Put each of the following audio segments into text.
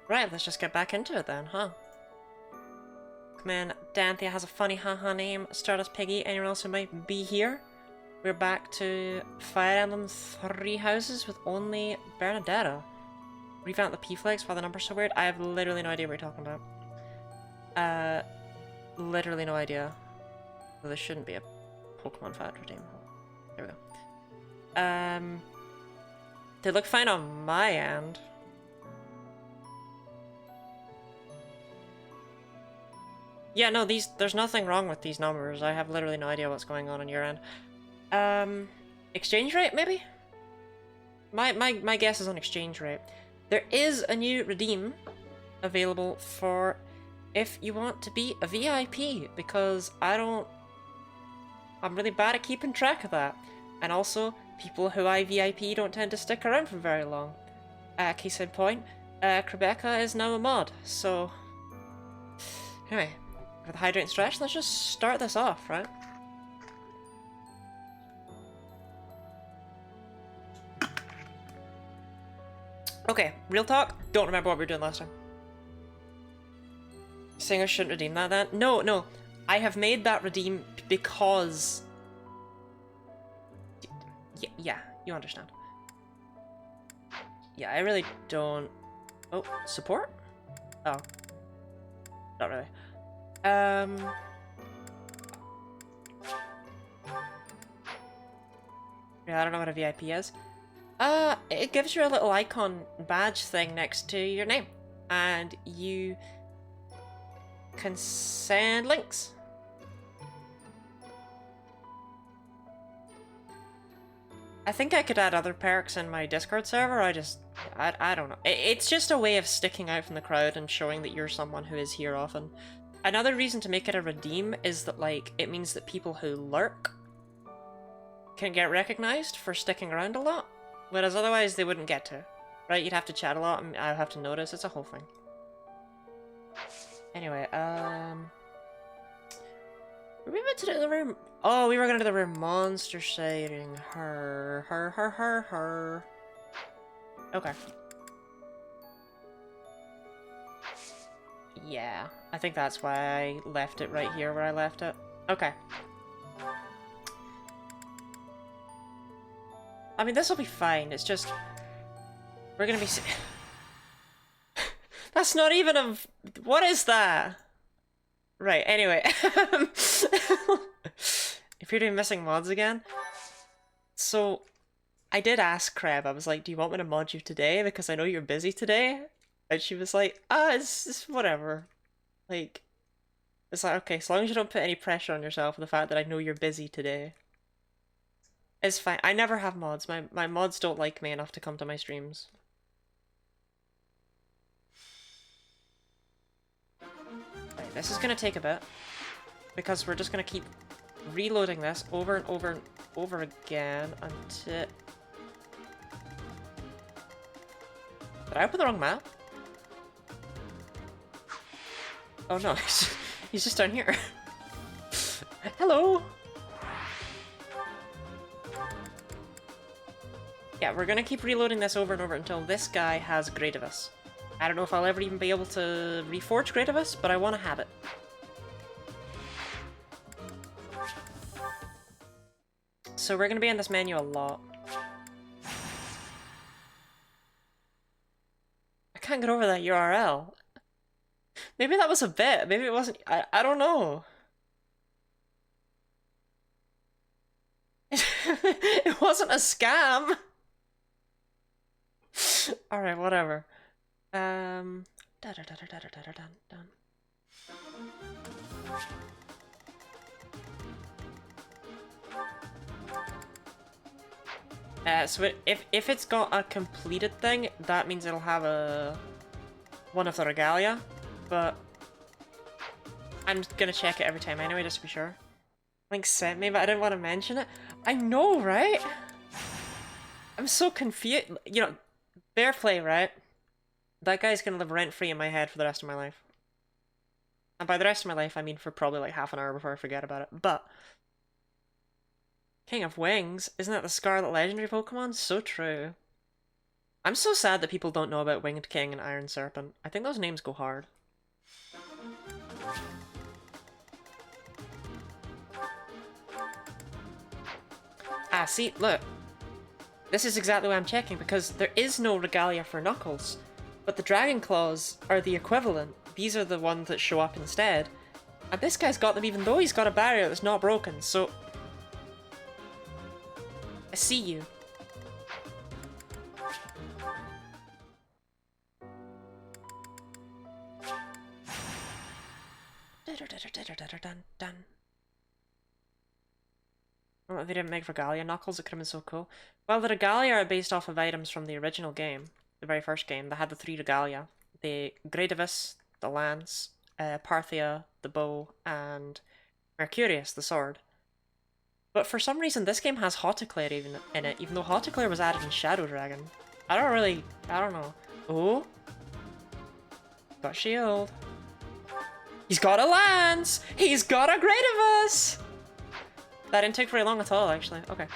Right, let's just get back into it then, huh? Come in, Danthea has a funny haha name, Stardust Piggy, anyone else who might be here? We're back to Fire Emblem 3 houses with only Bernadetta. Revamp the P-Flags, why the number's so weird? I have literally no idea what you're talking about. Literally no idea. Well, this shouldn't be a Pokemon Fad redeem. There we go. They look fine on my end. Yeah, no, there's nothing wrong with these numbers. I have literally no idea what's going on your end. Exchange rate, maybe? My guess is on exchange rate. There is a new redeem available for if you want to be a VIP, because I'm really bad at keeping track of that. And also, people who I VIP don't tend to stick around for very long. Case in point, Rebecca is now a mod, so... Anyway, with the hydrate and stretch, let's just start this off, right? Okay, real talk, don't remember what we were doing last time. Saying I shouldn't redeem that then? No, I have made that redeem because... Yeah, you understand. Yeah, I really don't... Oh, support? Oh. Not really. Yeah, I don't know what a VIP is. It gives you a little icon badge thing next to your name. And you can send links. I think I could add other perks in my Discord server, I don't know. It's just a way of sticking out from the crowd and showing that you're someone who is here often. Another reason to make it a redeem is that, like, it means that people who lurk can get recognized for sticking around a lot, whereas otherwise they wouldn't get to. Right? You'd have to chat a lot and I'd have to notice. It's a whole thing. Anyway, were we about to do the room? Oh, we were gonna do the room monster shading. Her. Okay. Yeah, I think that's why I left it right here where I left it. Okay. I mean, this will be fine. It's just... We're gonna be... That's not even a... What is that? Right, anyway. If you're doing missing mods again... So, I did ask Kreb, I was like, do you want me to mod you today? Because I know you're busy today. And she was like, it's whatever. Like, it's like, okay, as long as you don't put any pressure on yourself with the fact that I know you're busy today. It's fine. I never have mods. My mods don't like me enough to come to my streams. Right, this is gonna take a bit. Because we're just gonna keep reloading this over and over and over again until... Did I open the wrong map? Oh no, he's just down here. Hello! Yeah, we're gonna keep reloading this over and over until this guy has Gradivus. I don't know if I'll ever even be able to reforge Gradivus, but I want to have it. So we're gonna be in this menu a lot. I can't get over that URL. Maybe that was a bit. Maybe it wasn't. I don't know. It wasn't a scam. Alright, whatever. So if it's got a completed thing, that means it'll have one of the regalia, but I'm gonna check it every time anyway, just to be sure. Link sent me, but I didn't want to mention it. I know, right? I'm so confused. You know, fair play, right? That guy's gonna live rent-free in my head for the rest of my life. And by the rest of my life, I mean for probably like half an hour before I forget about it. But King of Wings, isn't that the Scarlet Legendary Pokemon? So true. I'm so sad that people don't know about Winged King and Iron Serpent. I think those names go hard. Ah, see, look. This is exactly why I'm checking, because there is no regalia for Knuckles. But the Dragon Claws are the equivalent. These are the ones that show up instead. And this guy's got them even though he's got a barrier that's not broken, so... I see you. Well, if they didn't make Regalia Knuckles, it could have been so cool. Well, the Regalia are based off of items from the original game. The very first game. They had the 3 Regalia. The Gradivis, the Lance, Parthia, the bow, and Mercurius, the sword. But for some reason, this game has Hoteclair even in it, even though Hoteclair was added in Shadow Dragon. I don't know. Oh? Got shield. He's got a lance! He's got a Gradivis! That didn't take very long at all, actually. Okay.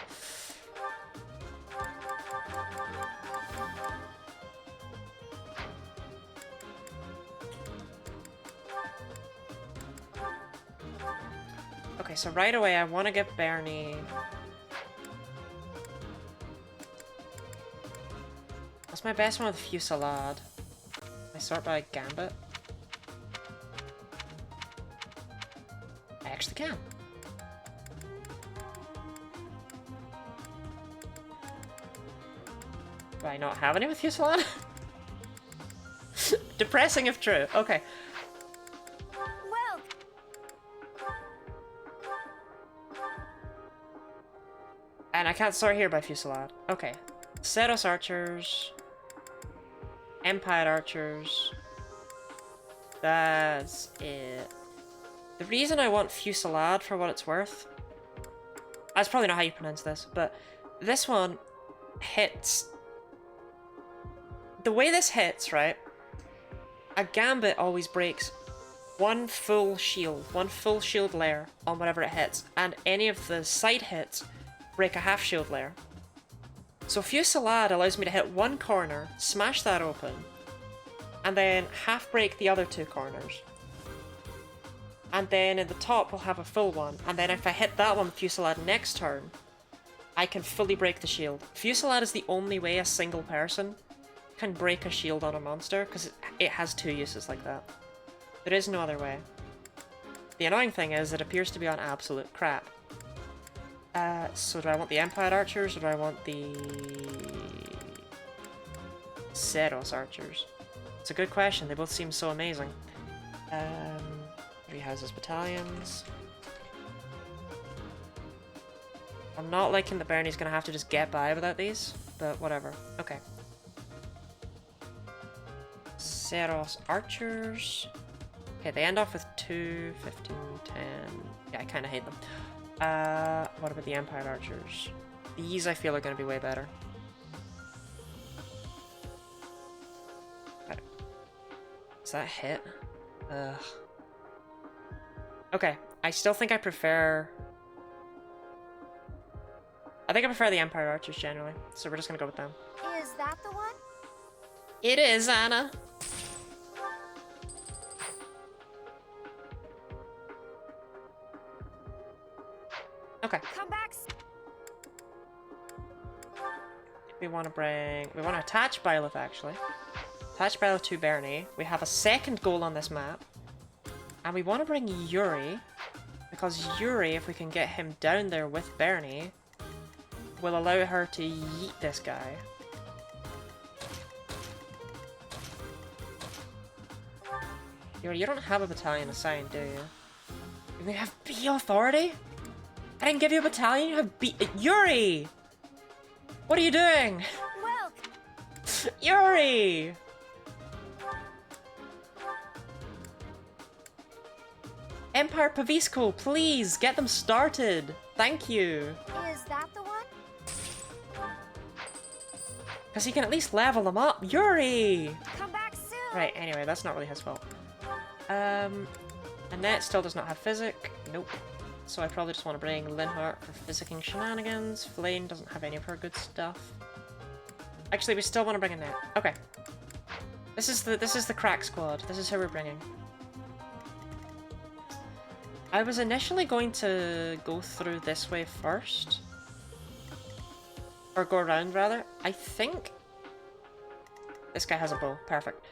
Okay, so right away I want to get Bernie. What's my best one with Fusillade? I sort by Gambit? I actually can. Do I not have any with Fusillade? Depressing if true. Okay. And I can't sort here by Fusillade. Okay. Ceros Archers. Empire Archers. That's it. The reason I want Fusillade, for what it's worth... That's probably not how you pronounce this, but this one hits... The way this hits, right? A Gambit always breaks one full shield layer on whatever it hits, and any of the side hits break a half shield layer. So Fusillade allows me to hit one corner, smash that open, and then half break the other 2 corners. And then in the top we'll have a full one, and then if I hit that one with Fusillade next turn, I can fully break the shield. Fusillade is the only way a single person can break a shield on a monster, because it has 2 uses like that. There is no other way. The annoying thing is, it appears to be on absolute crap. So do I want the Empire Archers, or do I want the... Ceros Archers? It's a good question, they both seem so amazing. 3 Houses Battalions. I'm not liking that Bernie's gonna have to just get by without these, but whatever. Okay. Ceros Archers. Okay, they end off with 2, 15, 10. Yeah, I kind of hate them. What about the Empire Archers? These I feel are going to be way better. Is that a hit? Ugh. Okay, I still think I prefer... I think I prefer the Empire Archers generally, so we're just going to go with them. Is that the one? It is, Anna! Okay. Come back. We want to attach Byleth, actually. Attach Byleth to Bernie. We have a second goal on this map. And we want to bring Yuri. Because Yuri, if we can get him down there with Bernie, will allow her to yeet this guy. Yuri, you don't have a battalion assigned, do you? You have B Authority? I didn't give you a battalion, you have B- Yuri! What are you doing? Well. Yuri! Empire Pavisco, please, get them started! Thank you! Is that the one? Because he can at least level them up! Yuri! Come back soon! Right, anyway, that's not really his fault. Annette still does not have Physic. Nope. So I probably just want to bring Linhart for physicking shenanigans. Flame doesn't have any of her good stuff. Actually, we still want to bring a net. Okay. This is the crack squad. This is who we're bringing. I was initially going to go through this way first. Or go around, rather. I think... This guy has a bow. Perfect.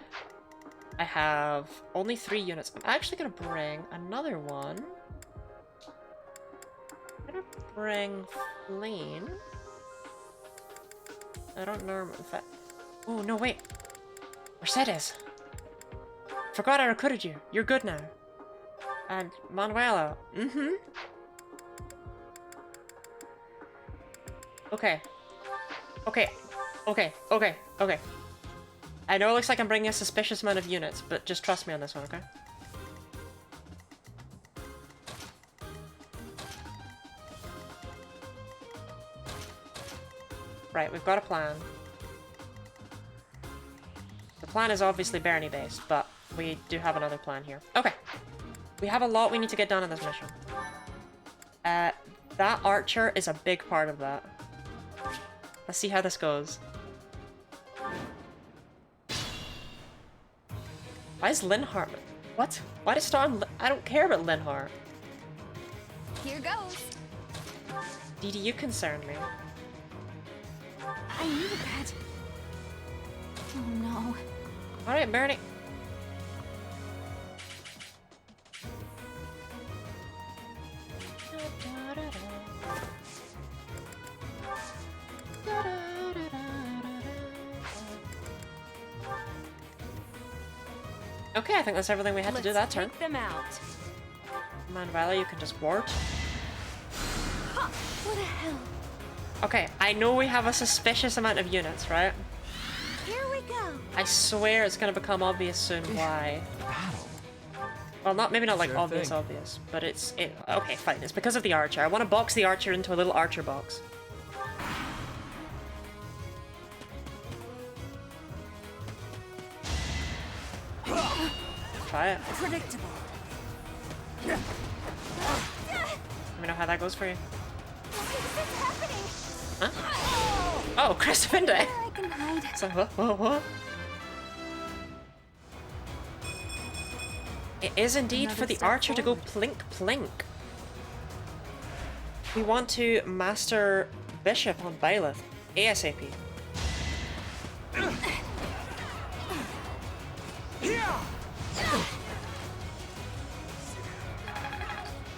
I have only 3 units. I'm actually going to bring another one. I'm going to bring Flame. I don't know if I... Oh, no, wait. Mercedes. Forgot I recruited you. You're good now. And Manuela. Mm-hmm. Okay. Okay. Okay. Okay. Okay. I know it looks like I'm bringing a suspicious amount of units, but just trust me on this one, okay? Right, we've got a plan. The plan is obviously Bernie based, but we do have another plan here. Okay. We have a lot we need to get done in this mission. That archer is a big part of that. Let's see how this goes. Why is Linhart? What? Why does Storm? I don't care about Linhart. Here goes. Dee Dee, you concern me. I needed that. Oh no. Alright, Bernie. Okay, I think that's everything we had to do that turn. Take them out. Manuela, you can just ward. Ha! What the hell? Okay, I know we have a suspicious amount of units, right? Here we go. I swear it's gonna become obvious soon why. Well, maybe not like Sure obvious, thing. but okay, fine. It's because of the archer. I want to box the archer into a little archer box. Try it. Predictable. Let me know how that goes for you. What's happening? Huh? Oh, Chris Finde. There I can hide. So what? It is indeed Another for the step archer to go forward. plink plink. We want to master Bishop on Byleth ASAP.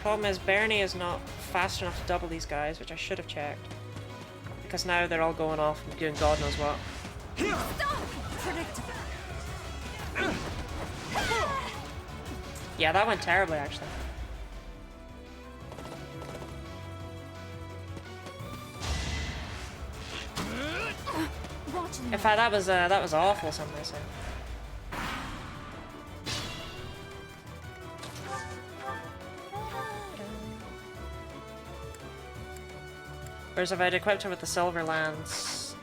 Problem is, Bernie is not fast enough to double these guys, which I should have checked. Because now they're all going off and doing God knows what. Predictable. Yeah, that went terribly, actually. Watching In fact, that was awful, some may say. Whereas if I'd equipped her with the silver lance...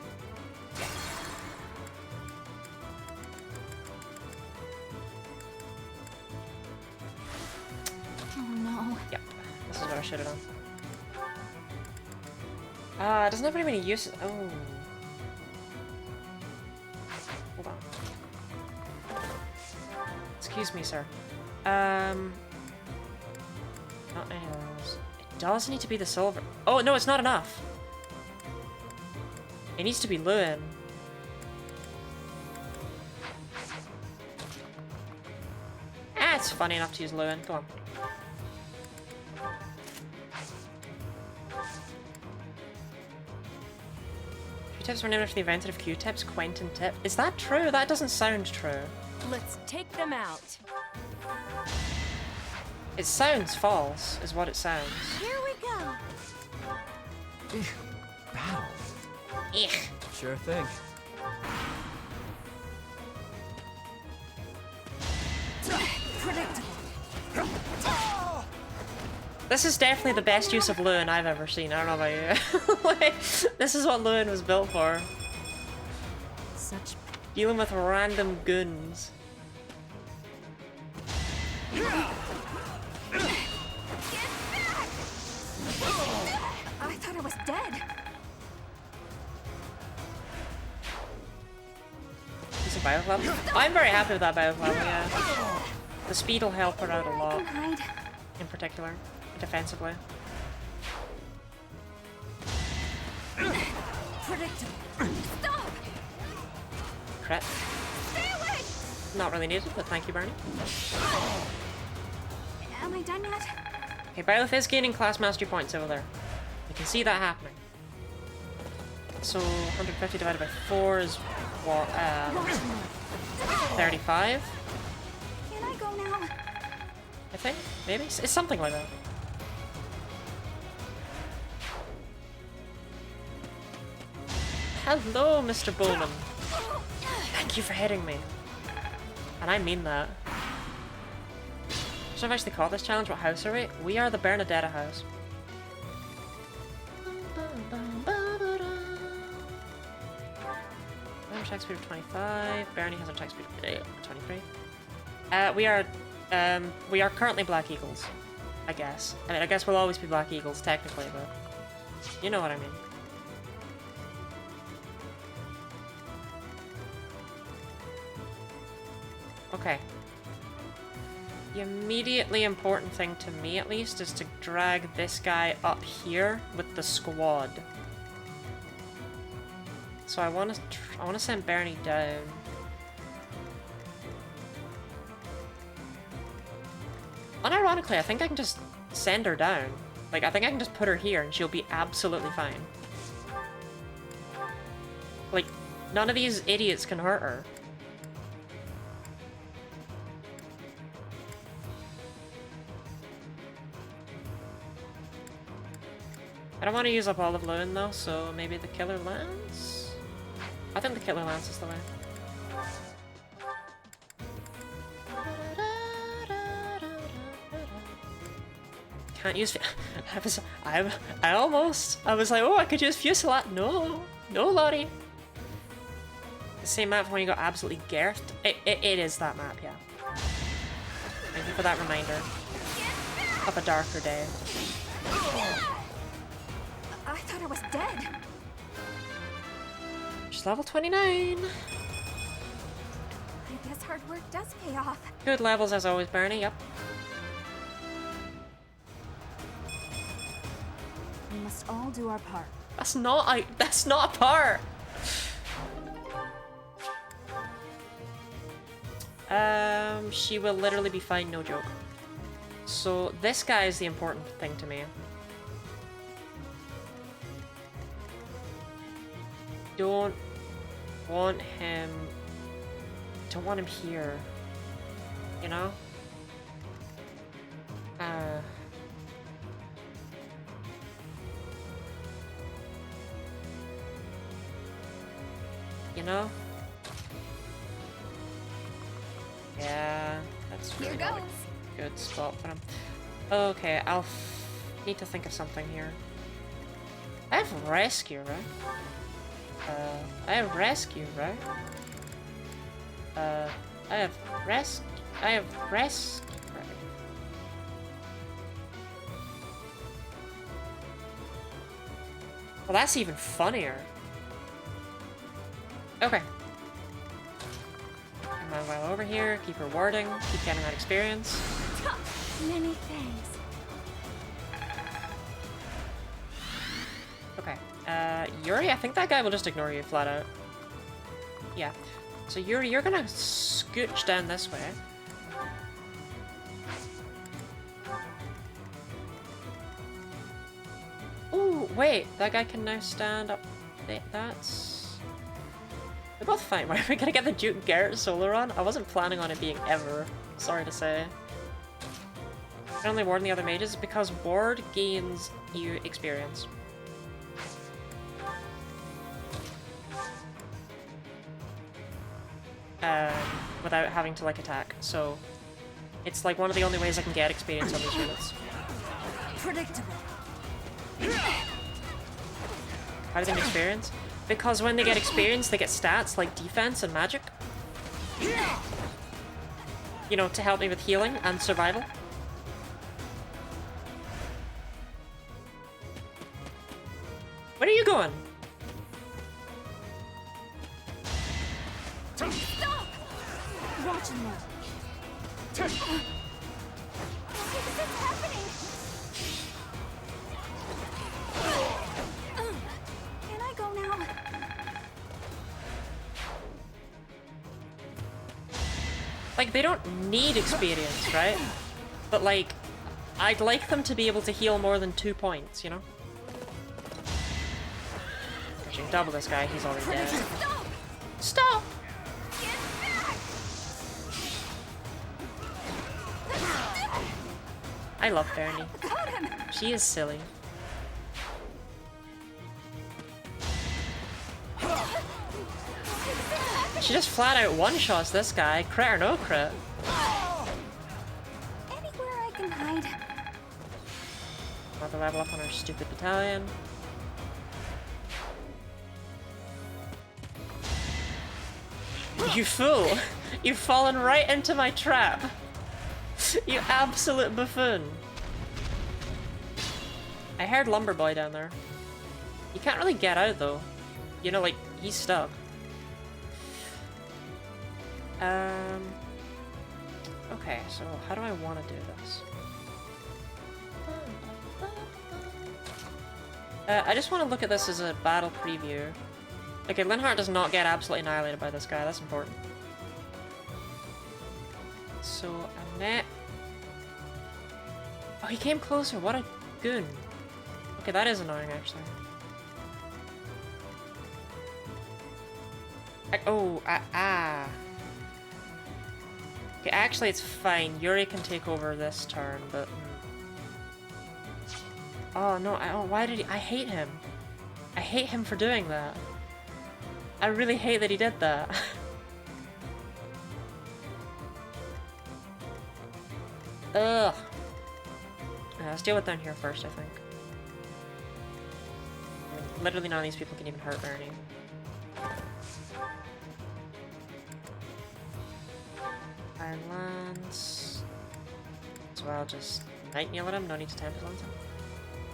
Oh no. Yep, this is what I should have done. It doesn't have very many uses. Oh. Hold on. Excuse me, sir. Not any of those. It does need to be the silver. Oh, no, it's not enough. It needs to be Lewin. It's funny enough to use Lewin. Go on. Q-tips were named after the inventor of Q-tips, Quentin Tip. Is that true? That doesn't sound true. Let's take them out. It sounds false, is what it sounds. Here we go. Battle. Ugh. Sure thing. Predictable. This is definitely the best use of Lewin I've ever seen. I don't know about you. Like, this is what Lewin was built for. Such. Dealing with random goons. I thought I was dead. extra bio level. I'm very happy with that bio level, yeah. The speed will help her out a lot, in particular, defensively. Predictable. Stop! Crit. Stay away! Not really needed, but thank you, Bernie. Am I done yet? Okay, Byleth is gaining class mastery points over there. You can see that happening. So 150 divided by 4 is what? 35? Can I go now? I think? Maybe? It's something like that. Hello, Mr. Bowman. Thank you for hitting me. And I mean that. So I've actually caught this challenge. What house are we? We are the Bernadetta house. Attack speed of 25. Bernie has an attack speed of 23. We are currently Black Eagles, I guess. I mean, I guess we'll always be Black Eagles technically, but you know what I mean. Okay. The immediately important thing to me, at least, is to drag this guy up here with the squad. So I want to send Bernie down. Unironically, I think I can just send her down. Like, I think I can just put her here and she'll be absolutely fine. Like, none of these idiots can hurt her. I don't want to use up all of Loon though, so maybe the Killer Lance? I think the Killer Lance is the way. Can't use... I was like, oh, I could use Fusillade. No. No, Lottie. The same map when you got absolutely girthed. It is that map, yeah. Thank you for that reminder. Of a darker day. I thought I was dead. She's level 29. I guess hard work does pay off. Good levels as always, Bernie, yep. We must all do our part. That's not a part! She will literally be fine, no joke. So this guy is the important thing to me. Don't want him here, you know? You know? Yeah, that's really not a good spot for him. Okay, I'll need to think of something here. I have rescue, right? I have rescue, right? I have rest. Right. Well, that's even funnier. Okay. Come on, while over here, keep rewarding, keep getting that experience. Many thanks. Okay. Yuri, I think that guy will just ignore you flat out. Yeah. So Yuri, you're gonna scooch down this way. Ooh, wait, that guy can now stand up. That's... We're both fine. Why are we gonna get the Duke Garrett solo run? I wasn't planning on it being ever. Sorry to say. I can only ward in the other mages because ward gains you experience. Without having to, like, attack. So, it's, like, one of the only ways I can get experience on these units. Predictable. How do they get experience? Because when they get experience, they get stats like defense and magic. You know, to help me with healing and survival. Where are you going? Stop! Why is this happening? Can I go now? Like, they don't need experience, right? But, like, I'd like them to be able to heal more than 2 points, you know? Actually, double this guy, he's already dead. Stop! Stop! Get back! I love Bernie. Got him! She is silly. She just flat out one-shots this guy, crit or no crit. Anywhere I can hide. Another level up on our stupid battalion. You fool! You've fallen right into my trap! You absolute buffoon! I heard Lumber Boy down there. You can't really get out though. You know, like, he's stuck. Okay, so how do I want to do this? I just want to look at this as a battle preview. Okay, Linhardt does not get absolutely annihilated by this guy, that's important. So, Annette... Oh, he came closer, what a goon. Okay, that is annoying, actually. Okay, actually it's fine. Yuri can take over this turn, but... Oh, no, why did he... I hate him. I hate him for doing that. I really hate that he did that. Ugh. Let's deal with down here first, I think. I mean, literally none of these people can even hurt Ernie. Iron Lance. As well, just Nightingale at him, no need to Tempest Lance him.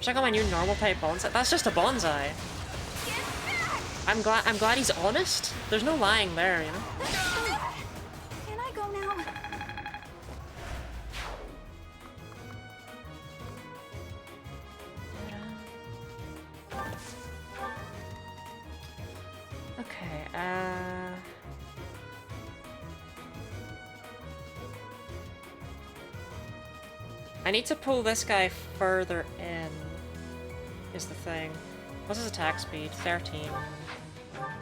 Check out my new normal type bonsai. That's just a bonsai. I'm glad he's honest. There's no lying there, you know? Can I go now? Okay, I need to pull this guy further in, is the thing. What's his attack speed? 13. 14.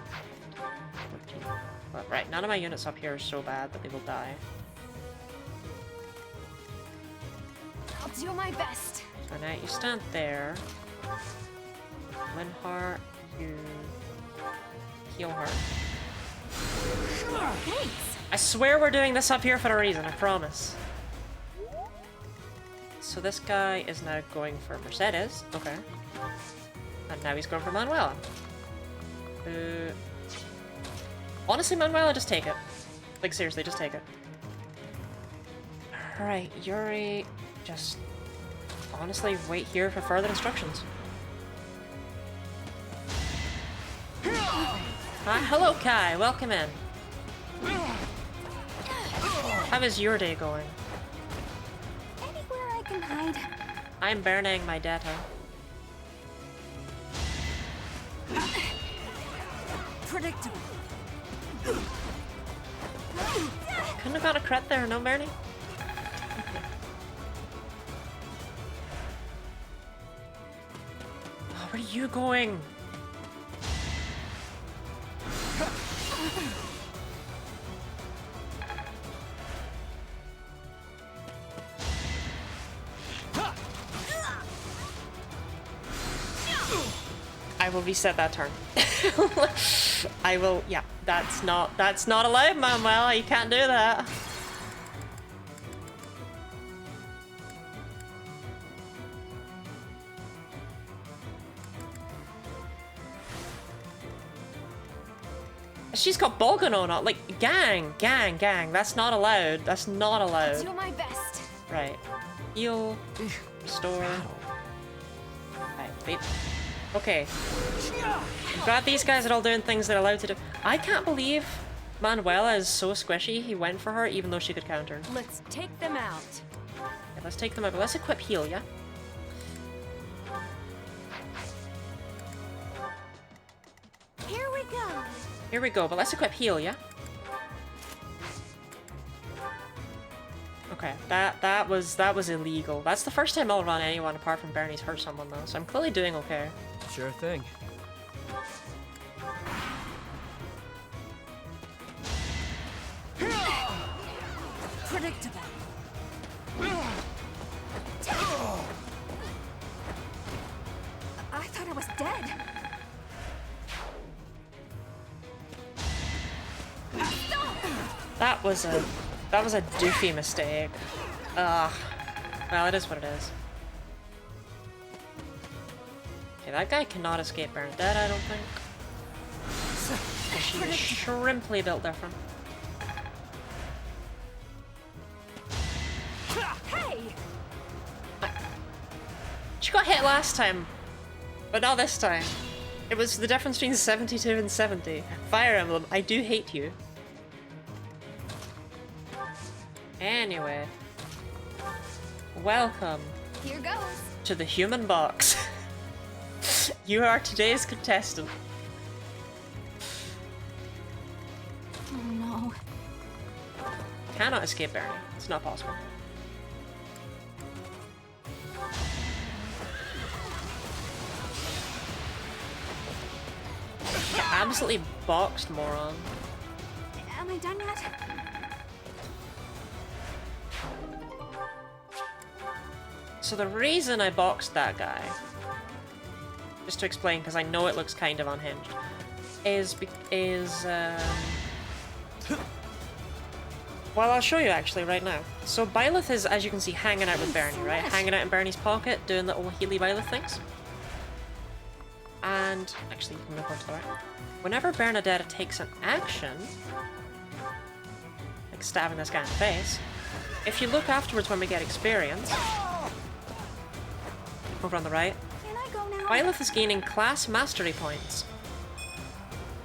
But, right, none of my units up here are so bad that they will die. I'll do my best. So now you stand there. Linhardt, you heal her. Thanks. I swear we're doing this up here for a reason, I promise. So this guy is now going for Mercedes. Okay. And now he's going for Manuela. Honestly, Manuela, just take it. Like, seriously, just take it. Alright, Yuri, just honestly wait here for further instructions. Hi, hello Kai, welcome in. How is your day going? Anywhere I can hide. I'm burning my data. Predictable. Couldn't have got a crit there, no Bernie? Oh, where are you going? I will reset that turn. I will, yeah, that's not allowed, Manuel, you can't do that. She's got Bolgan on it, like, gang, that's not allowed, that's not I'll allowed. do my best. Right, heal, restore. Right, wait. Okay. I'm glad these guys are all doing things they're allowed to do. I can't believe Manuela is so squishy, he went for her even though she could counter. Let's take them out. Okay, let's take them out, but let's equip heal, yeah? Here we go. Here we go, but let's equip heal, yeah? Okay, that was illegal. That's the first time I'll run anyone apart from Bernie's hurt someone though, so I'm clearly doing okay. Sure thing. Predictable. I thought I was dead. That was a doofy mistake. Ugh. Well, it is what it is. Okay, that guy cannot escape Bernadette, I don't think. She is shrimply built different. Hey! She got hit last time, but not this time. It was the difference between 72 and 70. Fire Emblem, I do hate you. Anyway, welcome Here goes. to the human box. You are today's contestant. Oh no. Cannot escape Bernie. It's not possible. Get absolutely boxed, moron. Am I done yet? So the reason I boxed that guy, just to explain, because I know it looks kind of unhinged, well, I'll show you actually right now. So Byleth is, as you can see, hanging out with Bernie, right? Hanging out in Bernie's pocket, doing little Healy Byleth things. And actually, you can move on to the right. Whenever Bernadetta takes an action, like stabbing this guy in the face, if you look afterwards when we get experience, over on the right, Can I go now? Byleth is gaining class mastery points.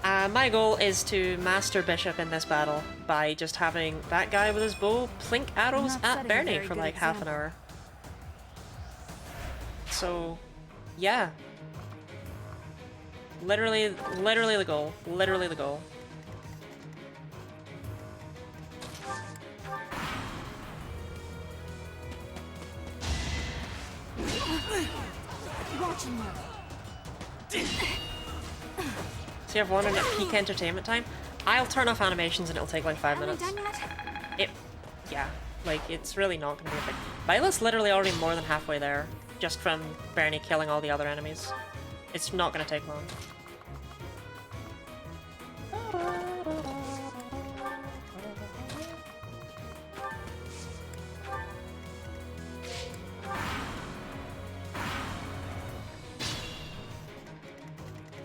My goal is to master Bishop in this battle by just having that guy with his bow plink arrows not at setting a Bernie very for good like half an example. hour. So, yeah. Literally the goal. Literally the goal. Watching you. So you have one at peak entertainment time. I'll turn off animations and it'll take like 5 Am I minutes. done yet? Yeah, like it's really not gonna be a thing. Violet's literally already more than halfway there, just from Bernie killing all the other enemies. It's not gonna take long.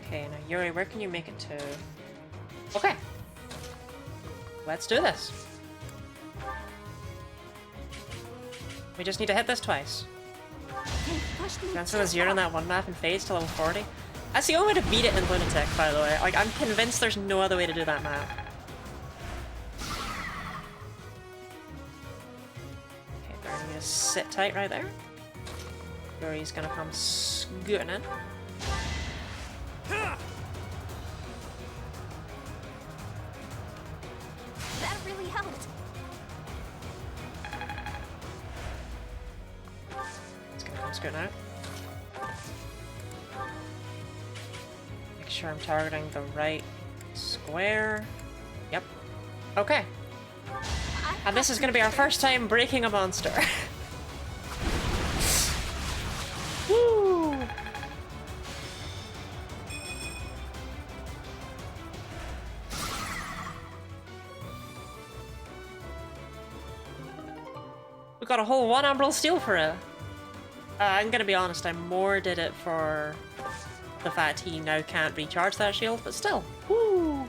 Okay, now Yuri, where can you make it to? Okay. Let's do this. We just need to hit this twice. Hey, push me. Transfer the zero on that one map and phase to level 40. That's the only way to beat it in Lunatic, by the way. Like, I'm convinced there's no other way to do that map. Okay, Bernie, just sit tight right there. Yuri's gonna come scooting in. That really helped. It's gonna come scooting out. Make sure I'm targeting the right square. Yep. Okay. And this is gonna be our first time breaking a monster. Woo! We got a whole one Umbral Steel for it. I'm gonna be honest, I more did it for the fact he now can't recharge that shield, but still. Woo!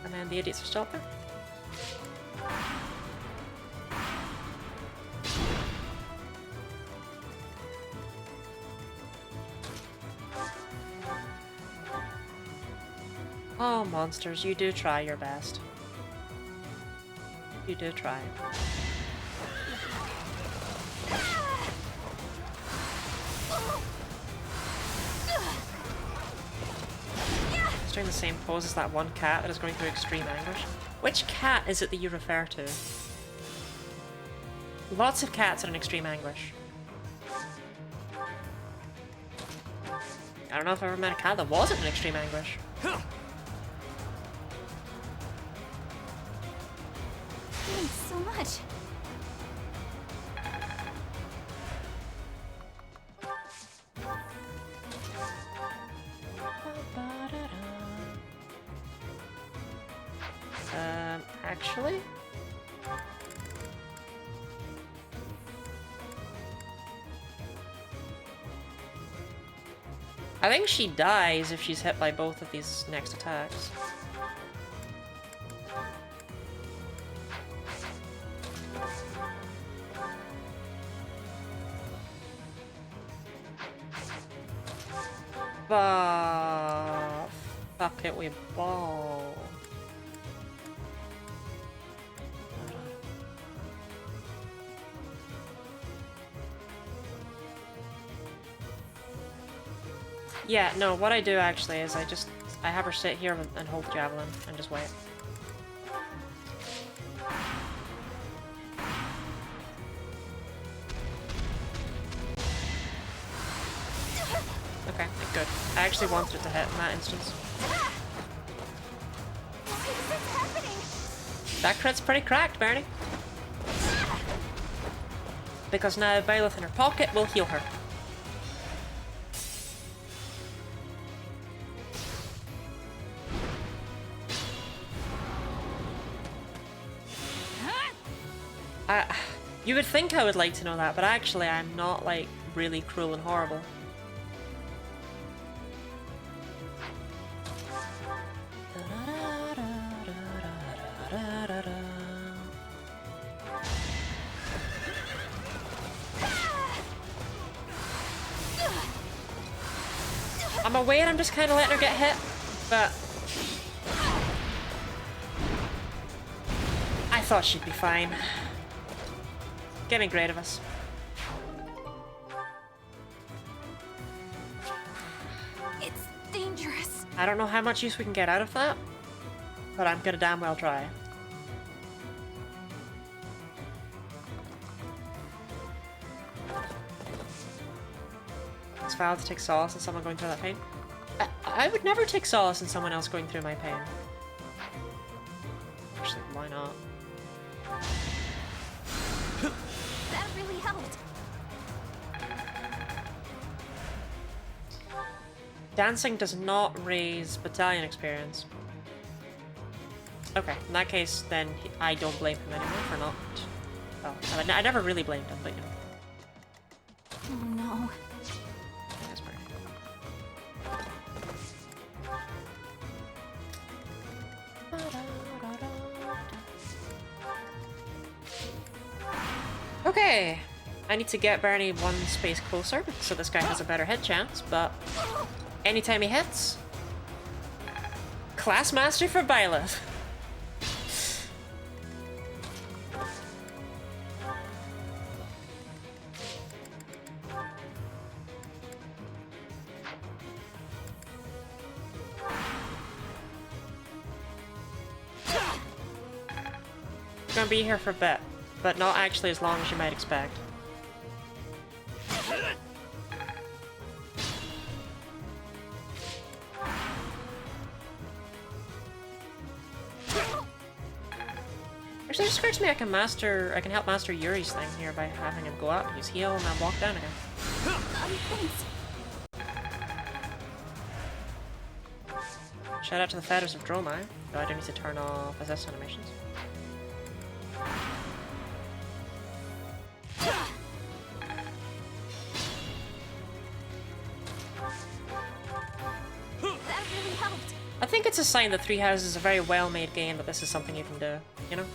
And then the idiots are still up there. Oh, monsters, you do try your best. You do try. It's doing the same pose as that one cat that is going through extreme anguish. Which cat is it that you refer to? Lots of cats are in extreme anguish. I don't know if I've ever met a cat that wasn't in extreme anguish. Thanks so much. Actually? I think she dies if she's hit by both of these next attacks. But fuck it, we ball. Yeah, no, what I do actually is I have her sit here and hold the javelin and just wait. Okay, good. I actually wanted it to hit in that instance. Why is this happening? That crit's pretty cracked, Bernie. Because now Byleth in her pocket will heal her. You would think I would like to know that, but actually I'm not, like, really cruel and horrible. I'm aware I'm just kind of letting her get hit, but I thought she'd be fine. Getting great of us. It's dangerous. I don't know how much use we can get out of that, but I'm gonna damn well try. It's valid to take solace in someone going through that pain. I would never take solace in someone else going through my pain. Actually, why not? That really helped. Dancing does not raise battalion experience. Okay, in that case, then I don't blame him anymore for not. Well, I never really blamed him, but you know. Oh no. That's pretty. Okay, I need to get Barney one space closer so this guy has a better hit chance, but anytime he hits, class mastery for Byleth. Gonna be here for a bit, but not actually as long as you might expect. Actually, it just occurs to me I can help master Yuri's thing here by having him go up, use heal, and then walk down again. Thanks. Shout out to the Feathers of Dromai, though I do need to turn off assist animations. That really helped. I think it's a sign that Three Houses is a very well-made game, that this is something you can do, you know?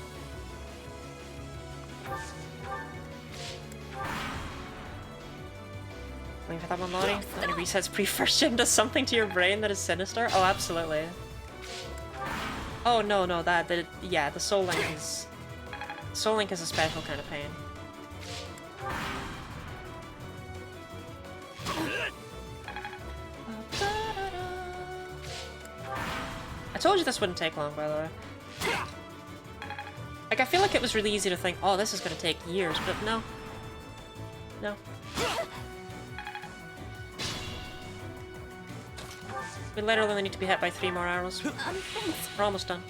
Waiting for that one, Lonnie? When it resets pre-first gen does something to your brain that is sinister? Oh, absolutely. Oh no, no, yeah, the Soul Link is... Soul Link is a special kind of pain. I told you this wouldn't take long, by the way. Like, I feel like it was really easy to think, oh, this is gonna take years, but no. No. We literally only need to be hit by 3 more arrows. Thanks. We're almost done.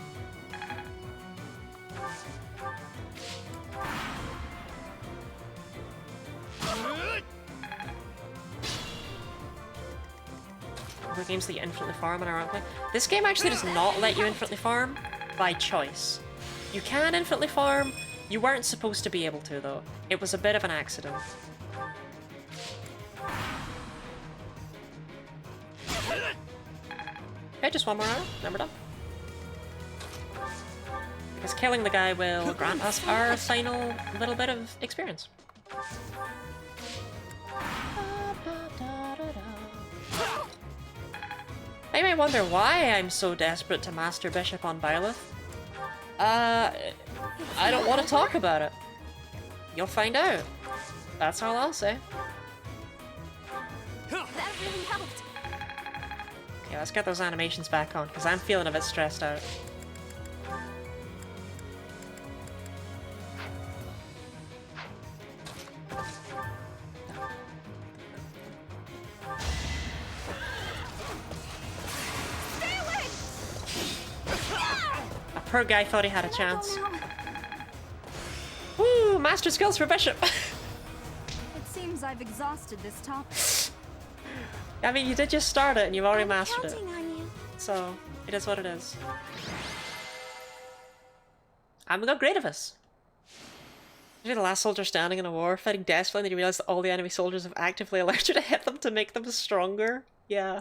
The games that you infinitely farm, and ironically, this game actually does not let you infinitely farm by choice. You can infinitely farm. You weren't supposed to be able to, though. It was a bit of an accident. Okay, just one more arrow, then we're done. Because killing the guy will grant us our final little bit of experience. You may wonder why I'm so desperate to master Bishop on Byleth. I don't want to talk about it. You'll find out. That's all I'll say. That really helped. Okay, let's get those animations back on, because I'm feeling a bit stressed out. Poor guy thought he had a chance. Woo! Master skills for Bishop! It seems I've exhausted this topic. I mean, you did just start it and you've already I'm mastered it. counting on you. So, it is what it is. And we got great of us. You're the last soldier standing in a war, fighting desperately, and then you realize that all the enemy soldiers have actively allowed you to hit them to make them stronger. Yeah.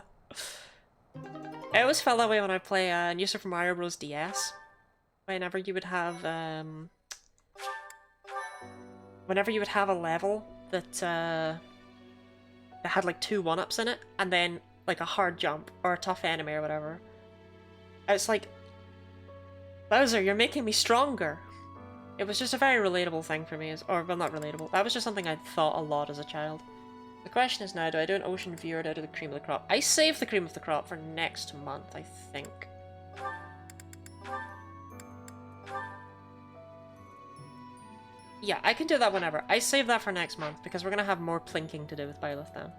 I always felt that way when I play New Super Mario Bros. DS. Whenever you would have a level that that had like 2 1-ups in it, and then like a hard jump or a tough enemy or whatever, it's like, Bowser, you're making me stronger. It was just a very relatable thing for me, or well, not relatable. That was just something I thought a lot as a child. The question is now, do I do an ocean view or do I do the cream of the crop? I saved the cream of the crop for next month, I think. Yeah, I can do that whenever. I save that for next month because we're going to have more plinking to do with Byleth then.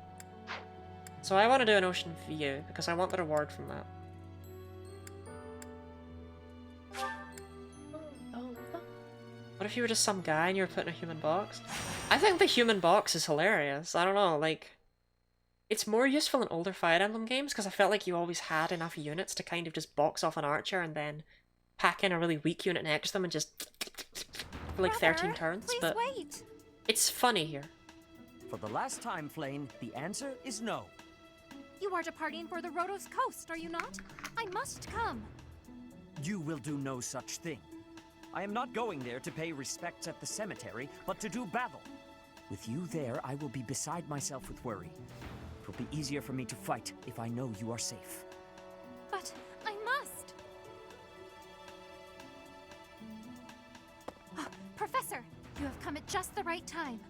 So I want to do an ocean view because I want the reward from that. What if you were just some guy and you were put in a human box? I think the human box is hilarious. I don't know, like... It's more useful in older Fire Emblem games because I felt like you always had enough units to kind of just box off an archer and then pack in a really weak unit next to them and just... for like 13 turns, please but... wait. It's funny here. For the last time, Flame, the answer is no. You are departing for the Rhodos coast, are you not? I must come. You will do no such thing. I am not going there to pay respects at the cemetery, but to do battle. With you there, I will be beside myself with worry. It will be easier for me to fight if I know you are safe. But I must. Professor, you have come at just the right time.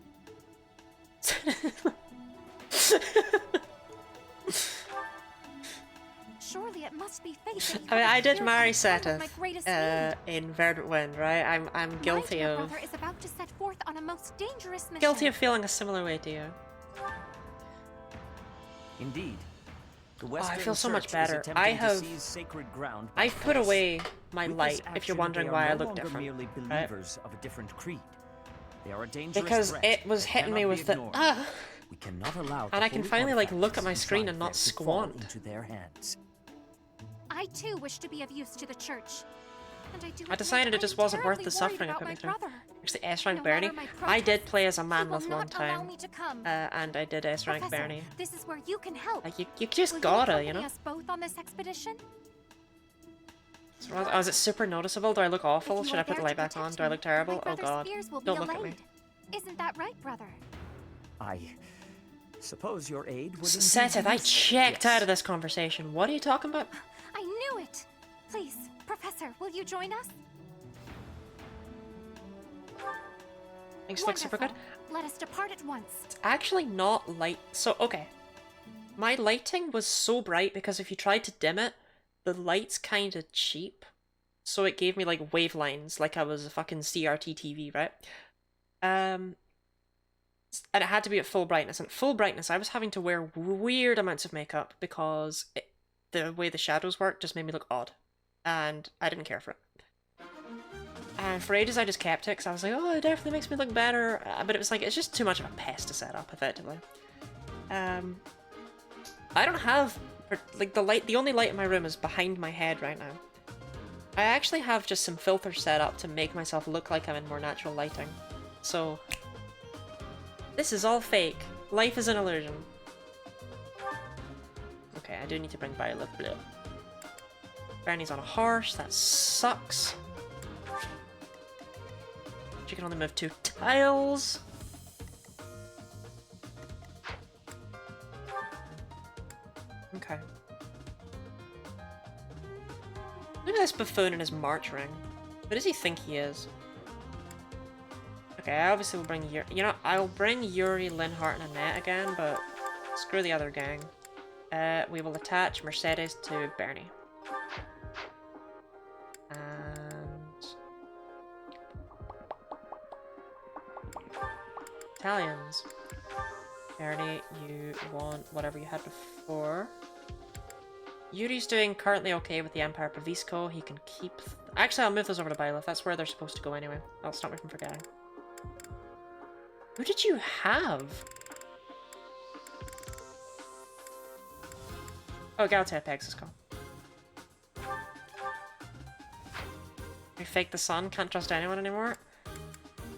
Surely it must be fate that you I mean, I did have marry appeared in one Seteth of my greatest needs. in Verdant Wind, right? I'm guilty My dear of... brother is about to set forth on a most dangerous mission. Guilty of feeling a similar way to you. Indeed. The I Western feel so much Church is better. attempting I to have- seize sacred ground by I've put force. away my With light, this if you're action, wondering they why are I no look longer different. merely right? believers of a different creed. They are a dangerous Because threat it was that hitting me cannot with be the... ignored. Ah! We cannot allow And the I can holy finally, like, artifacts look at my inside screen and not there to fall squant. into their hands. I too wish to be of use to the church. And I do I decided it just wasn't worth the suffering it put me through. Actually, S-Rank Bernie. I did play as a man with one time. And I did S-Rank Professor, Bernie. this is where you can help. Like, you just Will gotta, accompany you know? us both on this expedition? So, oh, is it super noticeable? Do I look awful? If you Should are I put the there light to back on? protect Do I look me, terrible? my Oh brother's god. fears will be Don't look at me. allayed. Isn't that right, brother? I suppose your aid would indeed Seteth, be I useful, checked yes. out of this conversation. What are you talking about? I knew it! Please, Professor, will you join us? Things look super good. Let us depart at once. It's actually not light. So, okay. My lighting was so bright because if you tried to dim it, the light's kind of cheap. So it gave me like wave lines, like I was a fucking CRT TV, right? And it had to be at full brightness. And at full brightness, I was having to wear weird amounts of makeup because the way the shadows worked just made me look odd. And I didn't care for it. And for ages I just kept it because I was like, oh, it definitely makes me look better. But it was like, it's just too much of a pest to set up, effectively. I don't have, like, the only light in my room is behind my head right now. I actually have just some filters set up to make myself look like I'm in more natural lighting. So, this is all fake. Life is an illusion. Okay, I do need to bring Violet Blue. Bernie's on a horse, that sucks. She can only move 2 tiles. Okay. Look at this buffoon in his march ring. What does he think he is? Okay, I obviously will bring Yuri. You know, I'll bring Yuri, Linhart, and Annette again, but screw the other gang. We will attach Mercedes to Bernie. Italians. Bernie, you want whatever you had before. Yuri's doing currently okay with the Empire Pavisco. He can keep... Actually, I'll move those over to Byleth. That's where they're supposed to go anyway. That'll stop me from forgetting. Who did you have? Oh, Galtea Pegs is gone. We fake the sun. Can't trust anyone anymore.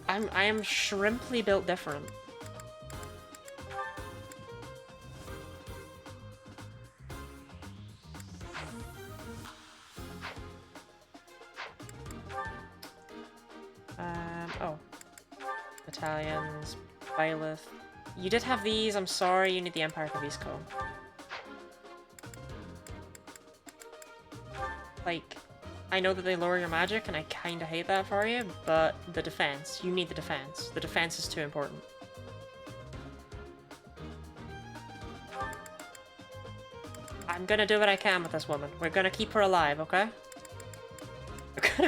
I am shrimply built different. Oh. Italians, Byleth. You did have these, I'm sorry, you need the Empire Pavisco. Like, I know that they lower your magic, and I kinda hate that for you, but the defense. You need the defense. The defense is too important. I'm gonna do what I can with this woman. We're gonna keep her alive, okay?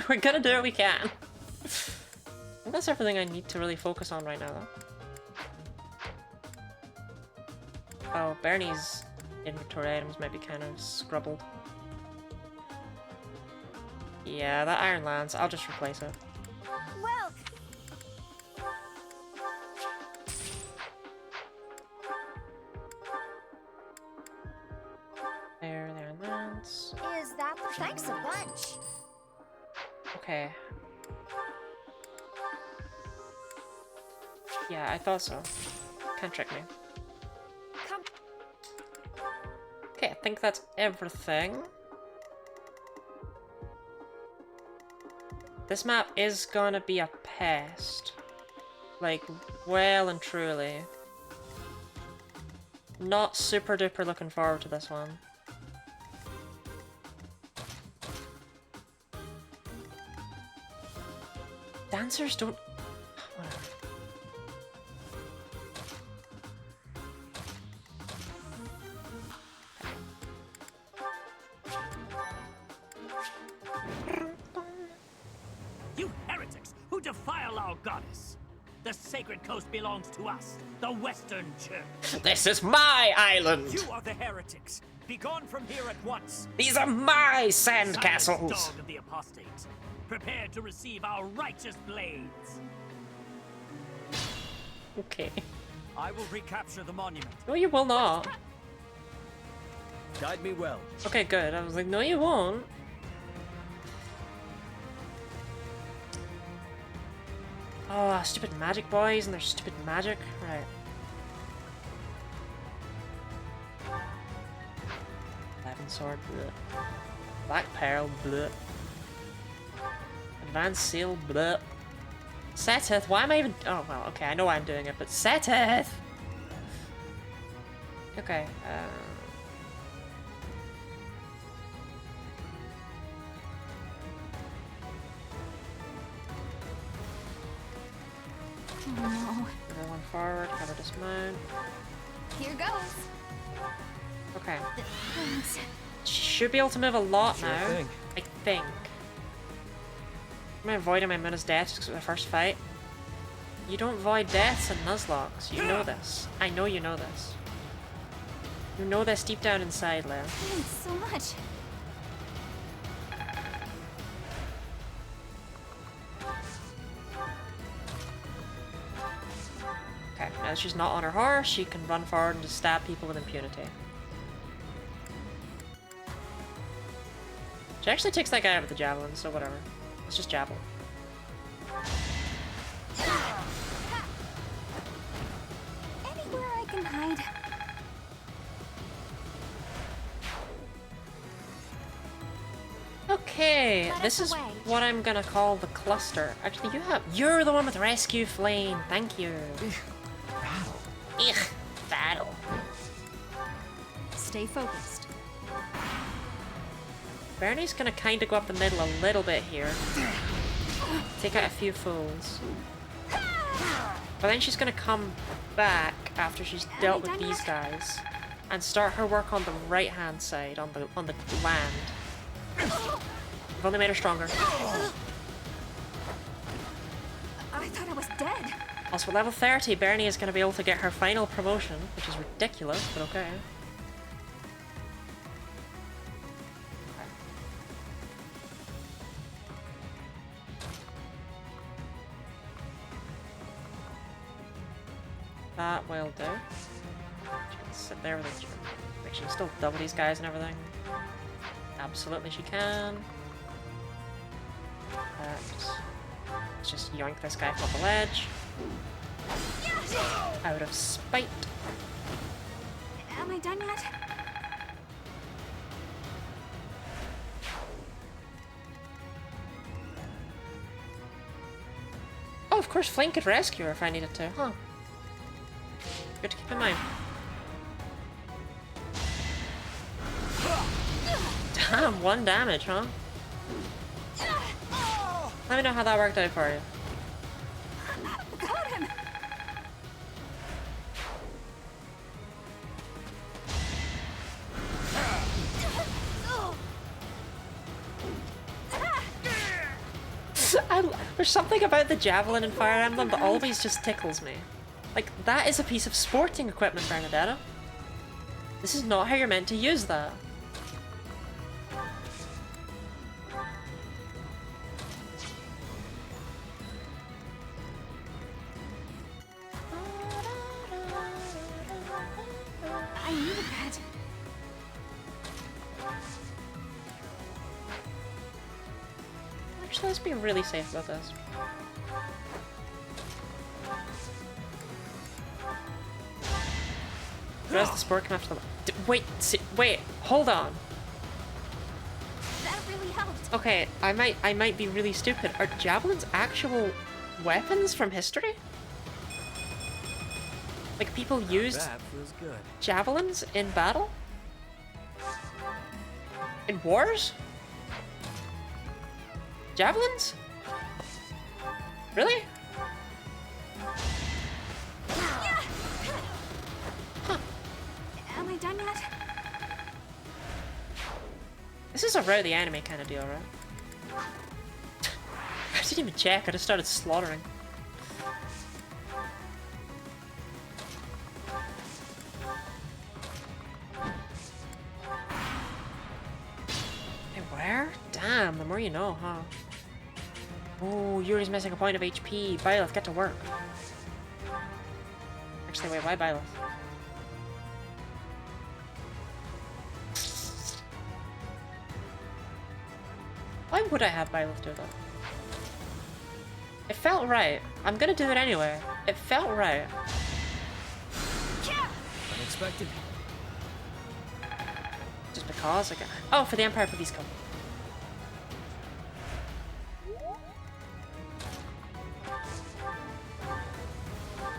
We're gonna do what we can. I think that's everything I need to really focus on right now, though. Oh, Bernie's inventory items might be kind of scrubbled. Yeah, that Iron Lance, I'll just replace it. Well, There, Iron Lance. is that the... Thanks a bunch. Okay. Yeah, I thought so. Can't trick me. Come. Okay, I think that's everything. This map is gonna be a pest. Like, well and truly. Not super duper looking forward to this one. Dancers don't... Whatever. You heretics who defile our goddess! The sacred coast belongs to us, the Western Church. This is my island! You are the heretics. Be gone from here at once. These are my Silent sandcastles! dog of the apostates. Prepare to receive our righteous blades. Okay. I will recapture the monument. No, you will not. Guide me well. Okay, good. I was like, no, you won't. Oh, stupid magic boys and their stupid magic. Right. Eleven sword, bleh. Black pearl, bleh. Advanced seal, bleh. Seteth, why am I even... Oh, well, okay, I know why I'm doing it, but Seteth! Okay, Oh no. Everyone forward, cover dismount. Here goes. Okay. Thanks. She should be able to move a lot Sure now. thing. I think. I'm avoiding my Mina's deaths because it was the first fight. You don't void deaths in Nuzlockes. You know this. I know you know this. You know this deep down inside, Leia. Thanks so much. Okay, now that she's not on her horse, she can run forward and just stab people with impunity. She actually takes that guy out with the javelin, so whatever. Let's just javelin. Anywhere I can hide. Okay, Let this us is away. what I'm gonna call the cluster. Actually, you're the one with rescue flame. Thank you. Battle. Ugh, battle. Stay focused. Bernie's gonna kinda go up the middle a little bit here. Take out a few fools. But then she's gonna come back after she's dealt with these guys and start her work on the right hand side, on the land. I've only made her stronger. I thought I was dead. Also, at level 30, Bernie is gonna be able to get her final promotion, which is ridiculous, but okay. That will do. She can sit there with a... Like, she can still double these guys and everything. Absolutely she can. Let's just yoink this guy from the ledge. Out of spite. Am I done yet? Oh, of course, Flame could rescue her if I needed to, huh? Good to keep in mind. Damn, 1 damage, huh? Let me know how that worked out for you. Got him. There's something about the javelin in Fire Emblem that always just tickles me. Like, that is a piece of sporting equipment, Bernadetta. This is not how you're meant to use that. I needed that. Actually, let's be really safe about this. Where's the sport come after the... Wait, hold on. That really helped. Okay, I might be really stupid. Are javelins actual weapons from history? Like, people used That feels good. javelins in battle? In wars? Javelins? Really? Huh. Am I done yet? This is a route the anime kind of deal, right? I didn't even check, I just started slaughtering. Hey, where? Damn, the more you know, huh? Oh, Yuri's missing a point of HP. Byleth, get to work. Actually, wait, why Byleth? Why would I have Byleth do that? It felt right. I'm gonna do it anyway. It felt right. Unexpected. Just because I got... Oh, for the Empire, please come.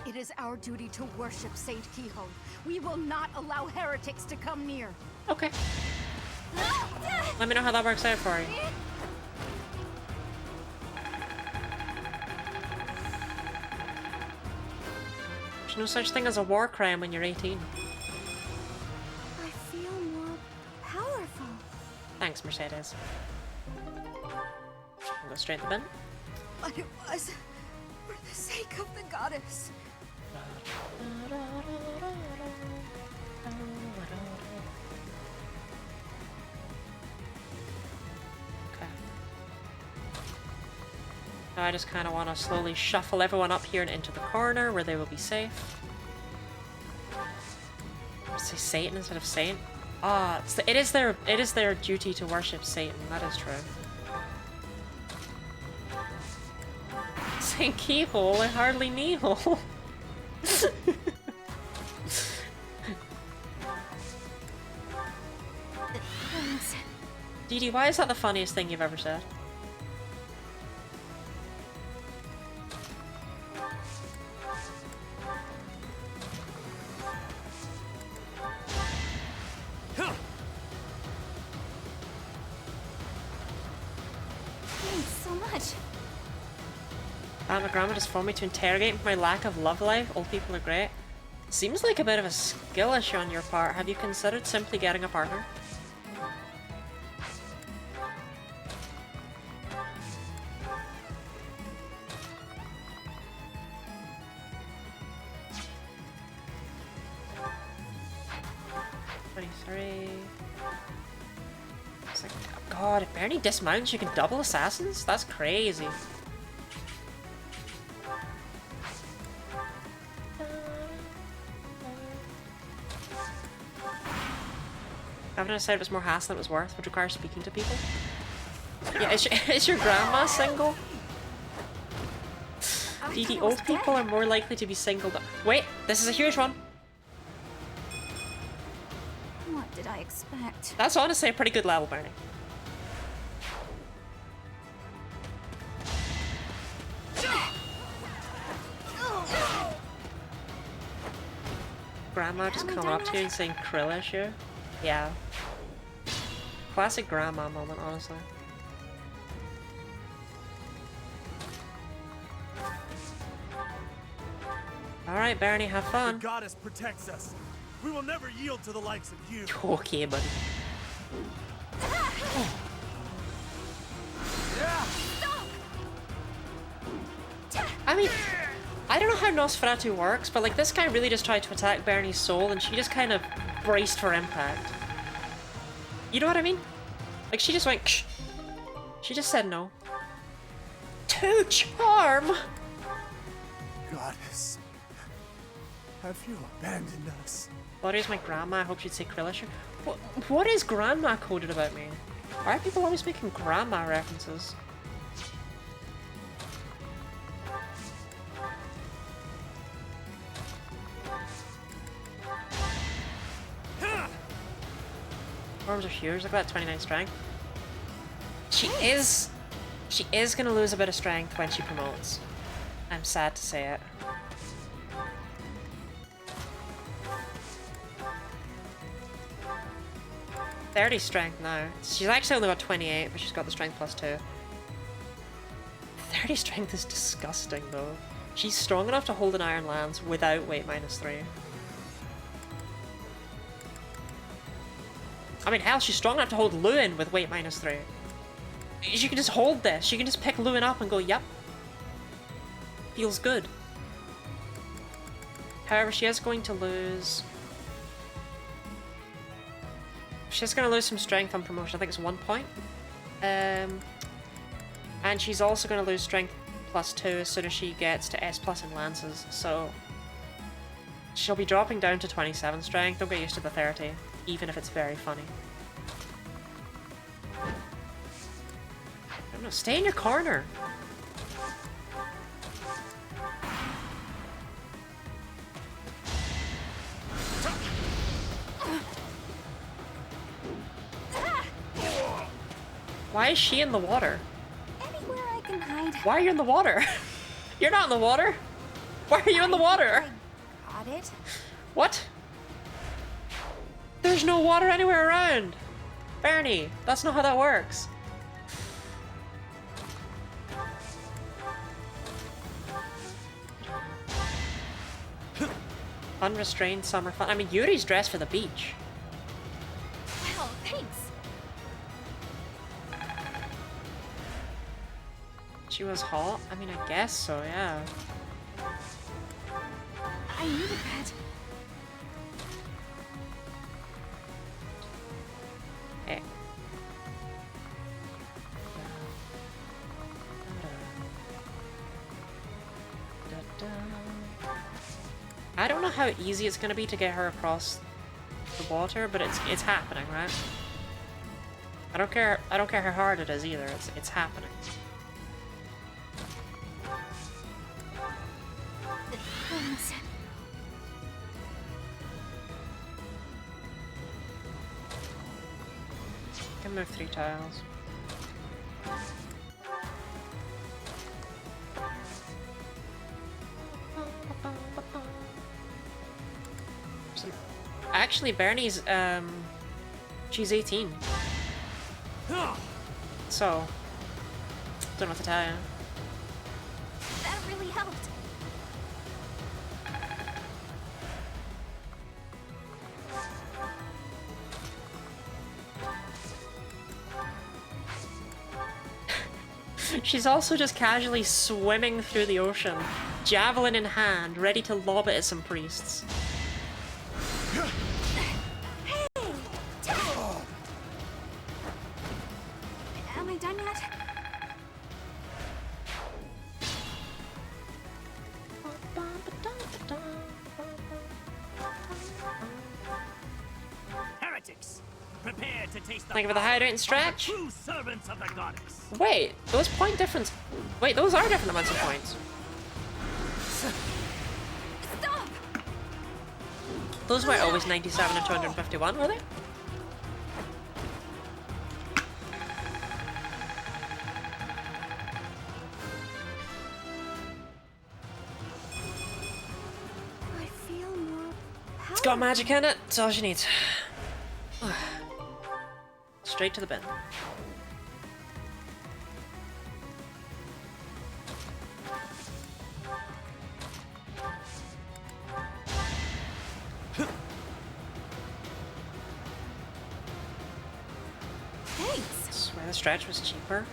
It is our duty to worship Saint Kehoe. We will not allow heretics to come near. Okay. Let me know how that works out for you. There's no such thing as a war crime when you're 18. I feel more powerful. Thanks, Mercedes. I'll go straight to the bin. But it was for the sake of the goddess. Okay. Now I just kind of want to slowly shuffle everyone up here and into the corner where they will be safe. Say Satan instead of Saint. Ah, it is their duty to worship Satan. That is true. Saint Keyhole, I hardly kneel. Thanks. Dee Dee, why is that the funniest thing you've ever said? Thanks so much. My grandma just phoned me to interrogate my lack of love life. Old people are great. Seems like a bit of a skill issue on your part. Have you considered simply getting a partner? It's like, oh god, if Bernie dismounts, you can double assassins? That's crazy. Having decided it was more hassle than it was worth would require speaking to people. Yeah, is your grandma single? Dee Dee, old people are more likely to be singled up. Wait, this is a huge one. What did I expect? That's honestly a pretty good level, Bernie. Grandma just coming up to you and saying krill issue. Yeah. Classic grandma moment, honestly. Alright, Bernie, have fun. The goddess protects us. We will never yield to the likes of you. Okay, buddy. I mean, I don't know how Nosferatu works, but like this guy really just tried to attack Bernie's soul and she just kind of braced for impact. You know what I mean? Like she just went Ksh. She just said no. To charm! Goddess, have you abandoned us? Bloody is my grandma, I hope she'd say Krillisher. What is grandma coded about me? Why are people always making grandma references? Arms are huge, look at that 29 strength. She is gonna lose a bit of strength when she promotes. I'm sad to say it. .30 strength now. She's actually only got 28, but she's got the strength plus 2. 30 strength is disgusting though. She's strong enough to hold an iron lance without weight minus 3. I mean, hell, she's strong enough to hold Lewin with weight minus 3. She can just hold this. She can just pick Lewin up and go, yep. Feels good. However, she is going to lose... She's going to lose some strength on promotion. I think it's 1 point. And she's also going to lose strength plus 2 as soon as she gets to S plus in lances. So she'll be dropping down to 27 strength. Don't get used to the 30, even if it's very funny. I don't know. Stay in your corner. Why is she in the water? Anywhere I can hide. Why are you in the water? You're not in the water. Why are you in the water? Got it. What? There's no water anywhere around. Bernie, that's not how that works. Unrestrained summer fun. I mean, Yuri's dressed for the beach. Well, thanks. She was hot? I mean, I guess so, yeah. I needed that. Hey. I don't know how easy it's gonna be to get her across the water, but it's happening, right? I don't care how hard it is either, it's happening. Thanks. Can move 3 tiles. Actually, Bernie's, she's 18. So, don't know what to tell you. That really helped. She's also just casually swimming through the ocean, javelin in hand, ready to lob it at some priests. Am I done yet? Heretics, prepare to taste the Think of the hydrate and power stretch. of the true servants of the goddess. Wait, those point difference. Wait, those are different amounts of points. Stop! Those weren't always 97 and 251, were they? I feel more It's got magic in it. That's all she needs. Straight to the bin. Thanks. I swear the stretch was cheaper.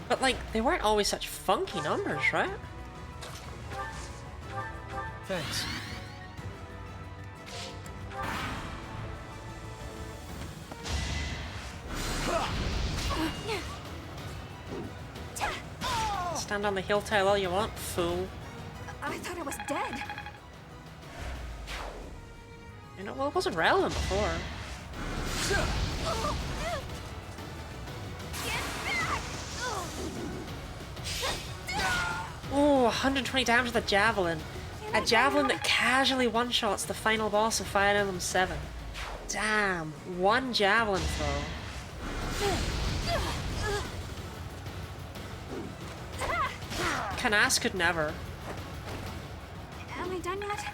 But like, they weren't always such funky numbers, right? Thanks. Stand on the hill tail all you want, fool. I thought I was dead. You know, well, it wasn't relevant before. Get back! Oh, 120 damage with a javelin. A javelin that casually one-shots the final boss of Fire Emblem 7. Damn, one javelin throw. Canas could never. Am I done yet?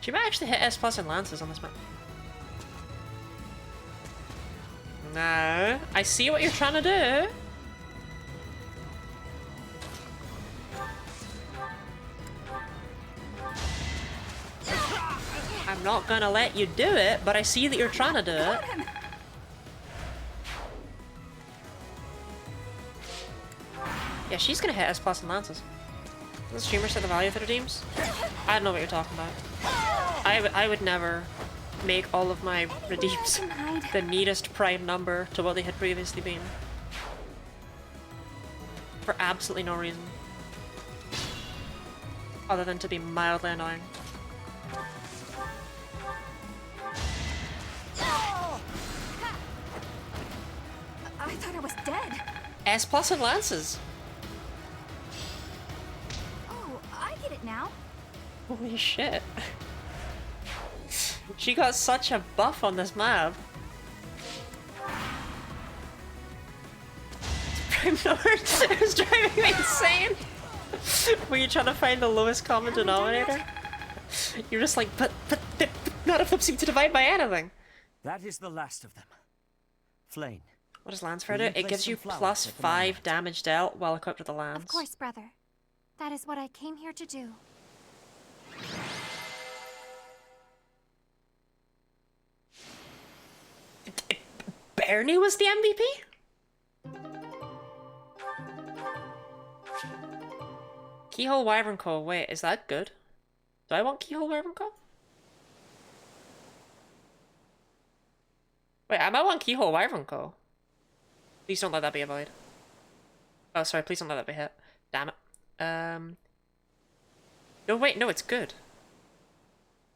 She might actually hit S plus and lances on this map. No, I see what you're trying to do. I'm not gonna let you do it, but I see that you're trying to do it. Yeah, she's gonna hit S plus and lances. Does the streamer set the value for the redeems? I don't know what you're talking about. I would never make all of my redeems the neatest prime number to what they had previously been. For absolutely no reason. Other than to be mildly annoying. I thought I was dead. S plus and lances! Oh, I get it now. Holy shit. She got such a buff on this map. Prime number it was driving me insane. Were you trying to find the lowest common denominator? You're just like, but none of them seem to divide by anything. That is the last of them. Flame. What does Lance Fair Will do? you It place gives some you flowers plus at the 5 monument? damage dealt while equipped with the lance. Of course, brother. That is what I came here to do. Bernie was the MVP? Keyhole Wyvern Co. Wait, is that good? Do I want Keyhole Wyvern Co.? Wait, I might want Keyhole Wyvern Co. Please don't let that be a void. Oh, sorry, please don't let that be hit. Damn it. No, wait, no, it's good.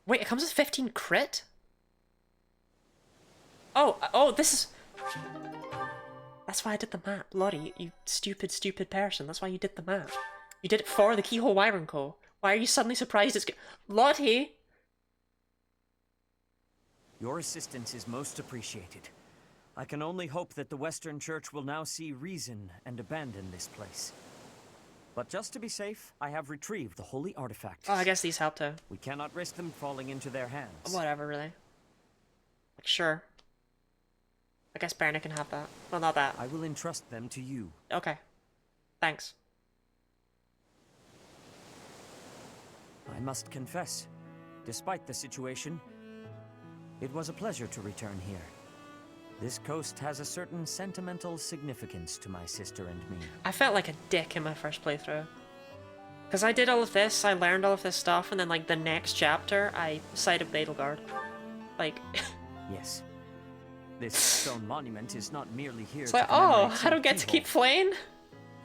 Wait, it comes with 15 crit? Oh, this is... That's why I did the map. Lottie, you stupid, stupid person. That's why you did the map. You did it for the Keyhole Wyvern Co. Why are you suddenly surprised it's good? Lottie! Your assistance is most appreciated. I can only hope that the Western Church will now see reason and abandon this place. But just to be safe, I have retrieved the holy artifacts. Oh, I guess these help too. We cannot risk them falling into their hands. Whatever, really. Like, sure. I guess Berna can have that. Well, not that. I will entrust them to you. Okay. Thanks. I must confess, despite the situation, it was a pleasure to return here. This coast has a certain sentimental significance to my sister and me. I felt like a dick in my first playthrough. Because I did all of this, I learned all of this stuff, and then, like, the next chapter, I sighted Betelgeuse. Like... Yes. This stone monument is not merely here It's to like, commemorate oh, I St. don't get to keep Keyhole. flaying?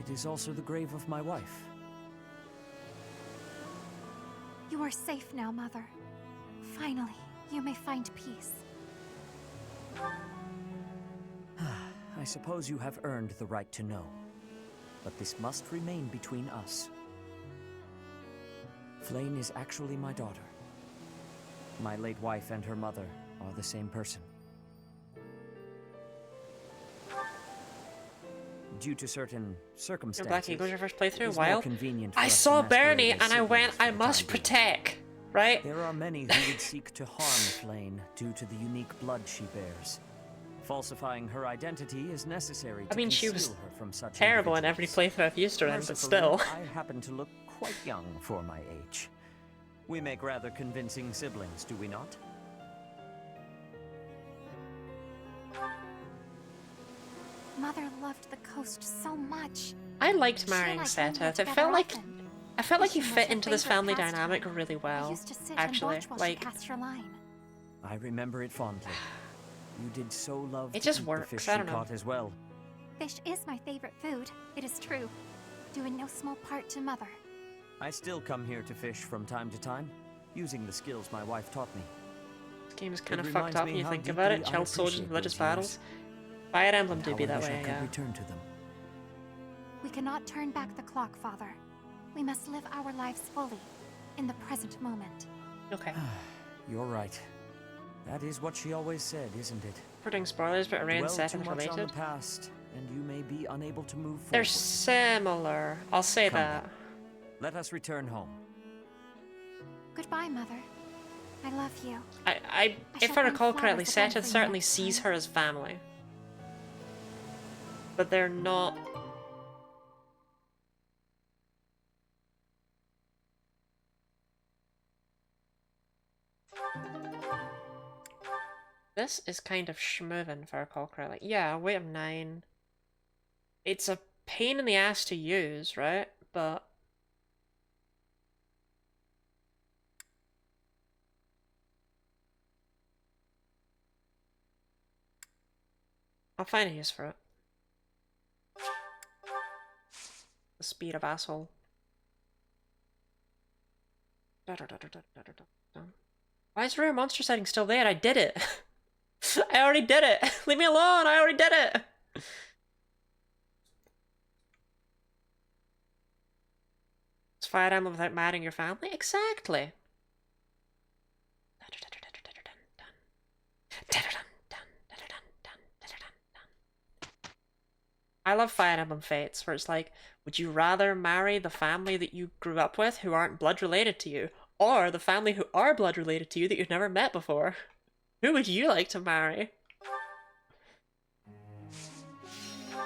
It is also the grave of my wife. You are safe now, Mother. Finally, you may find peace. I suppose you have earned the right to know. But this must remain between us. Flayn is actually my daughter. My late wife and her mother are the same person. Due to certain circumstances, Black Eagle's your first it playthrough? is more Wild? convenient for I us to saw masquerade Bernie as and I went, siblings for I the must time being. protect. Right? There are many who would seek to harm Flayn due to the unique blood she bears. Falsifying her identity is necessary to I mean, she conceal was her from such terrible in every individuals. playthrough I've used her in, but Mercifully, still. I happen to look quite young for my age. We make rather convincing siblings, do we not? Mother loved the coast so much. I liked She marrying and I came here Setet. It together felt like often. I felt like you Fishing fit was her into this favorite family pastime. dynamic really I well. used to sit Actually, and watch while like she cast her line. I remember it fondly. You did so love It to just eat works, the fish I you don't know. caught as well. Fish is my favorite food. It is true. Due in no small part to Mother. I still come here to fish from time to time, using the skills my wife taught me. this game is kind of It fucked reminds up me when you how think about it. deeply I Child soldiers, appreciate religious those battles. years, Fire Emblem and do how be I that wish I way, could yeah. return to them. We cannot turn back the clock, Father. We must live our lives fully, in the present moment. Okay. You're right. That is what she always said, isn't it? Putting spoilers, but Array and Dwell Setet too are much on the related. past, and you may be unable to move forward. They're similar. I'll say Come that. then. Let us return home. Goodbye, Mother. I love you. If shall I bring recall flowers correctly, again for Setet you certainly next sees time. her as family. But they're not... This is kind of schmovin' if I recall correctly. Yeah, weight of 9. It's a pain in the ass to use, right? But... I'll find a use for it. The speed of asshole. Why is rare monster setting still there? I did it! I already did it! Leave me alone! I already did it! It's Fire Emblem without mattering your family? Exactly! I love Fire Emblem Fates, where it's like, would you rather marry the family that you grew up with who aren't blood related to you, or the family who are blood related to you that you've never met before? Who would you like to marry?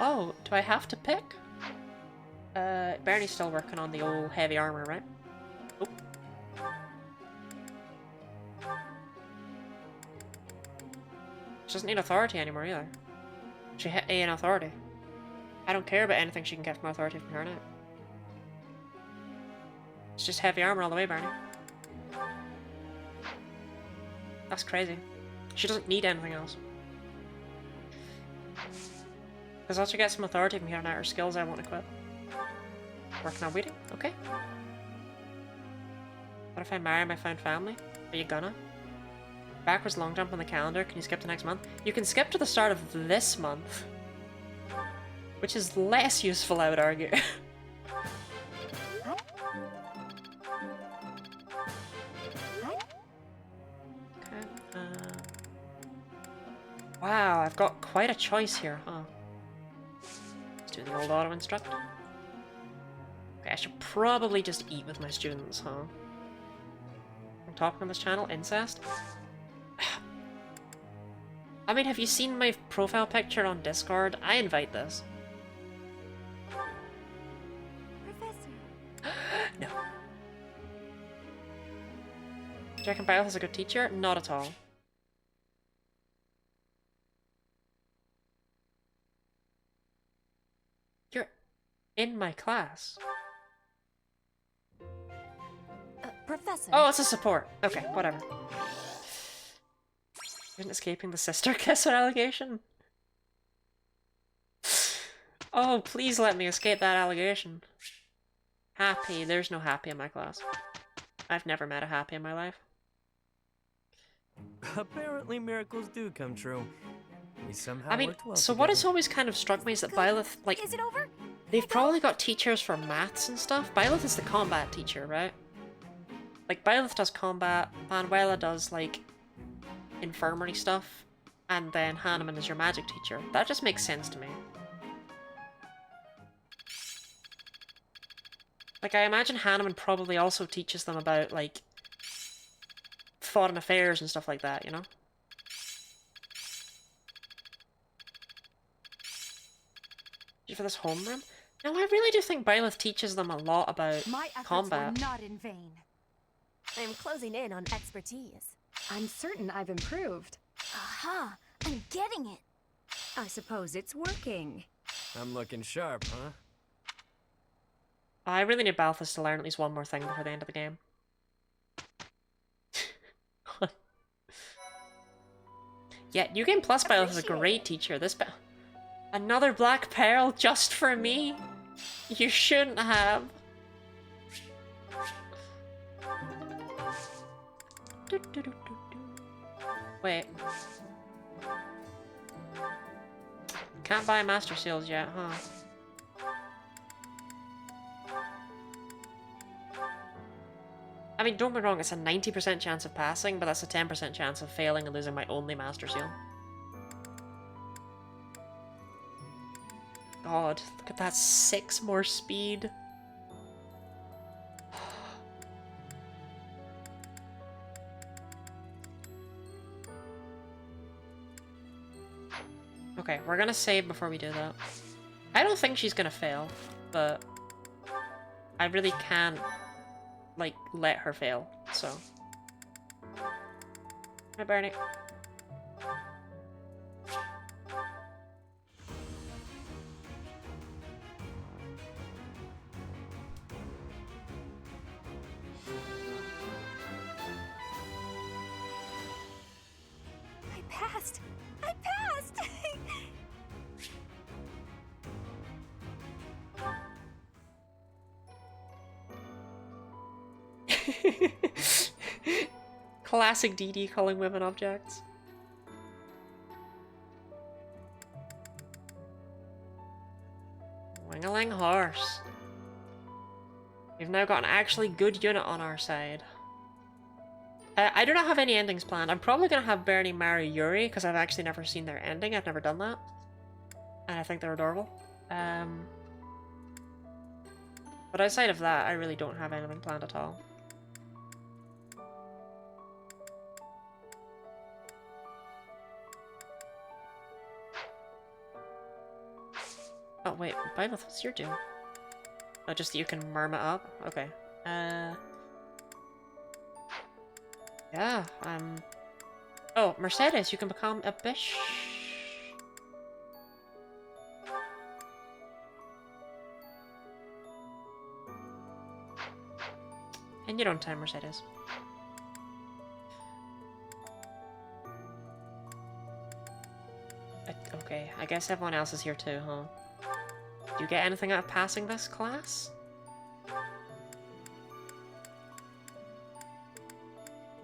Oh, do I have to pick? Bernie's still working on the old heavy armor, right? Oh. She doesn't need authority anymore either. She hit A in authority. I don't care about anything she can get from authority from here now. It's just heavy armor all the way, Bernie. That's crazy. She doesn't need anything else. Because once she gets some authority from here now, her skills I won't equip. Working on waiting? Okay. What if I marry my found family? Are you gonna? Backwards long jump on the calendar. Can you skip to next month? You can skip to the start of this month. Which is less useful, I would argue. Wow, I've got quite a choice here, huh? Let's do the old auto-instruct. Okay, I should probably just eat with my students, huh? I'm talking on this channel? Incest? I mean, have you seen my profile picture on Discord? I invite this. Professor. No. Do you reckon Bile is a good teacher? Not at all. You're in my class. Professor. Oh, it's a support. Okay, whatever. Isn't escaping the sister kisser allegation? Oh, please let me escape that allegation. Happy. There's no happy in my class. I've never met a happy in my life. Apparently miracles do come true. We somehow I mean, worked well so what has together. always kind of struck me is that Byleth, like, Is it over? they've probably got teachers for maths and stuff. Byleth is the combat teacher, right? Like, Byleth does combat, Manuela does, like, infirmary stuff, and then Hanneman is your magic teacher. That just makes sense to me. Like, I imagine Hanneman probably also teaches them about, like, foreign affairs and stuff like that, you know? For this homeroom? No, I really do think Byleth teaches them a lot about My efforts combat. were not in vain. I am closing in on expertise. I'm certain I've improved. Aha! I'm getting it! I suppose it's working. I'm looking sharp, huh? I really need Balthus to learn at least one more thing before the end of the game. Yeah, New Game Plus Byleth is a great teacher. This another Black Pearl just for me? You shouldn't have. Wait. Can't buy Master Seals yet, huh? I mean, don't be wrong, it's a 90% chance of passing, but that's a 10% chance of failing and losing my only Master Seal. God, look at that 6 more speed. Okay, we're gonna save before we do that. I don't think she's gonna fail, but I really can't, like, let her fail, so. Hi, Bernie. I passed! I passed! Classic DD calling women objects. Wing-a-ling horse. We've now got an actually good unit on our side. I do not have any endings planned. I'm probably going to have Bernie marry Yuri, because I've actually never seen their ending. I've never done that. And I think they're adorable. But outside of that, I really don't have anything planned at all. Oh wait, Byleth, what's your doing? Oh, just that you can merm it up? Okay. Yeah, Oh, Mercedes, you can become a bish. In your own time, Mercedes. Okay, I guess everyone else is here too, huh? Do you get anything out of passing this class?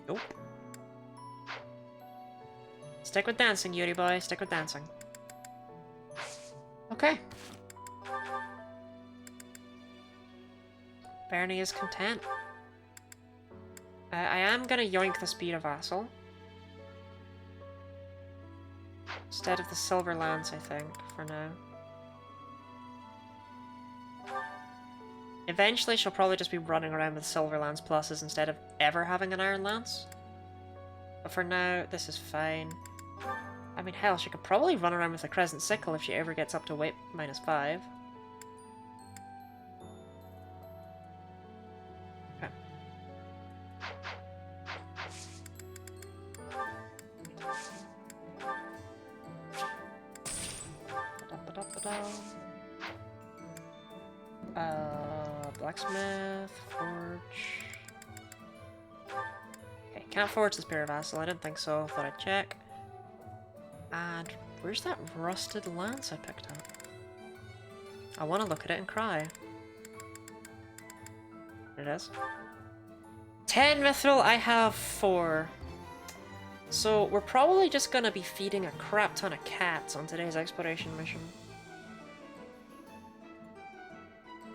Nope. Stick with dancing, Yuri boy. Stick with dancing. Okay. Bernie is content. I am gonna yoink the speed of Vassal. Instead of the Silver Lance, I think, for now. Eventually, she'll probably just be running around with Silver Lance pluses instead of ever having an Iron Lance. But for now, this is fine. I mean, hell, she could probably run around with a Crescent Sickle if she ever gets up to weight -5. Okay. Blacksmith, forge. Okay, can't forge the Spear of Vassal. I didn't think so. Thought I'd check. And where's that rusted lance I picked up? I want to look at it and cry. There it is. 10 mithril. I have 4. So we're probably just gonna be feeding a crap ton of cats on today's exploration mission.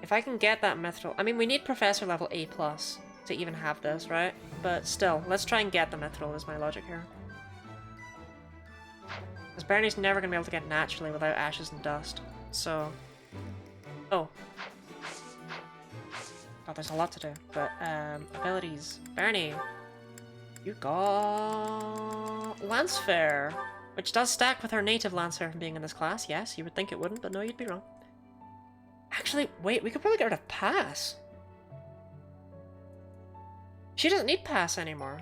If I can get that mithril... I mean, we need Professor level A+ to even have this, right? But still, let's try and get the mithril is my logic here. Because Bernie's never going to be able to get naturally without ashes and dust. So... Oh. Oh, there's a lot to do. But, abilities. Bernie. You got... Lancefair. Which does stack with her native Lancefair from being in this class. Yes, you would think it wouldn't, but no, you'd be wrong. Actually, wait, we could probably get rid of Pass. She doesn't need Pass anymore.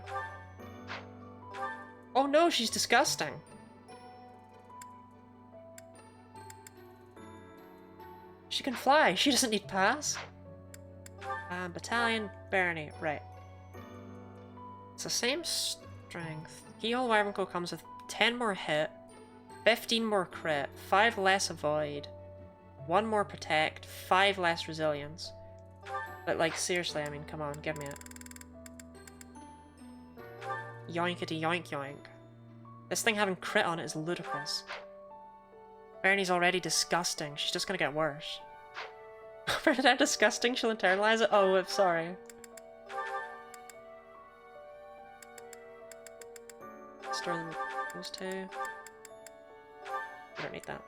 Oh no, she's disgusting. She can fly. She doesn't need Pass. Battalion, Bernie. Right. It's the same strength. Keyhole Wyvernco comes with 10 more hit, 15 more crit, 5 less avoid, 1 more protect, 5 less resilience. But like, seriously, I mean, come on, give me it. Yoinkity yoink yoink. This thing having crit on it is ludicrous. Bernie's already disgusting. She's just gonna get worse. Bernadetta disgusting, she'll internalize it? Oh, I'm sorry. Store those 2. I don't need that.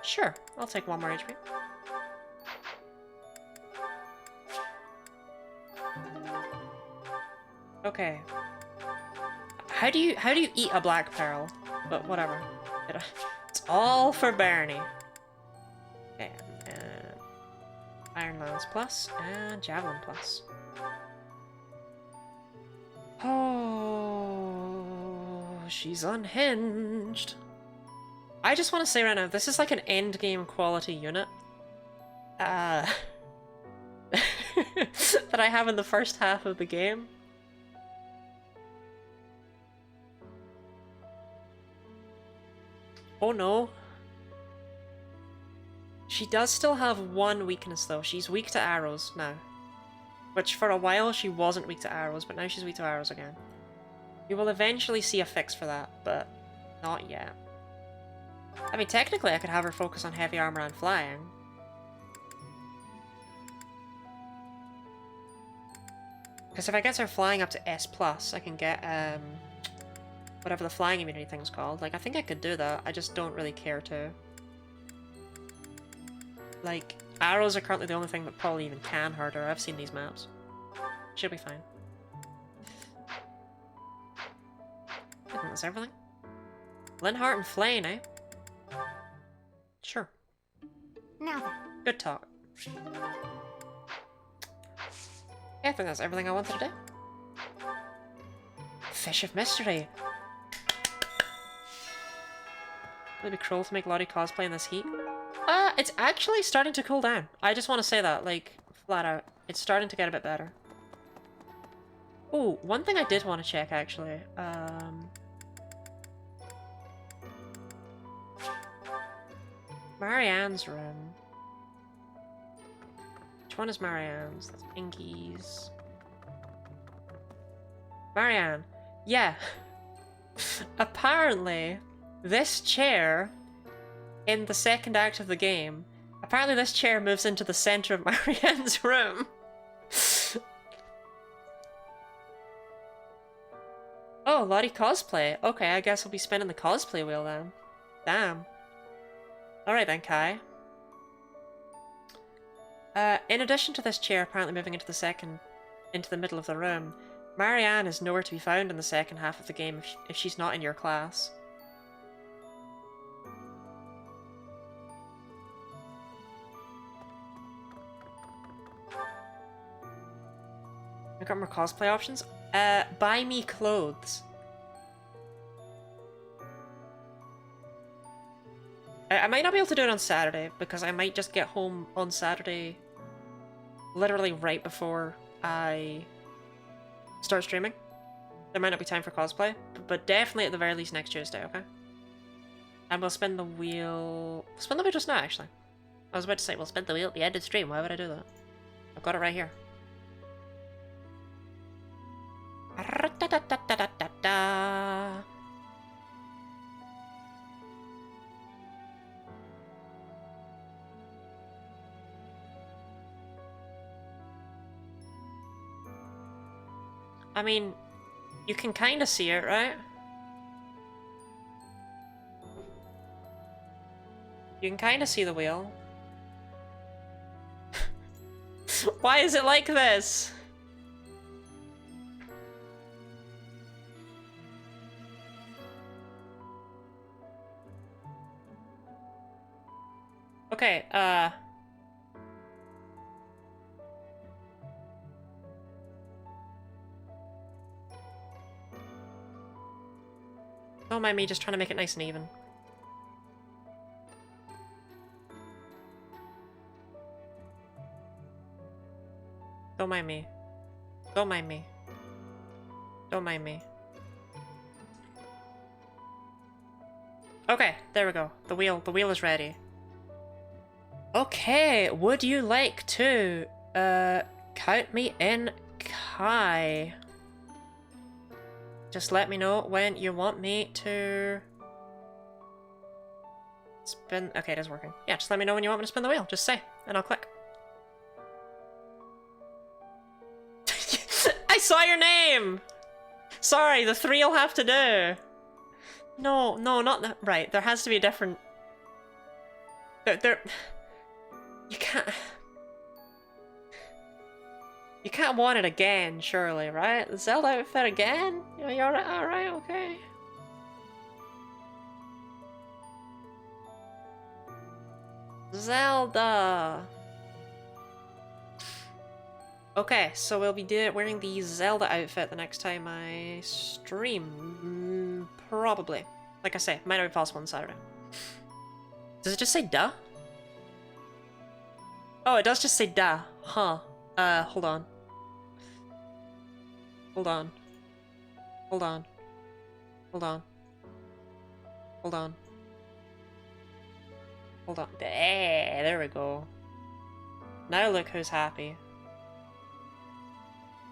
Sure, I'll take 1 more HP. Okay. How do you eat a black pearl? But whatever. It's all for Bernie. Okay, Iron Lance plus and Javelin plus. Oh, she's unhinged. I just want to say right now, this is like an endgame quality unit. That I have in the first half of the game. Oh no. She does still have 1 weakness though. She's weak to arrows now. Which for a while she wasn't weak to arrows, but now she's weak to arrows again. We will eventually see a fix for that, but not yet. I mean, technically I could have her focus on heavy armor and flying. Because if I get her flying up to S+, I can get, whatever the flying immunity thing's called. Like, I think I could do that, I just don't really care to. Like, arrows are currently the only thing that probably even can hurt her. I've seen these maps. She'll be fine. I think that's everything. Linhart and Flane, eh? Sure. Now then. Good talk. Yeah, I think that's everything I wanted to do. Fish of Mystery. Would it be cruel to make Lottie cosplay in this heat? It's actually starting to cool down. I just want to say that, like, flat out. It's starting to get a bit better. Oh, one thing I did want to check, actually. Marianne's room. Which one is Marianne's? That's Pinky's. Marianne. Yeah. Apparently, this chair in the second act of the game, apparently this chair moves into the center of Marianne's room. Oh, Lottie cosplay. Okay, I guess we'll be spinning the cosplay wheel then. Damn. Alright then, Kai. In addition to this chair apparently moving into the middle of the room, Marianne is nowhere to be found in the second half of the game if she's not in your class. I got more cosplay options. Buy me clothes. I might not be able to do it on Saturday because I might just get home on Saturday literally right before I start streaming. There might not be time for cosplay, but definitely at the very least next Tuesday, okay? And we'll spin the wheel... Spin the wheel just now, actually. I was about to say, we'll spin the wheel at the end of the stream. Why would I do that? I've got it right here. I mean, you can kind of see it, right? You can kind of see the wheel. Why is it like this? Okay, don't mind me just trying to make it nice and even. Don't mind me. Don't mind me. Don't mind me. Okay, there we go. The wheel is ready. Okay, would you like to, count me in, Kai? Just let me know when you want me to spin. Okay, it is working. Yeah, just let me know when you want me to spin the wheel. Just say, and I'll click. I saw your name! Sorry, the 3 will have to do. No, not that. Right, there has to be a different... There... You can't... You can't want it again, surely, right? The Zelda outfit again? You're alright, okay. Zelda! Okay, so we'll be wearing the Zelda outfit the next time I stream. Probably. Like I say, might not be possible on Saturday. Does it just say duh? Oh, it does just say duh. Huh. Hold on. Hold on. Hold on. Hold on. Hold on. Hold on. There we go. Now look who's happy.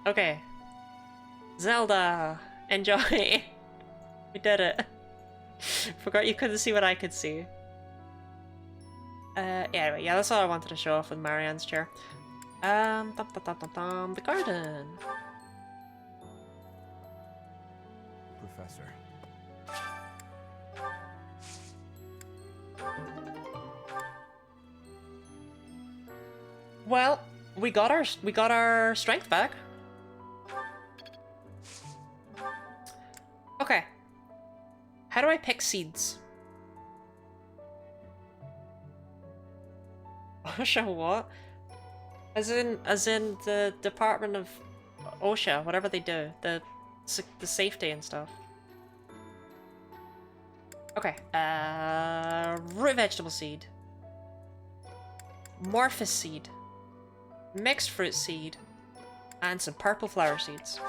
Okay. Zelda! Enjoy! We did it. Forgot you couldn't see what I could see. Anyway, yeah, that's all I wanted to show off with Marianne's chair. The garden! Professor. Well, we got our strength back. Okay. How do I pick seeds? Show what? As in the Department of OSHA, whatever they do, the safety and stuff. Okay, root vegetable seed, morphus seed, mixed fruit seed, and some purple flower seeds.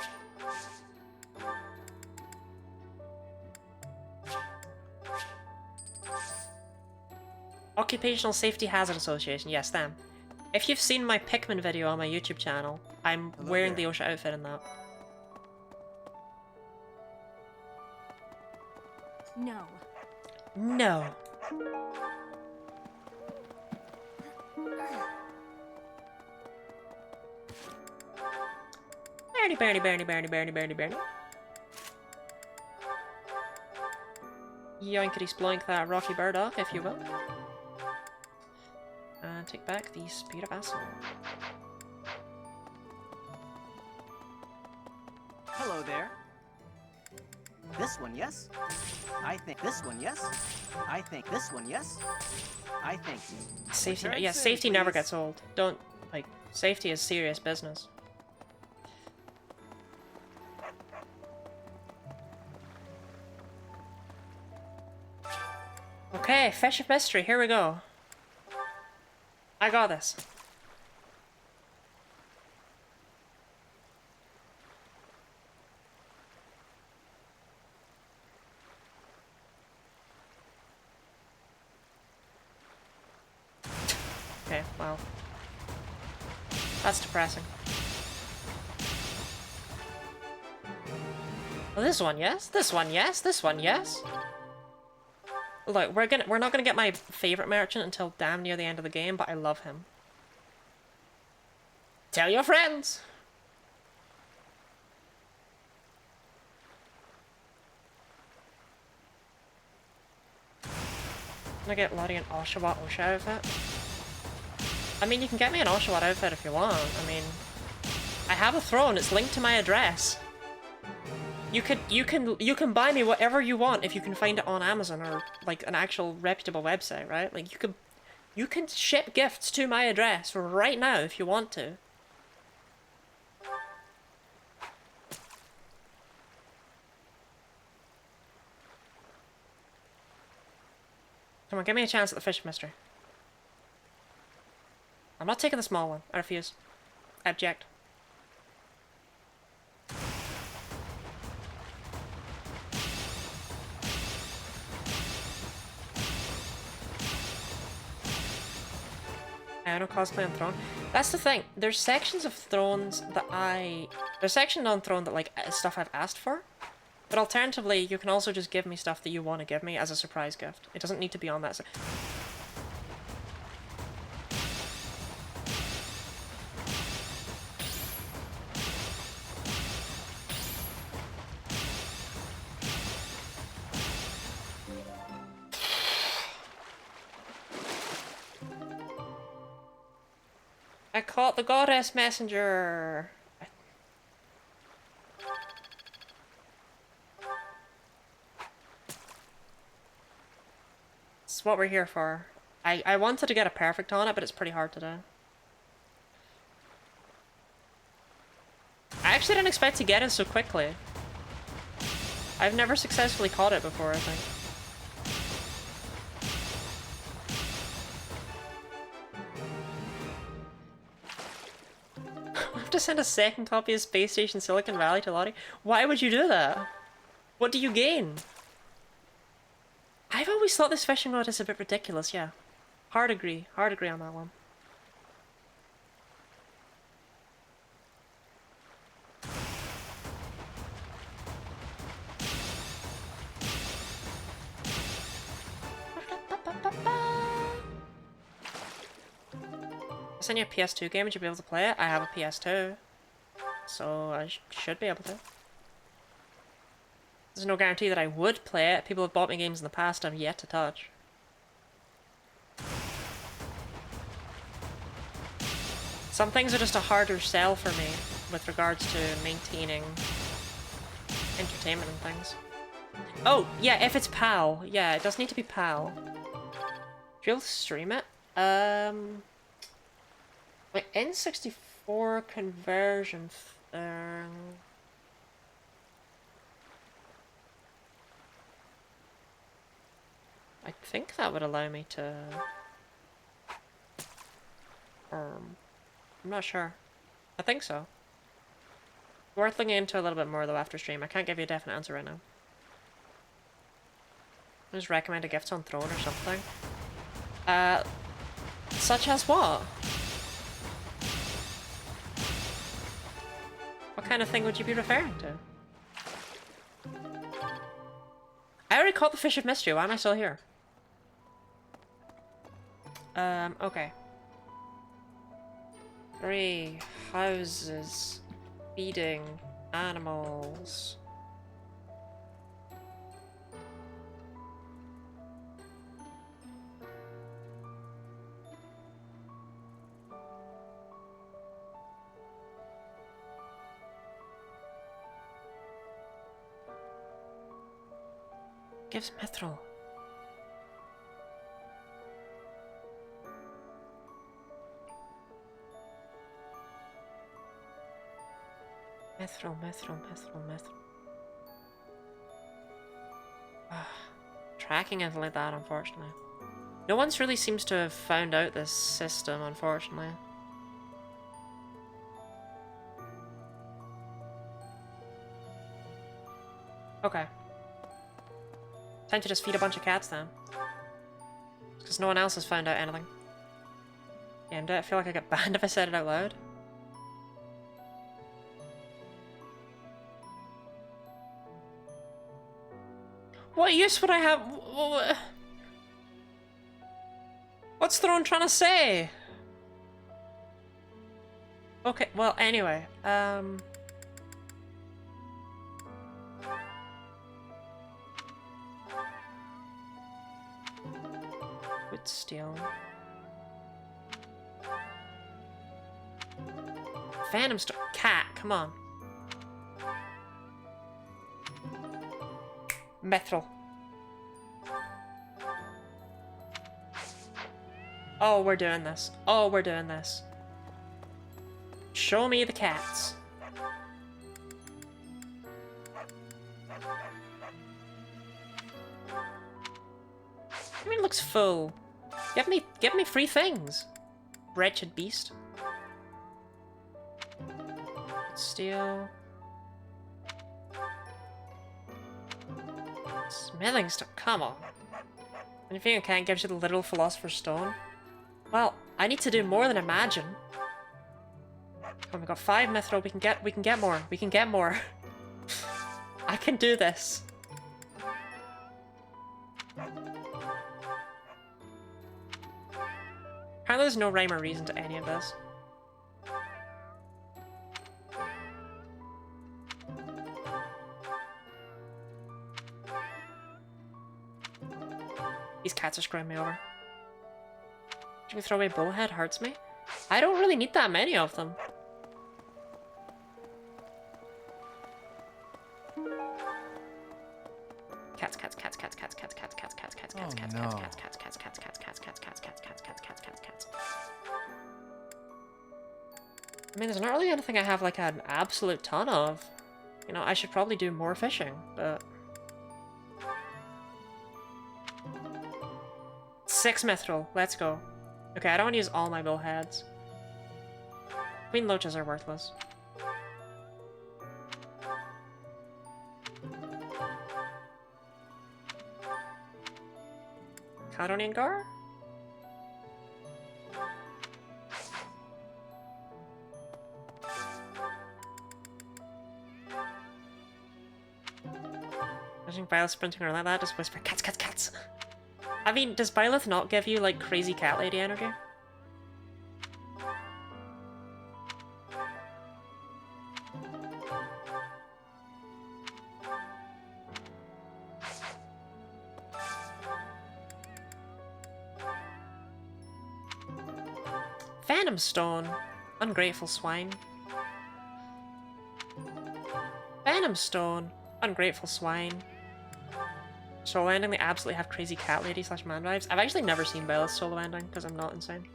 Occupational Safety Hazard Association, yes, them. If you've seen my Pikmin video on my YouTube channel, I'm wearing the OSHA outfit in that. No. No. Bernie. Yoinkity sploink that rocky bird off, if you will. And take back the speed of asshole. Hello there. This one, yes? I think this one, yes? I think this one, yes? I think... Safety, Return yeah, soon, safety never please. gets old. Don't, like, safety is serious business. Okay, Fish of Mystery, here we go. I got this. Okay, well. That's depressing. Well, this one, yes? This one, yes? This one, yes? Look, we're not gonna get my favorite merchant until damn near the end of the game, but I love him. Tell your friends! Can I get Lottie an Oshawott OSHA outfit? I mean, you can get me an Oshawott outfit if you want. I mean, I have a throne, it's linked to my address. You can buy me whatever you want if you can find it on Amazon or like an actual reputable website, right? Like you can ship gifts to my address right now if you want to. Come on, give me a chance at the fish mystery. I'm not taking the small one. I refuse. I object. I don't cosplay on Throne. That's the thing. There's sections of Thrones that there's sections on Throne that like stuff I've asked for. But alternatively, you can also just give me stuff that you want to give me as a surprise gift. It doesn't need to be on that. I caught the goddess messenger. It's what we're here for. I wanted to get a perfect on it, but it's pretty hard to do. I actually didn't expect to get it so quickly. I've never successfully caught it before, I think. I have to send a second copy of Space Station Silicon Valley to Lottie? Why would you do that? What do you gain? I've always thought this fishing rod is a bit ridiculous, yeah. Hard agree on that one. I'll send you a PS2 game and you'll be able to play it. I have a PS2, so I should be able to. There's no guarantee that I would play it. People have bought me games in the past I've yet to touch. Some things are just a harder sell for me with regards to maintaining entertainment and things. Oh, yeah, if it's PAL. Yeah, it does need to be PAL. Should you be able to stream it? My N64 conversion thing. I think that would allow me to... I'm not sure. I think so. Worth looking into a little bit more though after stream. I can't give you a definite answer right now. I just recommend a gifts on throne or something. Such as what? What kind of thing would you be referring to? I already caught the fish of mystery. Why am I still here? Okay. 3 houses. Feeding animals. Gives mithril. Mithril. Tracking is like that, unfortunately. No one's really seems to have found out this system, unfortunately. Okay. Time to just feed a bunch of cats then. Because no one else has found out anything. Yeah, I feel like I get banned if I said it out loud. What use would I have? What's Throne trying to say? Okay, well, anyway, wood steel. Phantom Star. Cat, come on. Mithril. Oh, we're doing this. Oh, we're doing this. Show me the cats. I mean, it looks full. Give me free things. Wretched beast. Steel. Smithing stuff. Come on. Anything I can't gives you the literal Philosopher's Stone. Well, I need to do more than imagine. Oh, we got 5 mithril. We can get more. We can get more. I can do this. Apparently there's no rhyme or reason to any of this. These cats are screwing me over. Should we throw away bullhead? Hurts me. I don't really need that many of them. Cats. I mean, there's not really anything I have like an absolute ton of. You know, I should probably do more fishing, but 6 mithril. Let's go. Okay, I don't want to use all my bullheads. Queen loaches are worthless. Cadonian Gar? Imagine Byleth sprinting around like that, just whisper, cats, cats, cats. I mean, does Byleth not give you, like, crazy cat lady energy? Phantom Stone. Ungrateful swine. Phantom Stone. Ungrateful swine. Solo ending, they absolutely have crazy cat lady slash man vibes. I've actually never seen Byleth's solo ending because I'm not insane.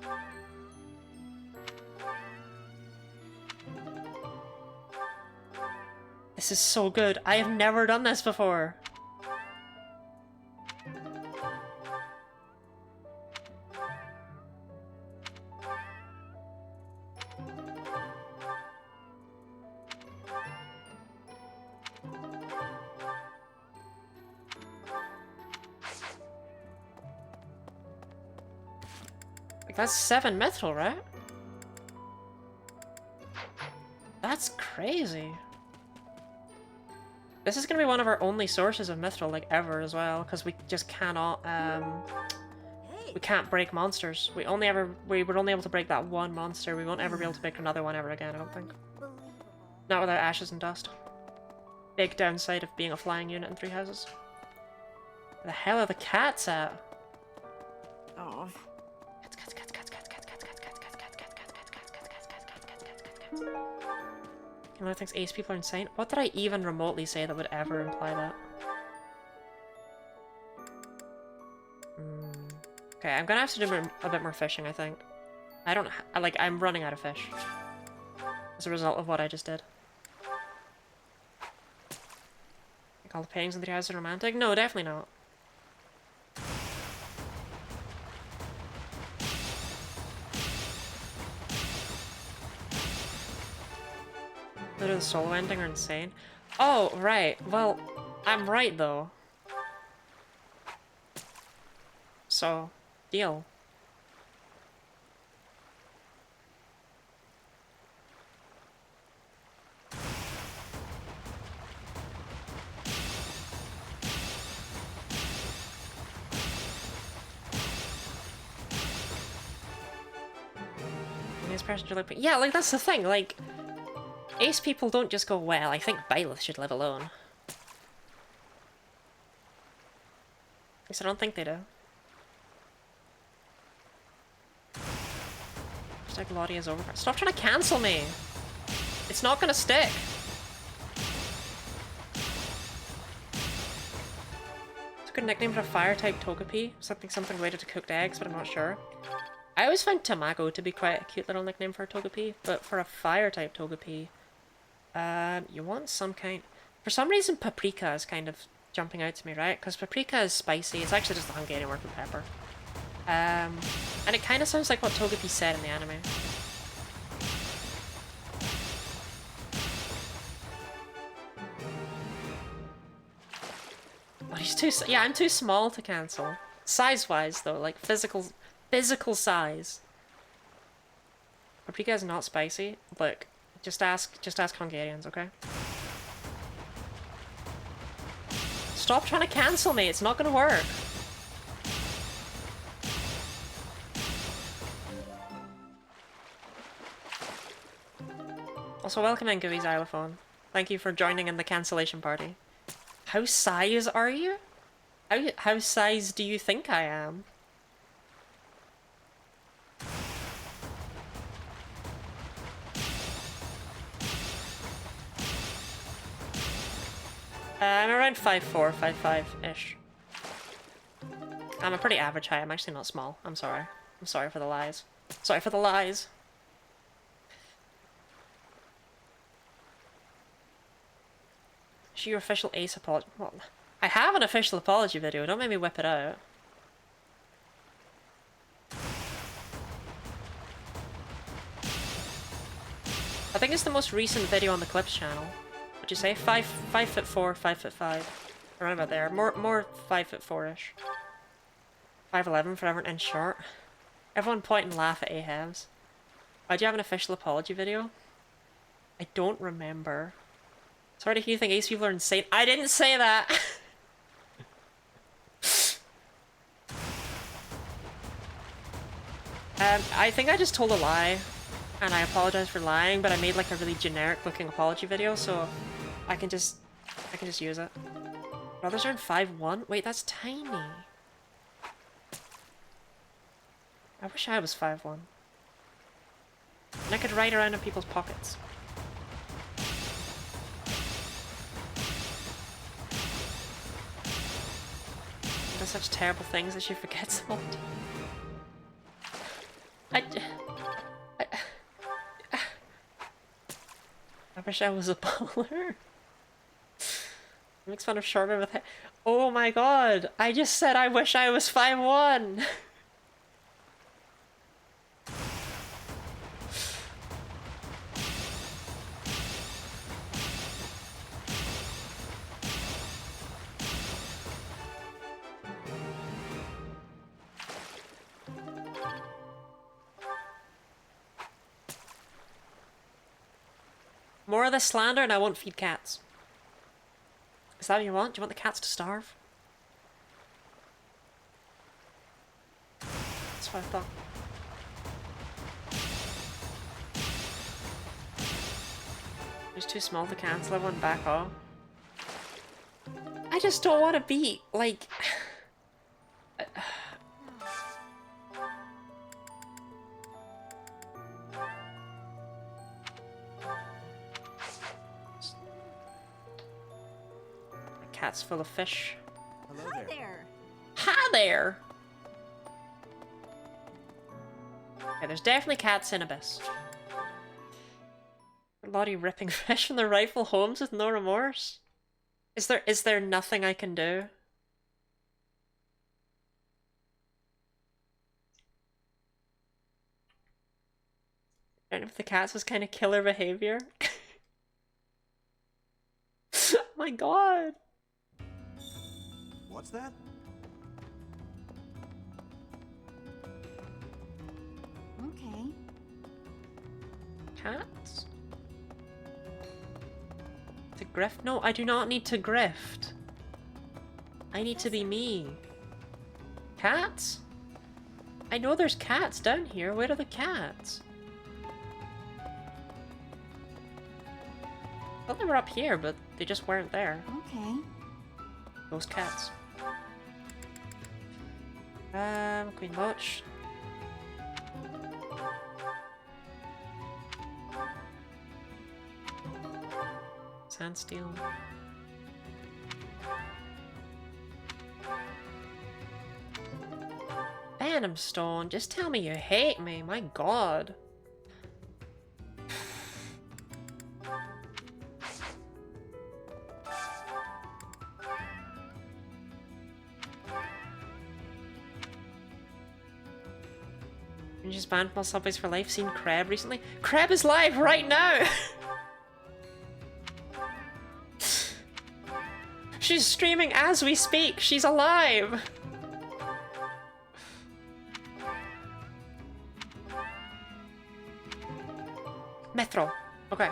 This is so good. I have never done this before. Like, that's 7 mithril, right? That's crazy. This is gonna be one of our only sources of mithril, like, ever as well, because we just cannot, we can't break monsters. We were only able to break that one monster. We won't ever be able to break another one ever again, I don't think. Not without ashes and dust. Big downside of being a flying unit in 3 houses. Where the hell are the cats at? Oh. Another thinks ace people are insane. What did I even remotely say that would ever imply that? Okay, I'm gonna have to do a bit more fishing, I think. I'm running out of fish. As a result of what I just did. Like all the paintings in the house are romantic? No, definitely not. Literally the solo ending are insane. Oh, right. Well, I'm right though. So, deal. Yeah, like that's the thing, like ace people don't just go, well, I think Byleth should live alone. At least I don't think they do. Hashtag Lottie is over. Stop trying to cancel me! It's not gonna stick! It's a good nickname for a fire-type Togepi. Something related to cooked eggs, but I'm not sure. I always found Tamago to be quite a cute little nickname for a Togepi, but for a fire-type Togepi, you want some kind... For some reason, paprika is kind of jumping out to me, right? Because paprika is spicy. It's actually just the Hungarian word for pepper. And it kind of sounds like what Togepi said in the anime. But he's too... Yeah, I'm too small to cancel. Size-wise, though, like physical size. Paprika is not spicy. Look, just ask Hungarians, okay? Stop trying to cancel me, it's not gonna work. Also, welcome in, Gooey Xylophone. Thank you for joining in the cancellation party. How size are you? How size do you think I am? I'm around 5'4", 5'5"-ish. I'm a pretty average height, I'm actually not small. I'm sorry. I'm sorry for the lies. Sorry for the lies. Is your official ace apology? Well, I have an official apology video, don't make me whip it out. I think it's the most recent video on the Clips channel. What'd you say? 5'4", 5'5". Around about there. More 5'4"-ish. 5'11" for everyone in short. Everyone point and laugh at Ahabs. Why do you have an official apology video? I don't remember. Sorry to hear you think ace people are insane. I didn't say that! I think I just told a lie. And I apologize for lying, but I made like a really generic looking apology video, so I can just use it. Brothers are in 5'1"? Wait, that's tiny. I wish I was 5'1". And I could ride around in people's pockets. She does such terrible things that she forgets them all. I wish I was a bowler. Makes fun of Sherman with it. Oh my god! I just said I wish I was 5'1". More of the slander and I won't feed cats. Is that what you want? Do you want the cats to starve? That's what I thought. It's too small to cancel everyone back off. I just don't want to be, like... Cat's full of fish. Hello Hi there. there. Hi there! Okay, there's definitely cats in Abyss. Lottie ripping fish from their rightful homes with no remorse. Is there nothing I can do? I don't know if the cats was kind of killer behavior. Oh my god! What's that? Okay. Cats? To grift? No, I do not need to grift. I need to be me. Cats? I know there's cats down here. Where are the cats? I thought they were up here, but they just weren't there. Okay. Those cats. Queen Loach. Sandsteel. Phantom Stone, just tell me you hate me, my god. You just banned from all subways for life. Seen Crab recently? Crab is live right now! She's streaming as we speak. She's alive. Metro. Okay.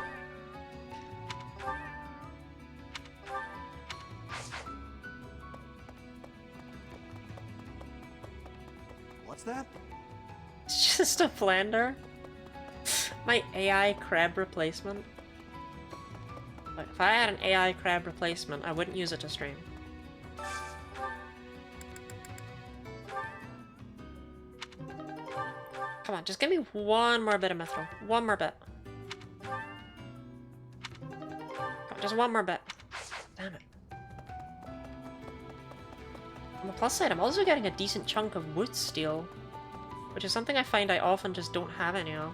What's that? It's just a blender. My AI crab replacement. Like, if I had an AI crab replacement, I wouldn't use it to stream. Come on, just give me one more bit of mithril. One more bit. Come on, just one more bit. Damn it. On the plus side, I'm also getting a decent chunk of wood steel, which is something I find I often just don't have any of.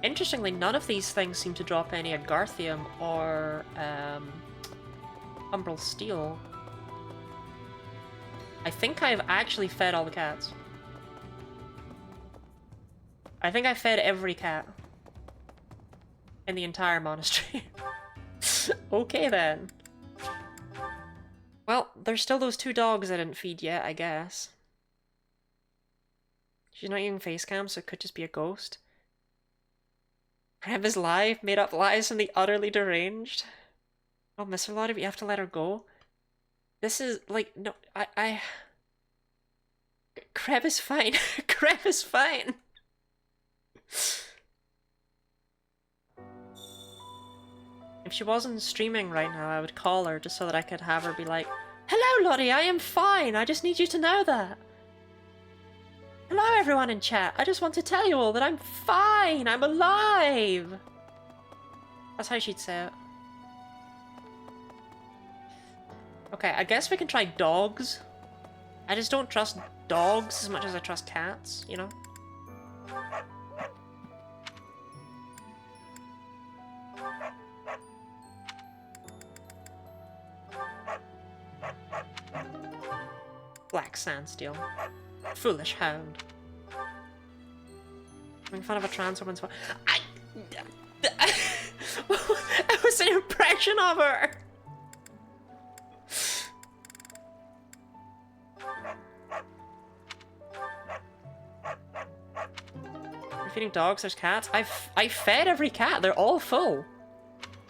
Interestingly, none of these things seem to drop any Agarthium or Umbral Steel. I think I've actually fed all the cats. I think I fed every cat in the entire monastery. Okay then. Well, there's still those two dogs I didn't feed yet, I guess. She's not using face cam, so it could just be a ghost. Reb is live, made up lies from the utterly deranged. Oh, miss her a lot, but you have to let her go. This is, like, no, I... Crab is fine. Crab is fine. If she wasn't streaming right now, I would call her just so that I could have her be like, "Hello, Lottie, I am fine. I just need you to know that. Hello, everyone in chat. I just want to tell you all that I'm fine. I'm alive." That's how she'd say it. Okay, I guess we can try dogs. I just don't trust dogs as much as I trust cats, you know? Black Sandsteel. Foolish hound. Making fun of a trans woman's It was an impression of her! You're feeding dogs, there's cats. I fed every cat, they're all full.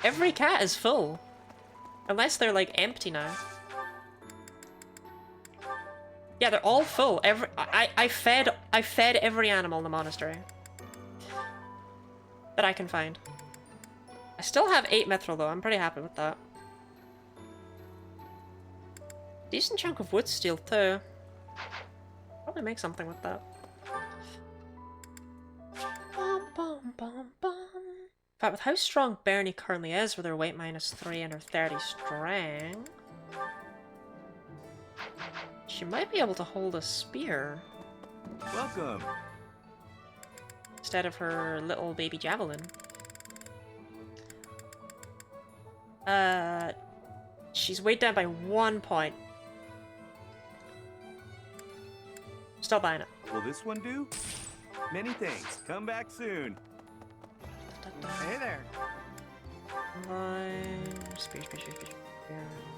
Every cat is full. Unless they're like empty now. Yeah, they're all full. I fed every animal in the monastery that I can find. I still have 8 mithril though, I'm pretty happy with that. Decent chunk of wood steel too. Probably make something with that. Bum, bum, bum, bum. In fact, with how strong Bernie currently is with her weight -3 and her 30 strength, she might be able to hold a spear. Welcome. Instead of her little baby javelin. She's weighed down by 1 point. Still buying it. Will this one do? Many thanks. Come back soon. Hey there. Spear.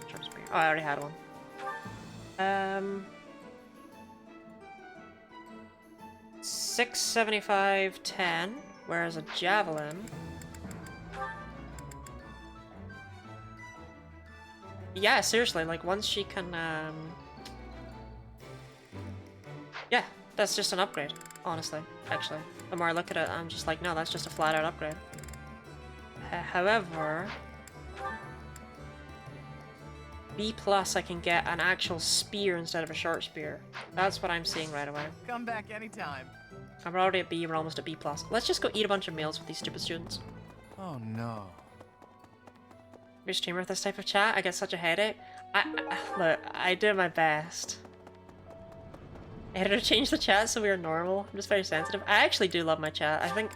Sharp spear. Oh, I already had one. 675, 10. Whereas a javelin. Yeah, seriously, like once she can, yeah, that's just an upgrade, honestly, actually. The more I look at it, I'm just like, no, that's just a flat-out upgrade. However, B+, I can get an actual spear instead of a short spear. That's what I'm seeing right away. Come back anytime. I'm already at B, we're almost at B+. Let's just go eat a bunch of meals with these stupid students. Oh no. You're a streamer with this type of chat? I get such a headache. Look, I did my best. Editor changed the chat so we are normal. I'm just very sensitive. I actually do love my chat. I think...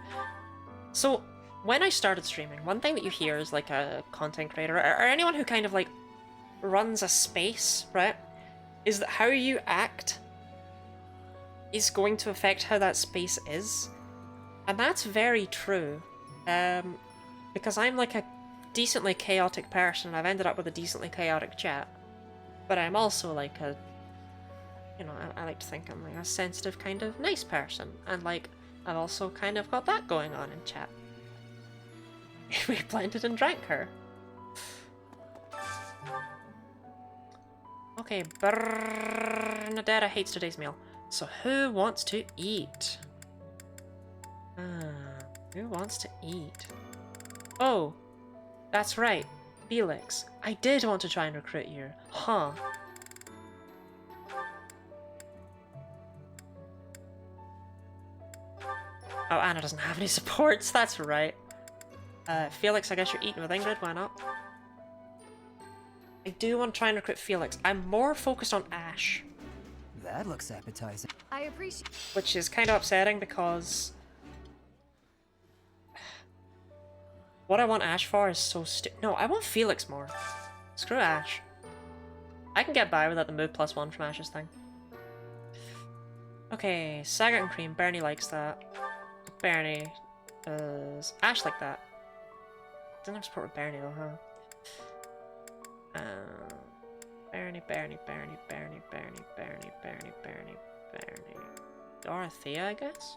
So, when I started streaming, one thing that you hear is like a content creator, or anyone who kind of like runs a space, right? Is that how you act is going to affect how that space is. And that's very true. Because I'm like a decently chaotic person and I've ended up with a decently chaotic chat. But I'm also like a, you know, I like to think I'm like a sensitive kind of nice person. And like, I've also kind of got that going on in chat. We blended and drank her. Okay, Bernadetta hates today's meal. So who wants to eat? Who wants to eat? Oh, that's right, Felix. I did want to try and recruit you. Huh. Oh, Anna doesn't have any supports, that's right. Felix, I guess you're eating with Ingrid, why not? I do want to try and recruit Felix. I'm more focused on Ash. That looks appetizing. I appreciate. Which is kind of upsetting because... what I want Ash for is so No, I want Felix more. Screw Ash. I can get by without the move +1 from Ash's thing. Okay, Sagat and Cream. Bernie likes that. Bernie does... Ash like that. Doesn't have support with Bernie though, huh? Bernie. Dorothea, I guess?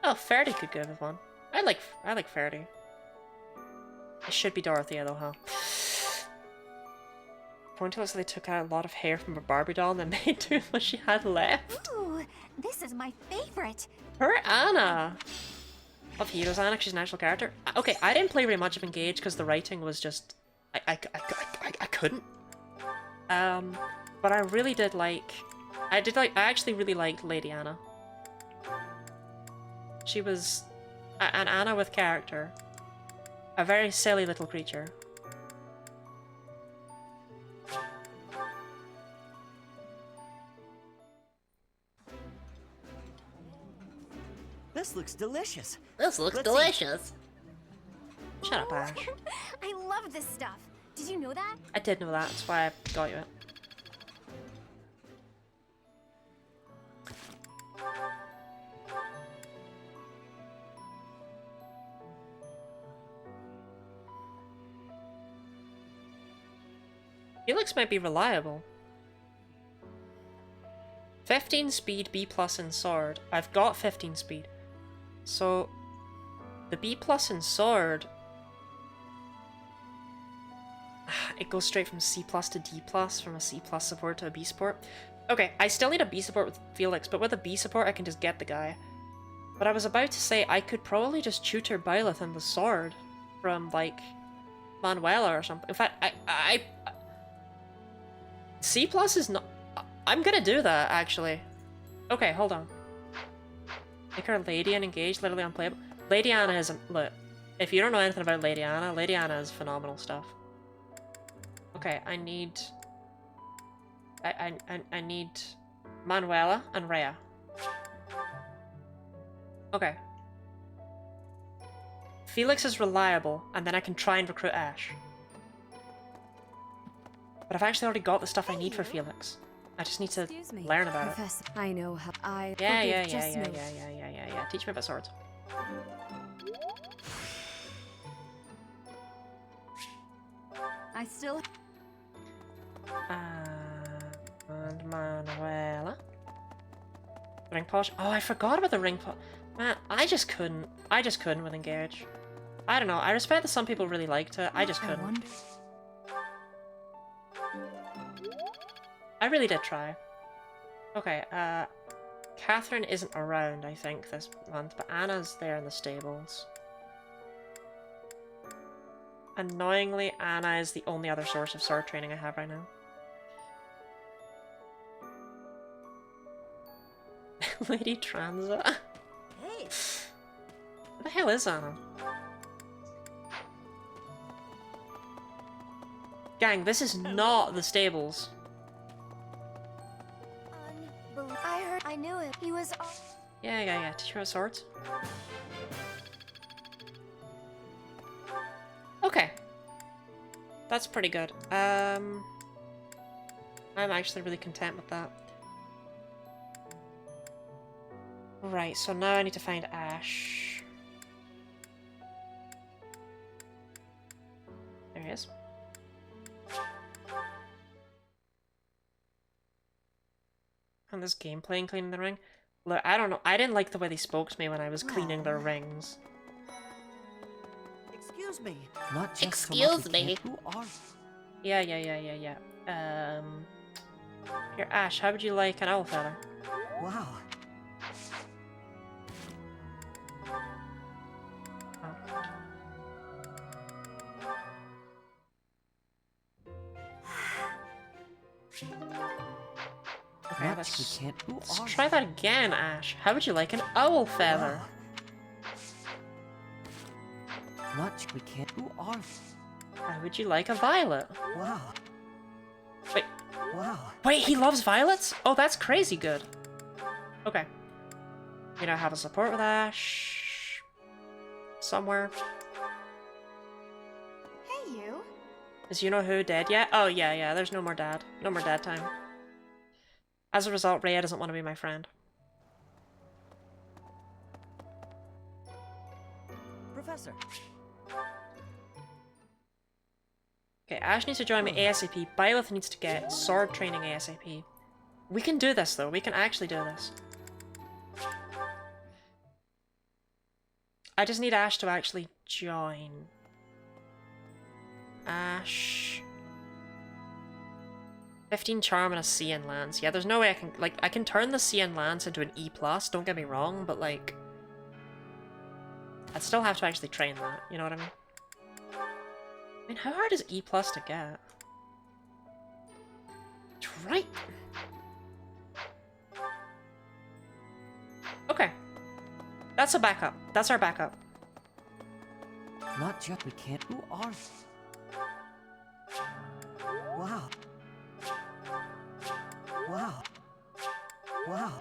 Oh, Ferdy could go with one. I like Ferdy. It should be Dorothea though, huh? Pointy looks like they took out a lot of hair from a Barbie doll and then made do with what she had left. Ooh, this is my favorite. Her Anna! Of Heroes Anna, 'cause she's an actual character. Okay, I didn't play very much of Engage because the writing was just... I couldn't. But I really did like... I actually really liked Lady Anna. She was an Anna with character. A very silly little creature. This looks delicious. This looks Let's delicious. Shut up, Ash. I love this stuff. Did you know that? I did know that, that's why I got you it. Felix might be reliable. 15 speed, B plus in sword. I've got 15 speed. So, the B plus in sword... It goes straight from C plus to D plus, from a C plus support to a B support. Okay, I still need a B support with Felix, but with a B support I can just get the guy. But I was about to say, I could probably just tutor Byleth in the sword from, like, Manuela or something. In fact, C plus is not... I'm gonna do that, actually. Okay, hold on. Make her Lady and engage, literally unplayable. Lady Anna is... Look, if you don't know anything about Lady Anna is phenomenal stuff. Okay, I need... I need Manuela and Rhea. Okay. Felix is reliable, and then I can try and recruit Ash. But I've actually already got the stuff I need for Felix. I just need to learn about it. Professor, I know how I Yeah. Teach me about swords. I still... And Manuela. Ring polish. Oh, I forgot about the ring polish. Man, I just couldn't with Engage. I don't know. I respect that some people really liked it. I just couldn't. I really did try. Okay, Catherine isn't around, I think, this month, but Anna's there in the stables. Annoyingly, Anna is the only other source of sword training I have right now. Lady Transa? Hey! What the hell is Anna? Gang, this is not the stables. I heard. I knew it. He was. Yeah. Teach her swords. Okay. That's pretty good. I'm actually really content with that. Right, so now I need to find Ash. There he is. And this gameplay and cleaning the ring. Look, I don't know. I didn't like the way they spoke to me when I was cleaning their rings. Excuse me. Not just Excuse me. Who are... Yeah. Here, Ash, how would you like an owl feather? Wow. Okay, What? let's We can't... Who are... try that again, Ash. How would you like an owl feather? Not... We can't... Who are... How would you like a violet? Wow. Wait. Wow. Wait, he loves violets? Oh, that's crazy good. Okay. You know, have a support with Ash. Somewhere. Hey, you. Is you know who dead yet? Oh, yeah, there's no more dad. No more dad time. As a result, Rhea doesn't want to be my friend. Professor. Okay, Ash needs to join me ASAP. Byleth needs to get sword training ASAP. We can do this, though. We can actually do this. I just need Ash to actually join. Ash... 15 charm and a C in Lance. Yeah, there's no way I can... Like, I can turn the C in Lance into an E+, don't get me wrong, but, like... I'd still have to actually train that, you know what I mean? I mean, how hard is E+ to get? It's right... Okay. That's a backup. That's our backup. Not just... We can't... Who are... Wow. Wow. Wow.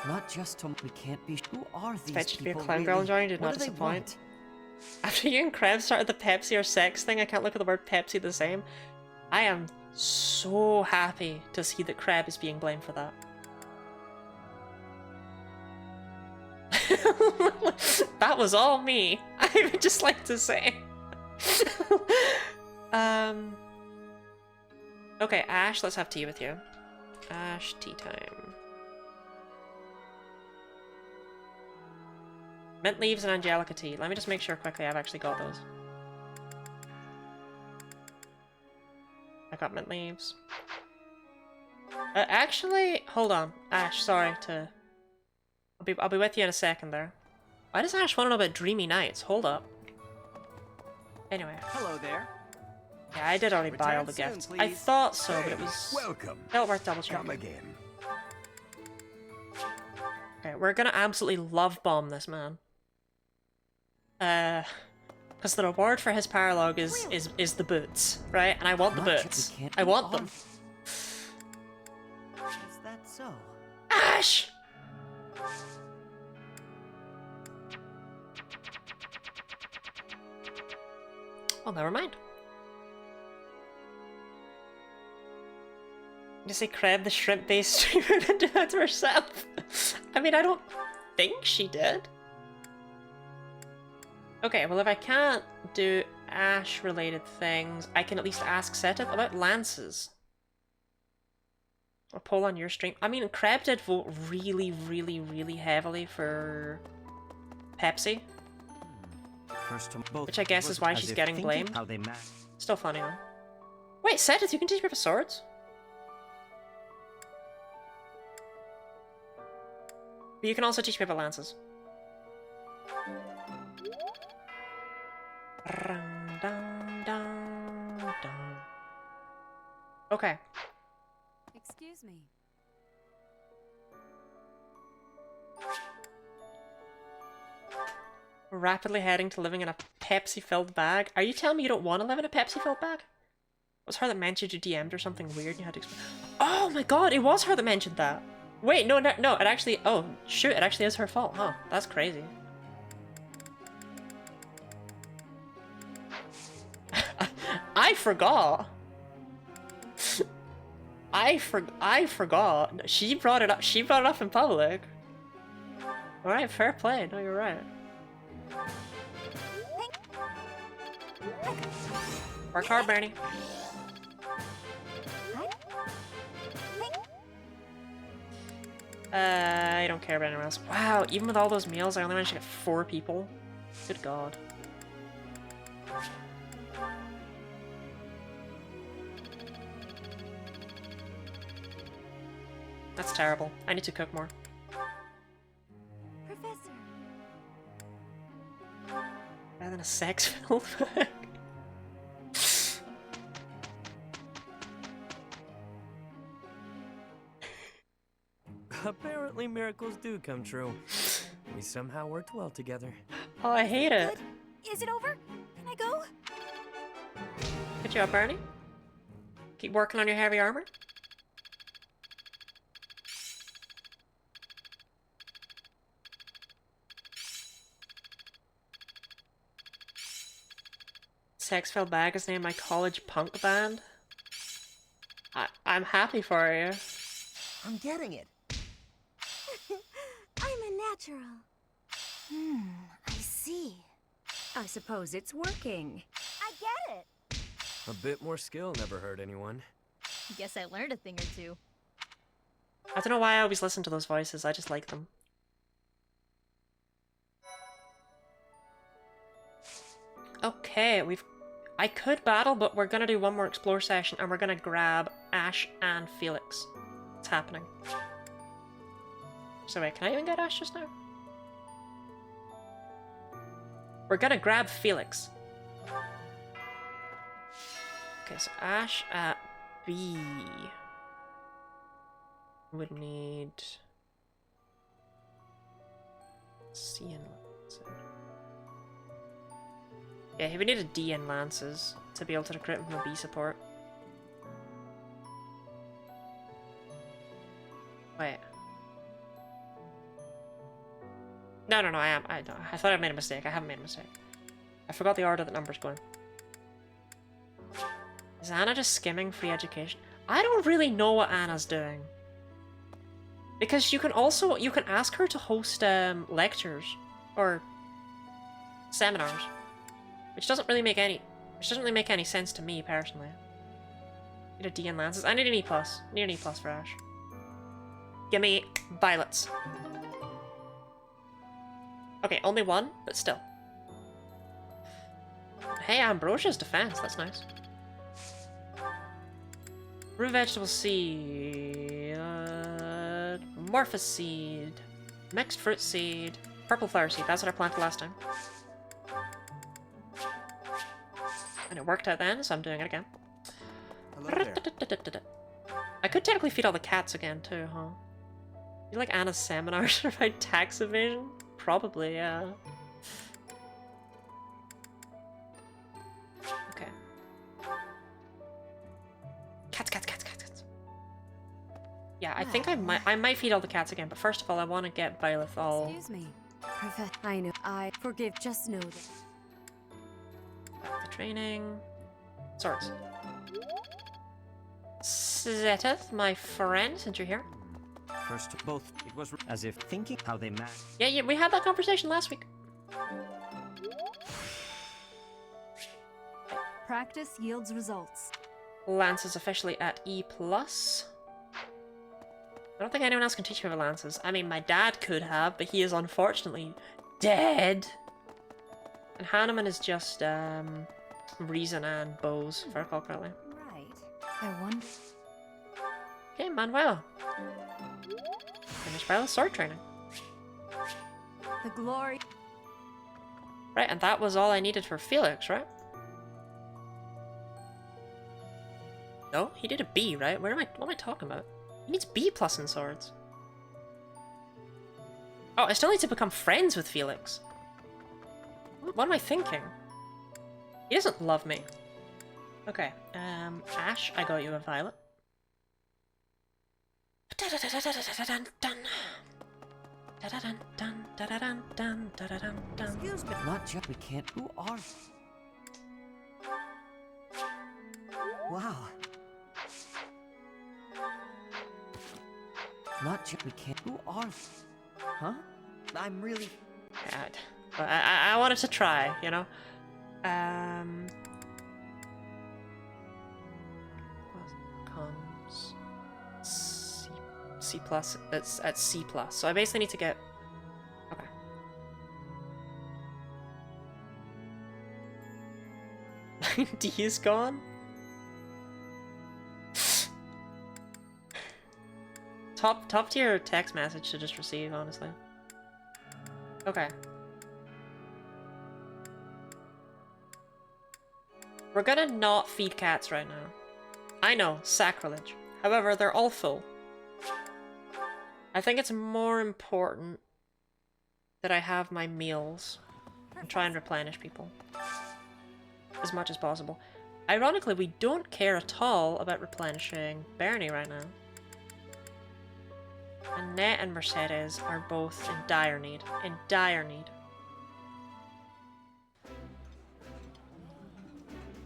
Not just to... We can't be... Who are these Fetched to be a people clown girl really? enjoying did What not do they disappoint. want? After you and Krev started the Pepsi or sex thing, I can't look at the word Pepsi the same. I am so happy to see that Krev is being blamed for that. That was all me, I would just like to say. Okay, Ash, let's have tea with you. Ash, tea time. Mint leaves and Angelica tea. Let me just make sure quickly I've actually got those. I got mint leaves. Actually, hold on. Ash, sorry to... I'll be with you in a second there. Why does Ash want to know about Dreamy Nights? Hold up. Anyway. Hello there. Yeah, I did already buy all the Return gifts. soon, I please. thought so, but it was... Welcome. Felt worth double checking. Come again. Okay, we're gonna absolutely love bomb this man. Because the reward for his paralog is the boots, right? And I want the Not yet, boots. we can't I move want on. them. Is that so? Ash! Oh, never mind. You say Crab the shrimp-based streamer did that to herself? I mean, I don't think she did. Okay, well if I can't do Ash-related things, I can at least ask Seta about lances. Or poll on your stream. I mean, Crab did vote really, really, really heavily for Pepsi. Which I guess is why she's getting blamed. How they Still funny though. Wait, Seta, you can teach me about swords? But you can also teach me about lances. Okay. Excuse me. We're rapidly heading to living in a Pepsi-filled bag. Are you telling me you don't want to live in a Pepsi-filled bag? It was her that mentioned you DM'd or something weird and you had to explain. Oh my god, it was her that mentioned that! Wait, no, it actually... Oh, shoot, it actually is her fault, huh? That's crazy. I forgot! I forgot. She brought it up in public. Alright, fair play. No, you're right. Work hard, Bernie. I don't care about anyone else. Wow, even with all those meals, I only managed to get 4 people. Good god. That's terrible. I need to cook more. Professor. Rather than a sex-filled bag. Apparently miracles do come true. We somehow worked well together. Oh, I hate it. Is it over? Can I go? Good job, Barney. Keep working on your heavy armor. Sex-filled bag is named my college punk band. I'm happy for you. I'm getting it. I'm a natural. I see. I suppose it's working. I get it. A bit more skill never hurt anyone. Guess I learned a thing or two. I don't know why I always listen to those voices, I just like them. Okay, I could battle, but we're gonna do one more explore session and we're gonna grab Ash and Felix. It's happening. So wait, can I even get Ash just now? We're gonna grab Felix. Okay, so Ash at B would need C and lances. Yeah, he would need a D in lances to be able to recruit him from a B support. Wait. No, I thought I made a mistake. I haven't made a mistake. I forgot the order that number's going. Is Anna just skimming free education? I don't really know what Anna's doing. Because you can ask her to host lectures or seminars, which doesn't really make any Which doesn't really make any sense to me, personally. Need a D in Lances. I need an E+. Need an E+ for Ash. Give me violets. Okay, only one, but still. Hey, Ambrosia's defense. That's nice. Root vegetable seed. Morphous seed. Mixed fruit seed. Purple flower seed. That's what I planted last time. And it worked out then, so I'm doing it again. Hello there. I could technically feed all the cats again too, huh? You like Anna's seminars about tax evasion? Probably, yeah. Okay. Cats. Yeah, I think I might feed all the cats again, but first of all, I want to get Byleth all... Excuse me. I know. I forgive. Just know that. Back to training. Swords. Zeteth, my friend, since you're here. First, both. It was as if thinking how they match. Yeah, we had that conversation last week. Practice yields results. Lance is officially at E+. I don't think anyone else can teach me about lances. I mean, my dad could have, but he is unfortunately dead. And Hanneman is just, reason and bows, if I recall correctly. Right. I wonder. Okay, Manuela. Finished by the sword training. The glory. Right, and that was all I needed for Felix, right? No, he did a B, right? What am I talking about? He needs B+ in swords. Oh, I still need to become friends with Felix. What am I thinking? He doesn't love me. Okay, Ash, I got you a violet. Excuse me. Not just we can't. Who are? Wow. Not just we can't. Who are? Huh? I'm really. I wanted to try, you know. Comes C+. It's at C+. So I basically need to get. Okay. D is gone. Top tier text message to just receive, honestly. Okay. We're gonna not feed cats right now. I know, sacrilege. However, they're all full. I think it's more important that I have my meals and try and replenish people as much as possible. Ironically, we don't care at all about replenishing Bernie right now. Annette and Mercedes are both in dire need. In dire need.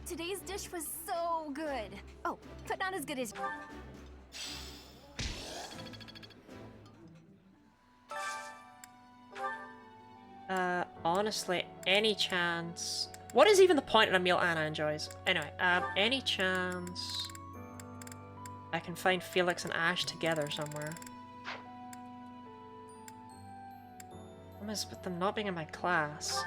Today's dish was so good. Oh, but not as good as. Honestly, any chance... What is even the point in a meal Anna enjoys? Anyway, any chance I can find Felix and Ash together somewhere? What is with them not being in my class?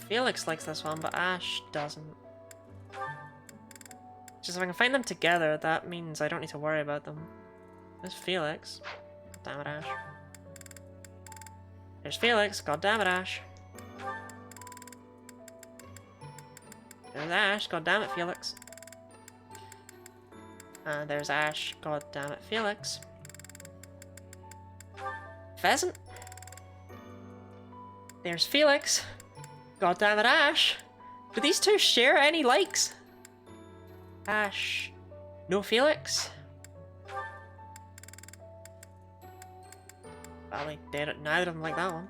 Felix likes this one, but Ash doesn't. Just if I can find them together, that means I don't need to worry about them. There's Felix. God damn it, Ash. There's Felix. God damn it, Ash. There's Ash. God damn it, Felix. And there's Ash. God damn it, Felix. Pheasant. There's Felix. God damn it, Ash. Do these two share any likes? Ash. No Felix? Well, neither of them like that one.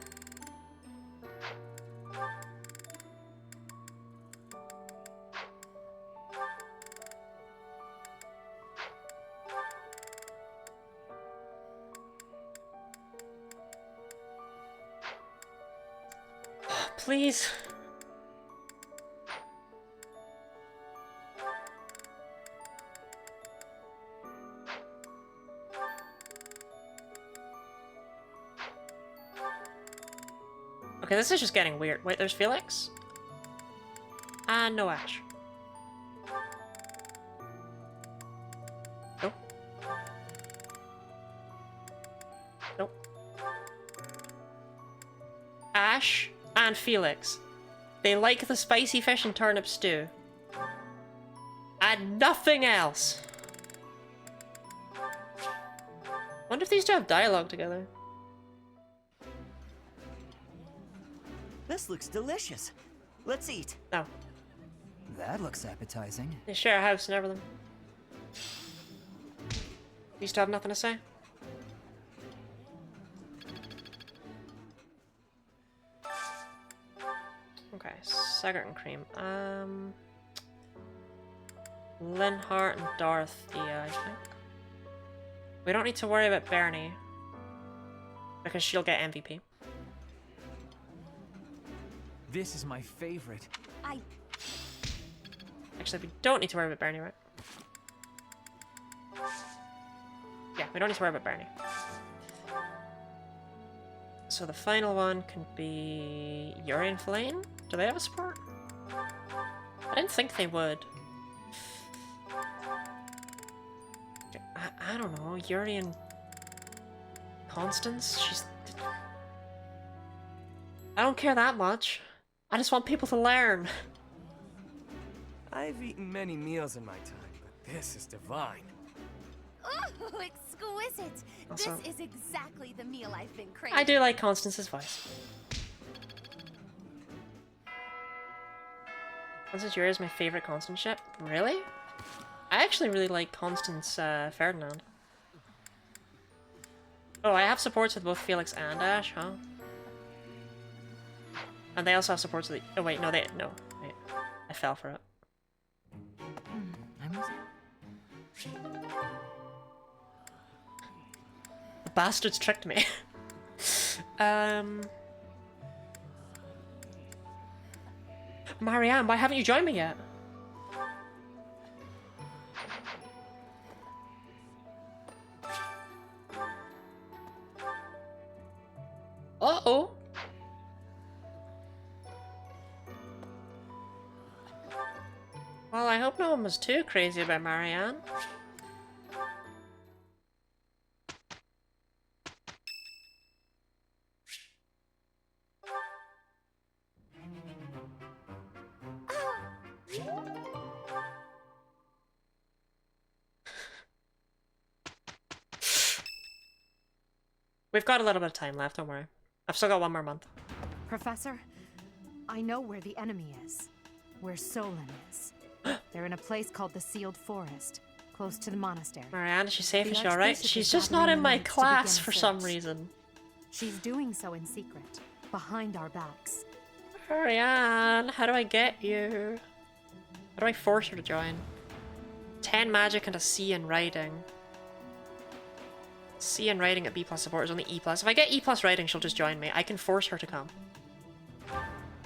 please. Okay, this is just getting weird. Wait, there's Felix? And no Ash. Nope. Nope. Ash and Felix. They like the spicy fish and turnip stew. And nothing else. Wonder if these two have dialogue together. This looks delicious. Let's eat. No. That looks appetizing. They share a house and everything. These two have nothing to say. Okay, Saggart and Cream. Linhart and Dorothea, I think. We don't need to worry about Bernie. Because she'll get MVP. This is my favorite. Actually, we don't need to worry about Bernie, right? Yeah, we don't need to worry about Bernie. So the final one can be Yuri and Flame? Do they have a support? I didn't think they would. I don't know, Yuri and Constance? I don't care that much. I just want people to learn. I've eaten many meals in my time, but this is divine. Oh, exquisite! Also, this is exactly the meal I've been craving. I do like Constance's voice. Constance Yuri is my favorite Constance ship. Really? I actually really like Constance Ferdinand. Oh, I have supports with both Felix and Ash, huh? And they also have supports with the... Oh wait, no, wait. I fell for it. The bastards tricked me. Marianne, why haven't you joined me yet? Uh-oh. Well, I hope no one was too crazy about Marianne. We've got a little bit of time left, don't worry. I've still got one more month. Professor, I know where the enemy is. Where Solon is. They're in a place called the Sealed Forest, close to the monastery. Marianne, is she safe? The Is she alright? Archbishop She's is just not in gathering my the knights to class begin for a some search. reason. She's doing so in secret, behind our backs. Marianne, how do I get you? How do I force her to join? 10 magic and a C in writing. C in writing at B+ support is only E+. If I get E+ writing, she'll just join me. I can force her to come.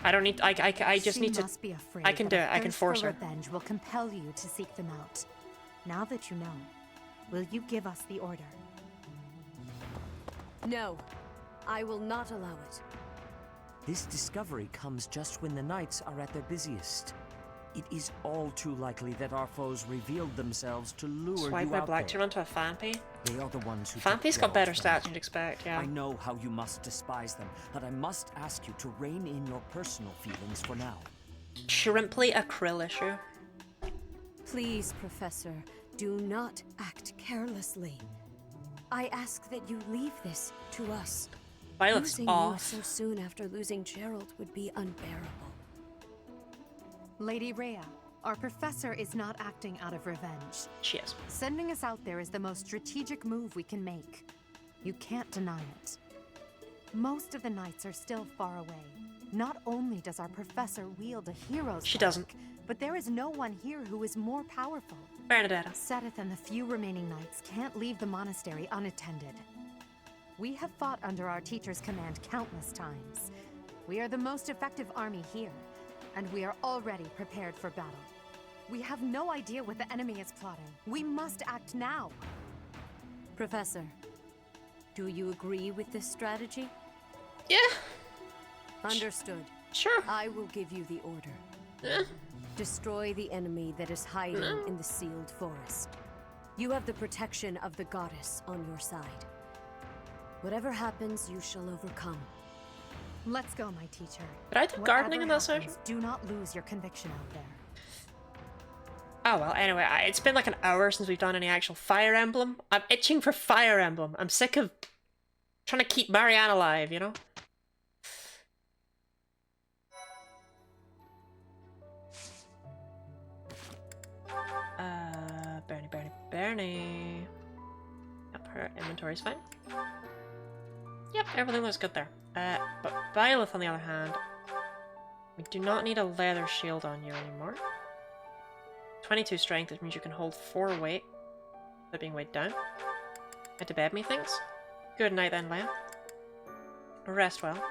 I don't need... I just need to... Must be afraid I can do it. I can thirst force for her. Revenge will compel you to seek them out. Now that you know, will you give us the order? No, I will not allow it. This discovery comes just when the knights are at their busiest. It is all too likely that our foes revealed themselves to lure Swipe you my out black there. to run to a Fanpy. They are the ones who Fanpy's took got better Geralt's stats land. than you'd expect, yeah. I know how you must despise them, but I must ask you to rein in your personal feelings for now. Shrimply acryl issue. Please, Professor, do not act carelessly. I ask that you leave this to us. Violet's Losing off. you so soon after losing Gerald would be unbearable. Lady Rhea, our professor is not acting out of revenge. She is. Sending us out there is the most strategic move we can make. You can't deny it. Most of the knights are still far away. Not only does our professor wield a hero's She spark, doesn't. but there is no one here who is more powerful. Bernadetta. Sedith and the few remaining knights can't leave the monastery unattended. We have fought under our teacher's command countless times. We are the most effective army here, and we are already prepared for battle. We have no idea what the enemy is plotting. We must act now. Professor, do you agree with this strategy? Yeah, Understood. sure. I will give you the order. Yeah. Destroy the enemy that is hiding in the sealed forest. You have the protection of the goddess on your side. Whatever happens, you shall overcome. Let's go, my teacher. Did I do gardening in that Whatever session? happens, do not lose your conviction out there. Oh well, anyway, it's been like an hour since we've done any actual Fire Emblem. I'm itching for Fire Emblem. I'm sick of trying to keep Marianne alive, you know? Bernie. Yep, her inventory's fine. Yep, everything looks good there. But Byleth, on the other hand, we do not need a leather shield on you anymore. 22 strength, which means you can hold 4 weight without being weighed down. Head to bed, methinks. Good night then, Leia. Rest well.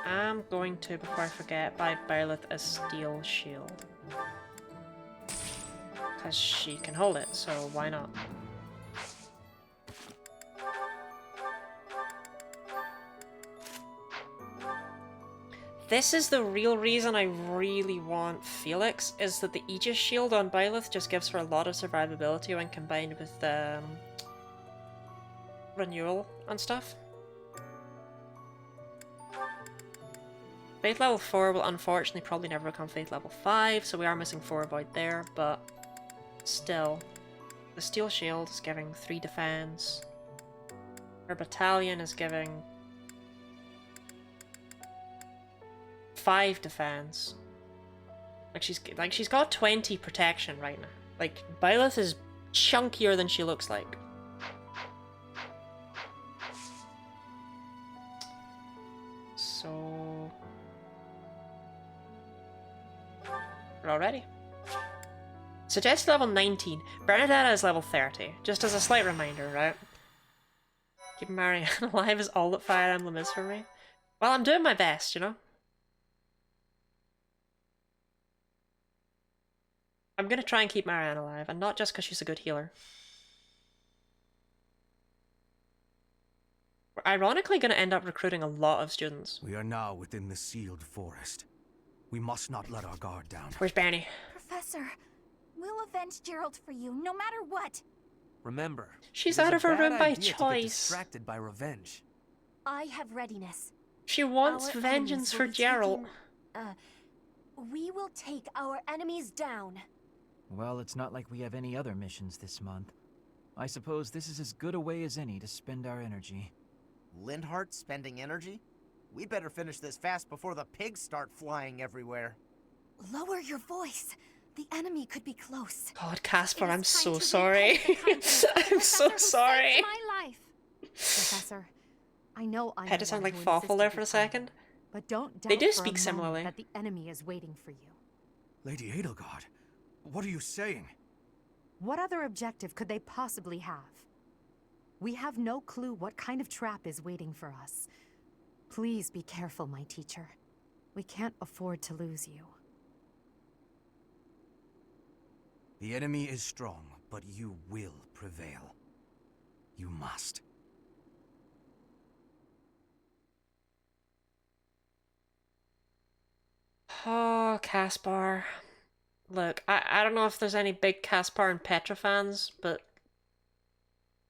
I am going to, before I forget, buy Byleth a steel shield. Because she can hold it, so why not? This is the real reason I really want Felix, is that the Aegis shield on Byleth just gives her a lot of survivability when combined with renewal and stuff. Faith level 4 will unfortunately probably never become Faith level 5, so we are missing 4 void there, but still. The steel shield is giving 3 defense. Her battalion is giving 5 defense. Like she's got 20 protection right now. Like Byleth is chunkier than she looks like. So we're all ready. Suggested level 19. Bernadetta is level 30. Just as a slight reminder, right? Keeping Marianne alive is all that Fire Emblem is for me. Well, I'm doing my best, you know? I'm gonna try and keep Marianne alive, and not just because she's a good healer. We're ironically gonna end up recruiting a lot of students. We are now within the sealed forest. We must not let our guard down. Where's Bernie? Professor, we'll avenge Gerald for you, no matter what. Remember, She's it is out a of her bad room by idea to get choice. distracted by revenge. I have readiness. She wants Our vengeance enemies will for be Gerald. We will take our enemies down. Well, it's not like we have any other missions this month. I suppose this is as good a way as any to spend our energy. Lindhart spending energy? We'd better finish this fast before the pigs start flying everywhere. Lower your voice. The enemy could be close. God, Casper, It is I'm time so to sorry. repay the kindness of the I'm so professor who sorry. saved my life. Professor, I know I'm Had the to sound one like who Fawful there insisted for a you come, second. but don't doubt They do for a speak moment similarly. that the enemy is waiting for you. Lady Edelgard, what are you saying? What other objective could they possibly have? We have no clue what kind of trap is waiting for us. Please be careful, my teacher. We can't afford to lose you. The enemy is strong, but you will prevail. You must. Oh, Caspar. Look, I don't know if there's any big Caspar and Petra fans, but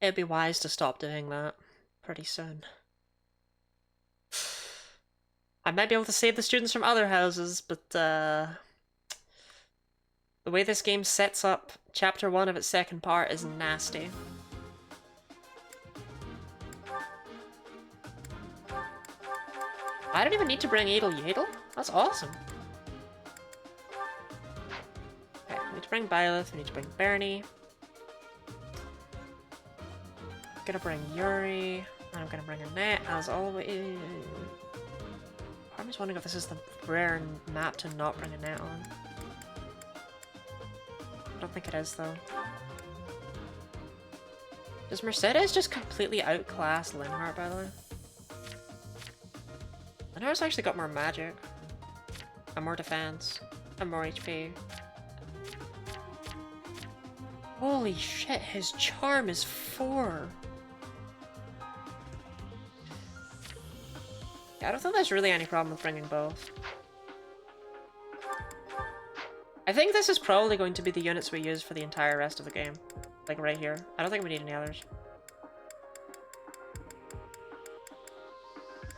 it'd be wise to stop doing that pretty soon. I might be able to save the students from other houses, but the way this game sets up Chapter 1 of its second part is nasty. I don't even need to bring Adel Yadel? That's awesome. Okay, we need to bring Byleth, we need to bring Bernie. I'm gonna bring Yuri, and I'm gonna bring Annette as always. I'm just wondering if this is the rare map to not bring Annette on. I don't think it is though. Does Mercedes just completely outclass Linhardt, by the way? Linhardt's actually got more magic. And more defense. And more HP. Holy shit, his charm is 4. Yeah, I don't think there's really any problem with bringing both. I think this is probably going to be the units we use for the entire rest of the game. Like right here. I don't think we need any others.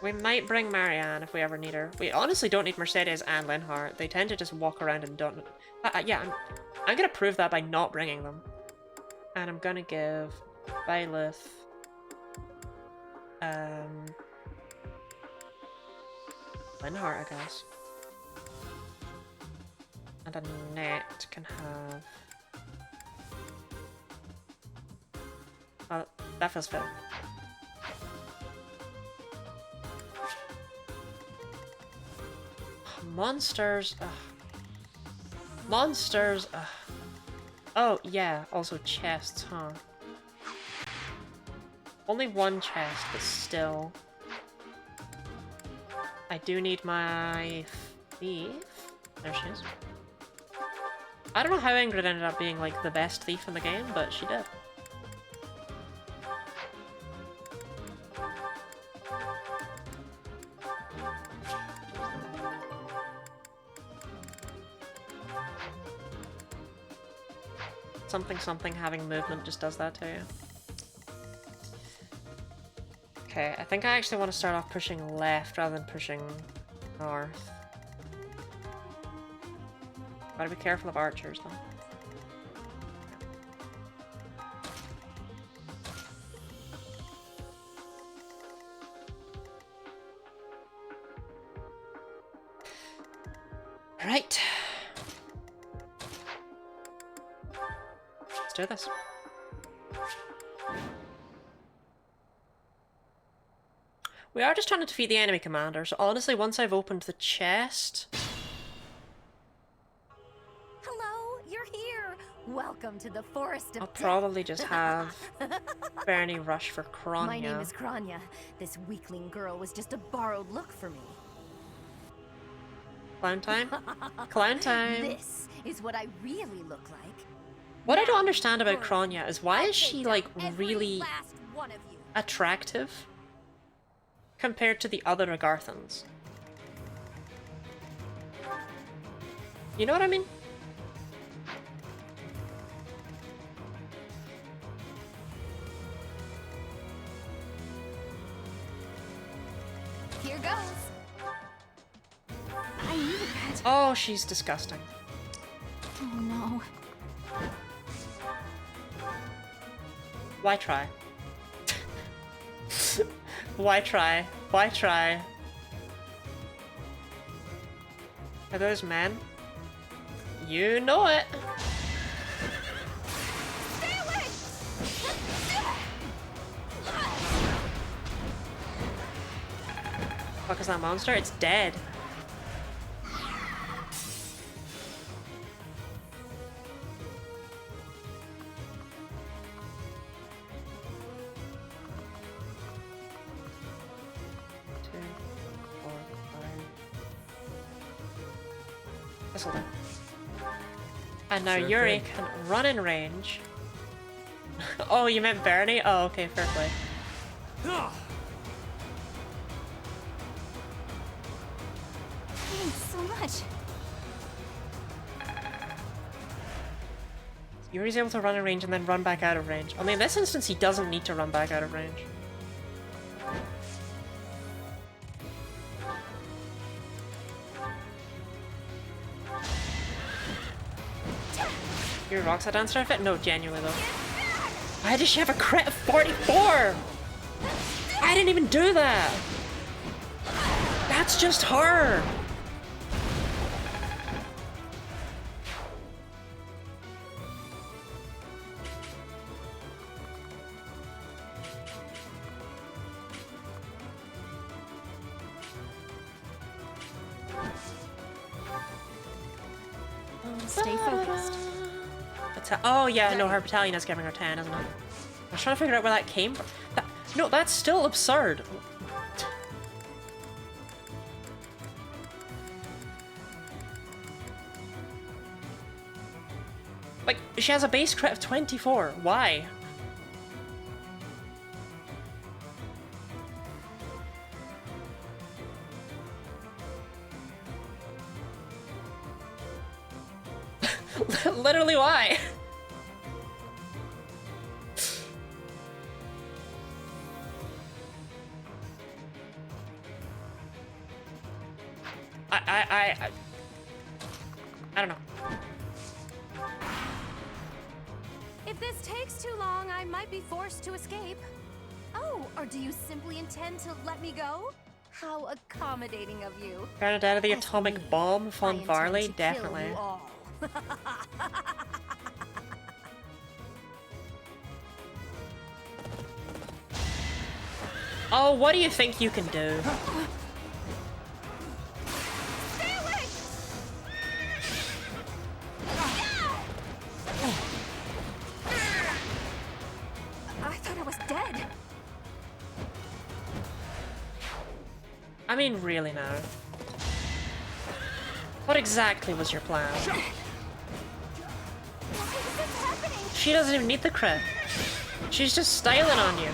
We might bring Marianne if we ever need her. We honestly don't need Mercedes and Linhardt. They tend to just walk around and don't... yeah, I'm gonna prove that by not bringing them. And I'm gonna give Byleth... Linhardt, I guess. And Annette can have... Oh, that feels fair. Monsters. Ugh. Monsters. Ugh. Oh, yeah. Also chests, huh? Only one chest, but still. I do need my thief. There she is. I don't know how Ingrid ended up being, like, the best thief in the game, but she did. Something having movement just does that to you. Okay, I think I actually want to start off pushing left rather than pushing north. Gotta be careful of archers though. Right. Let's do this. We are just trying to defeat the enemy commander, so honestly, once I've opened the chest... Hello, you're here! Welcome to the Forest of I'll Death. probably just have Bernie rush for Kronya. My name is Kronya. This weakling girl was just a borrowed look for me. Clown time? Clown time! This is what I really look like. What I don't understand about Kronya is why is she, like, really Last one of you. attractive compared to the other Agarthans? You know what I mean? Here goes. I needed that. Oh, she's disgusting. Oh no. Why try? Why try? Why try? Are those men? You know it! Stay away! Fuck is that monster? It's dead. This'll do. And now Sure Yuri thing. can run in range. Oh, you meant Bernie? Oh, okay, fair play. Thanks so much. Yuri's able to run in range and then run back out of range. Only in this instance, he doesn't need to run back out of range. Yuri rocks that dancer outfit? No, genuinely though. Why does she have a crit of 44? I didn't even do that! That's just her! Stay focused. Oh yeah, no, her battalion is giving her 10, isn't it? was trying to figure out where that came from. No, that's still absurd. Like, she has a base crit of 24. Why? Literally, why? I don't know. If this takes too long, I might be forced to escape. Oh, or do you simply intend to let me go? How accommodating of you. Bernadetta, the As atomic me, bomb, I Von intend Varley, to kill definitely. you all. Oh, what do you think you can do? Stay away! I thought I was dead. I mean, really now. What exactly was your plan? Why is this happening? She doesn't even need the crit. She's just styling on you.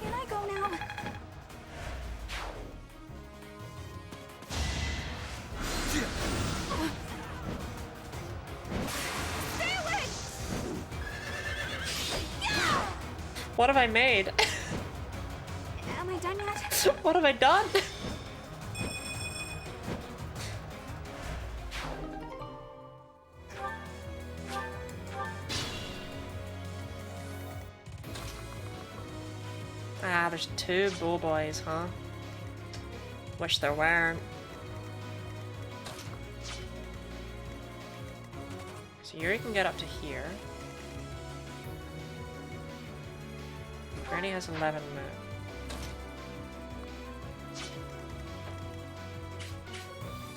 Can I go now? Stay away! What have I made? Am I done yet? What have I done? Ah, there's two bull boys, huh? Wish there weren't. So Yuri can get up to here. Bernie has 11 move.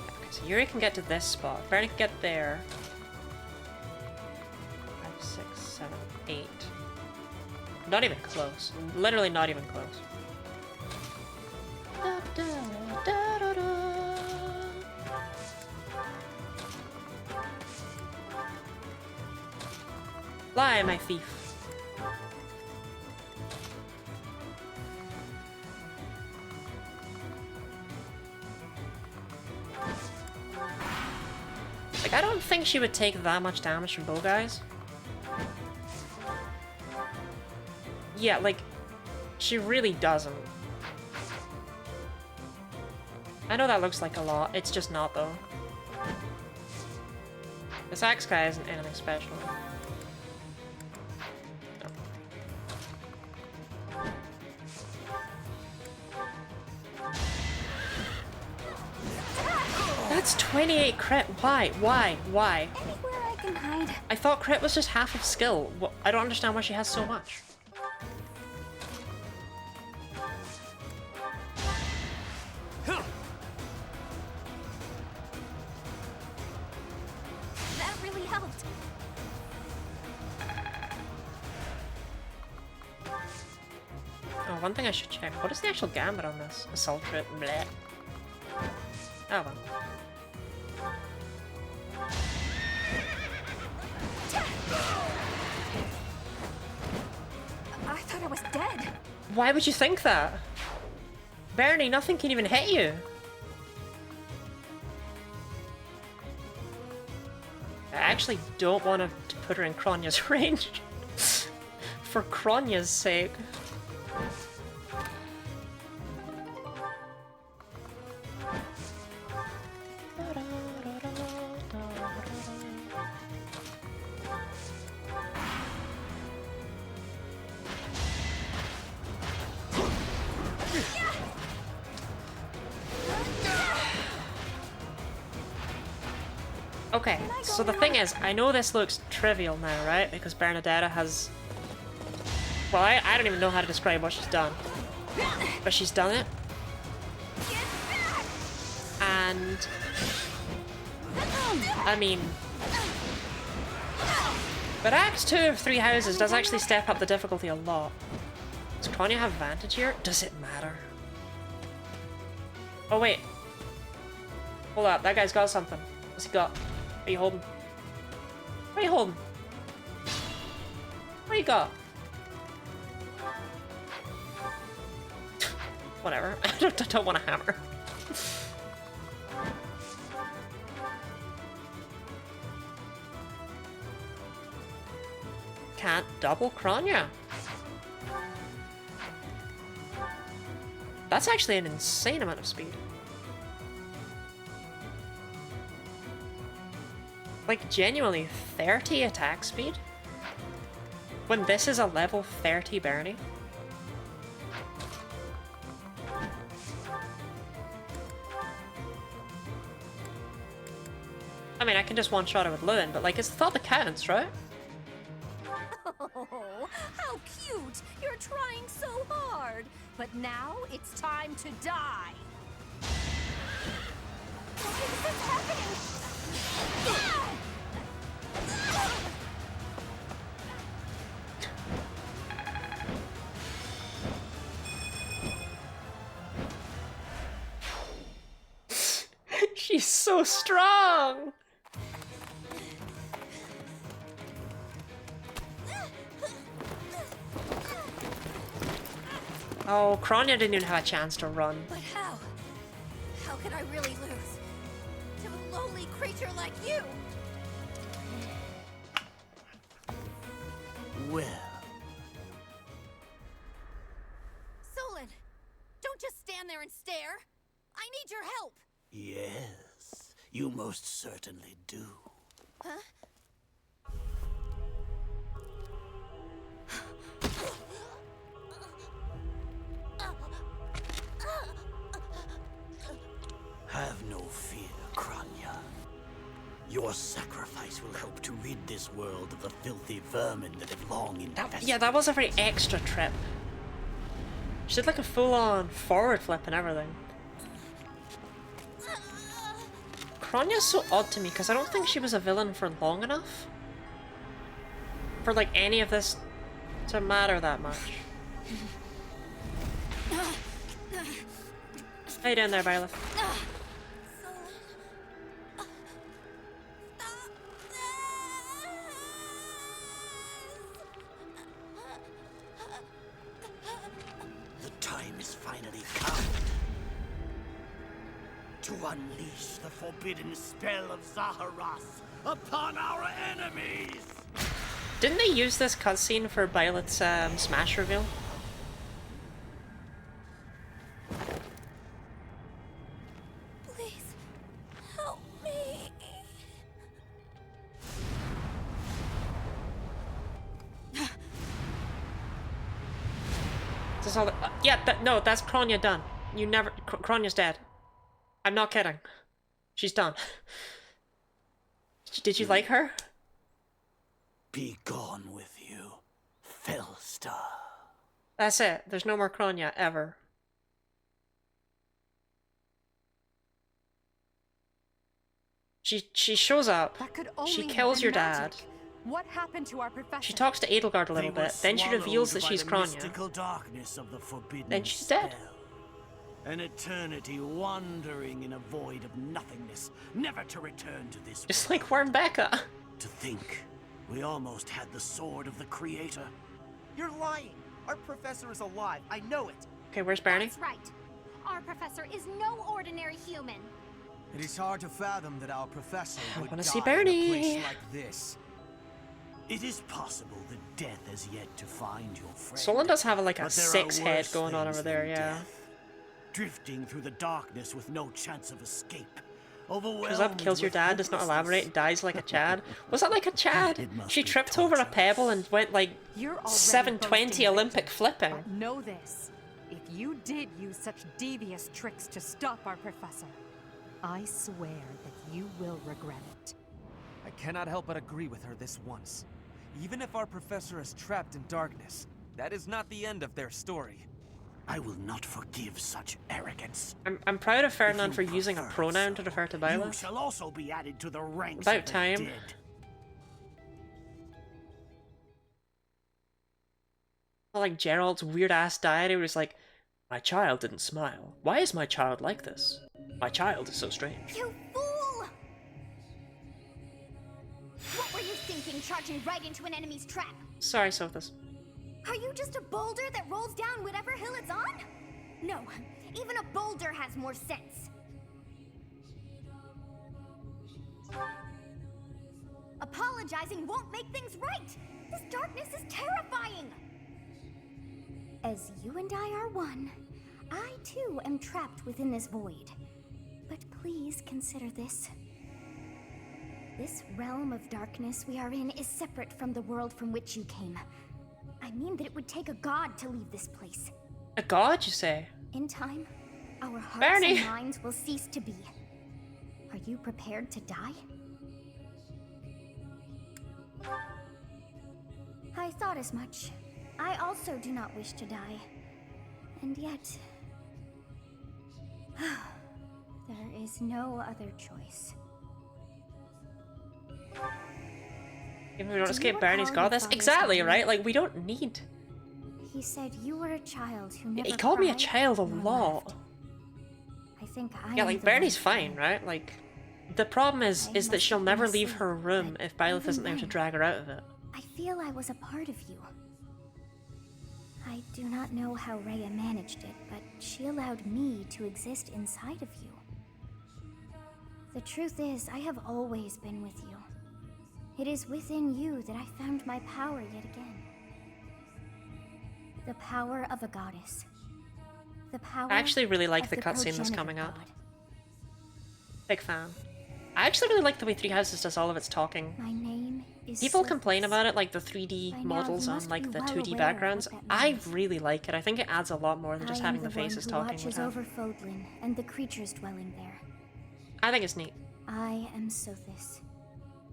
Okay, so Yuri can get to this spot. Bernie can get there. 5, 6, 7, 8. Not even close. Literally not even close. Da, da, da, da, da. Lie, my thief. Like, I don't think she would take that much damage from bow guys. Yeah, like, she really doesn't. I know that looks like a lot, it's just not though. This axe guy isn't anything special. That's 28 crit. Why? Why? Why? Anywhere I can hide. I thought crit was just half of skill. I don't understand why she has so much. That really helped. Oh, one thing I should check. What is the actual gambit on this? Assault crit. Bleh. Oh well. I thought I was dead. Why would you think that? Bernie, nothing can even hit you. I actually don't want to put her in Kronya's range. For Kronya's sake. Okay, so the thing is, I know this looks trivial now, right? Because Bernadetta has... Well, I don't even know how to describe what she's done. But she's done it. And... I mean... But Axe 2 of 3 houses does actually step up the difficulty a lot. Does Kronya have advantage here? Does it matter? Oh wait. Hold up, that guy's got something. What's he got? What are you holding? What are you holding? What do you got? Whatever. I don't want a hammer. Can't double Kronya. That's actually an insane amount of speed. Like, genuinely 30 attack speed? When this is a level 30 Bernie? I mean, I can just one-shot it with Lewin, but like, it's the thought that counts, right? Oh, how cute! You're trying so hard! But now it's time to die! Why is this happening? She's so strong! Oh, Kronya didn't even have a chance to run. But how? How can I really lose? To a lowly creature like you? Well, Solon, don't just stand there and stare. I need your help. yes, you most certainly do. Huh? Have no fear, Kronya. Your sacrifice will help to rid this world of the filthy vermin that have long infested. Yeah, that was a very extra trip. She did like a full-on forward flip and everything. Kronya's so odd to me because I don't think she was a villain for long enough for like any of this to matter that much. How you doing there, Violet? The time is finally come to unleash the forbidden spell of Zaharas upon our enemies! Didn't they use this cutscene for Violet's Smash reveal? Please, help me. Is this all yeah, no, that's Kronya done. You never... Kronya's dead. I'm not kidding. She's done. Did you like her? Be gone with you, Fellstar. That's it. There's no more Kronya, ever. She shows up. That could only She have kills been your magic. dad. What happened to our professor? She talks to Edelgard a little bit. Then she reveals that she's Kronya. Mystical darkness of the forbidden Then she's dead. spell. An eternity wandering in a void of nothingness, never to return to this Just world. like Wormbecca. To think, we almost had the sword of the Creator. You're lying. Our professor is alive. I know it. Okay, where's Barney? That's right. Our professor is no ordinary human. It is hard to fathom that our professor I would wanna die see in a Bernie. place like this. It is possible that death has yet to find your friend. Solon does have like a but there are 6 head worse going on things over there, than yeah. death. Drifting through the darkness with no chance of escape. Shows up, kills your with dad, does not elaborate, and dies like a Chad. Was that like a It Chad? must She be tripped over a torture. pebble and went like You're already 720 boasting, Olympic Victor. flipping. But know this. If you did use such devious tricks to stop our professor, I swear that you will regret it. I cannot help but agree with her this once. Even if our professor is trapped in darkness, that is not the end of their story. I will not forgive such arrogance. I'm proud of If Ferdinand you for using a prefer pronoun so, to refer to You Violet. shall also be added to the ranks About of the time. dead. Like Gerald's weird-ass diary where it's like, my child didn't smile. Why is my child like this? My child is so strange. You fool! What were you thinking, charging right into an enemy's trap? Sorry, Sothis. Are you just a boulder that rolls down whatever hill it's on? No, even a boulder has more sense. Apologizing won't make things right! This darkness is terrifying! As you and I are one, I too am trapped within this void. But please consider this. This realm of darkness we are in is separate from the world from which you came. I mean that it would take a god to leave this place. A god, you say? In time, our hearts Bernie. and minds will cease to be. Are you prepared to die? I thought as much. I also do not wish to die. And yet... there is no other choice. If we don't Do escape you Bernie's recall got your this. father's Exactly, idea? right? Like, we don't need... He said you were a child who never He called me a cried child a nor lot. laughed. I think I Yeah, am like, the Bernie's one fine, who- right? Like, the problem is I that must she'll have never been leave asleep, her room but if Byleth even isn't there to then- drag her out of it. I feel I was a part of you. I do not know how Rhea managed it, but she allowed me to exist inside of you. The truth is, I have always been with you. It is within you that I found my power yet again. The power of a goddess. The power I actually really like of the cutscene that's progenitor coming up. god. Big fan. I actually really like the way Three Houses does all of its talking. My name is People complain Sophis. about it, like the 3D By now, models you on must like be the well 2D aware of backgrounds. what that I means. really like it. I think it adds a lot more than just I having am the the one faces who talking. watches would have. over Fodlan and the creatures dwelling there. I think it's neat. I am Sothis.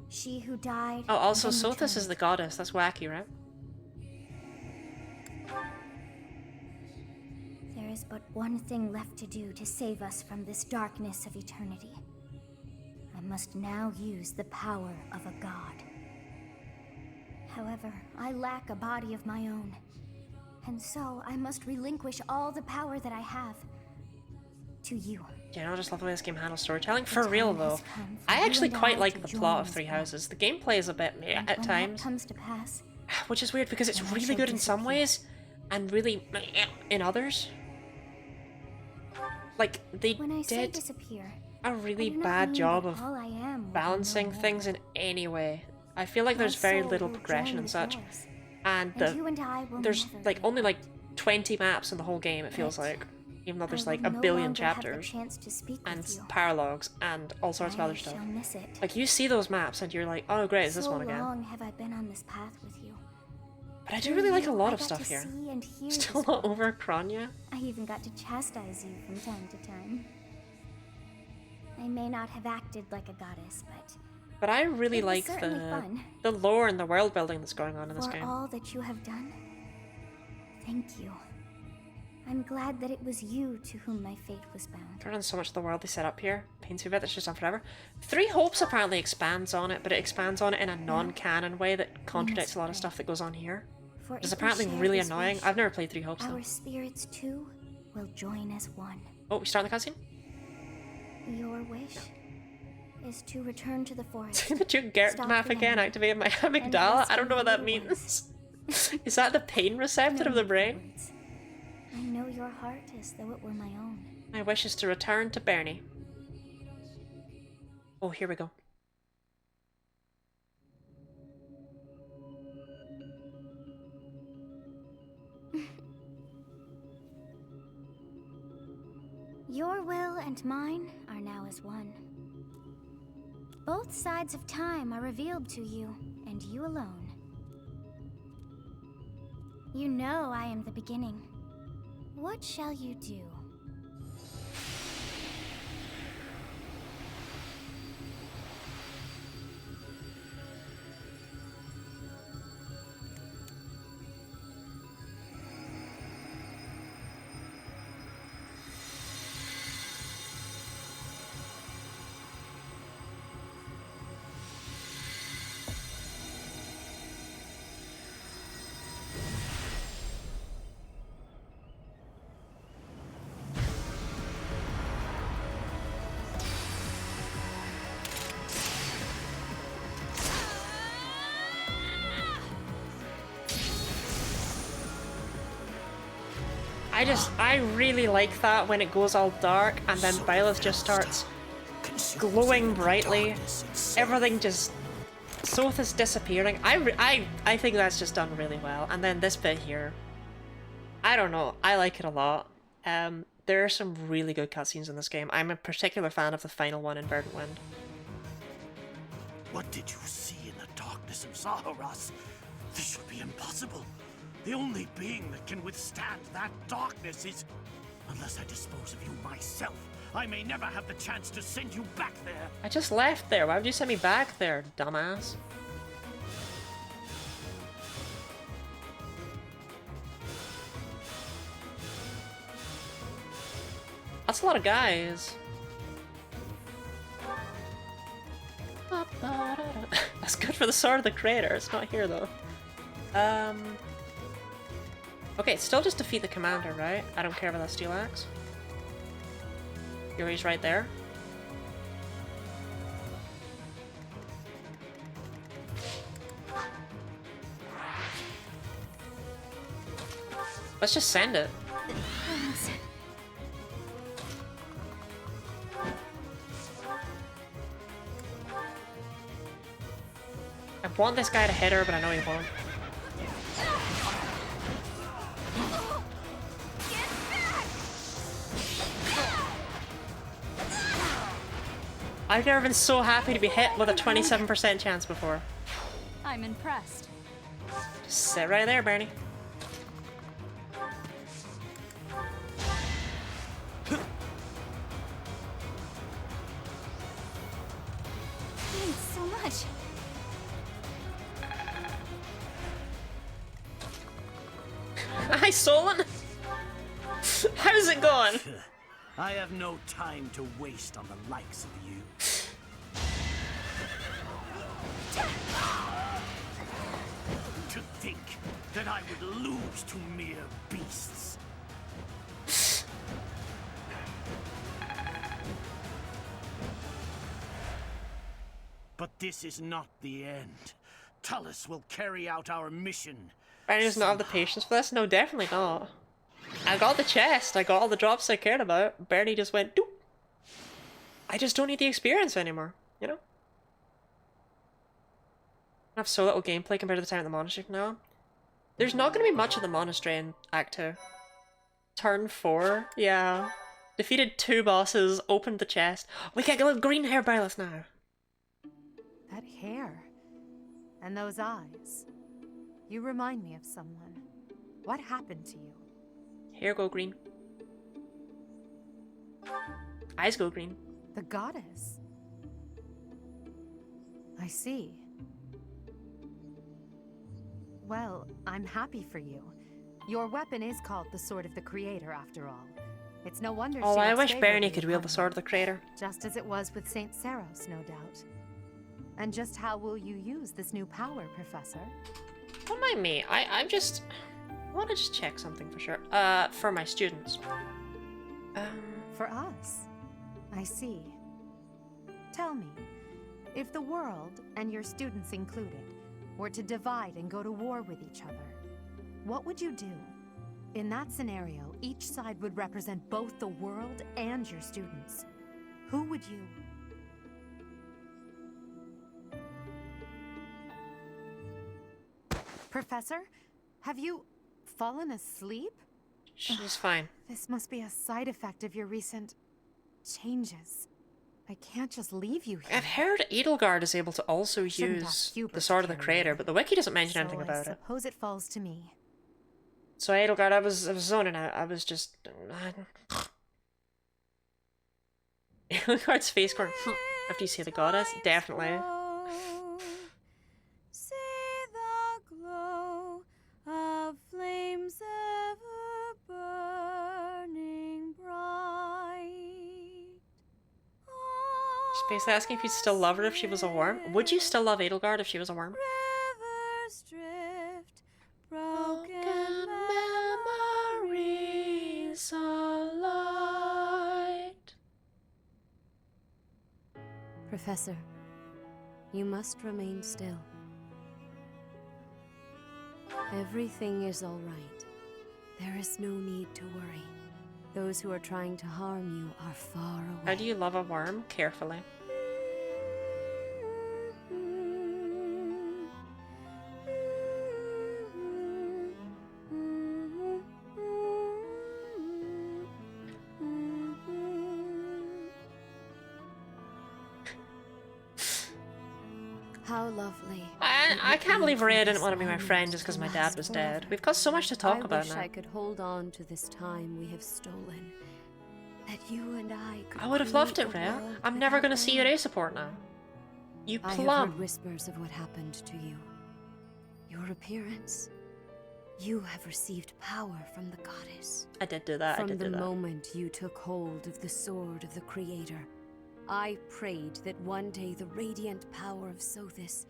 She who died. Oh, also and then Sothis is the returned. goddess. That's wacky, right? There is but one thing left to do to save us from this darkness of eternity. I must now use the power of a god. However, I lack a body of my own. And so I must relinquish all the power that I have to you. Yeah, I just love the way this game handles storytelling. The For real time though, has come for I you actually and quite I like to the join plot of this Three bond. Houses. The gameplay is a bit meh And at when times, that comes to pass, which is weird because it's then I really shall good in some disappear. ways and really meh in others. Like, they when I say did disappear, a I really do not bad mean job that of all I am will be balancing no more. things in any way. I feel like there's My very soul little will progression join and with such. yours, And and you and I will there's never like be only like apart. 20 maps in the whole game, it feels But like. Even though there's I like will a no billion longer have the chapters chance to speak and with you. paralogs and all sorts of I other stuff. shall miss it. Like, you see those maps and you're like, oh great, it's this so one again. long have I been on this path with you. But I do Through really like a you, lot I of got stuff to here. see and hear Still this not world. over Kronya. I even got to chastise you from time to time. I may not have acted like a goddess, But I really It was like certainly fun. the lore and the world building that's going on in this for game. all that you have done, thank you. I'm glad that it was you to whom my fate was bound. I've done so much of the world they set up here. Paints me a bit that's just on forever. Three Hopes apparently expands on it, but it expands on it in a non-canon way that contradicts a lot of stuff that goes on here. For Which is if we apparently share really this annoying. wish, I've never played Three Hopes though. Our spirits too will join as one. Oh, we start the cutscene? Your wish is to return to the forest. the Duke Gert Stop map the again, enemy, activate my and amygdala. I rescue don't know what that little means. Is that the pain receptor of the brain? Words. I know your heart as though it were my own. My wish is to return to Bernie. Oh, here we go. Your will and mine are now as one. Both sides of time are revealed to you, and you alone. You know I am the beginning. What shall you do? I really like that when it goes all dark and then Byleth just starts glowing brightly. Everything just... Soth is disappearing. I think that's just done really well. And then this bit here. I don't know. I like it a lot. There are some really good cutscenes in this game. I'm a particular fan of the final one in Verdant Wind. What did you see in the darkness of Zaharas? This should be impossible. The only being that can withstand that darkness is... Unless I dispose of you myself, I may never have the chance to send you back there. I just left there. Why would you send me back there, dumbass? That's a lot of guys. That's good for the Sword of the Creator. It's not here though. Okay, still just defeat the commander, right? I don't care about that steel axe. Yuri's right there. Let's just send it. I want this guy to hit her, but I know he won't. I've never been so happy to be hit with a 27% chance before. I'm impressed. Just sit right there, Bernie. Thanks so much. Hi, Solon! How's it going? I have no time to waste on the likes of you. To think that I would lose to mere beasts. But this is not the end. Tullus will carry out our mission. Bernie does not have the patience for this? No, definitely not. I got the chest, I got all the drops I cared about. Bernie just went, doop. I just don't need the experience anymore, you know? I have so little gameplay compared to the time at the monastery now. There's not going to be much of the monastery in Act 2. Turn 4, yeah. Defeated 2 bosses, opened the chest. We get a little green hair Byleth now. That hair. And those eyes. You remind me of someone. What happened to you? Hair go green. Eyes go green. The goddess. I see. Well, I'm happy for you. Your weapon is called the Sword of the Creator, after all. It's no wonder Oh, she I looks wish Bernie favorably could wield the upon Sword of you. the Creator. Just as it was with Saint Saros, no doubt. And just how will you use this new power, Professor? Don't mind me. I want to just check something for sure. For my students. For us? I see. Tell me, if the world, and your students included, were to divide and go to war with each other, what would you do? In that scenario, each side would represent both the world and your students. Who would you... Professor? Have you fallen asleep? She's fine. This must be a side effect of your recent changes. I can't just leave you here. I've heard Edelgard is able to also Shouldn't use ask Hubert the Sword of the to carry Creator, it. but the wiki doesn't mention So anything about I it. suppose it falls to me. So Edelgard, I was zoning out. I was just... Edelgard's face going... After you see the goddess? Definitely. See the glow of flames ever burning bright. She's basically asking if you'd still love her if she was a worm. Would you still love Edelgard if she was a worm? Rivers drift, broken memories alight. Professor, you must remain still. Everything is all right. There is no need to worry. Those who are trying to harm you are far away. How do you love a worm? Carefully. How lovely. I can't believe Rhea didn't want to be my friend just because my dad was dead. We've got so much to talk about now. I wish I could hold on to this time we have stolen. That you and I could I would have loved it, create a Rhea. world I'm never without going to see them. your A support now. You I have plum. heard whispers of what happened to you. Your appearance. You have received power from the goddess. I did do that. I From did the do that. moment you took hold of the sword of the Creator, I prayed that one day the radiant power of Sothis,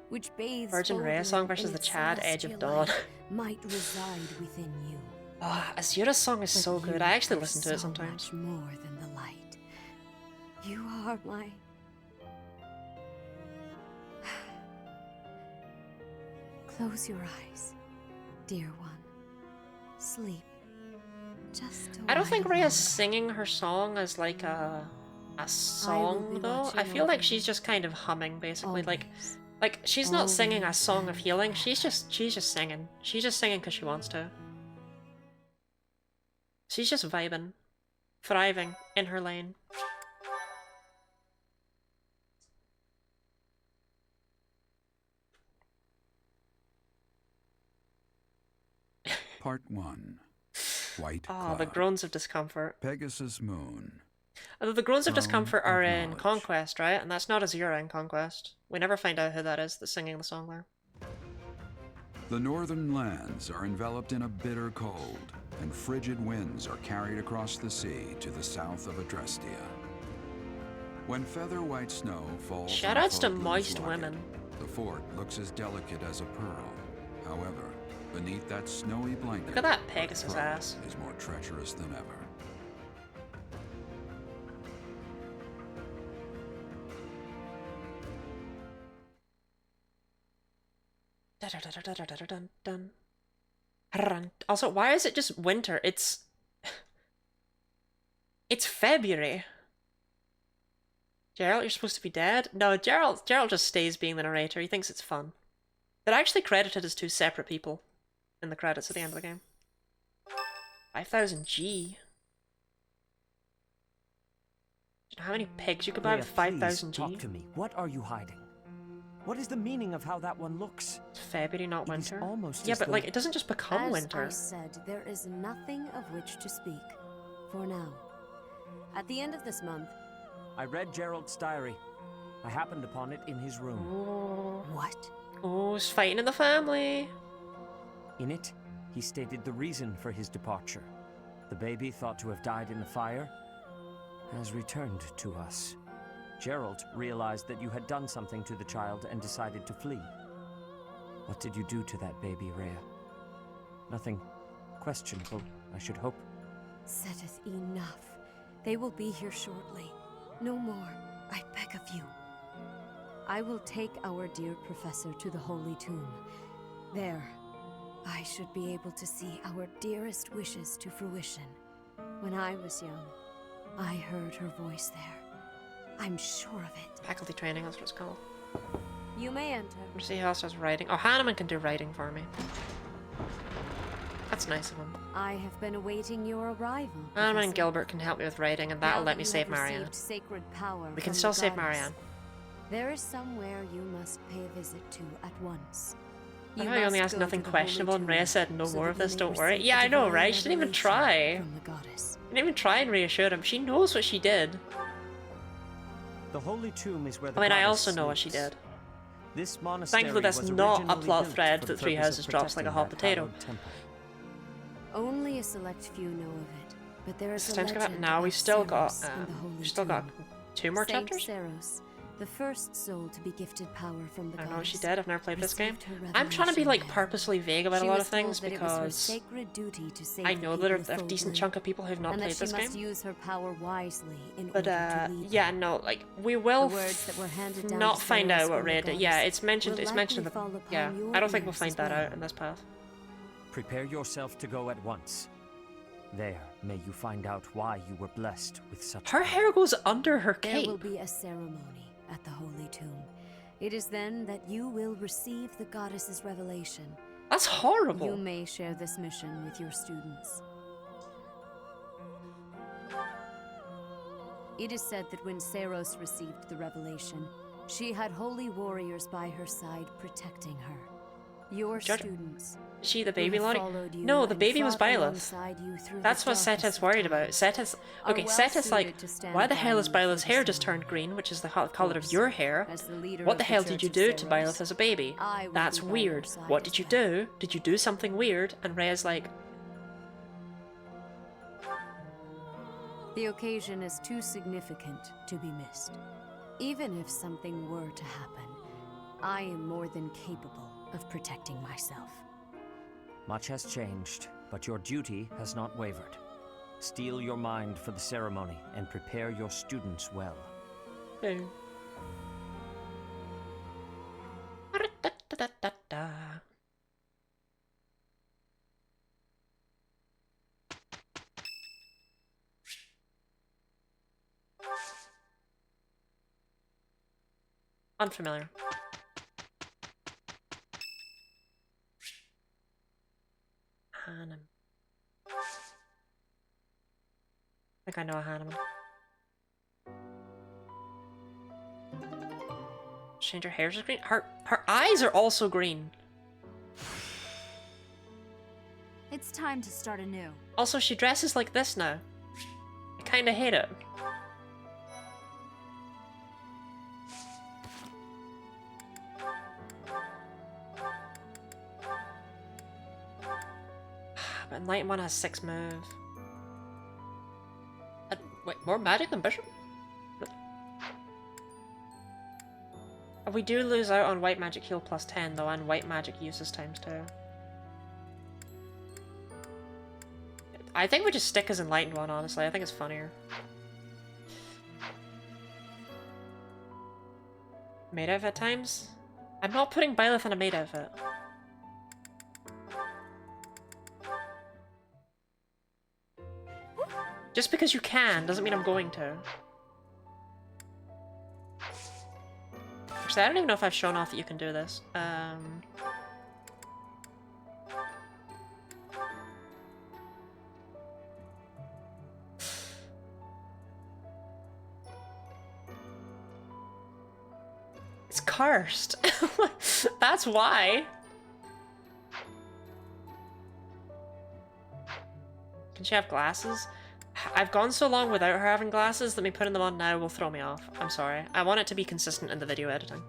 which bathes Virgin Rhea Odin song versus in the its Chad Edge of celestial Dawn. light, might reside within you. Oh, Azura's song is But so you good. I actually are listen to it so sometimes. much more than the light. You are my... Close your eyes, dear one. Sleep. Just a I don't think while Rhea's longer. singing her song as like a be song though. watching I feel like over she's just kind of humming basically. Always. Like she's not singing a Always song of and healing. She's just singing. She's just singing because she wants to. She's just vibing, thriving in her lane. Part 1. White Oh, Cloud. the groans of discomfort. Pegasus Moon. Although the groans of Throne discomfort of are in Knowledge. Conquest, right? And that's not Azura in Conquest. We never find out who that is that's singing the song there. The northern lands are enveloped in a bitter cold, and frigid winds are carried across the sea to the south of Adrestia. When feather white snow falls on Shoutouts to Fodlan's moist locket, women. the fort looks as delicate as a pearl. However, beneath that snowy blanket, Look at that the Pegasus throat ass. is more treacherous than ever. Also, why is it just winter? It's February. Geralt, you're supposed to be dead? No, Geralt just stays being the narrator. He thinks it's fun. They're actually credited as two separate people in the credits at the end of the game. 5,000 G. Do you know how many pigs you could buy Rhea, with 5,000 please G? talk to me. What are you hiding? What is the meaning of how that one looks? It's February, not It is winter. almost Yeah, as but though- like it doesn't just become As winter. I said, there is nothing of which to speak. For now. At the end of this month... I read Gerald's diary. I happened upon it in his room. Oh, What? oh, it's fighting in the family. In it, he stated the reason for his departure. The baby, thought to have died in the fire, has returned to us. Gerald realized that you had done something to the child and decided to flee. What did you do to that baby, Rhea? Nothing questionable, I should hope. Setteth enough. They will be here shortly. No more, I beg of you. I will take our dear professor to the Holy Tomb. There, I should be able to see our dearest wishes to fruition. When I was young, I heard her voice there. I'm sure of it. Faculty training, that's what it's called. You may enter. Let's see who else does writing. Oh, Hanneman can do writing for me. That's nice of him. I have been awaiting your arrival. Hanneman and Professor. Gilbert can help me with writing, and that'll Now let that me you save have Marianne. received sacred power We can from still the save goddess, Marianne. There is somewhere you must pay a visit to at once. I know he only must asked go nothing to the Holy questionable, and Tomb Rhea said no so more that of you this, may don't worry. receive Yeah, the I know, divine right? She didn't even revelation try. from the goddess. She didn't even try and reassure him. She knows what she did. The Holy Tomb is where the I mean, I goddess also know what she sleeps. did. This monastery Thankfully, that's was not a originally plot built thread for that the Three purpose Houses of drops like a protecting hot that potato. hallowed temple. Only a select few know of it, but there is This a time's legend come out now. about We've still got, Saros and the Holy we've still got Tomb. 2 more Saint chapters. Saros, the first soul to be gifted power from the I don't know what she goddess, did. I've never played this game. received her I'm trying to be like revelation there. purposely vague about She a lot was of things told that it was her because sacred duty to save I the know people there of are a decent Fodlan, chunk of people who've not and played that she this must game. use her power wisely in But order to lead yeah, them. no, like we will The words that were handed down not to find Saros out what from the Ray did. Yeah, goddess it's mentioned. will It's mentioned in likely the. fall upon Yeah, your I don't think we'll ears find as that well. out in this path. Prepare yourself to go at once. There, may you find out why you were blessed with such... Her hair goes under her There cape. will be a ceremony at the Holy Tomb. It is then that you will receive the goddess's revelation. That's horrible. You may share this mission with your students. It is said that when Saros received the revelation, she had holy warriors by her side protecting her. Your students. Is she the baby who Lottie? followed you No, the and baby was fought Byleth. alongside you through That's the what darkest Seta's of worried time, about. Seta's... Okay, are well Seta's like, suited to stand why the by hell is you Byleth's through hair the just storm. turned green, which is the color of your hair? As the leader What of the hell did Church you of do to Saros, Byleth as a baby? I will That's be by your weird. side What as did you well. do? Did you do something weird? And Rhea's like, The occasion is too significant to be missed. Even if something were to happen, I am more than capable of protecting myself. Much has changed, but your duty has not wavered. Steel your mind for the ceremony and prepare your students well. boom. Da-da-da-da-da. Unfamiliar. Hanneman. I think I know a Hanneman. Change her hair to green. Her eyes are also green. It's time to start anew. Also, she dresses like this now. I kinda hate it. But Enlightened one has 6 moves. Wait, more magic than Bishop? We do lose out on white magic heal plus 10 though, and white magic uses times 2. I think we just stick as Enlightened one, honestly. I think it's funnier. Maid outfit times? I'm not putting Byleth in a maid outfit. Just because you can doesn't mean I'm going to. Actually, I don't even know if I've shown off that you can do this. It's cursed. That's why. Can she have glasses? I've gone so long without her having glasses that me putting them on now will throw me off. I'm sorry. I want it to be consistent in the video editing.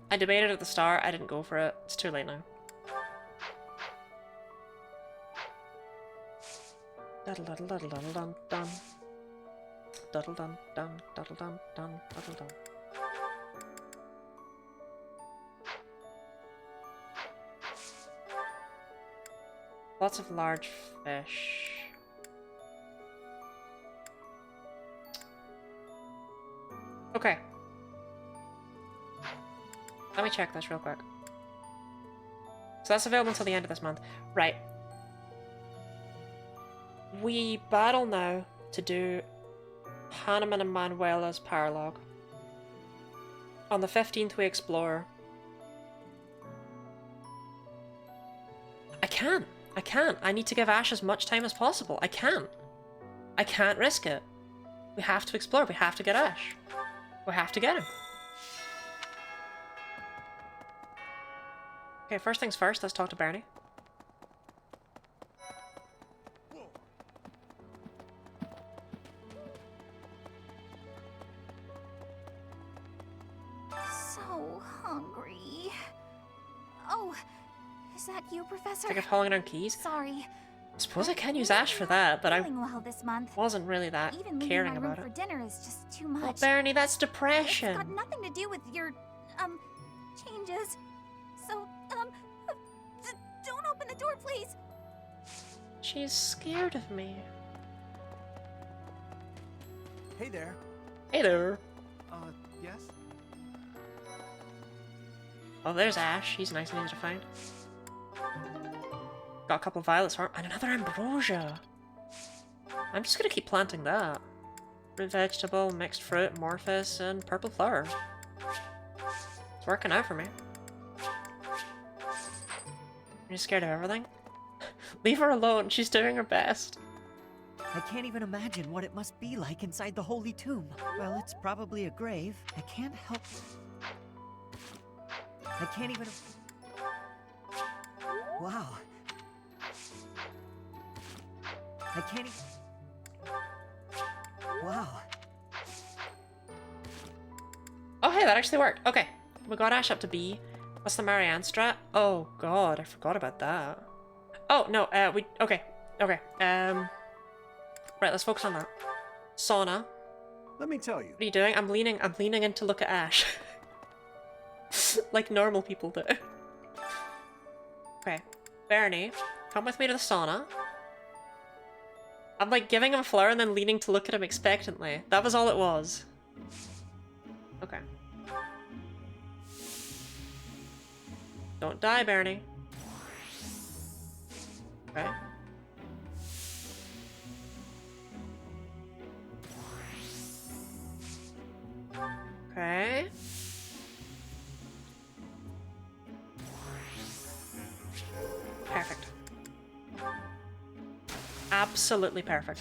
I debated at the start, I didn't go for it. It's too late now. Duddle duddle duddle duddle dum dum. Duddle dum dum duddle dum dum duddle dum. Lots of large fish. Okay. Let me check this real quick. So that's available until the end of this month. Right. We battle now to do Hanneman and Manuela's Paralog. On the 15th we explore. I can't. I can't. I need to give Ash as much time as possible. I can't. I can't risk it. We have to explore. We have to get Ash. We have to get him. Okay, first things first, let's talk to Bernie. So hungry. Oh, is that you, Professor? Think of hauling around keys? Sorry. I suppose I can use Ash for that, but I Feeling well this month. wasn't really that Even leaving caring my room about for it. dinner is just too much. Oh, Bernie, that's It's depression. got nothing to do with your, changes. So, don't open the door, please. She's scared of me. Hey there. Hey there. Yes? Oh, there's Ash. He's nice and easy to find. Got a couple of violets and another ambrosia. I'm just gonna keep planting that. Root vegetable, mixed fruit, morphus, and purple flower. It's working out for me. You're scared of everything? Leave her alone, she's doing her best. I can't even imagine what it must be like inside the Holy Tomb. Well, it's probably a grave. I can't help... I can't even... Wow. I can't even... Wow. Oh hey, that actually worked. Okay, we got Ash up to B. What's the Marianne strat? Oh god, I forgot about that. Oh, no, okay. Right, let's focus on that. Sauna. Let me tell you. What are you doing? I'm leaning in to look at Ash. Like normal people do. Okay. Bernie, come with me to the sauna. I'm like giving him a flower and then leaning to look at him expectantly. That was all it was. Okay. Don't die, Bernie. Okay. Okay. Perfect. Absolutely perfect.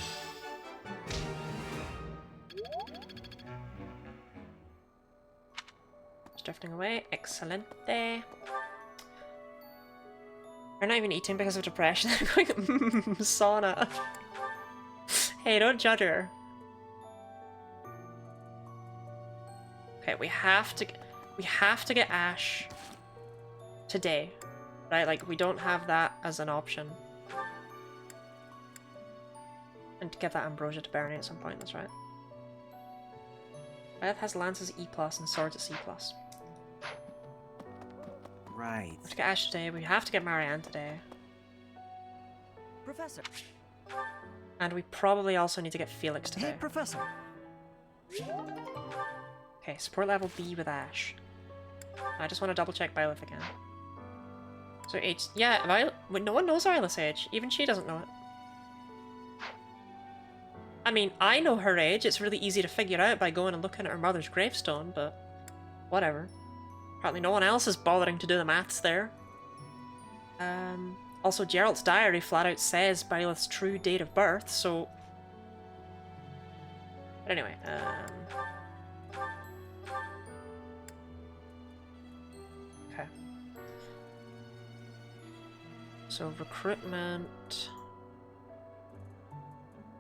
Just drifting away. Excelente. They're not even eating because of depression. They're going, sauna. Hey, don't judge her. Okay, we have to get Ash today. Right? Like, we don't have that as an option. And to get that ambrosia to Bernie at some point, that's right. Beth has lances E+, and swords at C+. Right. We have to get Ash today, we have to get Marianne today. Professor. And we probably also need to get Felix today. Hey, Professor. Okay, support level B with Ash. I just want to double check Byleth again. So H, yeah, Violet, no one knows Violet's age. Even she doesn't know it. I mean, I know her age. It's really easy to figure out by going and looking at her mother's gravestone, but whatever. Apparently no one else is bothering to do the maths there. Also, Gerald's diary flat out says Byleth's true date of birth, so... But anyway, okay. So, recruitment...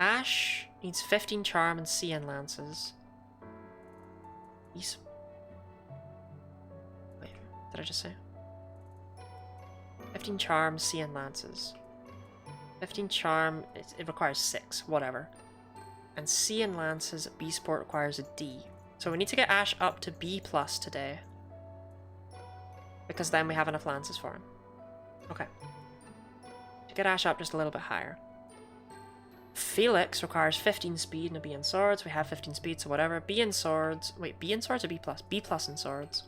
Ash needs 15 charm and CN lances. He's... Wait, did I just say? 15 charm, CN lances. 15 charm, it requires 6, whatever. And CN lances, B sport requires a D. So we need to get Ash up to B+ today. Because then we have enough lances for him. Okay. To get Ash up just a little bit higher. Felix requires 15 speed and a B in swords. We have 15 speed, so whatever. B in swords. Wait, B in swords or B+? B+ in swords.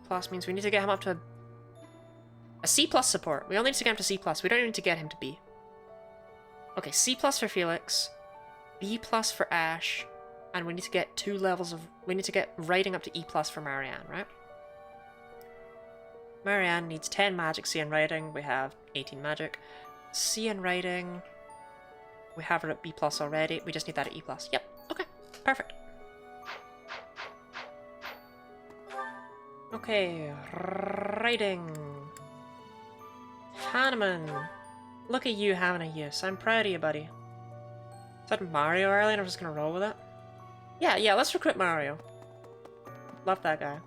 Plus means we need to get him up to a C+ support. We only need to get him to C+. We don't even need to get him to B. Okay, C+ for Felix. B+ for Ash. And we need to get 2 levels of... We need to get writing up to E+ for Marianne, right? Marianne needs 10 magic, C in writing. We have 18 magic. C in writing. We have her at B+ already. We just need that at E+. Yep. Okay. Perfect. Okay. Writing. Hanneman. Look at you having a use. I'm proud of you, buddy. Said Mario earlier and I'm just gonna roll with it. Yeah, let's recruit Mario. Love that guy.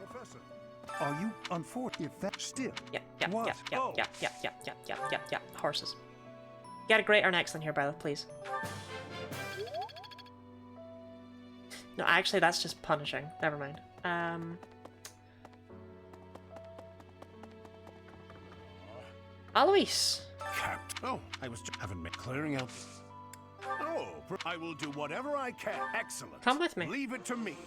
Professor, are you unfortunate still? Yeah. What? Yeah. Horses. Get a greater next in here, Bella, please. No, actually, that's just punishing. Never mind. Alois. Oh, I was just haven't been clearing out. Oh, I will do whatever I can. Excellent. Come with me. Leave it to me.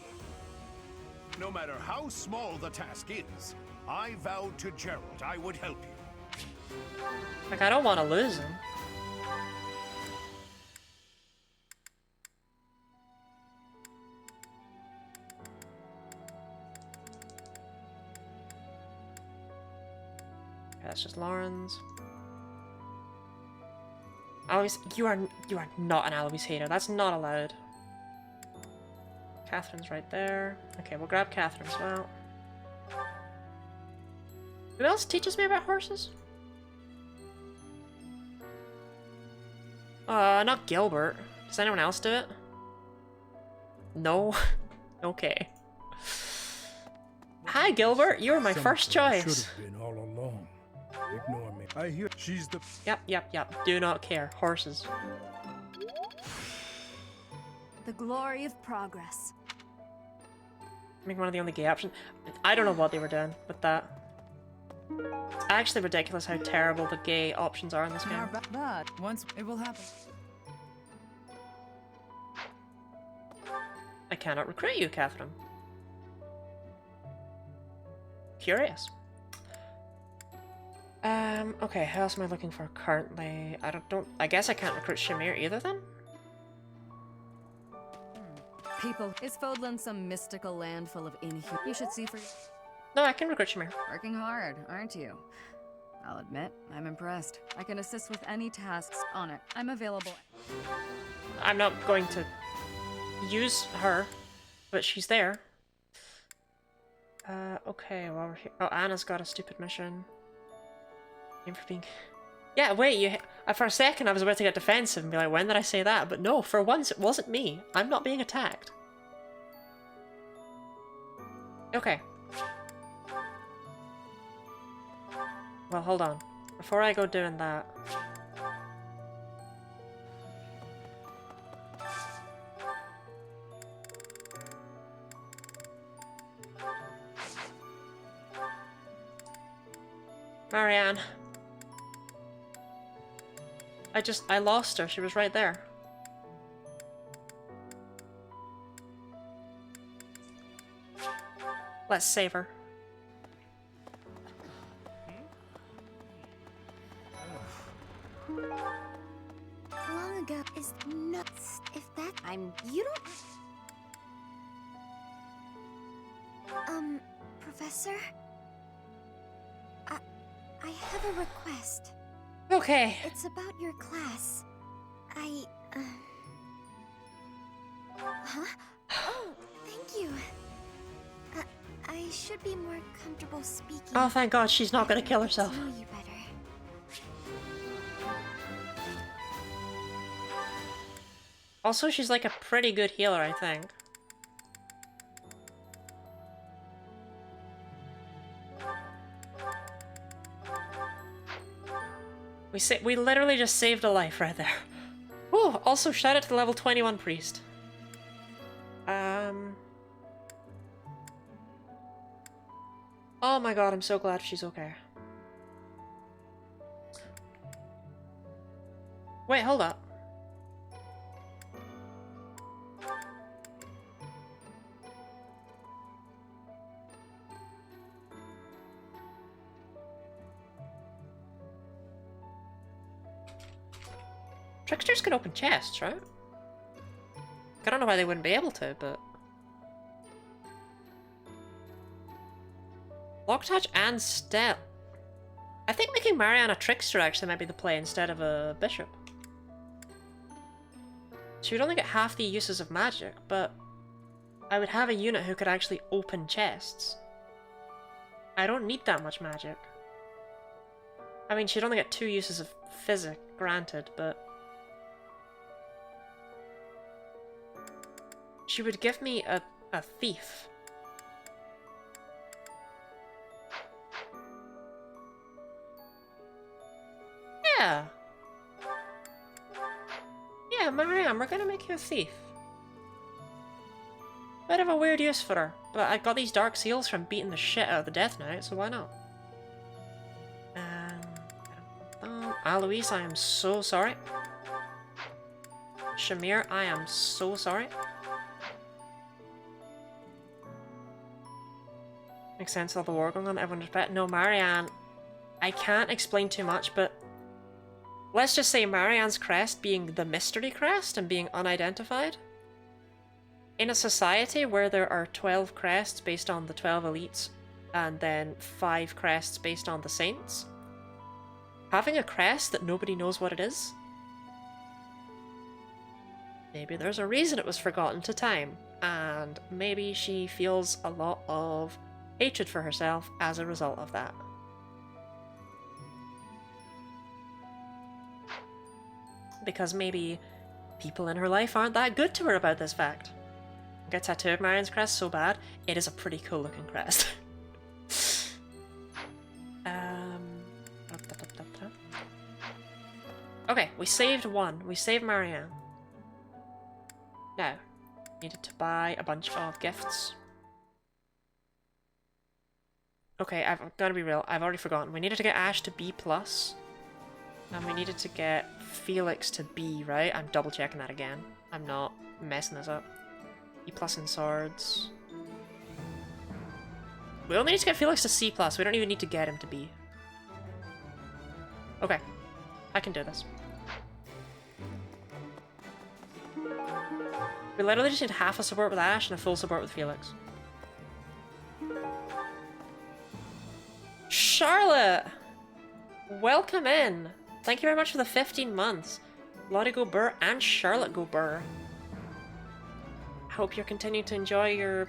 No matter how small the task is, I vowed to Gerald I would help you. Like, I don't want to lose him. Okay, that's just Lauren's. Alois, you are not an Alois hater. That's not allowed. Catherine's right there. Okay, we'll grab Catherine as well. Who else teaches me about horses? Not Gilbert. Does anyone else do it? No? Okay. Hi, Gilbert. You were my first choice. Should have been all along. Ignore me. I hear she's the... Yep. Do not care. Horses. The glory of progress. I think one of the only gay options. I don't know what they were doing with that. It's actually ridiculous how terrible the gay options are in this game. But once it will happen. I cannot recruit you, Catherine. Curious. Okay, who else am I looking for currently? I guess I can't recruit Shamir either then? People, is Fodlan some mystical land full of inhuman? You should see for... No, I can recruit Shamir. Working hard, aren't you? I'll admit, I'm impressed. I can assist with any tasks on it. I'm available. I'm not going to use her, but she's there. Okay, while we're here... Oh, Anna's got a stupid mission. Aim for being... Yeah, wait, for a second I was about to get defensive and be like, when did I say that? But no, for once it wasn't me. I'm not being attacked. Okay. Well, hold on. Before I go doing that... Marianne. I lost her. She was right there. Let's save her. Long ago is nuts. If that you don't. Professor? I have a request. Okay. It's about your class. Huh? Oh, thank you. I should be more comfortable speaking. Oh, thank God, she's not gonna kill herself. I know you better. Also, she's like a pretty good healer, I think. We literally just saved a life right there. Oh, also shout out to the level 21 priest. Oh my God, I'm so glad she's okay. Wait, hold up. Tricksters can open chests, right? I don't know why they wouldn't be able to, but... Lock touch and step. I think making Marianne a trickster actually might be the play instead of a bishop. She would only get half the uses of magic, but I would have a unit who could actually open chests. I don't need that much magic. I mean, she'd only get 2 uses of physic, granted, but... She would give me a thief. Yeah. Yeah, Marianne, we're gonna make you a thief. Bit of a weird use for her, but I got these dark seals from beating the shit out of the Death Knight, so why not? Alois, I am so sorry. Shamir, I am so sorry. Makes sense, all the war going on, everyone respect. No, Marianne, I can't explain too much, but let's just say Marianne's crest being the mystery crest and being unidentified. In a society where there are 12 crests based on the 12 elites, and then 5 crests based on the saints, having a crest that nobody knows what it is, maybe there's a reason it was forgotten to time, and maybe she feels a lot of hatred for herself as a result of that. Because maybe people in her life aren't that good to her about this fact. Get tattooed Marianne's crest so bad, it is a pretty cool looking crest. Okay, we saved one. We saved Marianne. Now, needed to buy a bunch of gifts. Okay, I've got to be real. I've already forgotten. We needed to get Ash to B+. And we needed to get Felix to B, right? I'm double checking that again. I'm not messing this up. B+ in swords. We only need to get Felix to C+. We don't even need to get him to B. Okay. I can do this. We literally just need half a support with Ash and a full support with Felix. Charlotte! Welcome in! Thank you very much for the 15 months. Lottie go burr and Charlotte go burr. I hope you're continuing to enjoy your...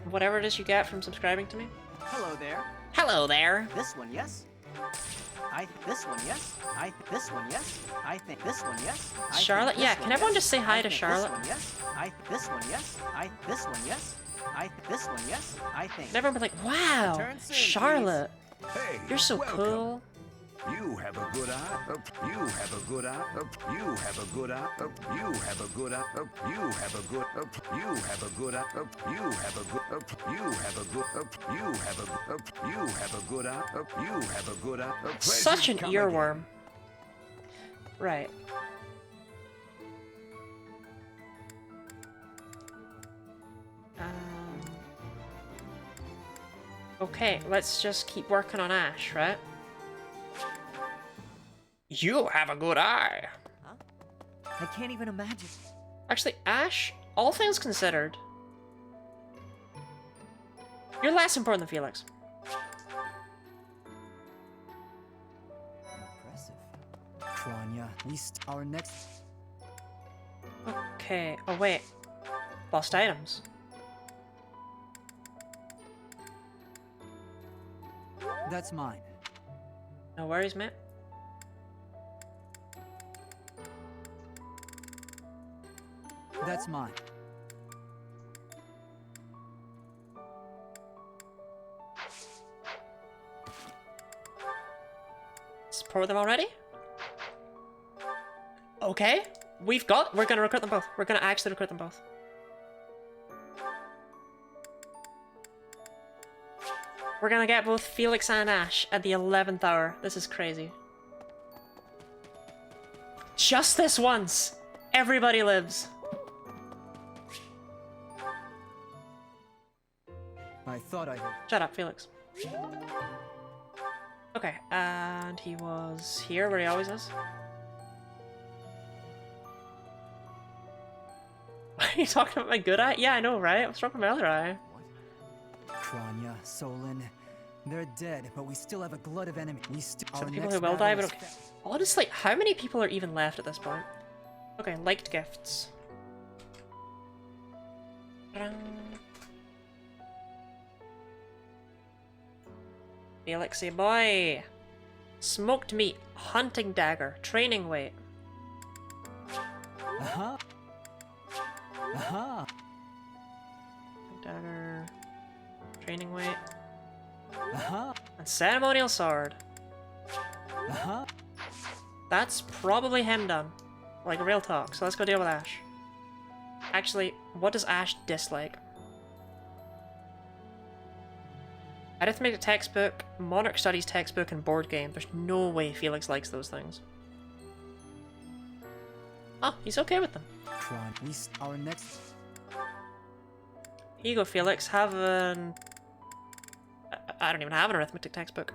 whatever it is you get from subscribing to me. Hello there. Hello there! This one, yes? This one, yes? This one, yes? I think this one, yes? Charlotte? Yeah, can everyone just say hi to Charlotte? This one, yes? This one, yes? This one, yes? I think. And everyone be like, wow, Charlotte, Hey, you're so welcome. cool. You have a good eye. You have a good eye. You have a good eye. You have a good eye. You have a good. You have a good eye. You have a good. You have a good. You have a. You have a good eye. You have a good eye. Such an earworm. Right. Okay, let's just keep working on Ash, right? You have a good eye. Huh? I can't even imagine. Actually, Ash, all things considered, you're less important than Felix. Impressive. Kranya, our next... Okay, oh wait. Lost items. That's mine. No worries, mate. That's mine. Support them already? Okay. We're gonna recruit them both. We're gonna actually recruit them both. We're gonna get both Felix and Ash at the 11th hour. This is crazy. Just this once! Everybody lives! I thought I... Shut up, Felix. Okay, and he was here where he always is. Are you talking about my good eye? Yeah, I know, right? What's wrong with my other eye? Kranya, Solon, they're dead, but we still have a glut of enemies. Some people who will die, but okay. Honestly, how many people are even left at this point? Okay, liked gifts. Felixy boy! Smoked meat, hunting dagger, training weight. Uh-huh. Uh-huh. Dagger, training weight. Uh-huh. And ceremonial sword. Uh-huh. That's probably him done. Like, real talk. So let's go deal with Ash. Actually, what does Ash dislike? Arithmetic textbook, Monarch Studies textbook, and board game. There's no way Felix likes those things. Oh, he's okay with them. Our next... Here you go, Felix. Have an I don't even have an arithmetic textbook.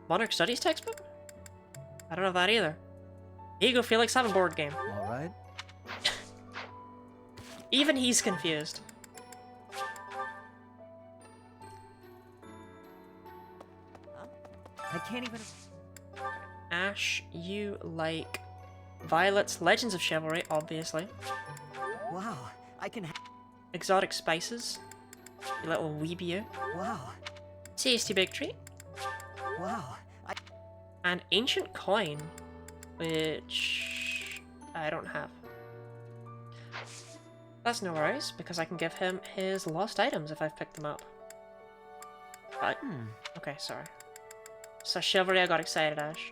Monarch Studies textbook? I don't have that either. Here you go, Felix, have a board game. Alright. Even he's confused. I can't even... Ash, you like Violet's Legends of Chivalry, obviously. Wow, I can... Exotic spices. You little weebie. Wow. Tasty big treat. Wow. An ancient coin, which I don't have. That's no worries, because I can give him his lost items if I've picked them up. But, okay, sorry. So Chivalry, I got excited, Ash.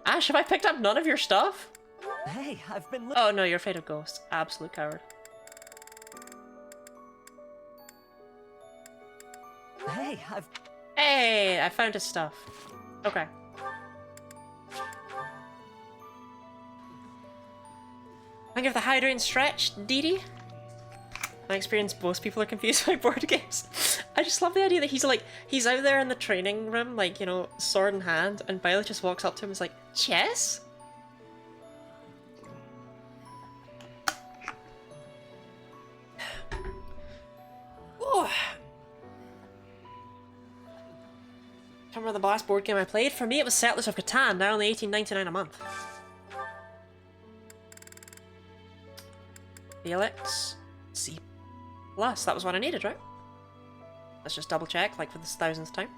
Ash, have I picked up none of your stuff? Hey, I've been... Oh no, you're afraid of ghosts. Absolute coward. Hey, Hey, I found his stuff. Okay. Think of the hydrant stretch, Dee Dee. My experience, most people are confused by board games. I just love the idea that he's out there in the training room, like, you know, sword in hand, and Violet just walks up to him and is like, chess? Oh. Remember the last board game I played? For me, it was Settlers of Catan, now only $18.99 a month. Felix, C+. That was what I needed, right? Let's just double check, like for the 1000th time.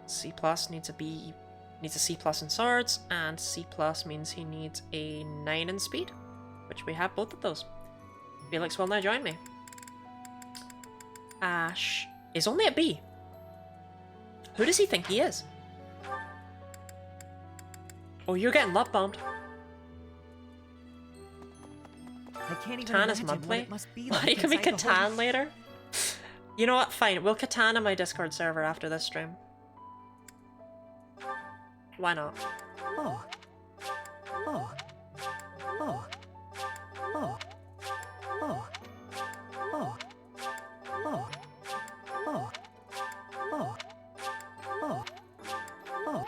C+ needs a B, needs a C+ in swords, and C+ means he needs a 9 in speed, which we have both of those. Felix will now join me. Ash is only a B. Who does he think he is? Oh, you're getting love bombed. I can't even Catan is imagine monthly. what it must be What, like you can be inside the Catan holy- later? You know what? Fine. We'll Catan on my Discord server after this stream. Why not? Oh. Oh. Oh. Oh. Oh. Oh. Oh. Oh. Oh. Oh. Oh.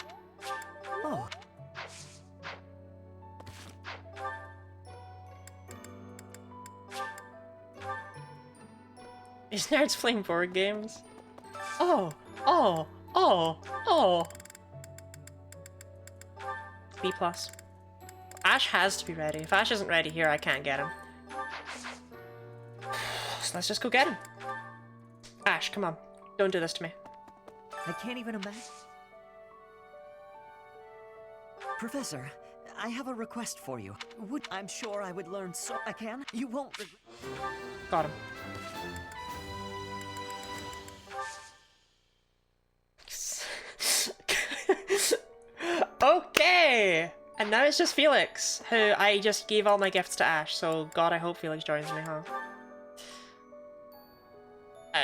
Oh. Is nerds playing board games? Oh, oh, oh, oh. B+. Ash has to be ready. If Ash isn't ready here, I can't get him. So let's just go get him. Ash, come on. Don't do this to me. I can't even imagine. Professor, I have a request for you. I'm sure I would learn so I can. You won't regret. Got him. Okay! And now it's just Felix, who I just gave all my gifts to Ash, so god, I hope Felix joins me, huh?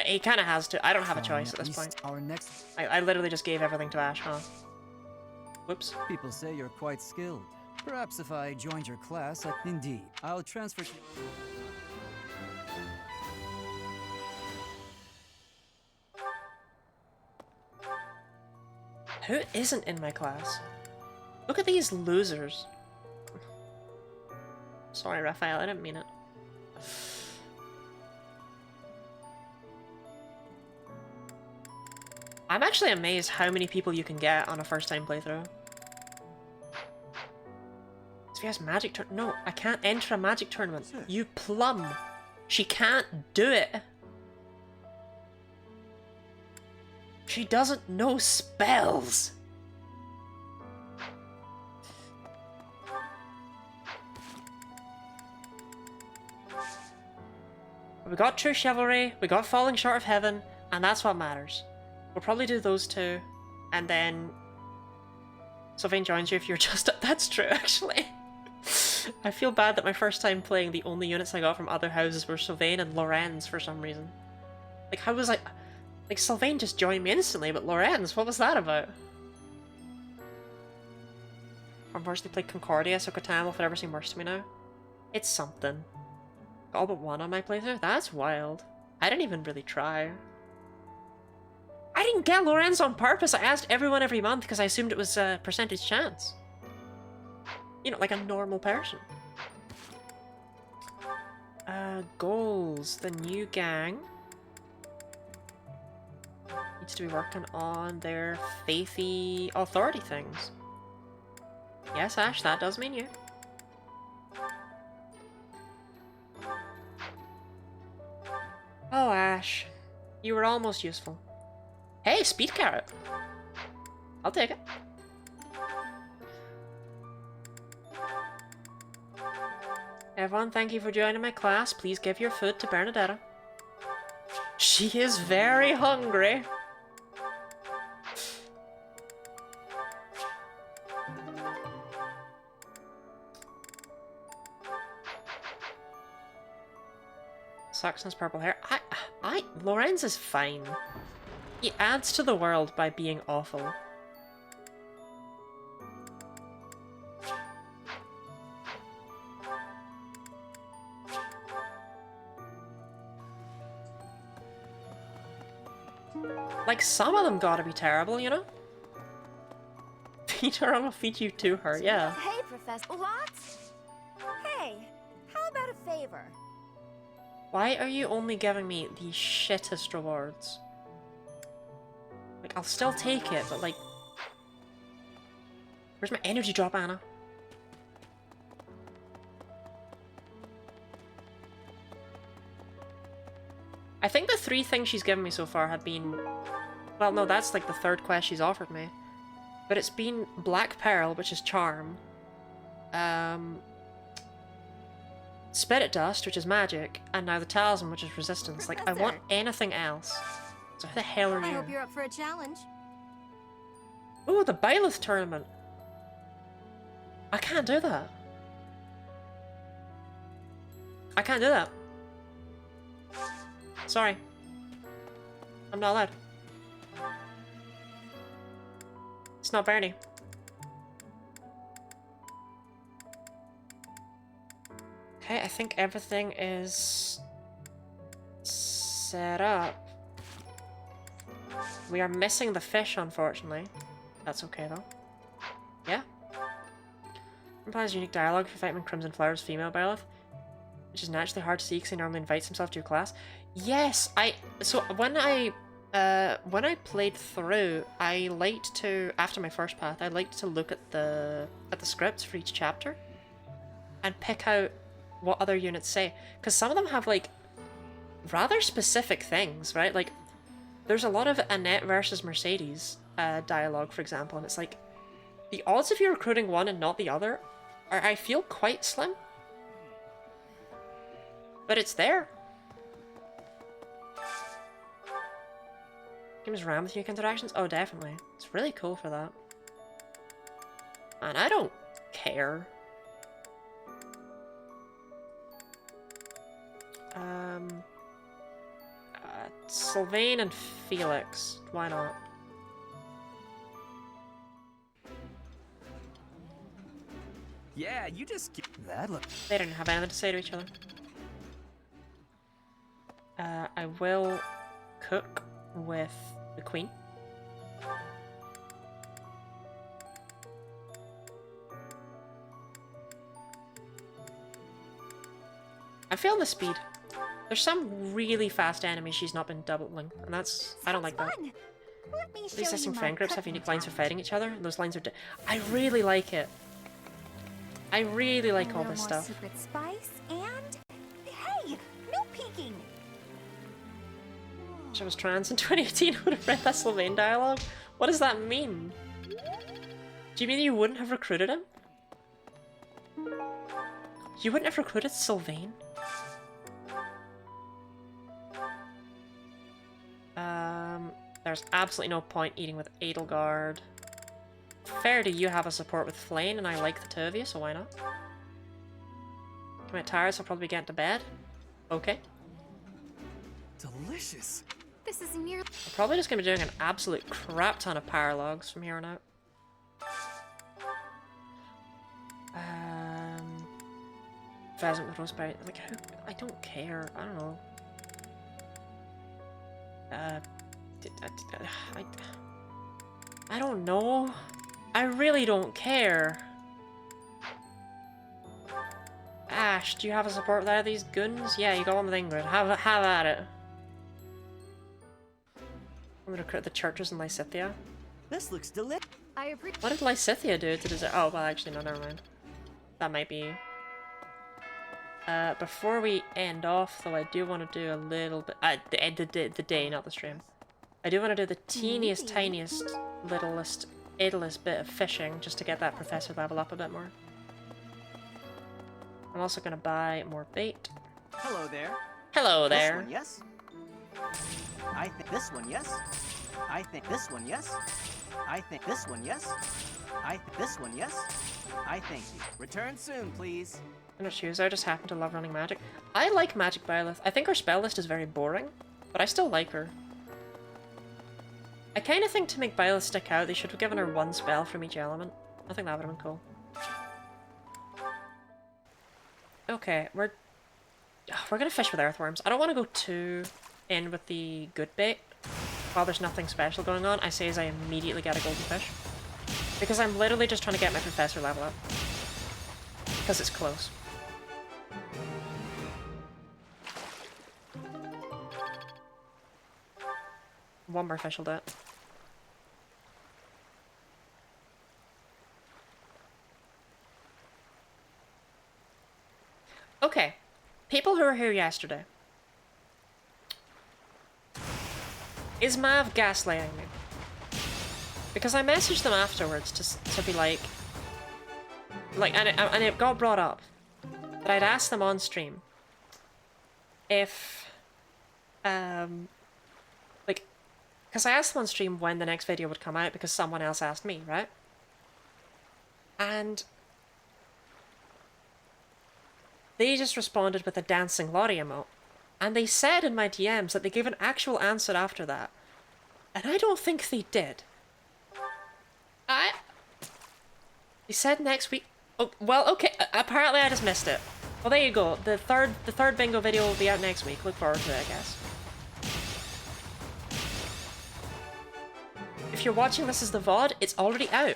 He kinda has to. I don't have a choice at this point. Our next... I literally just gave everything to Ash, huh? Whoops. People say you're quite skilled. Perhaps if I joined your class, indeed. I'll transfer to... Who isn't in my class? Look at these losers. Sorry, Raphael, I didn't mean it. I'm actually amazed how many people you can get on a first-time playthrough. Sophia's magic tournament. No, I can't enter a magic tournament. You plum. She can't do it. She doesn't know spells. We got True Chivalry, we got Falling Short of Heaven, and that's what matters. We'll probably do those two, and then Sylvain joins you if you're just... That's true, actually. I feel bad that my first time playing, the only units I got from other houses were Sylvain and Lorenz for some reason. Like, how was I... Like, Sylvain just joined me instantly, but Lorenz, what was that about? Unfortunately played Concordia, so Catan will forever seem worse to me now. It's something. All but one on my playthrough? That's wild. I didn't even really try. I didn't get Lorenz on purpose. I asked everyone every month because I assumed it was a percentage chance. You know, like a normal person. Goals. The new gang needs to be working on their faithy authority things. Yes, Ash, that does mean you. Oh, Ash. You were almost useful. Hey, speed carrot. I'll take it. Everyone, thank you for joining my class. Please give your food to Bernadetta. She is very hungry. Saxon's purple hair. Lorenz is fine. He adds to the world by being awful. Like, some of them gotta be terrible, you know? Feed her, I'll feed you to her, yeah. Hey, Professor. What? Hey, how about a favor? Why are you only giving me the shittest rewards? Like, I'll still take it, but like... Where's my energy drop, Anna? I think the 3 things she's given me so far have been... Well, no, that's like the 3rd quest she's offered me. But it's been Black Pearl, which is Charm. Spirit Dust, which is Magic. And now the Talisman, which is Resistance. Like, I want anything else. So who the hell are you? I hope you're up for a challenge. Ooh, the Byleth tournament. I can't do that. I can't do that. Sorry. I'm not allowed. It's not Bernie. Okay, I think everything is set up. We are missing the fish, unfortunately. That's okay, though. Yeah. Implies unique dialogue for fighting Crimson Flower's female Byleth, which is naturally hard to see because he normally invites himself to your class. Yes, so when I played through, I liked to, after my first path, I liked to look at the scripts for each chapter and pick out what other units say, because some of them have like rather specific things, right? Like there's a lot of Annette versus Mercedes dialogue, for example, and it's like the odds of you recruiting one and not the other are, I feel, quite slim, but it's there. Games ram with unique interactions? Oh, definitely. It's really cool for that. And I don't care. Sylvain and Felix. Why not? Yeah, you just keep that look. They didn't have anything to say to each other. I will cook with the queen. I feel the speed. There's some really fast enemies she's not been doubling, and that's... I don't like that. Let me show The existing you friend my groups have cooking unique lines for talent. fighting each other, and those lines are... I really like it. I really like A all little this more stuff. secret spice and... Hey, no peeking! If I was trans in 2018, I would have read that Sylvain dialogue. What does that mean? Do you mean you wouldn't have recruited him? You wouldn't have recruited Sylvain? There's absolutely no point eating with Edelgard. Fair do you have a support with Flane, and I like the two of you, so why not? I'm tired, so I'll probably get to bed. Okay. Delicious. This is near. I'm probably just gonna be doing an absolute crap ton of paralogs from here on out. Pheasant with roseberry. Like, who? I don't care. I don't know. I don't know. I really don't care. Ash, do you have a support there, these goons? Yeah, you got one with Ingrid. Have at it. I'm gonna recruit the churches in Lysithea. This looks delicious. I appreciate. What did Lysithea do to deserve? Oh, well, actually, no, never mind. That might be. Before we end off, though, I do want to do a little bit. The day, not the stream. I do want to do the teeniest, tiniest, littlest, idlest bit of fishing just to get that professor level up a bit more. I'm also gonna buy more bait. Hello there. Hello there. This one, yes. I think this one, yes. I think this one, yes. I think this one, yes. I think this one, yes. I thank you. Return soon, please. I'm not choose. I just happen to love running magic. I like Magic Byleth. I think her spell list is very boring, but I still like her. I kind of think to make Byleth stick out, they should have given her one spell from each element. I think that would have been cool. Okay, we're gonna fish with earthworms. I don't want to go too in with the good bait. While there's nothing special going on, I say as I immediately get a golden fish. Because I'm literally just trying to get my professor level up. Because it's close. One more fish will do it. Okay. People who were here yesterday. Is Mav gaslighting me? Because I messaged them afterwards to be like, and it got brought up that I'd asked them on stream if, because I asked them on stream when the next video would come out because someone else asked me, right? And they just responded with a dancing Lottie emote. And they said in my DMs that they gave an actual answer after that. And I don't think they did. They said next week. Oh, well, okay. Apparently I just missed it. Well, there you go. The third bingo video will be out next week. Look forward to it, I guess. If you're watching this as the VOD, it's already out.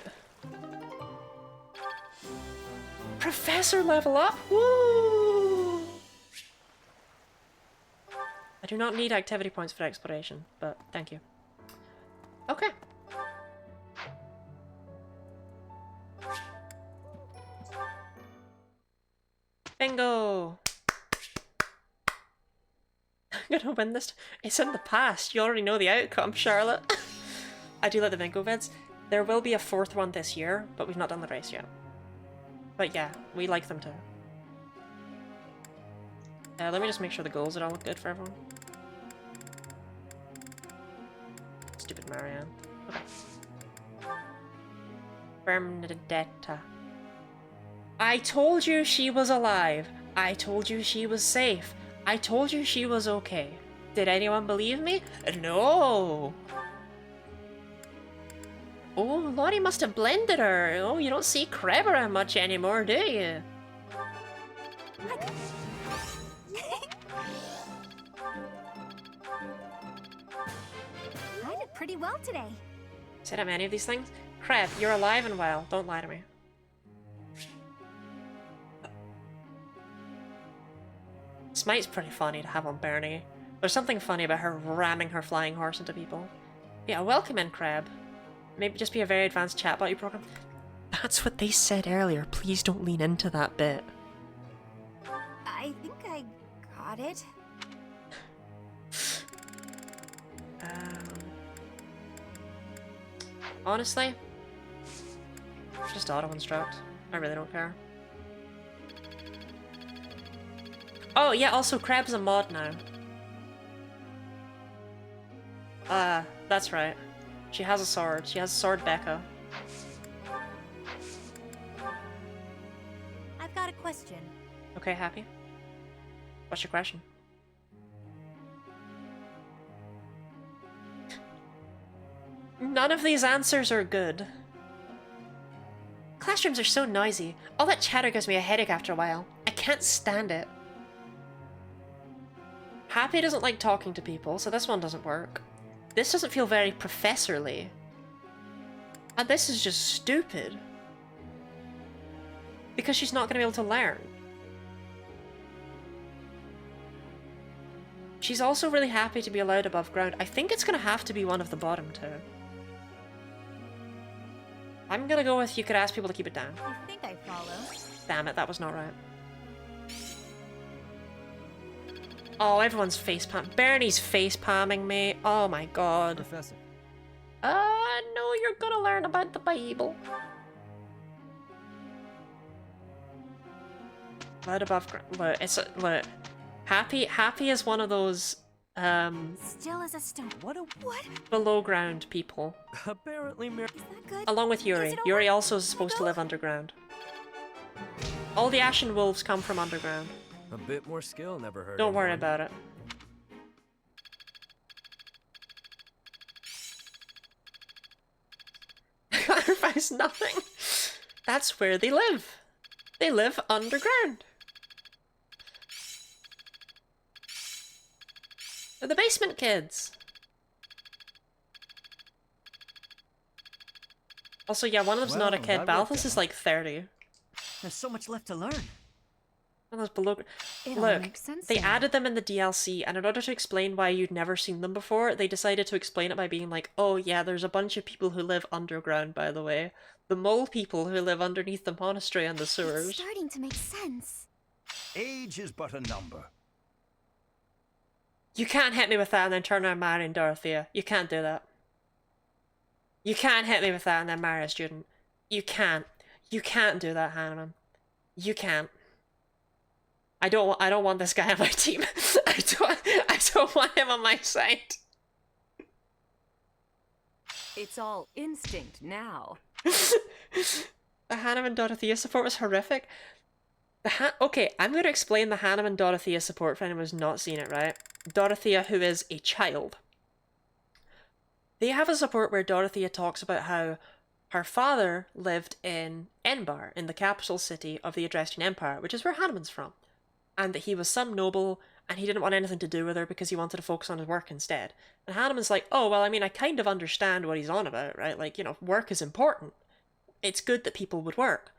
Professor level up? Woo! I do not need activity points for exploration, but thank you. Okay. Bingo! I'm gonna win this. It's in the past. You already know the outcome, Charlotte. I do like the bingo vids. There will be a fourth one this year, but we've not done the race yet. But yeah, we like them too. Let me just make sure the goals are all good for everyone. Stupid Marianne. Okay. Bernadetta. I told you she was alive. I told you she was safe. I told you she was okay. Did anyone believe me? No! Oh, Lottie must have blended her. Oh, you don't see Crab around much anymore, do you? I did pretty well today. Said I'm any of these things? Crab, you're alive and well. Don't lie to me. Smite's pretty funny to have on Bernie. There's something funny about her ramming her flying horse into people. Yeah, welcome in, Crab. Maybe just be a very advanced chatbot you program. That's what they said earlier. Please don't lean into that bit. I think I got it. Honestly, just auto-instruct. I really don't care. Oh, yeah, also Crab's a mod now. That's right. She has a sword. She has Sword Becca. I've got a question. Okay, Happy? What's your question? None of these answers are good. Classrooms are so noisy. All that chatter gives me a headache after a while. I can't stand it. Happy doesn't like talking to people, so this one doesn't work. This doesn't feel very professorly. And this is just stupid. Because she's not going to be able to learn. She's also really happy to be allowed above ground. I think it's going to have to be one of the bottom two. I'm going to go with you could ask people to keep it down. I think I follow. Damn it, that was not right. Oh, everyone's face palm. Bernie's face palming me. Oh my god. Professor. No, you're gonna learn about the Bible. Loud above ground. Look, look. Happy is one of those Still as a stone. What? below ground people. Apparently, Is that good? Along with Yuri. Is it Yuri over? also is supposed to live underground. All the Ashen Wolves come from underground. a bit more skill never hurt. Don't worry anyone. about it. Clarifies nothing. That's where they live. They live underground. They're the basement kids. Also, yeah, one of them's not a Well, kid. that worked Balthus is out. like 30. There's so much left to learn. And those below. It all Look, makes sense they now. added them in the DLC, and in order to explain why you'd never seen them before, they decided to explain it by being like, oh yeah, there's a bunch of people who live underground, by the way. The mole people who live underneath the monastery and the It's sewers. starting to make sense. Age is but a number. You can't hit me with that and then turn around marrying Dorothea. You can't do that. You can't hit me with that and then marry a student. You can't. You can't do that, Hanneman. You can't. I don't want this guy on my team. I don't want him on my side. It's all instinct now. The Hanneman Dorothea support was horrific. Okay, I'm going to explain the Hanneman Dorothea support for anyone who's not seen it, right? Dorothea, who is a child. They have a support where Dorothea talks about how her father lived in Enbar, in the capital city of the Adrestian Empire, which is where Hanneman's from. And that he was some noble, and he didn't want anything to do with her because he wanted to focus on his work instead. And Hanneman's like, oh, well, I mean, I kind of understand what he's on about, right? Like, you know, work is important. It's good that people would work.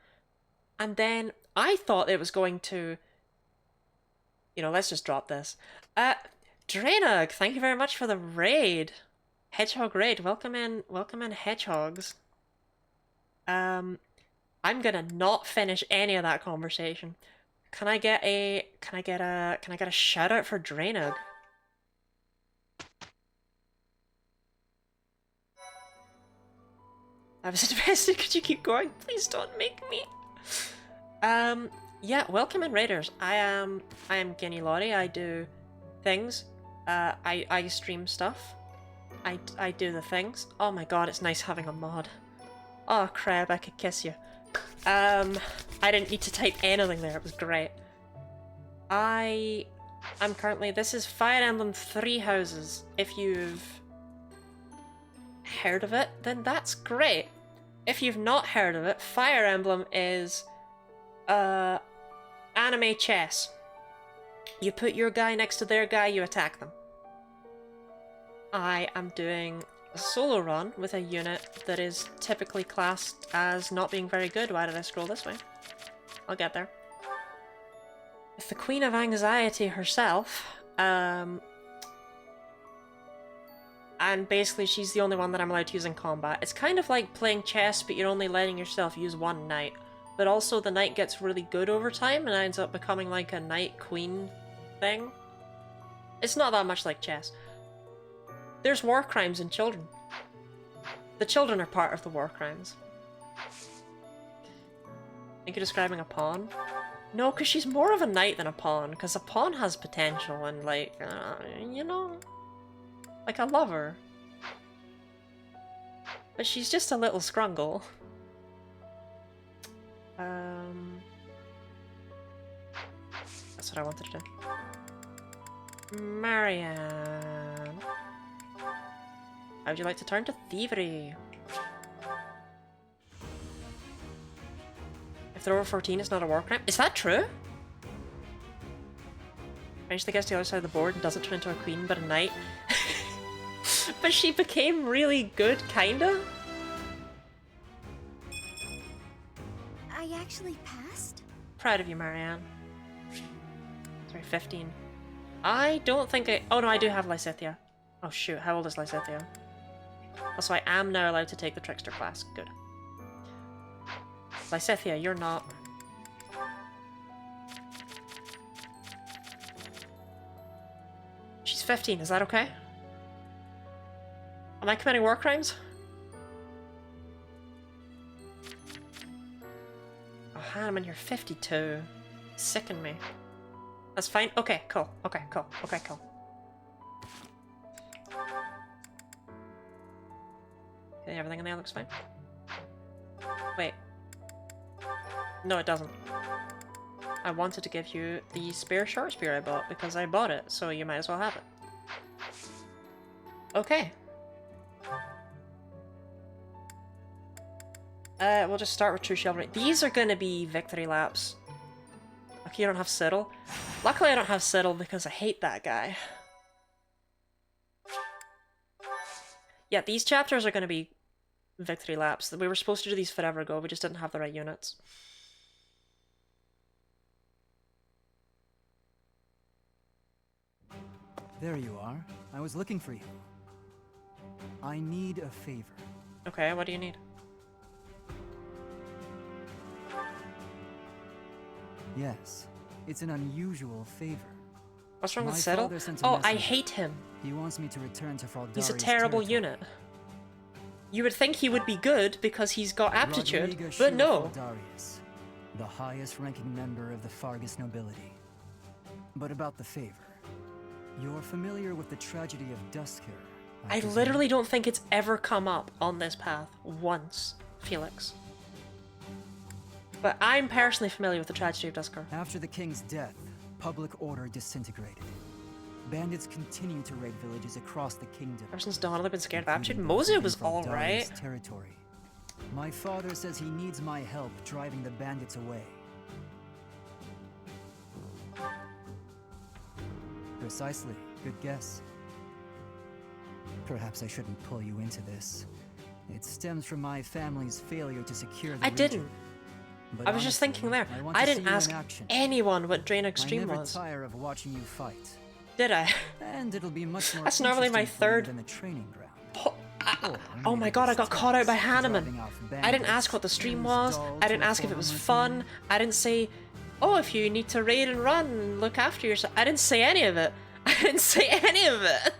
And then I thought it was going to... You know, let's just drop this. Draenug, thank you very much for the raid. Hedgehog raid, welcome in hedgehogs. I'm gonna not finish any of that conversation. Can I get a shout out for Draenug? I was invested, could you keep going? Please don't make me. Yeah, welcome in Raiders. I am Guinea Lottie, I do things. I stream stuff. I do the things. Oh my god, it's nice having a mod. Oh crap, I could kiss you. I didn't need to type anything there, it was great. I'm currently, this is Fire Emblem Three Houses. If you've heard of it, then that's great. If you've not heard of it, Fire Emblem is anime chess. You put your guy next to their guy, you attack them. I am doing a solo run with a unit that is typically classed as not being very good. Why did I scroll this way? I'll get there. With the Queen of Anxiety herself, and basically she's the only one that I'm allowed to use in combat. It's kind of like playing chess, but you're only letting yourself use one knight. But also the knight gets really good over time and ends up becoming like a knight queen thing. It's not that much like chess. There's war crimes in children. The children are part of the war crimes. I think you're describing a pawn? No, because she's more of a knight than a pawn, because a pawn has potential and, like, you know, like, I love her. But she's just a little scrungle. That's what I wanted to do. Marianne. How would you like to turn to thievery? If they're over 14, it's not a war crime. Is that true? Eventually gets to the other side of the board and doesn't turn into a queen, but a knight. But she became really good, kinda? I actually passed? Proud of you, Marianne. Sorry, 15. I don't think I... Oh no, I do have Lysithea. Oh shoot, how old is Lysithea? Also, I am now allowed to take the Trickster class. Good. Lysithea, you're not. She's 15, is that okay? Am I committing war crimes? Oh, Hanneman, you're 52. Sicken me. That's fine. Okay, cool. Okay, cool. Okay, cool. Okay, everything in there looks fine. Wait. No, it doesn't. I wanted to give you the spare short spear I bought because I bought it, so you might as well have it. Okay. We'll just start with True Chivalry. These are gonna be victory laps. Okay, you don't have Siddle. Luckily I don't have Siddle because I hate that guy. Yeah, these chapters are gonna be victory laps. We were supposed to do these forever ago, we just didn't have the right units. There you are. I was looking for you. I need a favor. Okay, what do you need? Yes, it's an unusual favor. What's wrong with My Siddle? father sent a Oh, I message. hate him. He wants me to return to Fraldari's He's a terrible territory. unit. You would think he would be good because he's got aptitude, Rodrigo but Shira no. Fraldarius, the highest ranking member of the Fargus nobility. But about the favor. You're familiar with the tragedy of Dusker. I literally don't think it's ever come up on this path once, Felix. But I'm personally familiar with the tragedy of Dusker. After the king's death, public order disintegrated. Bandits continue to raid villages across the kingdom. Ever since dawn, I've been scared of aptitude. Mozu was alright. Territory. My father says he needs my help driving the bandits away. Precisely. Good guess. Perhaps I shouldn't pull you into this. It stems from my family's failure to secure the I region. didn't. But I was just honestly, thinking there. want I to didn't see you ask in action. anyone what Drain Extreme I never was. tire of watching you fight. Did I? And it'll be much more That's normally my interesting for you third. than the training ground. Oh my god, I got caught out by Hanneman. Driving off I didn't ask what the stream was. I didn't ask if it was fun. I didn't say, oh, if you need to raid and run and look after yourself. I didn't say any of it. I didn't say any of it.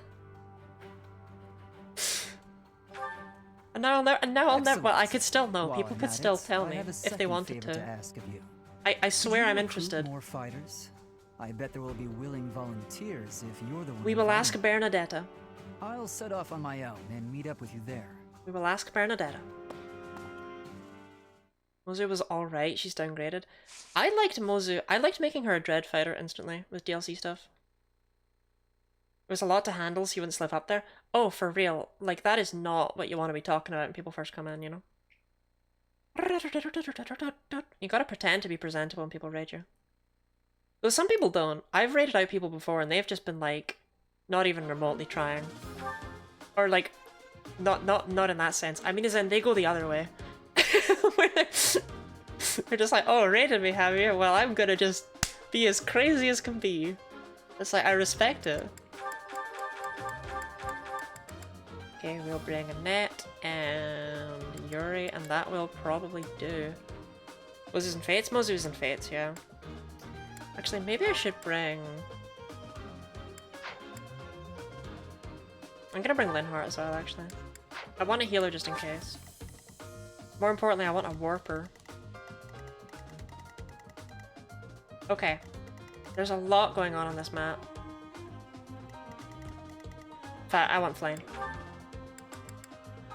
And now I'll never. Well, I could still know. While People I'm could at still it, tell I me have a if they second wanted favor to. ask of you. I swear Could you I'm recruit interested. More fighters? I bet there will be willing volunteers if you're the one. We will inviting ask them. Bernadetta. I'll set off on my own and meet up with you there. We will ask Bernadetta. Mozu was alright, she's downgraded. I liked Mozu. I liked making her a dread fighter instantly with DLC stuff. It was a lot to handle, so you wouldn't slip up there. Oh, for real. Like, that is not what you want to be talking about when people first come in, you know? You gotta pretend to be presentable when people raid you. Though some people don't. I've raided out people before and they've just been like, not even remotely trying. Or like, not in that sense. I mean as in, they go the other way. Where they're just like, oh, raided me, have you? Well, I'm gonna just be as crazy as can be. It's like, I respect it. Okay, we'll bring Annette and Yuri, and that will probably do. Mozu's and Fates? Mozu's and Fates, yeah. Actually, maybe I should bring... I'm gonna bring Linhart as well, actually. I want a healer just in case. More importantly, I want a warper. Okay. There's a lot going on this map. In fact, I want Flame.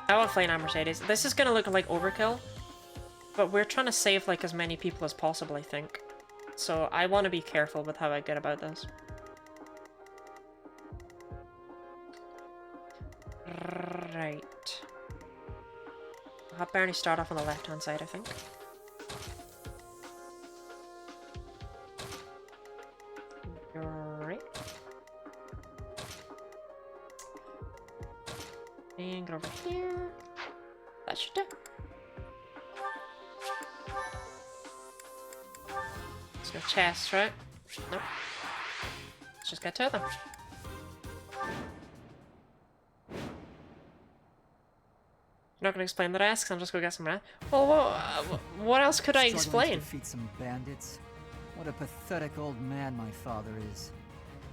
I want Flame and Mercedes. This is gonna look like overkill, but we're trying to save like as many people as possible, I think. So I want to be careful with how I get about this. Right. I'll have Bernie start off on the left-hand side, I think. Right. And get over here. That should do. There's no chests, right? Nope. Let's just get to them. You're not gonna explain the rest, because I'm just gonna get some rest. Well, what else could I explain? To defeat some bandits? What a pathetic old man my father is.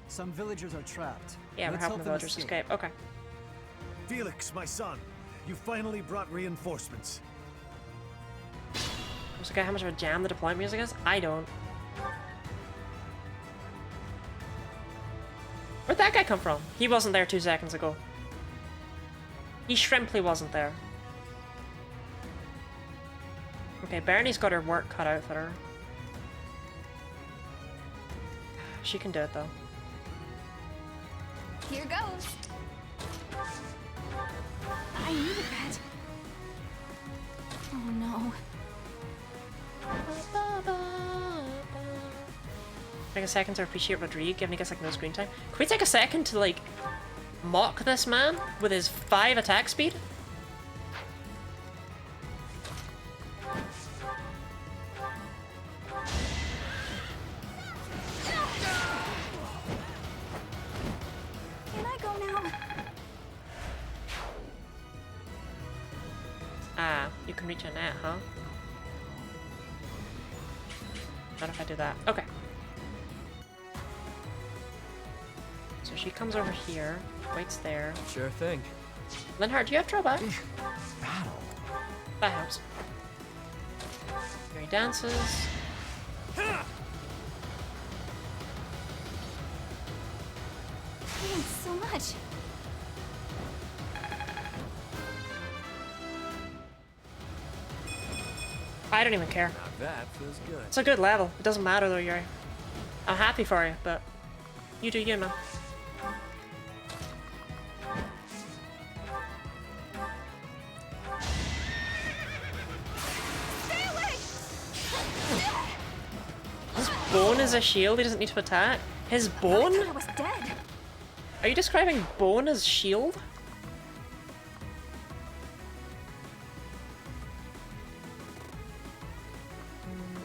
Some villagers are trapped. Yeah, we're helping the villagers escape. Okay. Felix, my son, you finally brought reinforcements. Does the guy how much of a jam the deployment music is? I don't. Where'd that guy come from? He wasn't there 2 seconds ago. He shrimply wasn't there. Okay, Bernie's got her work cut out for her. She can do it though. Here goes. I needed that. Oh no. Take a second to appreciate Rodrigue, giving us like no screen time. Can we take a second to like mock this man with his 5 attack speed? Can I go now? Ah, you can reach a net, huh? Not if I do that. Okay. So she comes over here, waits there. Sure thing. Linhart, do you have drawback? That helps. Here he dances. Thanks so much. I don't even care. Now that feels good. It's a good level. It doesn't matter though, Yuri. I'm happy for you, but you do you, man. His bone is a shield, he doesn't need to attack. His bone? I was dead. Are you describing bone as shield?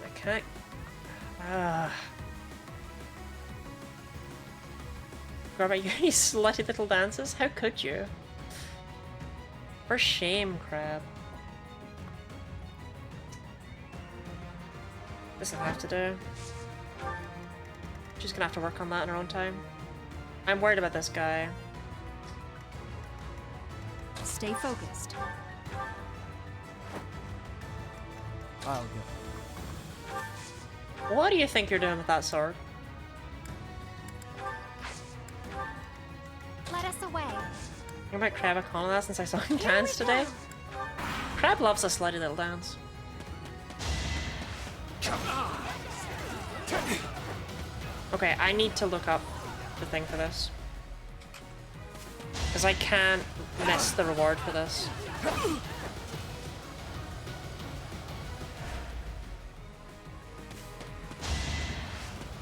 I can't... What about you slutty little dances? How could you? For shame, Crab. This'll have to do. She's gonna have to work on that in her own time. I'm worried about this guy. Stay focused. I'll go. What do you think you're doing with that sword? Let us away. What about Crab O'Connell that since I saw him dance today? Crab loves a slutty little dance. Okay, I need to look up the thing for this. Because I can't miss the reward for this.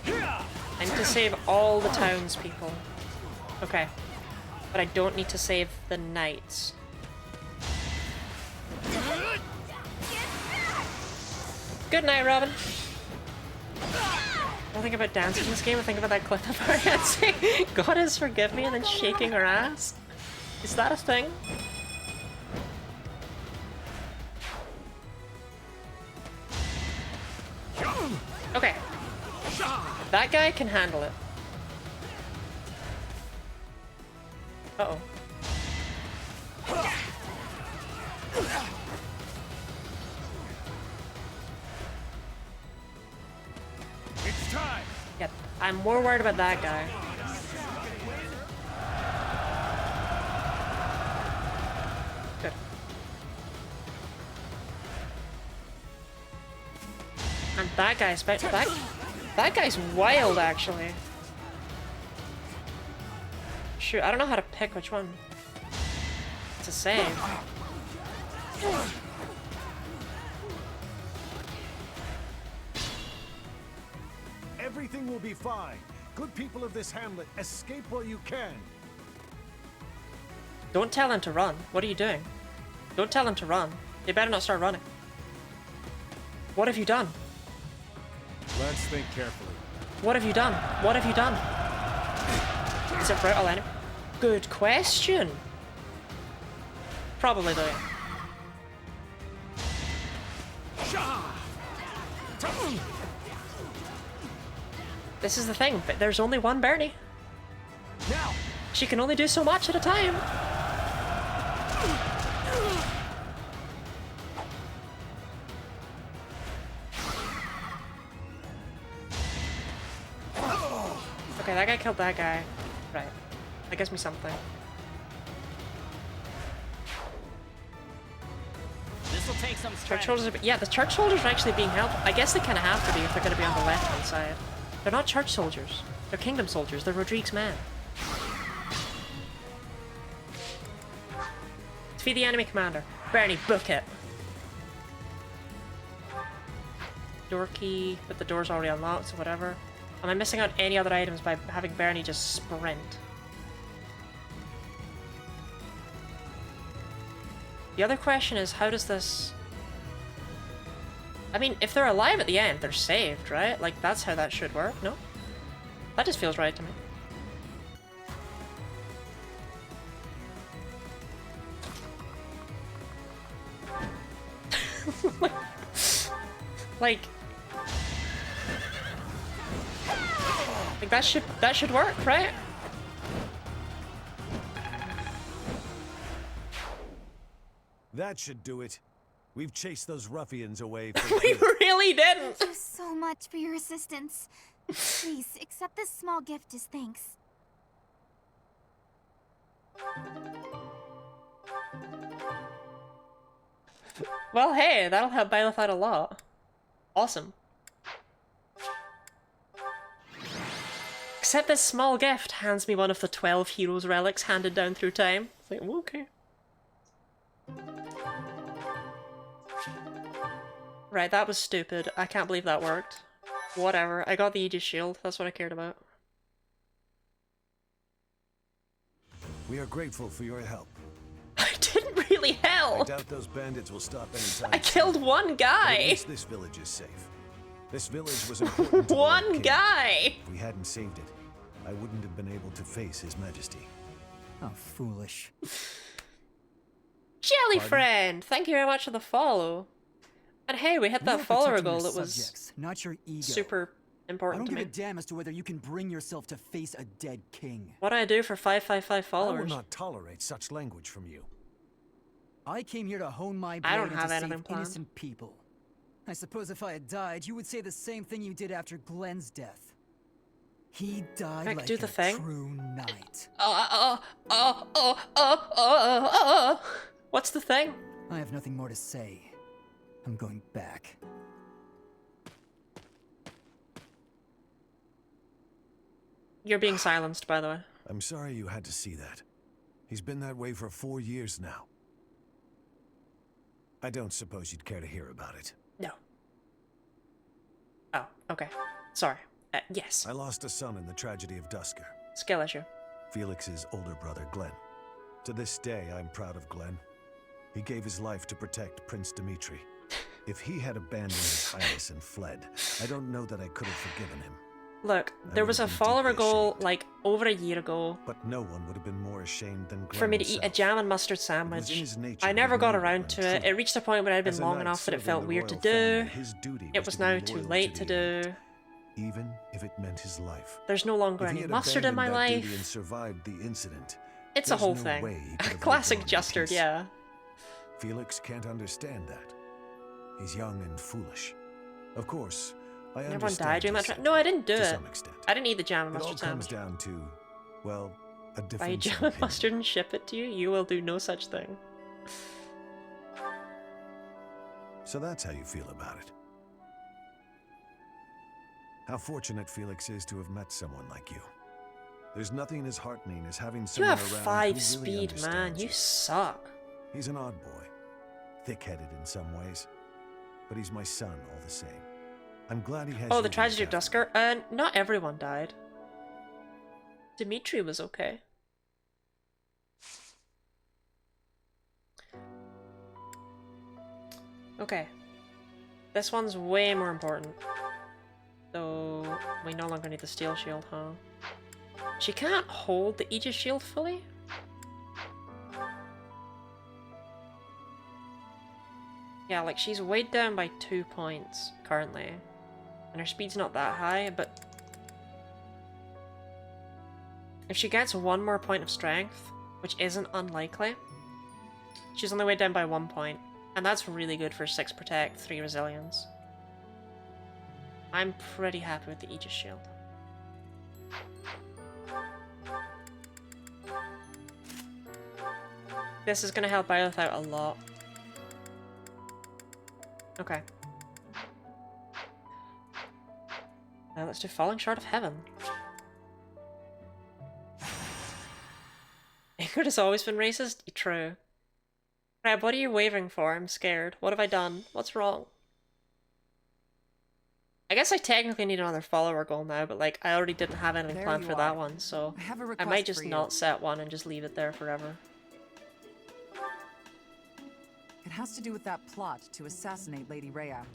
I need to save all the townspeople. Okay. But I don't need to save the knights. Good night, Robin. I think about dancing in this game, I think about that clip of her dancing. God has forgive me and then shaking her ass. Is that a thing? Okay. That guy can handle it. Uh-oh. It's time. Yep. I'm more worried about that guy. Good. And that guy's that guy's wild actually. Shoot, I don't know how to pick which one to save. Everything will be fine. Good people of this hamlet, escape while you can. Don't tell him to run. What are you doing? Don't tell him to run. They better not start running. What have you done? Let's think carefully. What have you done? What have you done? Is it brutal enemy? Good question. Probably though. This is the thing, but there's only one Bernie. Now. She can only do so much at a time. Okay, that guy killed that guy. Right. That gives me something. This'll take some Church soldiers yeah, the church soldiers are actually being helped. I guess they kind of have to be if they're going to be on the left-hand side. They're not church soldiers. They're kingdom soldiers. They're Rodrigue's men. Defeat the enemy commander. Bernie, book it. Door key, but the door's already unlocked, so whatever. Am I missing out any other items by having Bernie just sprint? The other question is, how does this... I mean, if they're alive at the end, they're saved, right? Like, that's how that should work, no? That just feels right to me. Like that should work, right? That should do it. We've chased those ruffians away for We really didn't. Thank you so much for your assistance. Please, accept this small gift as thanks. Well, hey, that'll help Byleth out a lot. Awesome. Accept this small gift, hands me one of the 12 heroes relics handed down through time. It's like, okay. Right, that was stupid. I can't believe that worked. Whatever, I got the Aegis Shield, that's what I cared about. We are grateful for your help. I didn't really help! I doubt those bandits will stop anytime I killed one guy! At least this village is safe. This village was important to one guy! If we hadn't saved it, I wouldn't have been able to face His Majesty. How foolish. Jelly friend! Thank you very much for the follow. And hey, we hit that follower goal that was subjects, not your ego. super important to me. I don't give a damn as to whether you can bring yourself to face a dead king. What do I do for 555 followers? I will not tolerate such language from you. I came here to hone my blade I don't and have to anything save planned. innocent people. I suppose if I had died, you would say the same thing you did after Glenn's death. He died like do the thing? true knight. What's the thing? I have nothing more to say. I'm going back. You're being silenced, by the way. I'm sorry you had to see that. He's been that way for 4 years now. I don't suppose you'd care to hear about it. No. Oh, okay. Sorry. Yes. I lost a son in the tragedy of Dusker. Skill issue. Felix's older brother, Glenn. To this day, I'm proud of Glenn. He gave his life to protect Prince Dimitri. If he had abandoned his highness and fled, I don't know that I could have forgiven him. Look, there was a follower goal like over a year ago. But no one would have been more ashamed than Glenn for me to himself. eat a jam and mustard sandwich. I never got around to it. It reached a point where I'd been long enough that it felt weird to do. It was now too late to do. Even if it meant his life. There's no longer any mustard in my life. And survived the incident, it's a whole thing. Classic Justard, yeah. Felix can't understand that. He's young and foolish. Of course, I understand. Everyone died during that. No, I didn't do it. To some extent. I didn't eat the jam and mustard It all comes sandwich. down to, well, a difference. Buy jam and mustard and ship it to you. You will do no such thing. So that's how you feel about it. How fortunate Felix is to have met someone like you. There's nothing as heartening as having You someone have around 5 who really speed, man. understands You suck. He's an odd boy, thick-headed in some ways, but he's my son all the same. I'm glad he has. Oh, you the to tragedy look of Dusker. Not everyone died. Dimitri was okay. Okay. This one's way more important. So we no longer need the steel shield, huh? She can't hold the Aegis shield fully? Yeah, like she's weighed down by 2 points currently. And her speed's not that high, but if she gets 1 more point of strength, which isn't unlikely, she's only weighed down by 1 point. And that's really good for 6 protect, 3 resilience. I'm pretty happy with the Aegis shield. This is gonna help Byleth out a lot. Okay. Now let's do Falling Short of Heaven. Ingrid has always been racist? True. Crab, what are you wavering for? I'm scared. What have I done? What's wrong? I guess I technically need another follower goal now, but like I already didn't have anything planned for that one, so I might just not set one and just leave it there forever. It has to do with that plot to assassinate Lady Rhea.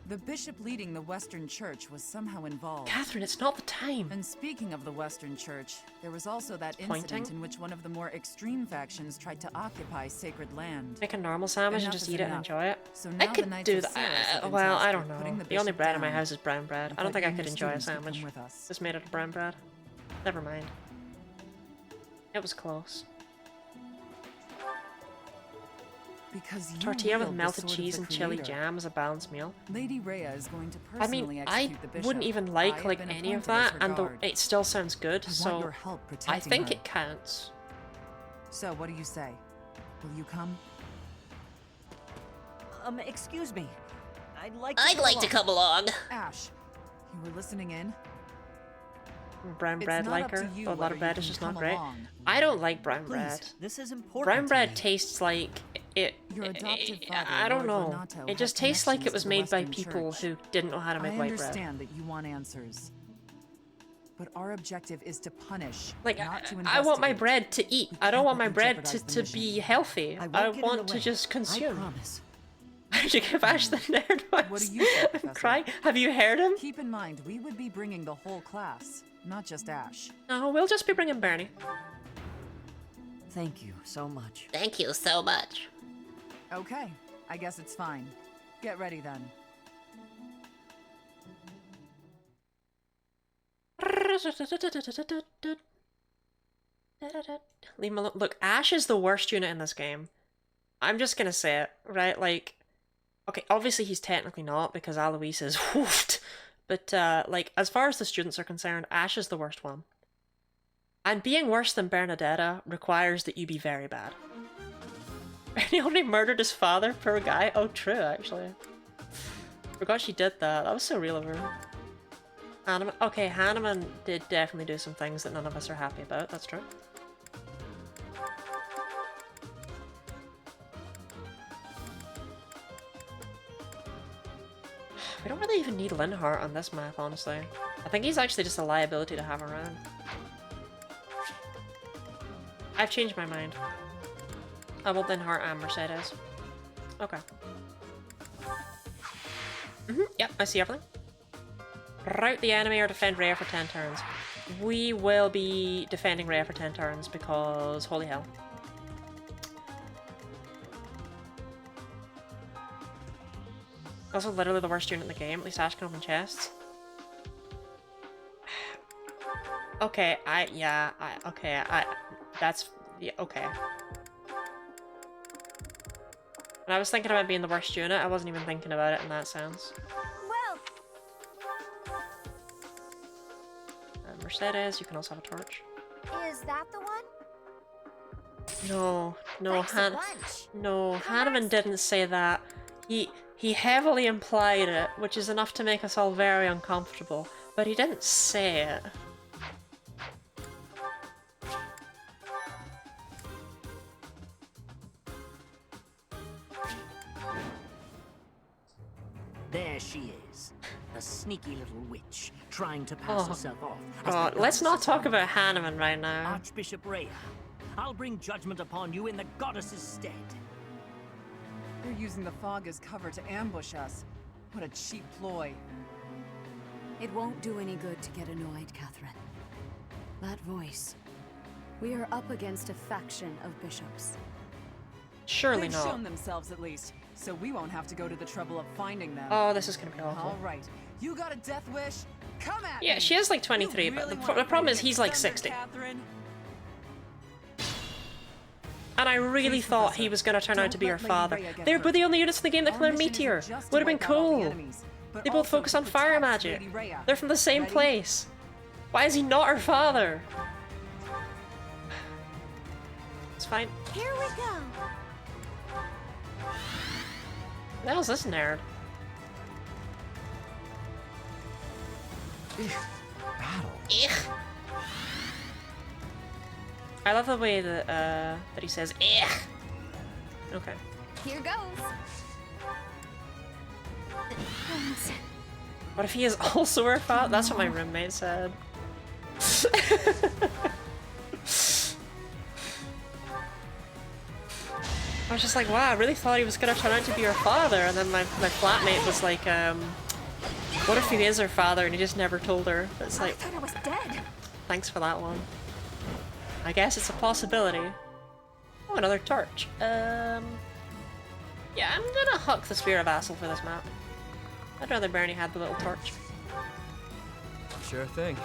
The bishop leading the Western Church was somehow involved. Catherine, it's not the time. And speaking of the Western Church, there was also that incident in which one of the more extreme factions tried to occupy sacred land. Make a normal sandwich and just eat it and enjoy it. So I could do that. Well, I don't know. The only bread in my house is brown bread. I don't think I could enjoy a sandwich just made out of brown bread. Never mind. It was close. Because tortilla with melted cheese and chili jam is a balanced meal. Lady Rhea is going to personally execute the bishop. I wouldn't even like any of that, and it still sounds good, so I think it counts. So what do you say? Will you come? Excuse me. I'd like to come along. Ash, you were listening in? Brown bread like her, though a lot of bread is just not great. I don't like brown bread. This is important. Brown bread tastes like I don't know. It just tastes like it was made by people who didn't know how to make white bread. I understand that you want answers, but our objective is to punish. Like not to I want my bread to eat. I don't want my bread to be healthy. I want to just consume. I promise. How'd you give Ash the nerd voice? What do you say, I'm crying. Have you heard him? Keep in mind, we would be bringing the whole class, not just Ash. No, we'll just be bringing Bernie. Thank you so much. Thank you so much. Okay, I guess it's fine. Get ready then. Leave him alone. Look, Ash is the worst unit in this game. I'm just gonna say it, right? Like, okay, obviously he's technically not because Alois is woofed, but like, as far as the students are concerned, Ash is the worst one. And being worse than Bernadetta requires that you be very bad. He only murdered his father, poor guy. Oh, true, actually. Forgot she did that. That was so real of her. Okay, Hanneman did definitely do some things that none of us are happy about. That's true. We don't really even need Linhart on this map, honestly. I think he's actually just a liability to have around. I've changed my mind. I want Linhart and Mercedes. Okay. Yep, I see everything. Rout the enemy or defend Rhea for 10 turns. We will be defending Rhea for 10 turns because holy hell. Also literally the worst unit in the game, at least Ash can open chests. Okay, that's, yeah, okay. When I was thinking about being the worst unit, I wasn't even thinking about it in that sense. Well, Mercedes, you can also have a torch. is that the one? No, Thanks Hanneman didn't say that. He heavily implied it, which is enough to make us all very uncomfortable, but he didn't say it. There she is, a sneaky little witch, trying to pass herself off. God, let's not talk about Hanneman right now. Archbishop Rhea, I'll bring judgment upon you in the goddess's stead. You're using the fog as cover to ambush us. What a cheap ploy. It won't do any good to get annoyed, Catherine. That voice. We are up against a faction of bishops. Surely They've not. shown themselves at least, so we won't have to go to the trouble of finding them. Oh, this is gonna be awful. All right, you got a death wish? Come at Yeah, me. she is like 23, You but really the want problem me is to he's get like thunder, 60. Catherine? And I really thought he was gonna turn out to be her father. They were the only units in the game that can learn Meteor. Would have been cool. They both focus on fire magic. They're from the same place. Why is he not her father? It's fine. Here we go. What the hell's this nerd? Ugh. I love the way that that he says ugh. Okay. Here goes. Thanks. What if he is also her father? That's what my roommate said. I was just like, wow, I really thought he was gonna turn out to be her father, and then my flatmate was like, what if he is her father and he just never told her? It's like, I thought I was dead. thanks for that one. I guess it's a possibility. Oh, another torch. Yeah, I'm gonna huck the Spear of Assel for this map. I'd rather Bernie had the little torch. Sure thing.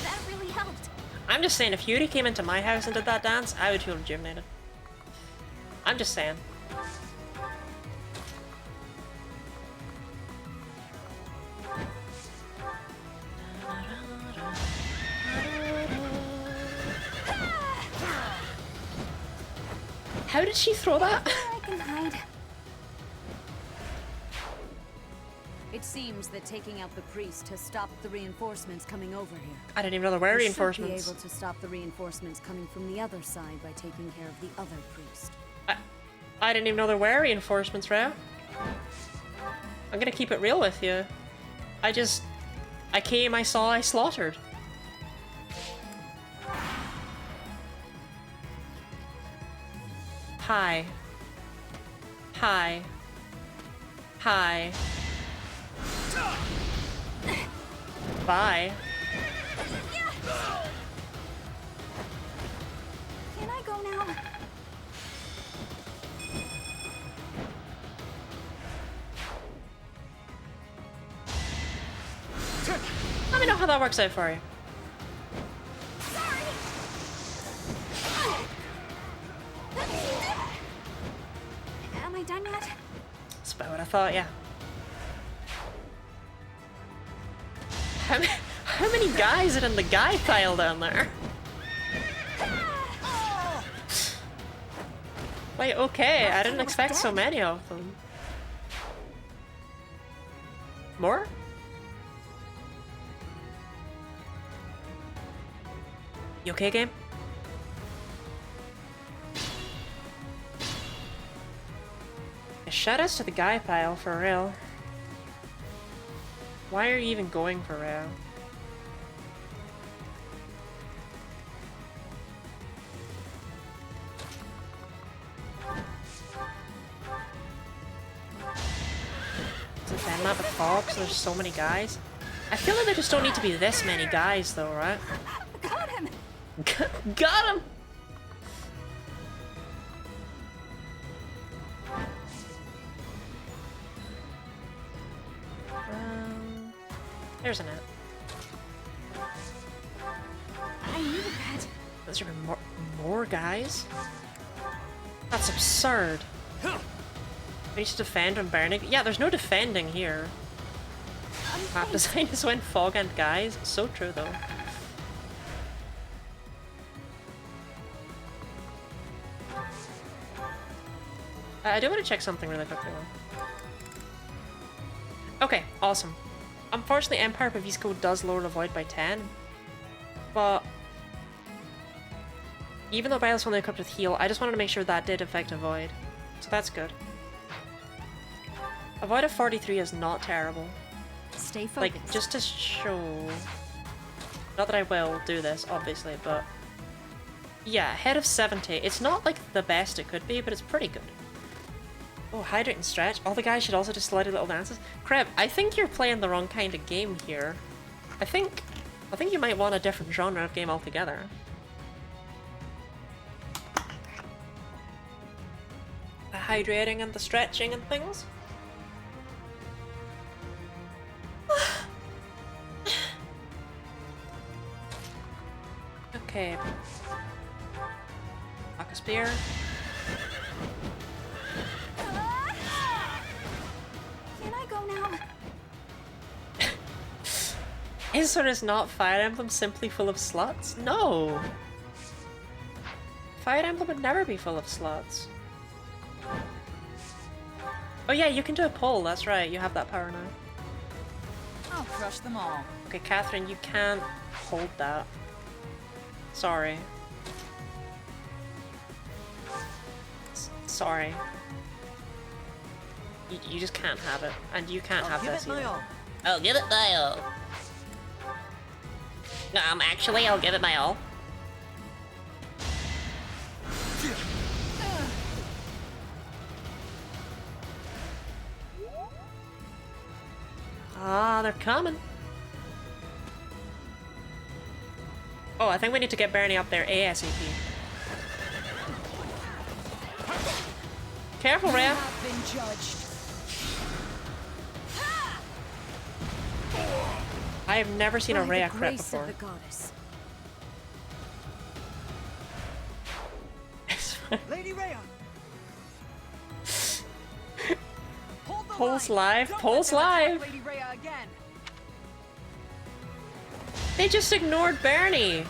That really helped. I'm just saying, if Yuri came into my house and did that dance, I would feel rejuvenated. I'm just saying. How did she throw that? I can hide. It seems that taking out the priest has stopped the reinforcements coming over here. I didn't even know there were We reinforcements. should be able to stop the reinforcements coming from the other side by taking care of the other priest. I didn't even know there were reinforcements, Rhea. I'm gonna keep it real with you. I came, I saw, I slaughtered. Hi. Hi. Hi. Bye. Can I go now? Let me know how that works out for you. Am I done yet? That's about what I thought, yeah. How many guys are in the guy pile down there? Wait, okay, I didn't expect so many of them. More? You okay, game? Shout outs to the guy pile, for real. Why are you even going for real? Is it that map of fog, so there's so many guys? I feel like there just don't need to be this many guys though, right? Got him! Got him! There's a net. I knew that. There's gonna be more guys? That's absurd. We need to defend on Bernig. Yeah, there's no defending here. Map design is when fog and guys. So true though. I do want to check something really quickly though. Okay, awesome. Unfortunately, Empire Pavisco does lower the void by 10, but even though Byleth's only equipped with heal, I just wanted to make sure that did affect a void, so that's good. A void of 43 is not terrible. Stay focused. Like, just to show... Not that I will do this, obviously, but... Yeah, ahead of 70. It's not, like, the best it could be, but it's pretty good. Oh, hydrate and stretch. All the guys should also just slutty little dances. Kreb, I think you're playing the wrong kind of game here. I think you might want a different genre of game altogether. The hydrating and the stretching and things. Okay. Fuck a spear. Can I go now? Is or is not Fire Emblem simply full of sluts? No! Fire Emblem would never be full of sluts. Oh yeah, you can do a poll, that's right, you have that power now. I'll crush them all. Okay, Catherine, you can't hold that. Sorry. Sorry. You just can't have it, and you can't have this either. I'll give it my all. Actually, I'll give it my all. Ah, they're coming. Oh, I think we need to get Bernie up there ASAP. Careful, Rhea. I have never seen a Rhea crit before. Lady Rhea. Pulse live, Pulse live. Lady Rhea again. They just ignored Bernie.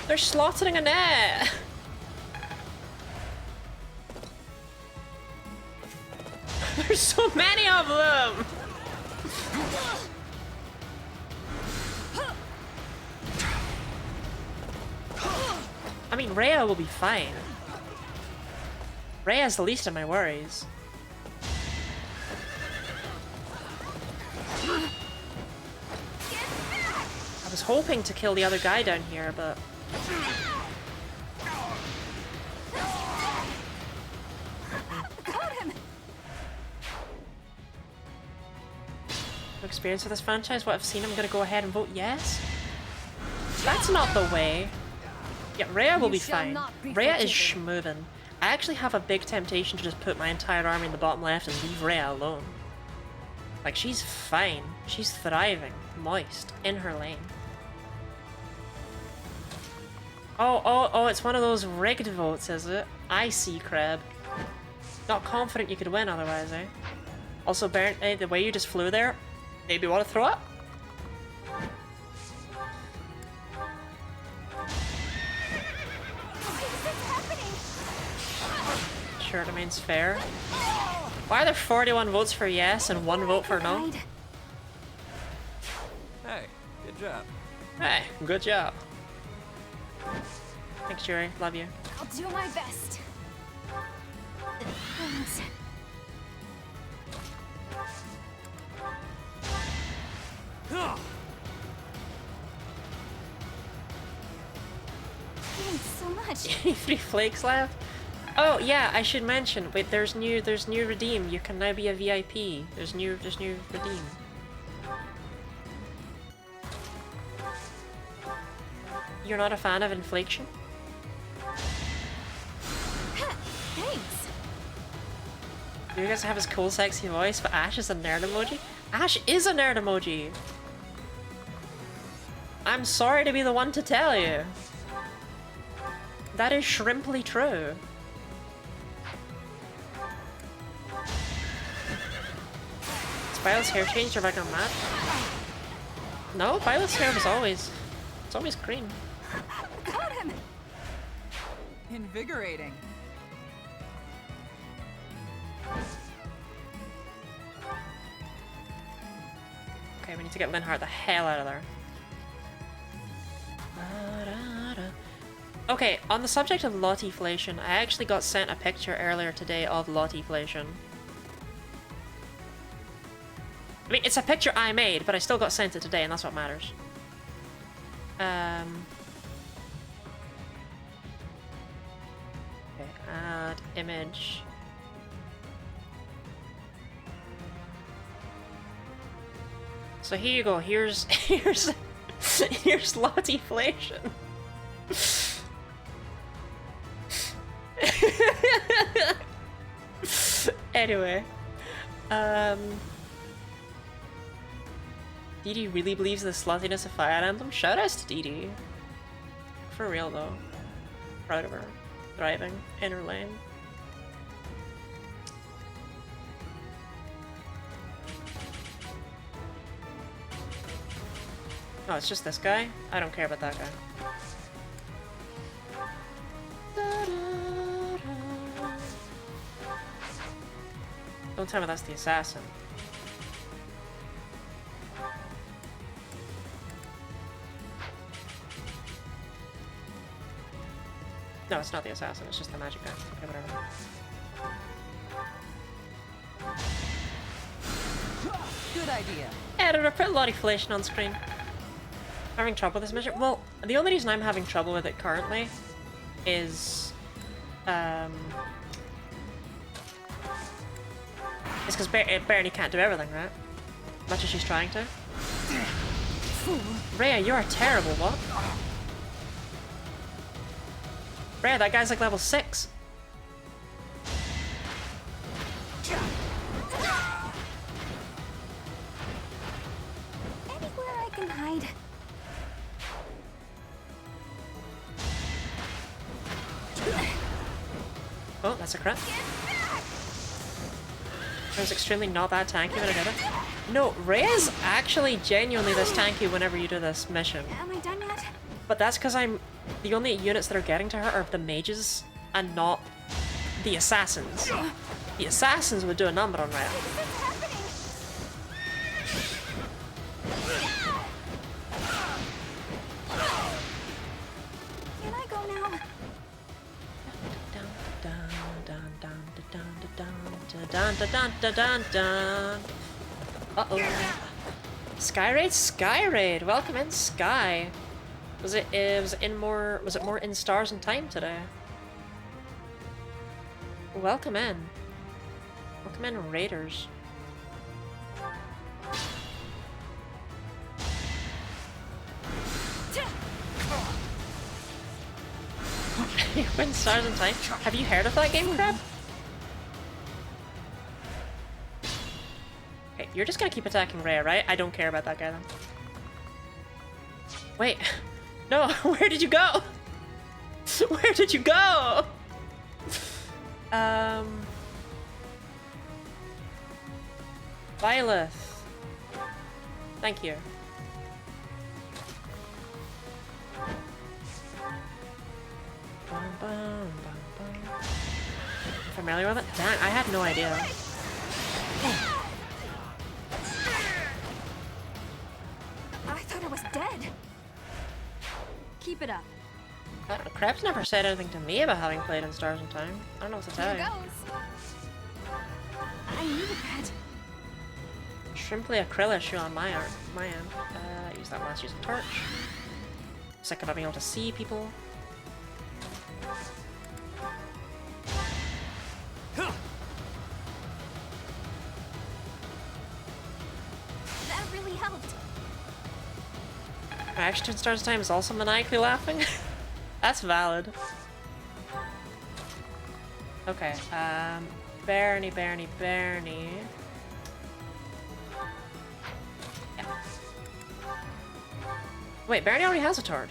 They're slaughtering a net. There's so many of them. I mean, Rhea will be fine. Rhea's the least of my worries. I was hoping to kill the other guy down here, but... No experience with this franchise? What I've seen, I'm gonna go ahead and vote yes? That's not the way. Yeah, Rhea will be fine. Rhea is schmovin'. I actually have a big temptation to just put my entire army in the bottom left and leave Rhea alone. Like, she's fine. She's thriving. Moist. In her lane. Oh, it's one of those rigged votes, is it? I see, Kreb. Not confident you could win otherwise, eh? Also, Baron, the way you just flew there, maybe want to throw up? Sure, remains fair. Why are there 41 votes for yes and 1 vote for no? Hey, good job. Hey, good job. Thanks, Jerry. Love you. I'll do my best. Thanks. Thanks so much. 3 flakes left? Oh yeah, I should mention. Wait, there's new redeem. You can now be a VIP. There's new redeem. You're not a fan of inflation? Thanks. You guys have his cool, sexy voice, but Ash is a nerd emoji? Ash is a nerd emoji! I'm sorry to be the one to tell you. That is shrimply true. Has Violet's hair changed or have I gone mad? No, Violet's hair was always... It's always cream. Got him. Invigorating. Okay, we need to get Linhardt the hell out of there. Okay, on the subject of Lottiflation, I actually got sent a picture earlier today of Lottiflation. I mean, it's a picture I made, but I still got sent it today, and that's what matters. Okay, add image. So here you go. Here's here's Lottiflation. Anyway, Dee Dee really believes in the sluttiness of Fire Emblem. Shoutouts to Dee Dee. For real though. Proud of her. Thriving in her lane. Oh, it's just this guy? I don't care about that guy. Don't tell me that's the assassin. No, it's not the assassin, it's just the magic guy. Okay, whatever. Good idea. Editor, put Lottiflation on screen. Having trouble with this mission? Well, the only reason I'm having trouble with it currently is because Bernie can't do everything, right? Much as she's trying to. Rhea, you're terrible, what? Rhea, that guy's like level 6. Anywhere I can hide. Oh, that's a crit. I was extremely not that tanky when I did it. No, Rhea's actually genuinely this tanky whenever you do this mission. Am I done yet? But that's because the only units that are getting to her are the mages and not the assassins. The assassins would do a number on Rhea. Can I go now? Uh-oh. Sky Raid? Sky Raid! Welcome in, Sky. Was it more in Stars and Time today? Welcome in. Welcome in, Raiders. When Stars and Time? Have you heard of that game, Crab? Okay, you're just gonna keep attacking Rhea, right? I don't care about that guy then. Wait. No, where did you go? Where did you go? Violet. Thank you. Familiar with it? Dang, I had no idea. I thought I was dead. Keep it up. Krebs never said anything to me about having played in Stars and Time. I don't know what to tell you. I needed that. Simply a krill issue on my end. Use that last use of torch. Sick of not being able to see people. That really helped. Reaction to Stars of Time is also maniacally laughing. That's valid. Okay, Bernie. Yeah. Wait, Bernie already has a torch.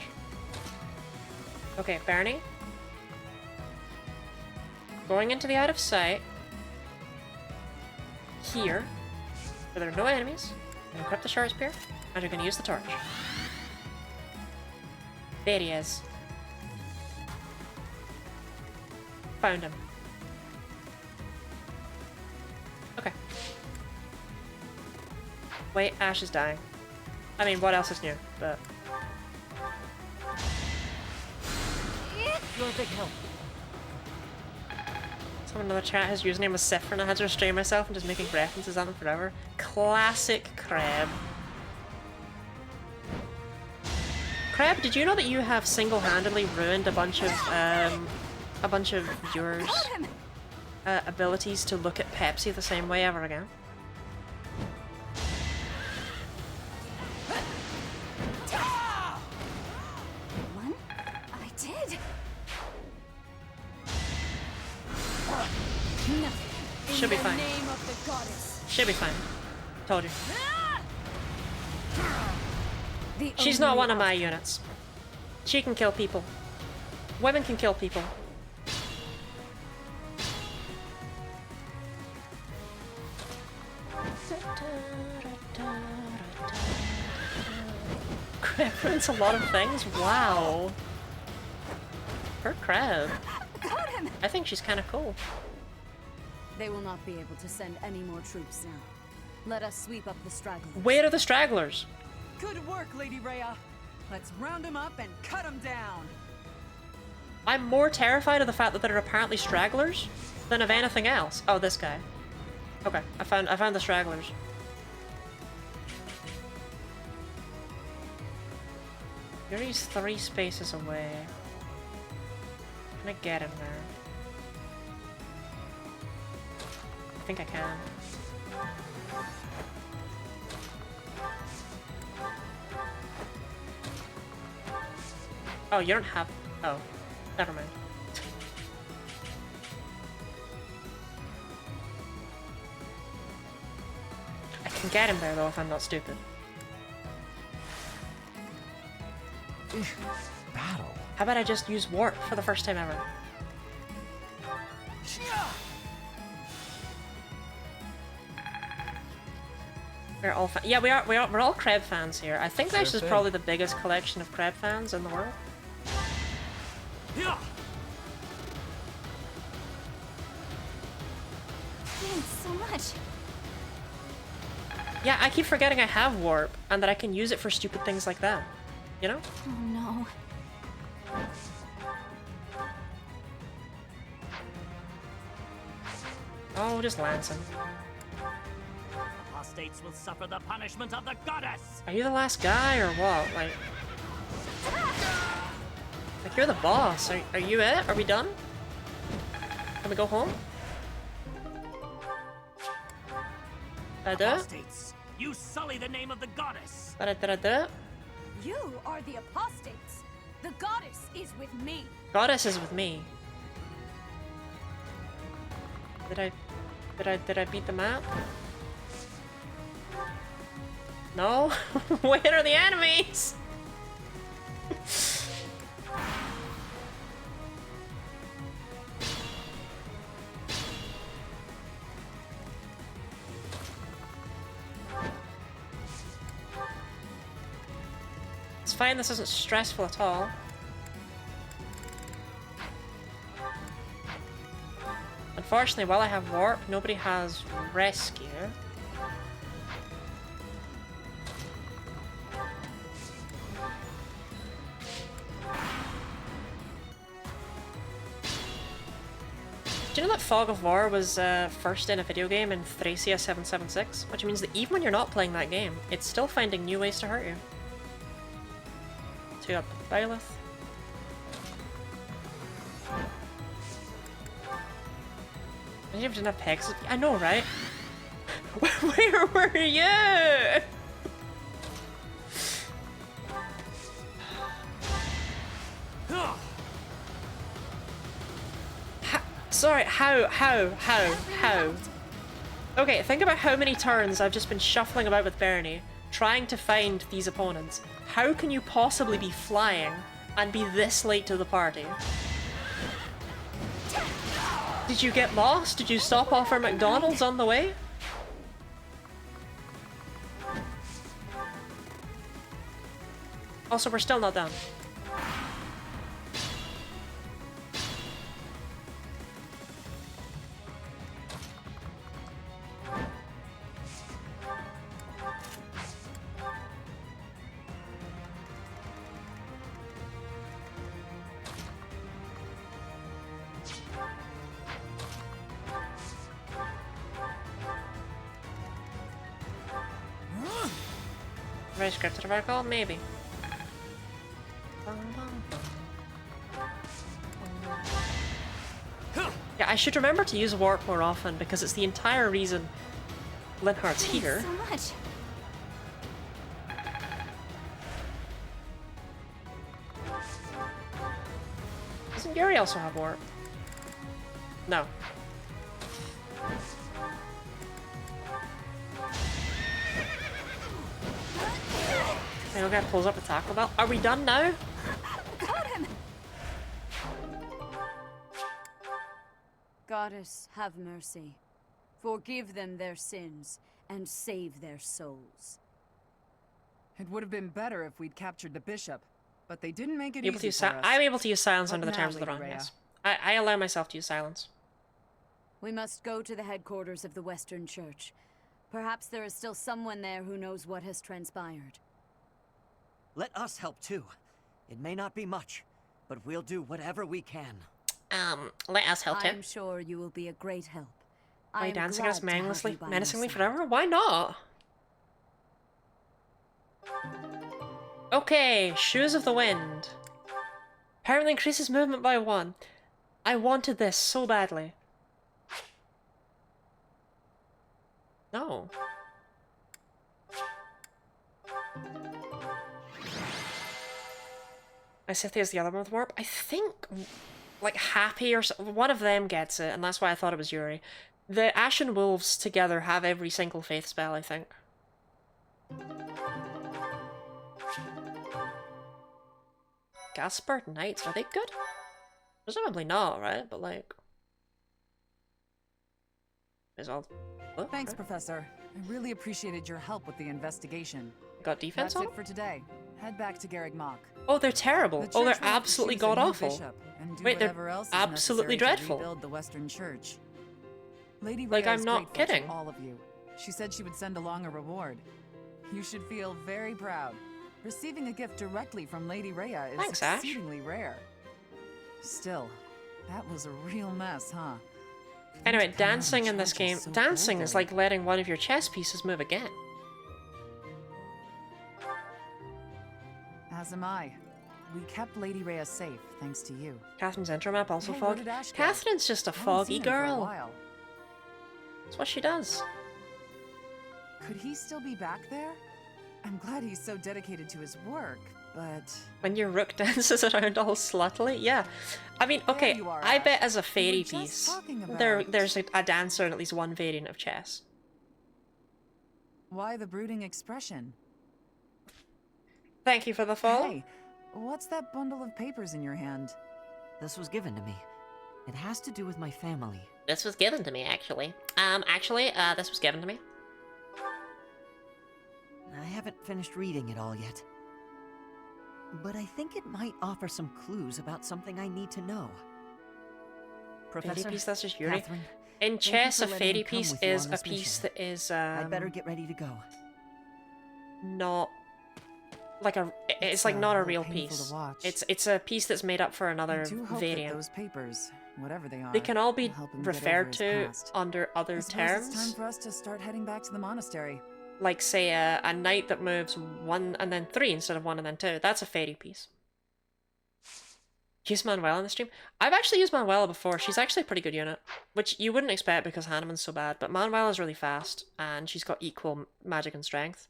Okay, Bernie. Going into the out of sight. Here, where there are no enemies. And equip the Shard Spear, and you're gonna use the torch. There he is. Found him. Okay. Wait, Ash is dying. I mean, what else is new? But You're a big help. someone in the chat, his username was Siffer, and I had to restrain myself from just making references on him forever. Classic Crab. Crab, did you know that you have single-handedly ruined a bunch of viewers' abilities to look at Pepsi the same way ever again? One? I did. Should be fine. Name of the goddess. Should be fine. Told you. The She's not one of my units. She can kill people. Women can kill people. Crab ruins a lot of things? Wow. Her crab. I think she's kind of cool. They will not be able to send any more troops now. Let us sweep up the stragglers. Where are the stragglers? Good work, Lady Rhea. Let's round them up and cut them down. I'm more terrified of the fact that there are apparently stragglers than of anything else. Oh, this guy. Okay, I found the stragglers. Yuri's 3 spaces away. Can I get him there? I think I can. Oh, you don't have... Oh, never mind. I can get him there though if I'm not stupid. Battle. How about I just use warp for the first time ever? We're all yeah, we're all Crab fans here. I think this is probably the biggest collection of Crab fans in the world. Thanks so much. Yeah, I keep forgetting I have warp and that I can use it for stupid things like that. You know? Oh no. Oh, just lance him. Apostates will suffer the punishment of the goddess. Are you the last guy or what? Like you're the boss. Are you it? Are we done? Can we go home? Apostates, you sully the name of the goddess. You are the apostates. The goddess is with me. Goddess is with me. Did I beat the map? No? Where are the enemies? It's fine, this isn't stressful at all. Unfortunately, while I have warp, nobody has rescue. Do you know that Fog of War was first in a video game in Thracia 776? Which means that even when you're not playing that game, it's still finding new ways to hurt you. 2 up Byleth. I didn't have pegs. I know, right? Where were you? Sorry, how? Okay, think about how many turns I've just been shuffling about with Bernie, trying to find these opponents. How can you possibly be flying and be this late to the party? Did you get lost? Did you stop off for McDonald's on the way? Also, we're still not done. Very scripted of our call? Maybe. Yeah, I should remember to use warp more often because it's the entire reason Linhardt's here. Thanks so much. Doesn't Yuri also have warp? No. Okay, okay, pulls up a Taco Bell. Are we done now? Got him! Goddess, have mercy. Forgive them their sins, and save their souls. It would have been better if we'd captured the bishop, but they didn't make it Able to easy use for us. I'm able to use silence What under the now, terms of the Lady run, Rhea? yes. I allow myself to use silence. We must go to the headquarters of the Western Church. Perhaps there is still someone there who knows what has transpired. Let us help too. It may not be much, but we'll do whatever we can. Let us help him. I'm sure you will be a great help. By I'm dancing glad us to have menacingly, you by my menacingly side. forever? Why not? Okay, Shoes of the Wind. Apparently increases movement by 1. I wanted this so badly. No. I see if there's the other one with warp. I think, like, Happy or one of them gets it, and that's why I thought it was Yuri. The Ashen Wolves together have every single faith spell, I think. Gaspard Knights, are they good? Presumably not, right? But like... Is all... Oh, Thanks, okay. Professor. I really appreciated your help with the investigation. Got defense That's on? it for today. Head back to Garreg Mach. Oh, they're terrible. The Oh, they're church will have to absolutely choose a new god-awful. bishop and do Wait, they're whatever else is absolutely necessary dreadful. To rebuild the Western Church. Lady Like, Rhea I'm is not grateful kidding. to all of you. She said she would send along a reward. You should feel very proud. Receiving a gift directly from Lady Rhea is Thanks, Ash. exceedingly rare. Still, that was a real mess, huh? Anyway, dancing in this Church game... is so Dancing is golden. like letting one of your chess pieces move again. As am I. We kept Lady Rhea safe, thanks to you. Catherine's intro map also Hey, where foggy. did Ash go? Catherine's just a I haven't foggy seen him for a girl. while. That's what she does. Could he still be back there? I'm glad he's so dedicated to his work, but... When your rook dances around all sluttily? Yeah. I mean, okay, you are, I Ash. bet as a We were fairy just piece, talking about- there's a dancer in at least one variant of chess. Why the brooding expression? Thank you for the follow. Hey, what's that bundle of papers in your hand? This was given to me. It has to do with my family. This was given to me, actually. This was given to me. I haven't finished reading it all yet. But I think it might offer some clues about something I need to know. Fairy Professor, piece, that's just Yuri. Catherine, In thank you chess, for a letting fairy me come piece with you is on a this piece mission. that is I'd better get ready to go. not like a. It's like not a real painful to piece. watch. It's a piece that's made up for another I do hope that variant. those papers, whatever they are, They can all be will help him get over referred his to past. under other I suppose it's time terms. for us to start heading back to the monastery. Like, say, a knight that moves 1 and then 3 instead of 1 and then 2. That's a fairy piece. Use Manuela in the stream? I've actually used Manuela before. She's actually a pretty good unit. Which you wouldn't expect because Hanneman's so bad. But Manuela's really fast. And she's got equal magic and strength.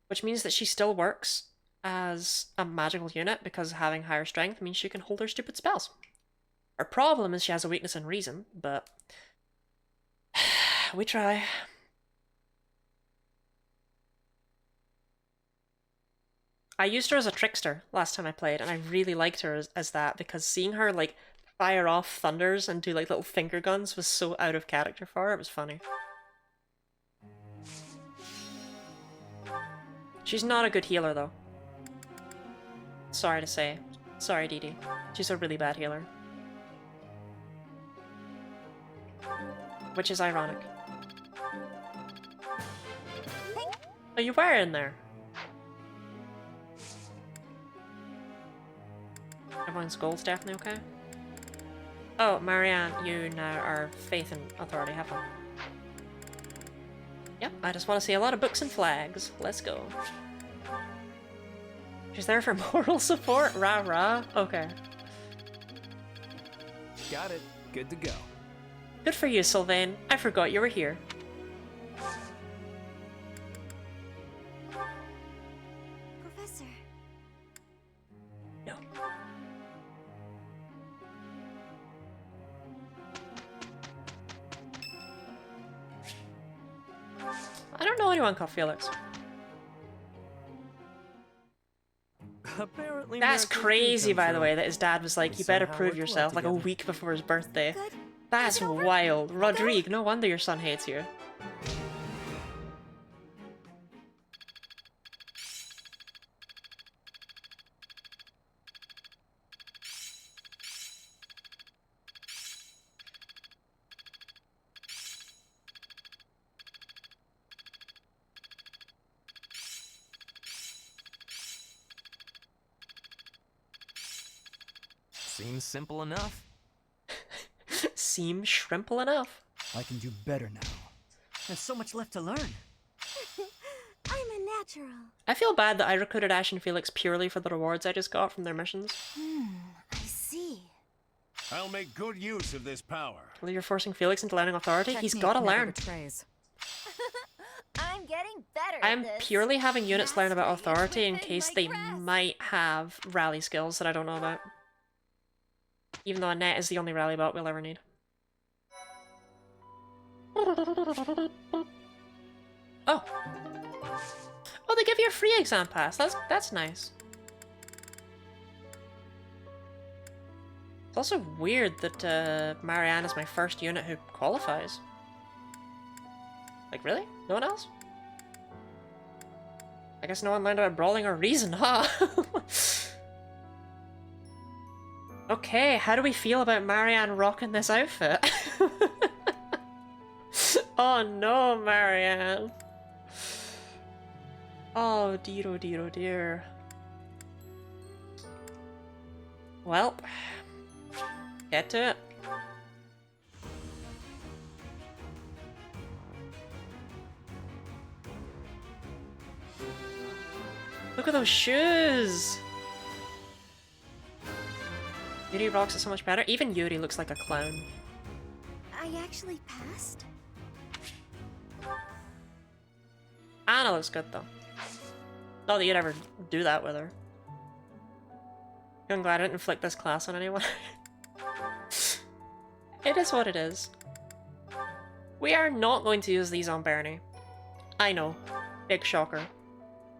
Which means that she still works as a magical unit. Because having higher strength means she can hold her stupid spells. Her problem is she has a weakness in reason. But... we try. I used her as a trickster last time I played, and I really liked her as that, because seeing her, like, fire off thunders and do, like, little finger guns was so out of character for her, it was funny. She's not a good healer, though. Sorry to say. Sorry, Dee Dee. She's a really bad healer. Which is ironic. Oh, you were in there. Everyone's goal's definitely okay. Oh, Marianne, you now are faith and authority. Have fun. Yep, I just want to see a lot of books and flags. Let's go. She's there for moral support? Rah rah. Okay. Got it. Good to go. Good for you, Sylvain. I forgot you were here. Professor. No. I don't know anyone called Felix. Apparently That's miracles do crazy, come by the true. way, that his dad was like, We you better somehow prove worked well yourself, like a together. week before his birthday. That's wild. Rodrigue, no wonder your son hates you. Seems simple enough. Seems shrimple enough. I can do better now. There's so much left to learn. I'm a natural. I feel bad that I recruited Ash and Felix purely for the rewards I just got from their missions. I see. I'll make good use of this power. Well, you're forcing Felix into learning authority? He's Technique gotta never learn. betrays. I'm getting better I'm at this. purely having units learn about Mastery is authority in within case my they grasp. might have rally skills that I don't know about. Even though Annette is the only rally bot we'll ever need. Oh. Oh, they give you a free exam pass. That's nice. It's also weird that Marianne is my first unit who qualifies. Like, really? No one else? I guess no one learned about brawling or reason, huh? Okay, how do we feel about Marianne rocking this outfit? Oh no, Marianne. Oh dear, oh dear, oh dear. Well, get to it. Look at those shoes! Yuri rocks it so much better. Even Yuri looks like a clown. I actually passed? Anna looks good though. Not that you'd ever do that with her. I'm glad I didn't inflict this class on anyone. It is what it is. We are not going to use these on Bernie. I know. Big shocker.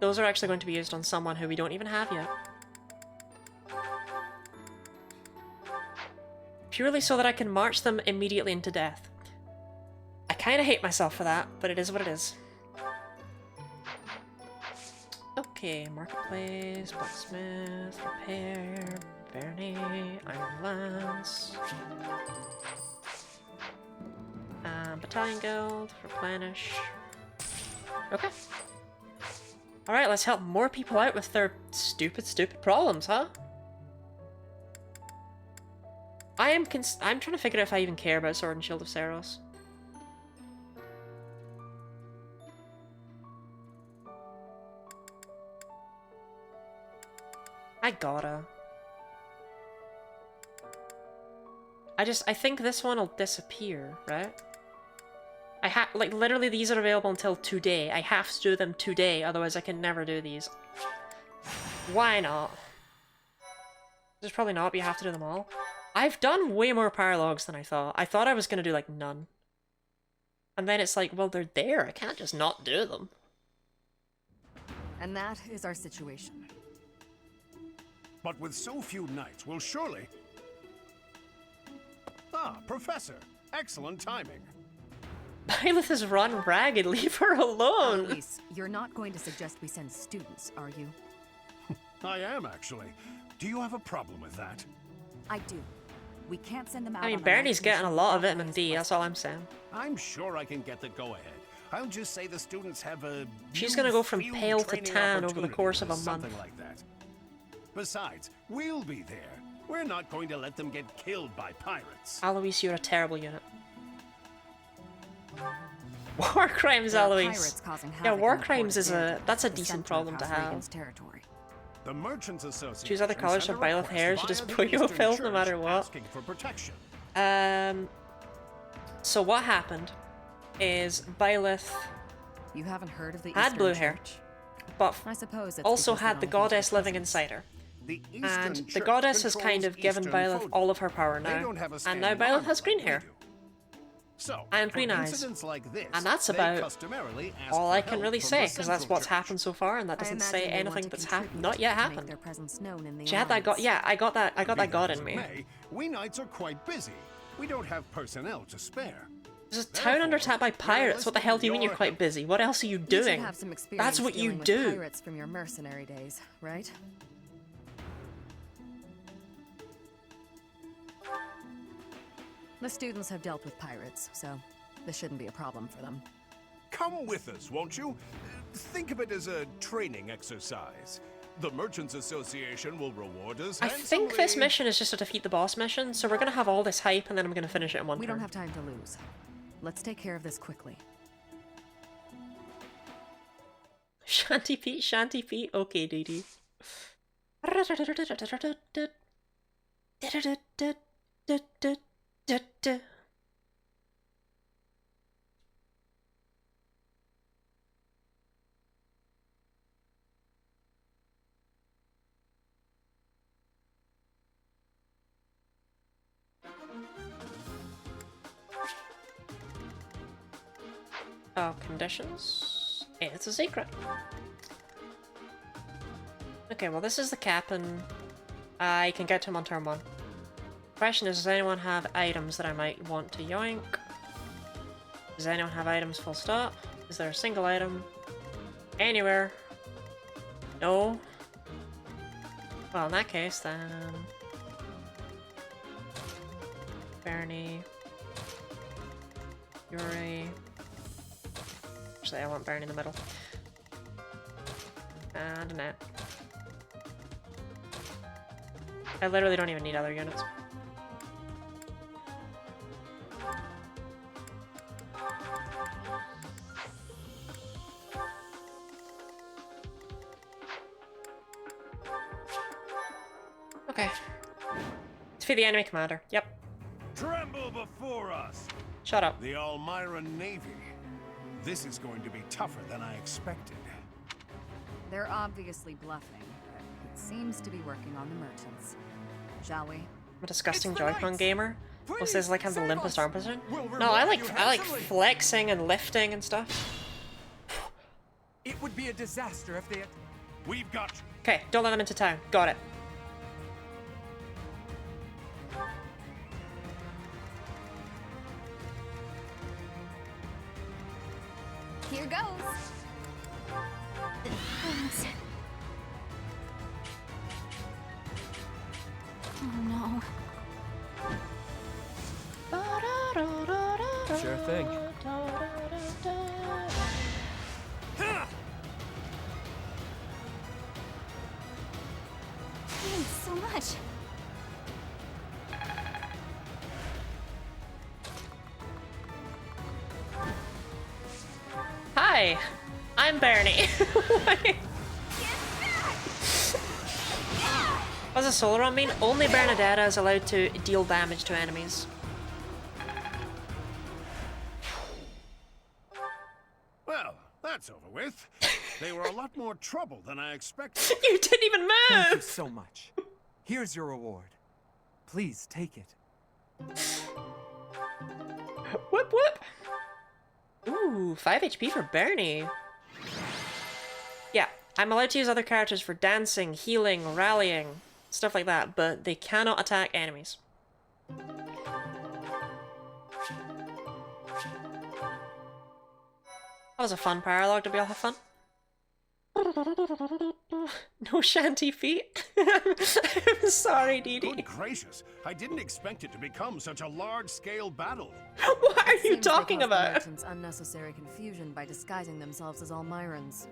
Those are actually going to be used on someone who we don't even have yet. Purely so that I can march them immediately into death. I kinda hate myself for that, but it is what it is. Okay, marketplace, blacksmith, repair, Bernie, iron lance. Battalion guild, replenish. Okay. Alright, let's help more people out with their stupid problems, huh? I'm trying to figure out if I even care about Sword and Shield of Seros. I gotta. I think this one will disappear, right? Like, literally these are available until today. I have to do them today, otherwise I can never do these. Why not? There's probably not, but you have to do them all. I've done way more paralogs than I thought. I thought I was gonna do, like, none. And then it's like, well, they're there. I can't just not do them. And that is our situation. But with so few knights, we'll surely... Ah, Professor. Excellent timing. Byleth has run ragged. Leave her alone. Elise, you're not going to suggest we send students, are you? I am, actually. Do you have a problem with that? I do. We can't send them out. I mean, on a Bernie's night getting a mission lot of without vitamin D, that's all I'm saying. I'm sure I can get the go-ahead. I'll just say the students have a... She's gonna go from field pale to training tan over the opportunity course of or a month. something like that. Besides, we'll be there. We're not going to let them get killed by pirates. Alois, you're a terrible unit. War crimes, There are Alois. pirates causing Yeah, havoc war in the crimes port is of a... Bernadetta, that's a the decent center of problem to House have. Regan's territory. The Merchants Association Choose other colors so sent a Byleth request hair should via just the put you Eastern filth no Church matter what. asking for protection. So what happened is Byleth You haven't heard of the had Eastern blue hair, Church? but I suppose it's also because they had don't the hold goddess your living presence. inside her. The And Eastern the Church goddess has kind of controls given Eastern Byleth folk. all of her power They now, don't have a and now standing Byleth army has green like we hair. do. So, And for green eyes. incidents like this, And that's they about customarily ask all for I can help really from say, the because that's Central what's Church. happened so far, and that I doesn't imagine say they want anything to that's contribute not yet to make happened. their presence known in the She had that god. Alliance. Yeah, I got that Be god that in as me. it may, we knights are quite busy. We don't have personnel to spare. There's a town under attack by pirates. What the hell do you mean you're quite busy? What else are you You should doing? have some experience That's what you dealing with do. pirates from your mercenary days, right? The students have dealt with pirates, so this shouldn't be a problem for them. Come with us, won't you? Think of it as a training exercise. The Merchants Association will reward us I think this handsomely. mission is just a defeat the boss mission, so we're gonna have all this hype and then I'm gonna finish it in one We turn. don't have time to lose. Let's take care of this quickly. Shanty Pete, okay, dude. Oh, conditions? It's a secret. Okay, well this is the captain. I can get to him on turn 1. Question is, does anyone have items that I might want to yoink? Does anyone have items full stop? Is there a single item? Anywhere? No? Well, in that case, then... Bernie... Yuri... Actually, I want Bernie in the middle. And Annette. I literally don't even need other units. Okay. Defeat the enemy commander. Yep. Tremble before us! Shut up. The Almyra Navy. This is going to be tougher than I expected. They're obviously bluffing, but it seems to be working on the merchants. Shall we? I'm a disgusting Joy-Con gamer. Who says like I'm the limpest arm position? No, I like flexing and lifting and stuff. It would be a disaster if they had... We've got... Okay, don't let them into town. Got it. Here goes. Thanks. Oh no. Sure thing. Thanks so much. Hi, I'm Bernie. What does a solar run mean? Only Bernadetta is allowed to deal damage to enemies. Well, that's over with. They were a lot more trouble than I expected. You didn't even move! Thank you so much. Here's your reward. Please take it. Whoop whoop! Ooh, 5 HP for Bernie. Yeah, I'm allowed to use other characters for dancing, healing, rallying, stuff like that, but they cannot attack enemies. That was a fun paralogue. Did we all have fun? No shanty feet. I'm sorry, Dee Dee. Good gracious, I didn't expect it to become such a large-scale battle. What are you Seems they talking caused the about? merchants unnecessary confusion by disguising themselves as Almyrans.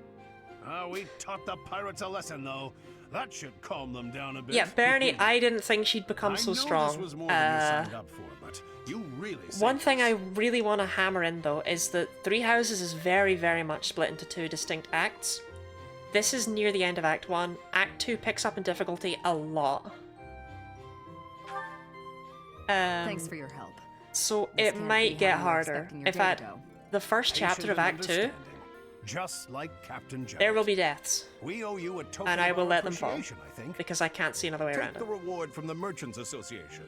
We taught the pirates a lesson, though. That should calm them down a bit. Yeah, Bernie, I didn't think she'd become so I know strong. This was more than you signed up for, but you really One saved thing us. I really want to hammer in, though, is that Three Houses is very, very much split into 2 distinct acts. This is near the end of Act 1. Act 2 picks up in difficulty a lot. Thanks for your help. So This it can't might be get how you were harder. expecting your In day to fact, go. the first chapter of Act 2, Just like Captain Jarrett. there will be deaths. We owe you a token And I of will our let them fall. appreciation, I think. Because I can't see another way around Take the it. reward from the Merchants Association.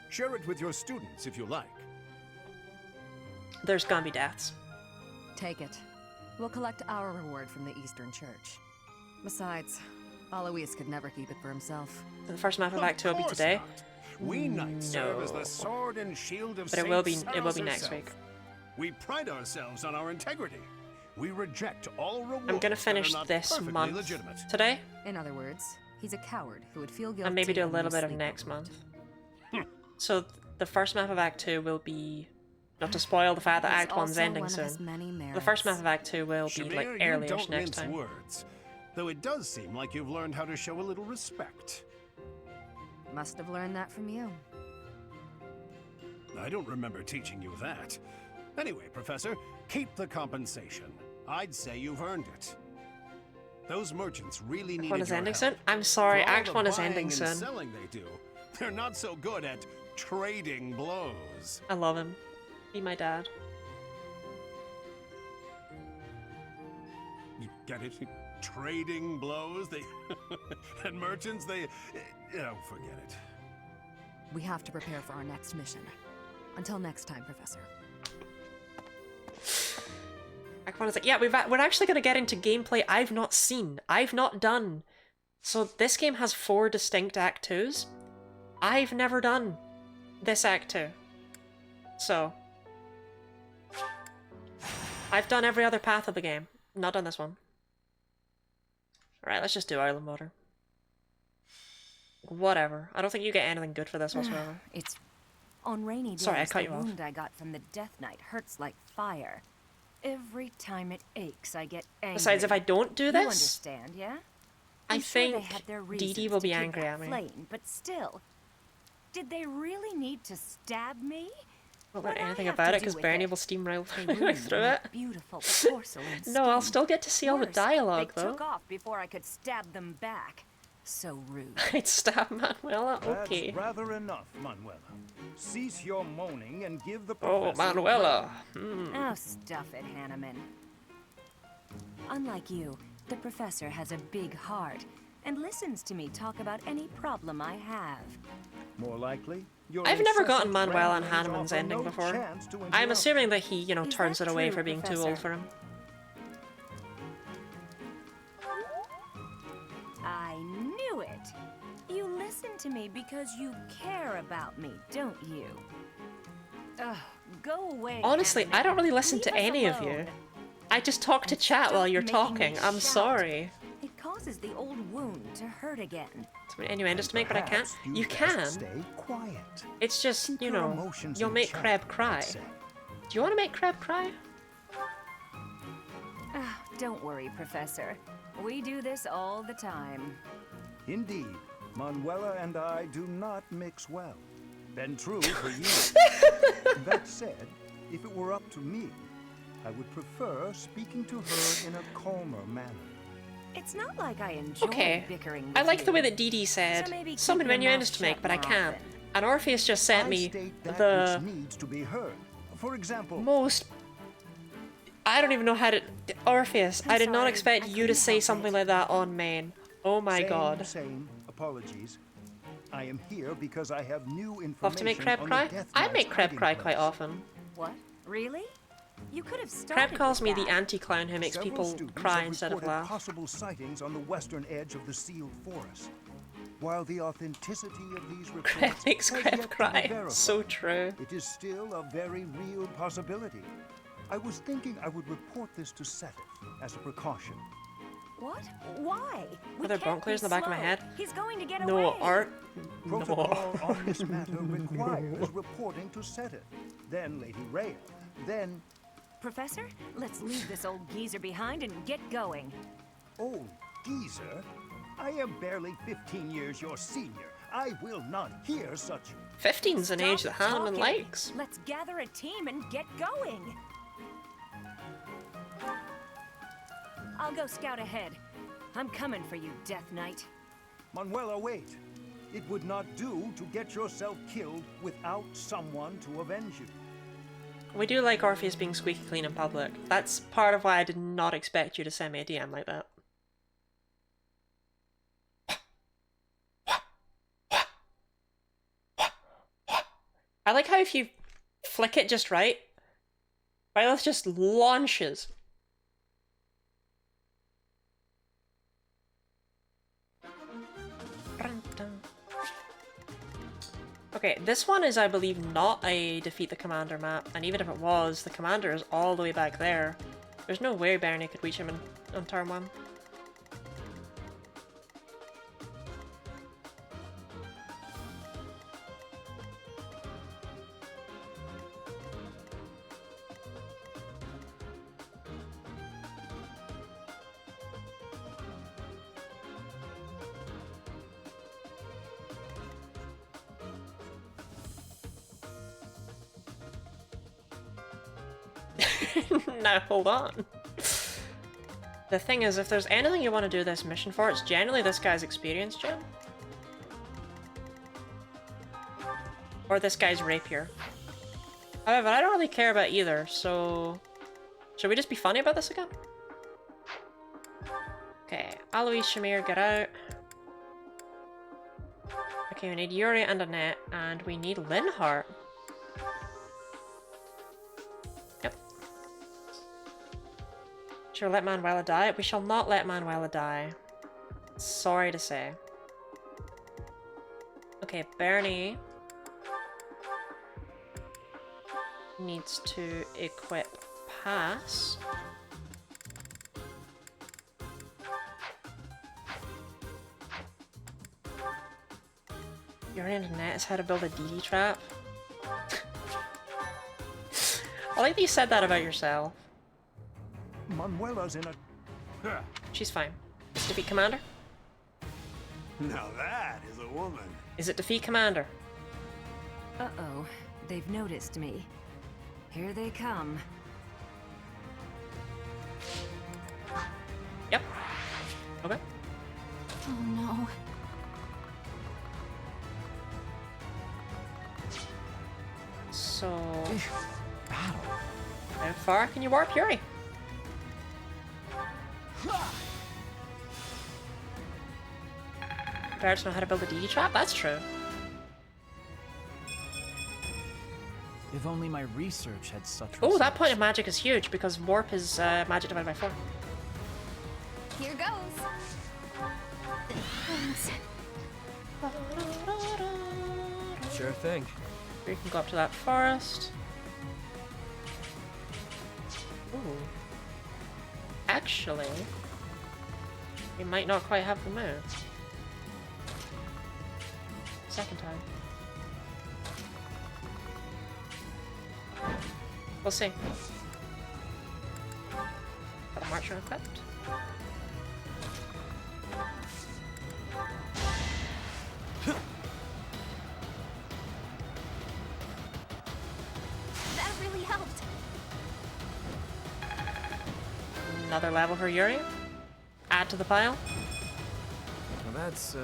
Share it with your students if you like. There's gonna be deaths. Take it. We'll collect our reward from the Eastern Church. Besides, Alois could never keep it for himself. The first map of Act 2 will be today. We knights serve as No. the sword and shield of But it Saint will be Saros next herself. week. We pride ourselves on our integrity. We reject all rewards. I'm gonna finish that are not this perfectly month legitimate. today, In other words, he's a coward who would feel guilty and maybe do a and little lose bit of sleep next over it. month. So the first map of Act 2 will be, not to spoil the fact that He's Act 1's also ending one of his soon. many The first map merits. of Act 2 will be Shamir, like you early-ish don't next mince time. words, though it does seem like you've learned how to show a little respect. Must have learned that from you. I don't remember teaching you that. Anyway, Professor, keep the compensation. I'd say you've earned it. Those merchants really Act needed 1 is your ending help. soon? I'm sorry, For all Act the 1 is buying ending and soon. selling they do, they're not so good at trading blows. I love him. Be my dad. You get it? Trading blows? They and merchants, they forget it. We have to prepare for our next mission. Until next time, Professor. Act 1 is like, yeah, we're actually going to get into gameplay I've not seen. I've not done. So this game has 4 distinct Act 2s. I've never done this Act 2. So I've done every other path of the game. Not done this one. Alright, let's just do Island Water. Whatever. I don't think you get anything good for this whatsoever. It's on rainy days. Sorry, I cut the you off. wound I got from the Death Knight hurts like fire. Every time it aches, I get angry. Besides, if I don't do You this, understand, yeah? I I'm sure they think had their Dee Dee reasons will to be keep angry that at me. flame, but still, did they really need to stab me? Won't learn What I anything have about to it because do with Bernie it? will steamroll They ruined through my it. beautiful porcelain No, I'll skin. still get to see all the Worse, dialogue they though. took off before I could stab them back. So rude. I'd stab Manuela? Okay. That's rather enough, Manuela. Cease your moaning and give the Oh, professor... Manuela. Oh, stuff it, Hanneman. Unlike you, the professor has a big heart and listens to me talk about any problem I have. More likely, your I've never gotten incessant Manuel and ramblings Hanneman's offer ending no before. chance to I'm interrupt. assuming that he, you know, Is turns that it away true, for being too Professor? old for him. I knew it! You listen to me because you care about me, don't you? Ugh, go away. Honestly, I don't really listen Leave to us any of you. alone. I just talk to chat while you're Stop making me talking. I'm shout. sorry. It causes the old wound to hurt again. So many innuendos to make, but I can't. Perhaps You best can. Stay quiet. It's just, Keep you your know, emotions you'll in make check, Crab cry. I'd say. Do you want to make Crab cry? Ah, don't worry, Professor. We do this all the time. Indeed, Manuela and I do not mix well. Been true for years. That said, if it were up to me, I would prefer speaking to her in a calmer manner. It's not like I enjoy Okay. bickering I with like the you. way that Dee Dee said, So maybe so keep many your innuendos mouth to make, shut but I more can't. often. And Orpheus just sent I me state that the which needs to be heard. For example, most... I don't even know how to... Orpheus, I did not sorry, expect I you to couldn't say help something it. like that on main. Oh my god. Same. Apologies. I am here because I have new information. Off to make Crab on cry? the Death I Knight's make Crab hiding cry place. quite often. What? Really? You could have started Crab calls with me the that. anti-clown who makes Several people students cry have instead of reported laugh. possible sightings on the western edge of the sealed forest. While the authenticity of these reports Makes has Crab yet to be cry. verified, So true. it is still a very real possibility. I was thinking I would report this to Seth as a precaution. What? Why? We Are there can't bonkers be in the back of my slow. head? He's going to get No, away. Art. Protocol No. on this matter requires reporting to Seth, then Lady Rhea, then... Professor, let's leave this old geezer behind and get going. Old geezer? I am barely 15 years your senior. I will not hear such... 15's an age that Stop Hanneman talking. likes. Let's gather a team and get going. I'll go scout ahead. I'm coming for you, Death Knight. Manuela, wait. It would not do to get yourself killed without someone to avenge you. We do like Orpheus being squeaky clean in public. That's part of why I did not expect you to send me a DM like that. I like how if you flick it just right, Violet just launches. Okay, this one is, I believe, not a defeat the commander map, and even if it was, the commander is all the way back there. There's no way Bernie could reach him on turn 1. Now, hold on. The thing is, if there's anything you want to do this mission for, it's generally this guy's experience gem. Or this guy's rapier. However, I don't really care about either, so... Should we just be funny about this again? Okay, Alois, Shamir, get out. Okay, we need Yuri and Annette, and we need Linhart. Sure, let Manuela die? We shall not let Manuela die. Sorry to say. Okay, Bernie needs to equip Pass. Your internet is how to build a DD trap. I like that you said that about yourself. Manuela's in a... She's fine. Is it defeat commander? Now that is a woman. Is it defeat commander? Uh-oh. They've noticed me. Here they come. Yep. Okay. Oh no. So... How far can you warp Yuri? Barrett know how to build a DD trap? That's true. If only my research had such Oh, that point of magic is huge because warp is magic divided by 4. Here goes. Thanks. Sure thing. We can go up to that forest. Ooh. Actually, we might not quite have the move. Second time. We'll see. Got a marcher equipped. That really helped. Another level for Yuri. Add to the pile. Well, that's,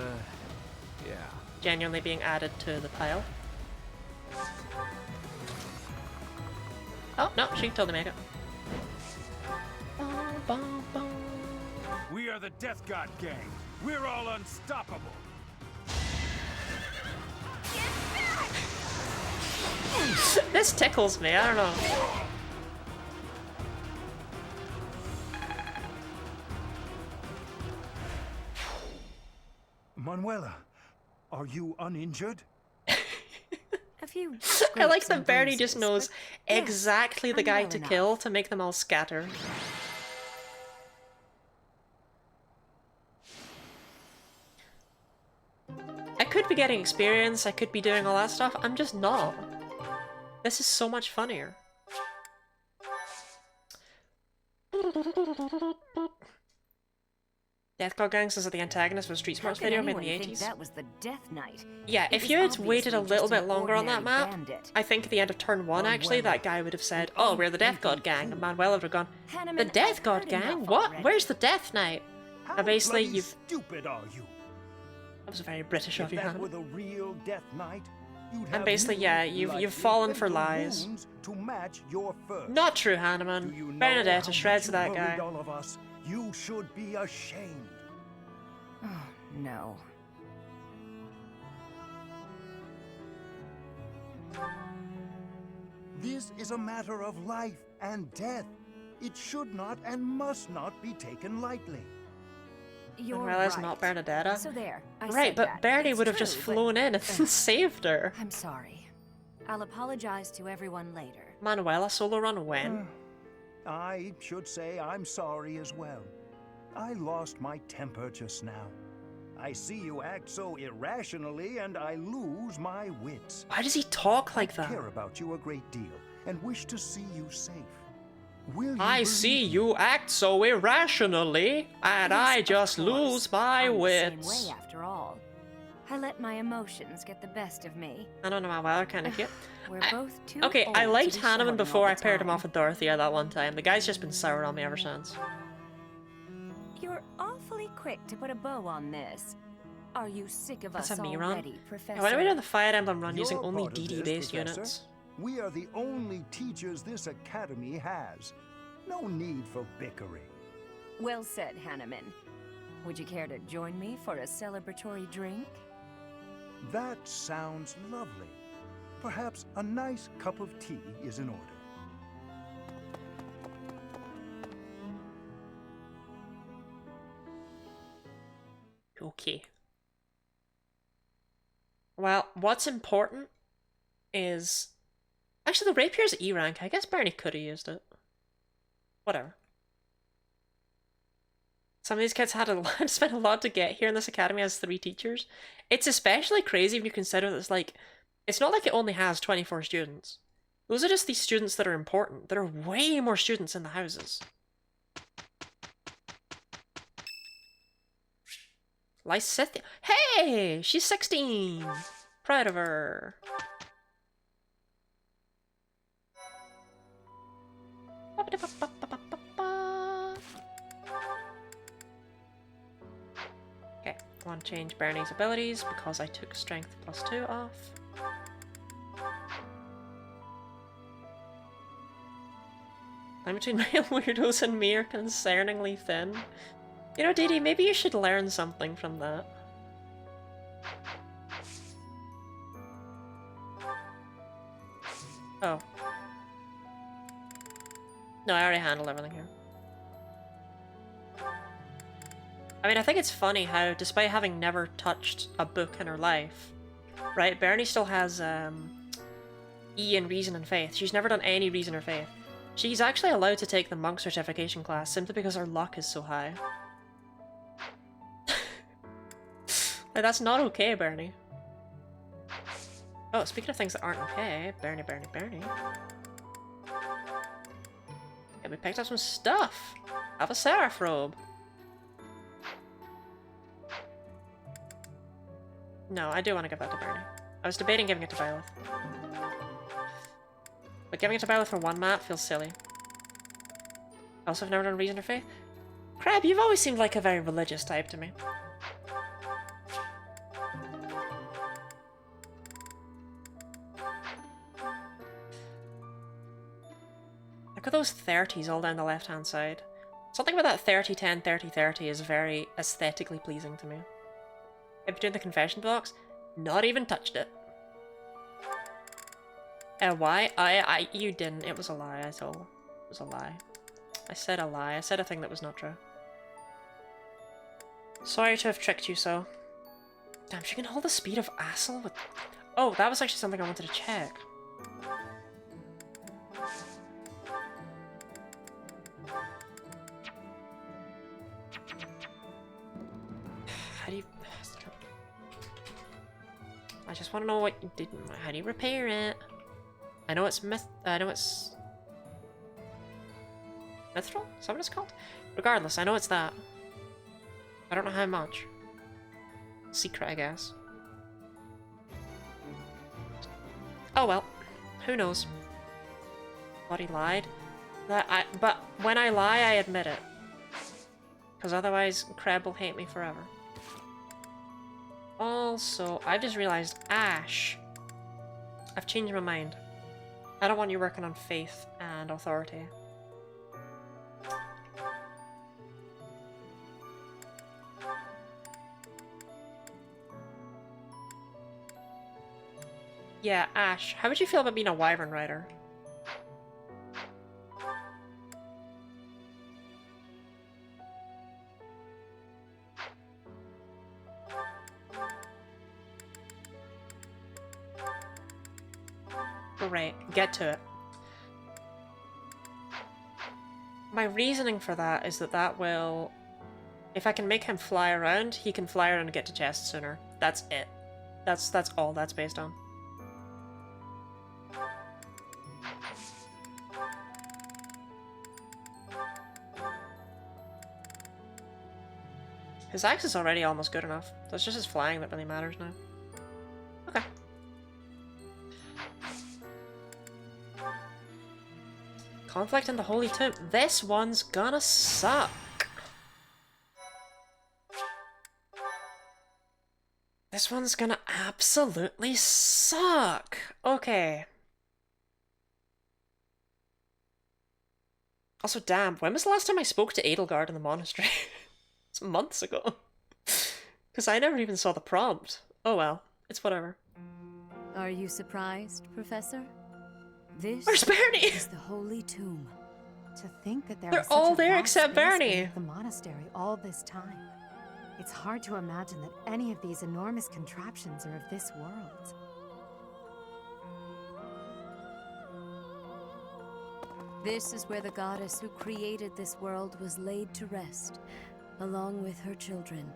yeah. Genuinely being added to the pile. Oh, no, she can totally make it. We are the Death God gang. We're all unstoppable. This tickles me, I don't know. Manuela, are you uninjured? A few. I like that Bernie just knows exactly the guy to kill to make them all scatter. I could be getting experience, I could be doing all that stuff, I'm just not. This is so much funnier. Death God Gangs is the antagonist of a Street Smarts video made in the 80s. That was the Death Knight. Yeah, if you had waited a little bit longer on that map, I think at the end of turn 1 actually, that guy would have said, oh, we're the Death God Gang, and Manuela would have gone, the Death God Gang? What? Where's the Death Knight? How basically bloody you've... stupid are you? That was very British If of you, that Hannah. were the real Death Knight, you'd And have basically, new, yeah, you've likely fallen for fatal lies. wounds to match your furs. Not true, Hanneman. Do you know Bernadetta how shreds much that you guy. worried all of us? You should be ashamed. Oh, no. This is a matter of life and death. It should not and must not be taken lightly. You're Well, that's right. not Bernadetta. So there, I Right, said but that. Bernie It's would have true, just but- flown in and saved her. I'm sorry. I'll apologize to everyone later. Manuela solo run when? I should say I'm sorry as well. I lost my temper just now. I see you act so irrationally and I lose my wits. Why does he talk like that? I care about you a great deal and wish to see you safe. Will you I see you act so irrationally, and I just lose my I'm wits. the same way after all. I let my emotions get the best of me. I don't know, Manuela kind of cute. We're both too Okay, old I to liked be Hanneman shouting before all I the paired him time. off with Dorothea that one time. The guy's just been sour on me ever since. You're awfully quick to put a bow on this. Are you sick of That's us a me run. already, Professor? Why do we do the Fire Emblem run using You're only part of DD this, based Professor. units? We are the only teachers this academy has. No need for bickering. Well said, Hanneman. Would you care to join me for a celebratory drink? That sounds lovely. Perhaps a nice cup of tea is in order. Okay. Well, what's important is... Actually, the rapier's E rank. I guess Bernie could have used it. Whatever. Some of these kids had spent a lot to get here, and this academy has 3 teachers. It's especially crazy when you consider that it's not like it only has 24 students. Those are just these students that are important. There are way more students in the houses. Lysithia. Hey! She's 16! Proud of her. Okay, I want to change Bernie's abilities because I took strength +2 off. I'm between real weirdos and me are concerningly thin. You know, Dee Dee, maybe you should learn something from that. Oh. No, I already handled everything here. I mean, I think it's funny how, despite having never touched a book in her life, right, Bernie still has, E in Reason and Faith. She's never done any Reason or Faith. She's actually allowed to take the Monk Certification class simply because her luck is so high. Like, that's not okay, Bernie. Oh, speaking of things that aren't okay, Bernie. Yeah, we picked up some stuff. Have a seraph robe. No, I do want to give that to Bernie. I was debating giving it to Byleth. But giving it to Byleth for one map feels silly. Also, I've never done Reason or Faith. Crab, you've always seemed like a very religious type to me. Look at those 30s all down the left-hand side. Something about that 30-10, 30-30 is very aesthetically pleasing to me. Have you done the confession box? Not even touched it. Why? You didn't. It was a lie, I told. It was a lie. I said a lie. I said a thing that was not true. Sorry to have tricked you so. Damn, she can hold the speed of Assel with... Oh, that was actually something I wanted to check. How do you... I just want to know what you did. How do you repair it? I know it's I know it's... Mithril? Is that what it's called? Regardless, I know it's that. I don't know how much. Secret, I guess. Oh well. Who knows? Bloody lied. But when I lie, I admit it. because otherwise Crab will hate me forever. Also, I just realized, Ash, I've changed my mind. I don't want you working on faith and authority. Yeah, Ash, how would you feel about being a wyvern rider? Great, get to it. My reasoning for that is that that will... If I can make him fly around, he can fly around and get to chests sooner. That's it. That's all that's based on. His axe is already almost good enough. So it's just his flying that really matters now. Okay. Conflict in the Holy Tomb. This one's gonna suck. This one's gonna absolutely suck. Okay. Also, damn, when was the last time I spoke to Edelgard in the monastery? It's months ago. Because I never even saw the prompt. Oh well, it's whatever. Are you surprised, Professor? This Where's Bernie? is the Holy Tomb. To think that They're all there except Bernie. The monastery all this time. It's hard to imagine that any of these enormous contraptions are of this world. This is where the goddess who created this world was laid to rest, along with her children.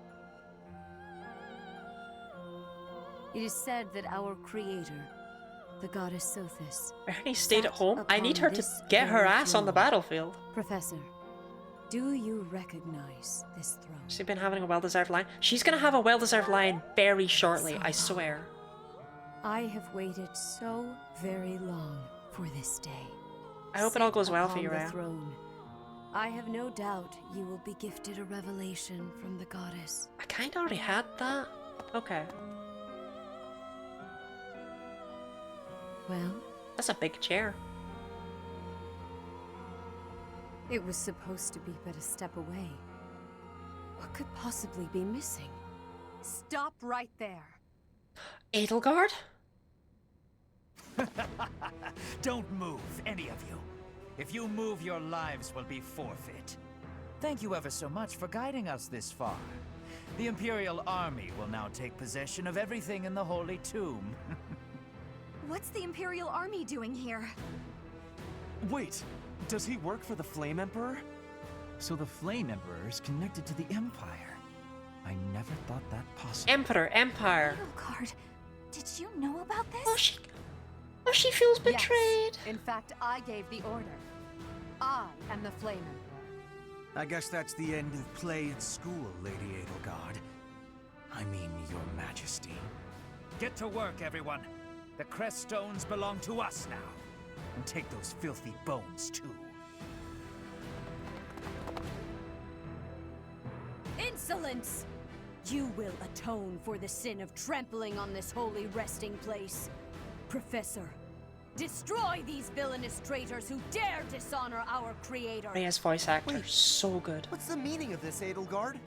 It is said that our creator, the goddess Sothis, Bernie stayed at home. I need her to get her ass on the battlefield. Professor, do you recognize this throne? She's been having a well-deserved line. She's gonna have a well-deserved line very shortly, I swear. I have waited so very long for this day. I hope it all goes well for Upon you, the Rhea. throne, I have no doubt you will be gifted a revelation from the goddess. I kinda already had that. Okay. Well? That's a big chair. It was supposed to be but a step away. What could possibly be missing? Stop right there. Edelgard? Don't move, any of you. If you move, your lives will be forfeit. Thank you ever so much for guiding us this far. The Imperial Army will now take possession of everything in the Holy Tomb. What's the Imperial Army doing here? Wait, does he work for the Flame Emperor? So the Flame Emperor is connected to the Empire. I never thought that possible. Emperor, Empire. Edelgard, did you know about this? Oh, she feels betrayed. Yes. In fact, I gave the order. I am the Flame Emperor. I guess that's the end of play at school, Lady Edelgard. I mean, Your Majesty. Get to work, everyone. The crest stones belong to us now. And take those filthy bones, too. Insolence! You will atone for the sin of trampling on this holy resting place. Professor, destroy these villainous traitors who dare dishonor our creator. Rhea's voice actor, so good. What's the meaning of this, Edelgard?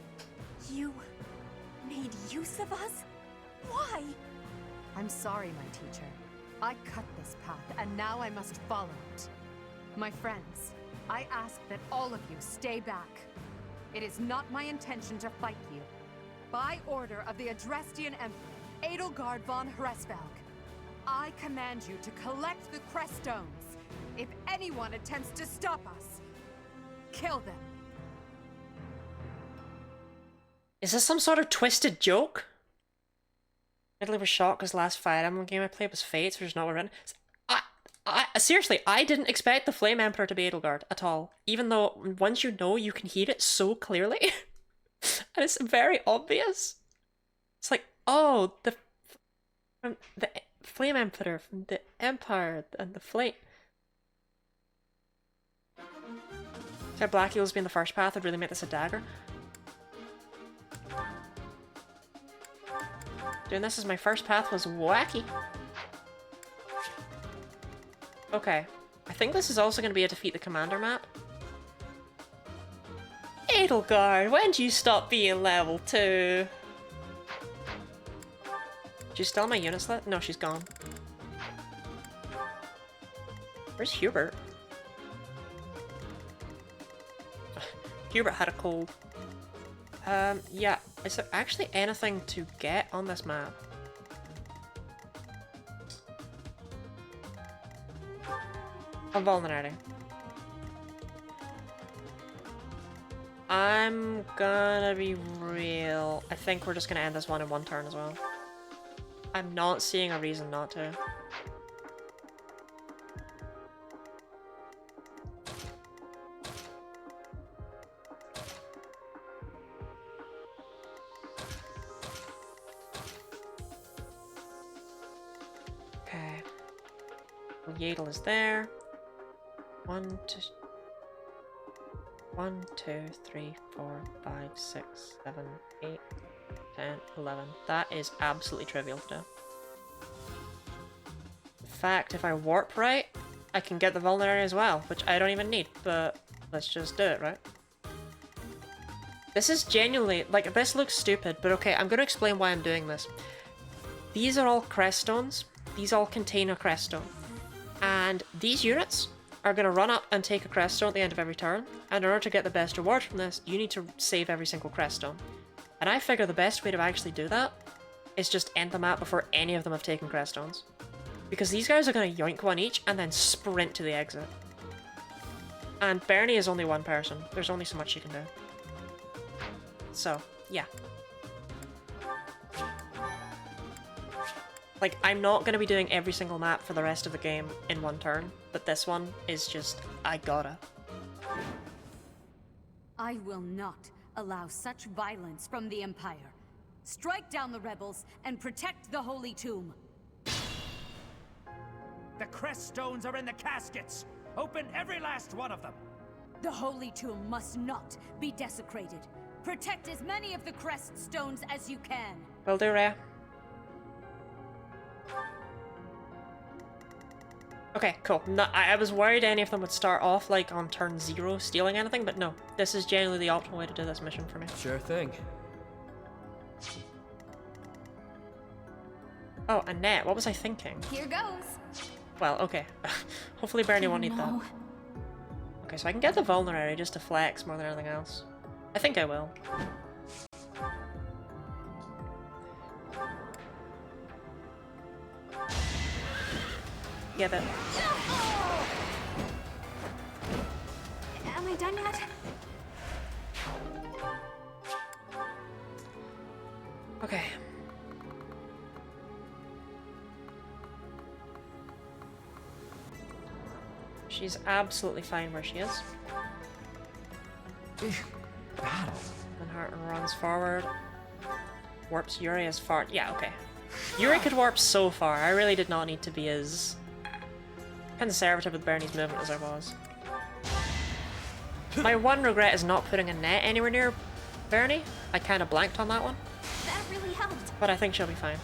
You made use of us? Why? I'm sorry, my teacher. I cut this path, and now I must follow it. My friends, I ask that all of you stay back. It is not my intention to fight you. By order of the Adrestian Emperor, Edelgard von Hresvelg, I command you to collect the crest stones. If anyone attempts to stop us, kill them. Is this some sort of twisted joke? Italy was shocked because last Fire Emblem game I played was Fates, which is not written. Seriously, I didn't expect the Flame Emperor to be Edelgard at all. Even though once you know, you can hear it so clearly. And it's very obvious. It's like, oh, the Flame Emperor from the Empire and the Flame. So Black Eels being the first path would really make this a dagger. Doing this as my first path was wacky. Okay. I think this is also going to be a defeat the commander map. Edelgard, when did you stop being level 2? She's still on my unit list? No, she's gone. Where's Hubert? Hubert had a cold. Yeah. Is there actually anything to get on this map? I'm vulnerable. I'm gonna be real. I think we're just gonna end this one in one turn as well. I'm not seeing a reason not to. Okay. Well, Yadel is there. 1, 2, 3, 4, 5, 6, 7, 8, 10, 11. That is absolutely trivial to do. In fact, if I warp right, I can get the vulnerary as well, which I don't even need, but let's just do it, right? This is genuinely, like, this looks stupid, but okay, I'm gonna explain why I'm doing this. These are all crest stones. These all contain a crest stone. And these units are going to run up and take a crest stone at the end of every turn, and in order to get the best reward from this, you need to save every single crest stone. And I figure the best way to actually do that is just end the map before any of them have taken crest stones. Because these guys are going to yoink one each and then sprint to the exit. And Bernie is only one person. There's only so much you can do. So, yeah. Like, I'm not going to be doing every single map for the rest of the game in one turn, but this one is just, I gotta. I will not allow such violence from the Empire. Strike down the rebels and protect the Holy Tomb. The crest stones are in the caskets! Open every last one of them! The Holy Tomb must not be desecrated. Protect as many of the crest stones as you can. Will do, Rhea. Okay, cool. No, I was worried any of them would start off like on turn 0 stealing anything, but no. This is generally the optimal way to do this mission for me. Sure thing. Oh, Annette, what was I thinking? Here goes. Well, okay. Hopefully Bernie won't need that. Okay, so I can get the vulnerary just to flex more than anything else. I think I will. Give it. Am I done yet? Okay. She's absolutely fine where she is. Battle. And Hart runs forward. Warps Yuri as far. Yeah, okay. Yuri could warp so far. I really did not need to be as conservative with Bernie's movement as I was. My one regret is not putting a net anywhere near Bernie. I kind of blanked on that one. That really helped. But I think she'll be fine.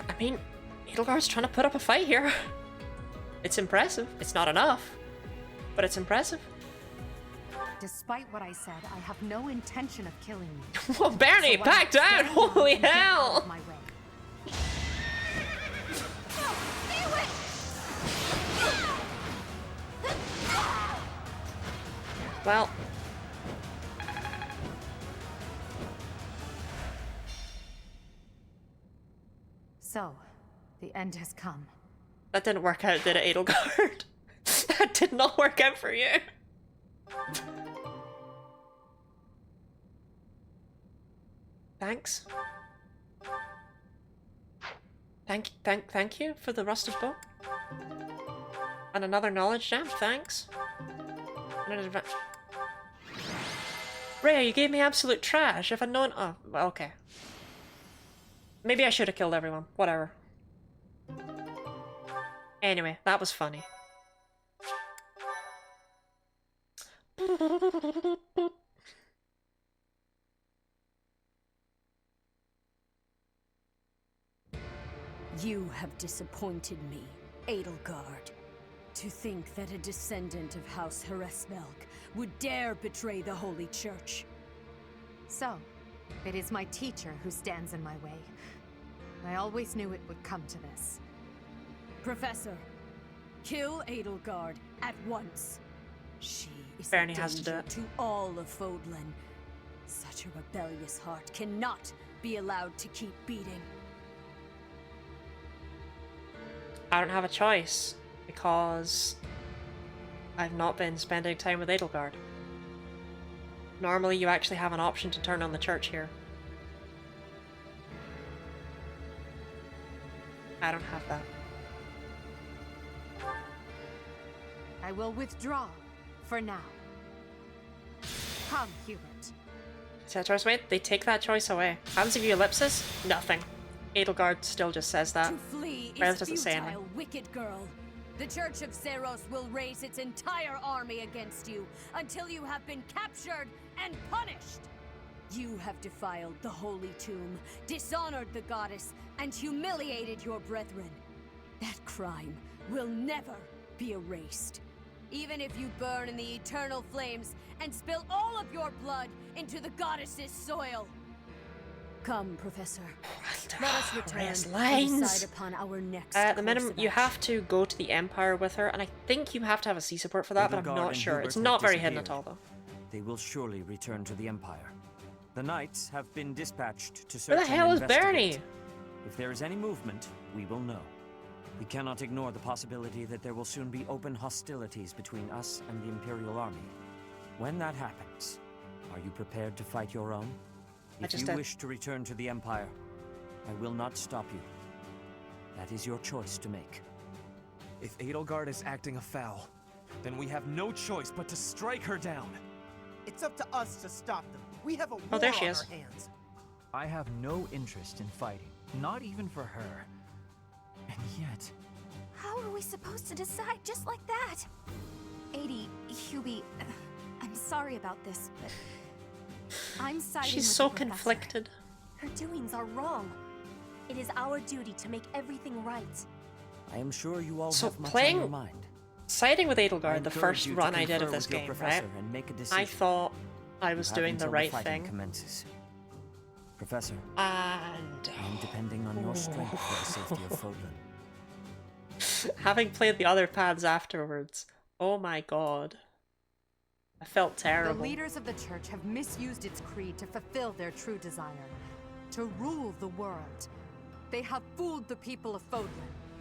I mean, Edelgard's trying to put up a fight here. It's impressive. It's not enough, but it's impressive. Despite what I said, I have no intention of killing you. Well, Bernie, So back down! Holy hell! My way. Well. So, the end has come. That didn't work out, did it, Edelgard? That did not work out for you. Thanks. Thank you for the rusted bow. And another knowledge gem, thanks. And an advance. Rhea, you gave me absolute trash. If I'd known. Oh, well, okay. Maybe I should have killed everyone. Whatever. Anyway, that was funny. You have disappointed me, Edelgard. To think that a descendant of House Hresvelg would dare betray the Holy Church. So, it is my teacher who stands in my way. I always knew it would come to this. Professor, kill Edelgard at once. She is Bernie a has to do danger it. to all of Fodlan. Such a rebellious heart cannot be allowed to keep beating. I don't have a choice, because I've not been spending time with Edelgard. Normally you actually have an option to turn on the church here. I don't have that. I will withdraw, for now. Come, Hubert. See that choice? Wait, they take that choice away. Happens if you ellipsis? Nothing. Edelgard still just says that. To flee Rather is doesn't say anything. futile, wicked girl. The Church of Seros will raise its entire army against you until you have been captured and punished. You have defiled the Holy Tomb, dishonored the goddess, and humiliated your brethren. That crime will never be erased. Even if you burn in the eternal flames and spill all of your blood into the goddess's soil. Come, Professor. Let us return Rest and lines. decide upon our next At the course minimum, of you action. have to go to the Empire with her, and I think you have to have a C support for that, but I'm Edelgard not and sure. Hubert It's have not very hidden at disappeared. all, though. They will surely return to the Empire. The knights have been dispatched to search Where the and hell is investigate. Bernie? If there is any movement, we will know. We cannot ignore the possibility that there will soon be open hostilities between us and the Imperial Army. When that happens, are you prepared to fight your own? I If just you did. wish to return to the Empire, I will not stop you. That is your choice to make. If Edelgard is acting afoul, then we have no choice but to strike her down. It's up to us to stop them. We have a war Oh, there she on is. our hands. I have no interest in fighting, not even for her. And yet, How are we supposed to decide just like that? Hubie, I'm sorry about this, but I'm siding She's with so the professor. conflicted. Her doings are wrong. It is our duty to make everything right. I am sure you all So have much on playing- your mind. Siding with I Edelgard, the encourage first you to run I did confer of this with your game, professor right? and make a I decision. thought I was You have doing the until right fighting thing. Commences. Professor, And I'm depending on your strength for the safety of Fodlan. having played the other paths afterwards, oh my god. I felt The terrible. leaders of the church have misused its creed to fulfill their true desire, to rule the world. They have fooled the people of Fodlan.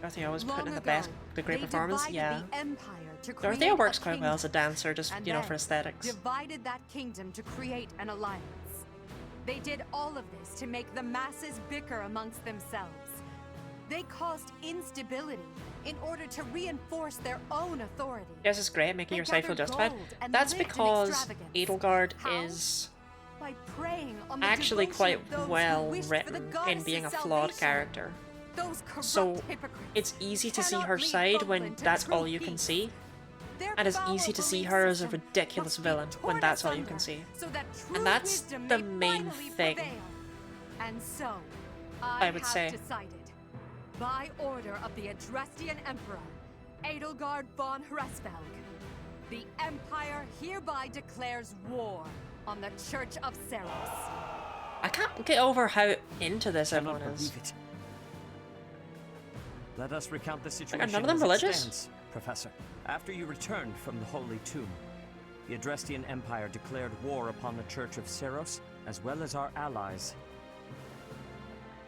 Dorothea always put Long in the ago, great they performance, divided yeah. the empire to Dorothea create works a quite well as a kingdom, dancer, just, and you know, then for aesthetics. divided that kingdom to create an alliance. They did all of this to make the masses bicker amongst themselves. They caused instability in order to reinforce their own authority. Yes, it's great, making They yourself feel gathered justified. gold and That's lived in because extravagance. Edelgard How? is By preying on the actually devotion quite of those who well wished for the written in goddess's being a flawed salvation. character. Those corrupt So hypocrites it's easy to see cannot her lead side when Fodlan to that's true all you can peace. see. Their And it's foul easy to see belief her as a system ridiculous must be villain when torn that's all you asunder can see. so that true And that's wisdom the may main finally thing. prevail. And so, I would have say. decided, by order of the Adrestian Emperor, Edelgard von Hresvelg, the Empire hereby declares war on the Church of Seros. I can't get over how into this Cannot everyone is. believe it. Let us recount the situation none of them as it religious? stands, Professor. After you returned from the Holy Tomb, the Adrestian Empire declared war upon the Church of Seros, as well as our allies.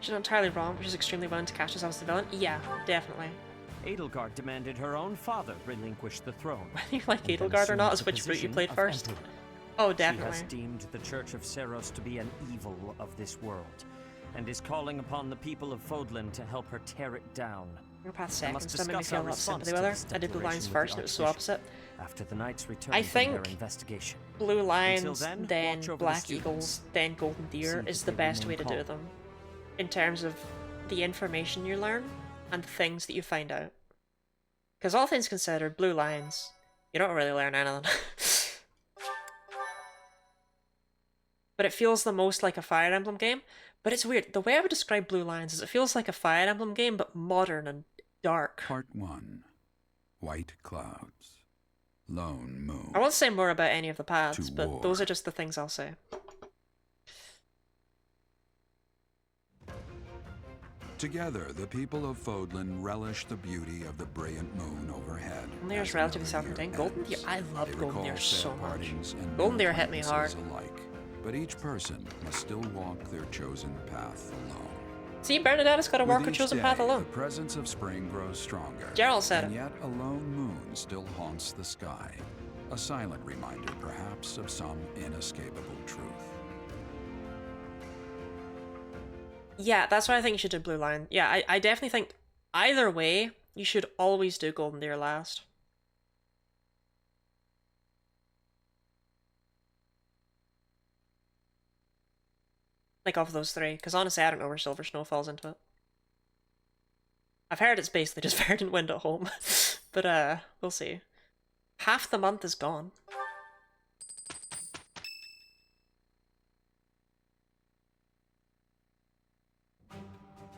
She's not entirely wrong, but she's extremely willing to cast herself as the villain. Yeah, definitely. Edelgard demanded her own father relinquish the throne. Whether you like and then Edelgard or not is assumed the which route you position played of first. Emperor. Oh, She definitely. has deemed the Church of Seros to be an evil of this world, and is calling upon the people of Fodlan to help her tear it down. Your path I second, must so that made me discuss feel our a lot of response sympathy to with her. this I did Blue Lines declaration with first, the and it was so Archbishop opposite. After the knights return I from think their investigation. Blue Until Lions, then, then watch over the Black students. Eagles, then Golden Deer See is that the they best way remain to do calm. them. In terms of the information you learn, and the things that you find out. Because all things considered, Blue Lions, you don't really learn anything. but it feels the most like a Fire Emblem game. But it's weird. The way I would describe Blue Lions is it feels like a Fire Emblem game, but modern and dark. Part 1. White Clouds. Lone Moon. I won't say more about any of the paths, but war. those are just the things I'll say. Together, the people of Fodlan relish the beauty of the brilliant moon overhead. Golden Deer is as relatively another self-contained. year Golden Deer, ends. I love They Golden recall Deer sad so much. partings and Golden new Deer hit me hard. acquaintances alike, but each person must still walk their chosen path alone. See, Bernadetta's got to walk her With each chosen day, path alone. The presence of spring grows stronger. Gerald said and it. yet a lone moon still haunts the sky. A silent reminder, perhaps, of some inescapable truth. Yeah, that's why I think you should do Blue Lion. Yeah, I definitely think either way, you should always do Golden Deer last. Like, of those three. Because honestly, I don't know where Silver Snow falls into it. I've heard it's basically just Verdant Wind at home. But, we'll see. Half the month is gone.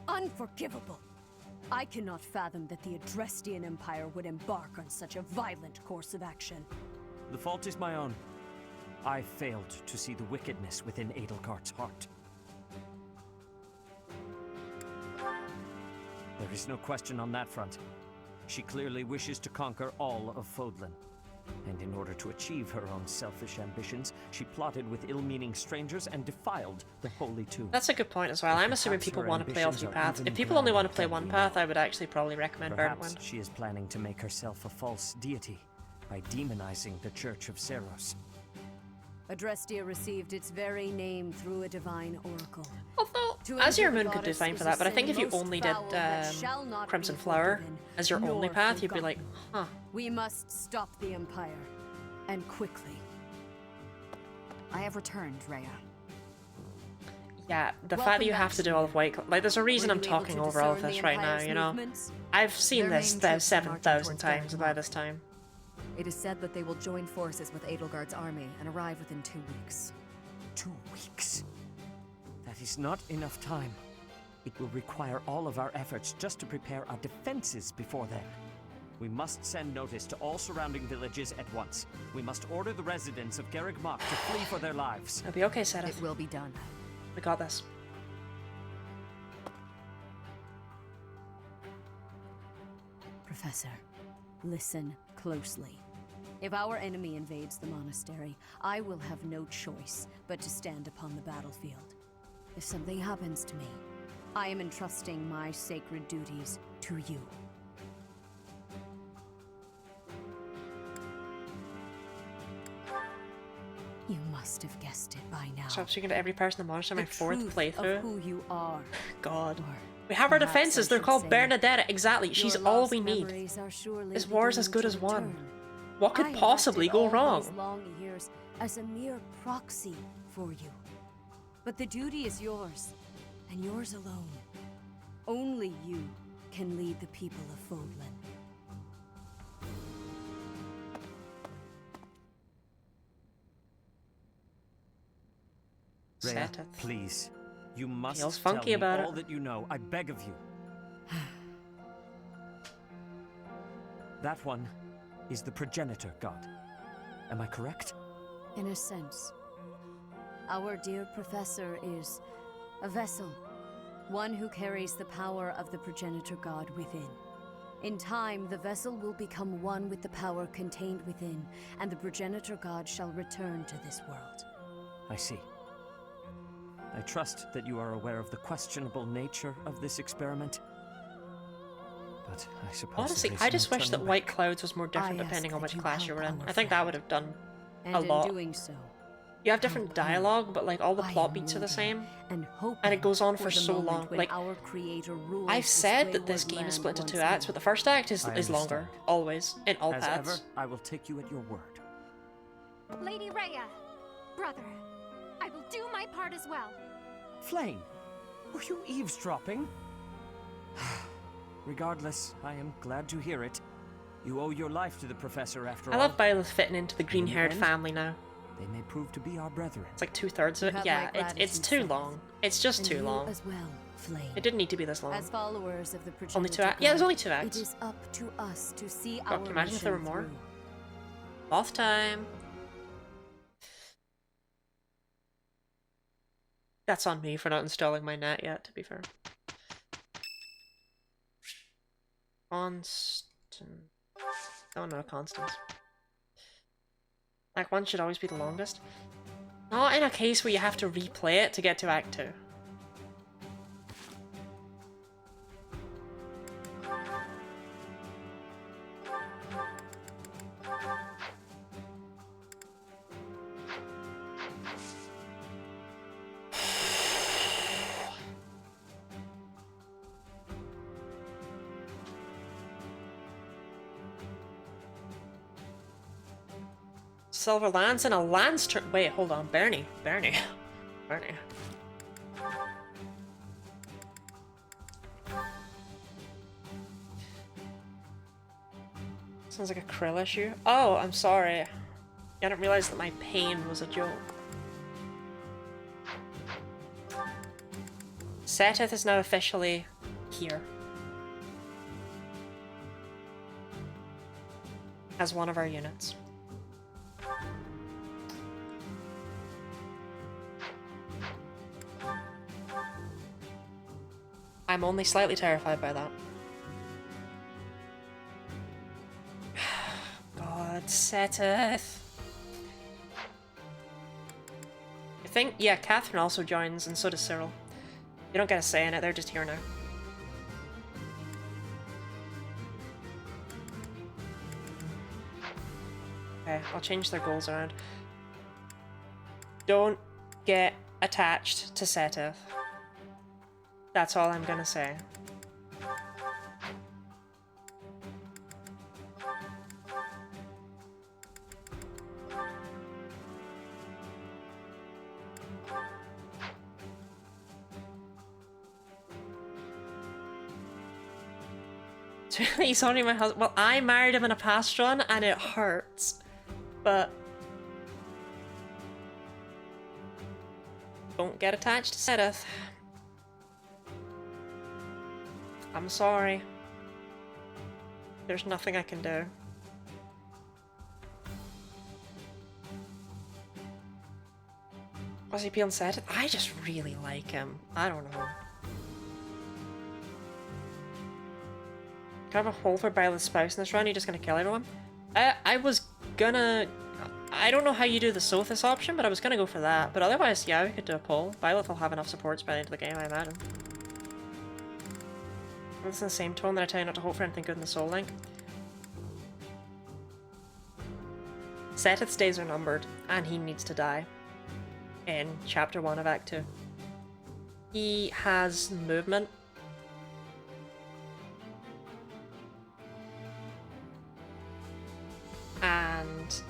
Unforgivable! I cannot fathom that the Adrestian Empire would embark on such a violent course of action. The fault is my own. I failed to see the wickedness within Edelgard's heart. There is no question on that front. She clearly wishes to conquer all of Fodlan. And in order to achieve her own selfish ambitions, she plotted with ill-meaning strangers and defiled the Holy Tomb. That's a good point as well. I'm assuming Perhaps people her want to play all ambitions three are paths. even If people only want to grander play than one we path, know. I would actually probably recommend Verdant Perhaps Wind. she is planning to make herself a false deity by demonizing the Church of Seros. Adrestia received its very name through a divine oracle. Although, To Azure enter the Moon could do goddess fine is for a that, but I sin think if you most only did foul that shall not Crimson be Flower forgiven, as your only nor path, you'd be forgotten. like, huh. We must stop the Empire. And quickly. I have returned, Rhea. Yeah, the fact Welcome that you back, have to do all of White... Like, there's a reason Were I'm you able talking to over all of discern this the right now, Empire's you know? movements? I've seen Their this main troops are marching 7,000 towards times by Garreg this time. It is said that they will join forces with Edelgard's army and arrive within 2 weeks. 2 weeks? That is not enough time. It will require all of our efforts just to prepare our defenses before then. We must send notice to all surrounding villages at once. We must order the residents of Garreg Mach to flee for their lives. It'll be okay, Seth. It will be done. We got this. Professor, listen closely. If our enemy invades the monastery, I will have no choice but to stand upon the battlefield. If something happens to me, I am entrusting my sacred duties to you. You must have guessed it by now. So I'm speaking to every person in the monastery, my The fourth truth playthrough. of who you are. God. We have our perhaps defenses, I they're should called say, Bernadetta. Exactly, she's your all lost we need. memories are surely This war is as beginning good to as one. return. What could I possibly acted go all wrong? those long years as a mere proxy for you. But the duty is yours, and yours alone. Only you can lead the people of Fodlan. Rhea, Seteth. please. You must Feels tell funky me about all it. that you know. I beg of you. That one is the progenitor god. Am I correct? In a sense, our dear professor is a vessel, one who carries the power of the progenitor god within. In time, the vessel will become one with the power contained within, and the progenitor god shall return to this world. I see. I trust that you are aware of the questionable nature of this experiment. But I suppose Honestly, there is I no just wish that turning White back. Clouds was more different I depending ask on that which you class you were in. help I think our that would have done And a in lot. doing so, You have different dialogue, but like all the plot beats are the same. and it goes on for for the so moment long. when Like, our creator rules I've this said that this wayward game is split land into 2 once acts, more. but the first act is I longer. understand. Always. In all As paths. ever, I will take you at your word. Lady Rhea, brother, I will do my part as well. Flame, were you eavesdropping? Regardless, I am glad to hear it. You owe your life to the professor after I all. love Byleth fitting into the green-haired end, family now. They may prove to be our brethren. It's like 2/3 of it. Yeah, it's too long. It's just too long. As well, Flame. It didn't need to be this long. As followers of the Only 2 acts? Yeah, there's only 2 It acts. is up to us to see God, our can you imagine if there were mission more? through. Moth time. That's on me for not installing my net yet, to be fair. Constant. Oh no, constants. Act 1 should always be the longest. Not in a case where you have to replay it to get to Act 2. Silver lance and a lance turn. Wait, hold on, Bernie. Sounds like a Krill issue. Oh, I'm sorry. I didn't realize that my pain was a joke. Seteth is now officially here. As one of our units. I'm only slightly terrified by that. God, Seteth. I think, yeah, Catherine also joins, and so does Cyril. You don't get a say in it, they're just here now. Okay, I'll change their goals around. Don't get attached to Seteth. That's all I'm gonna say. He's only my husband. Well, I married him in a past run and it hurts. But don't get attached to Seteth. I'm sorry. There's nothing I can do. Was he being Seteth? I just really like him. I don't know. Can I have a hole for Byleth's spouse in this run? You're just gonna kill everyone? I was gonna... I don't know how you do the Sothis option, but I was gonna go for that. But otherwise, yeah, we could do a poll. Byleth will have enough supports by the end of the game, I imagine. It's in the same tone that I tell you not to hope for anything good in the Soul Link. Seteth's days are numbered, and he needs to die. In Chapter 1 of Act 2. He has movement. And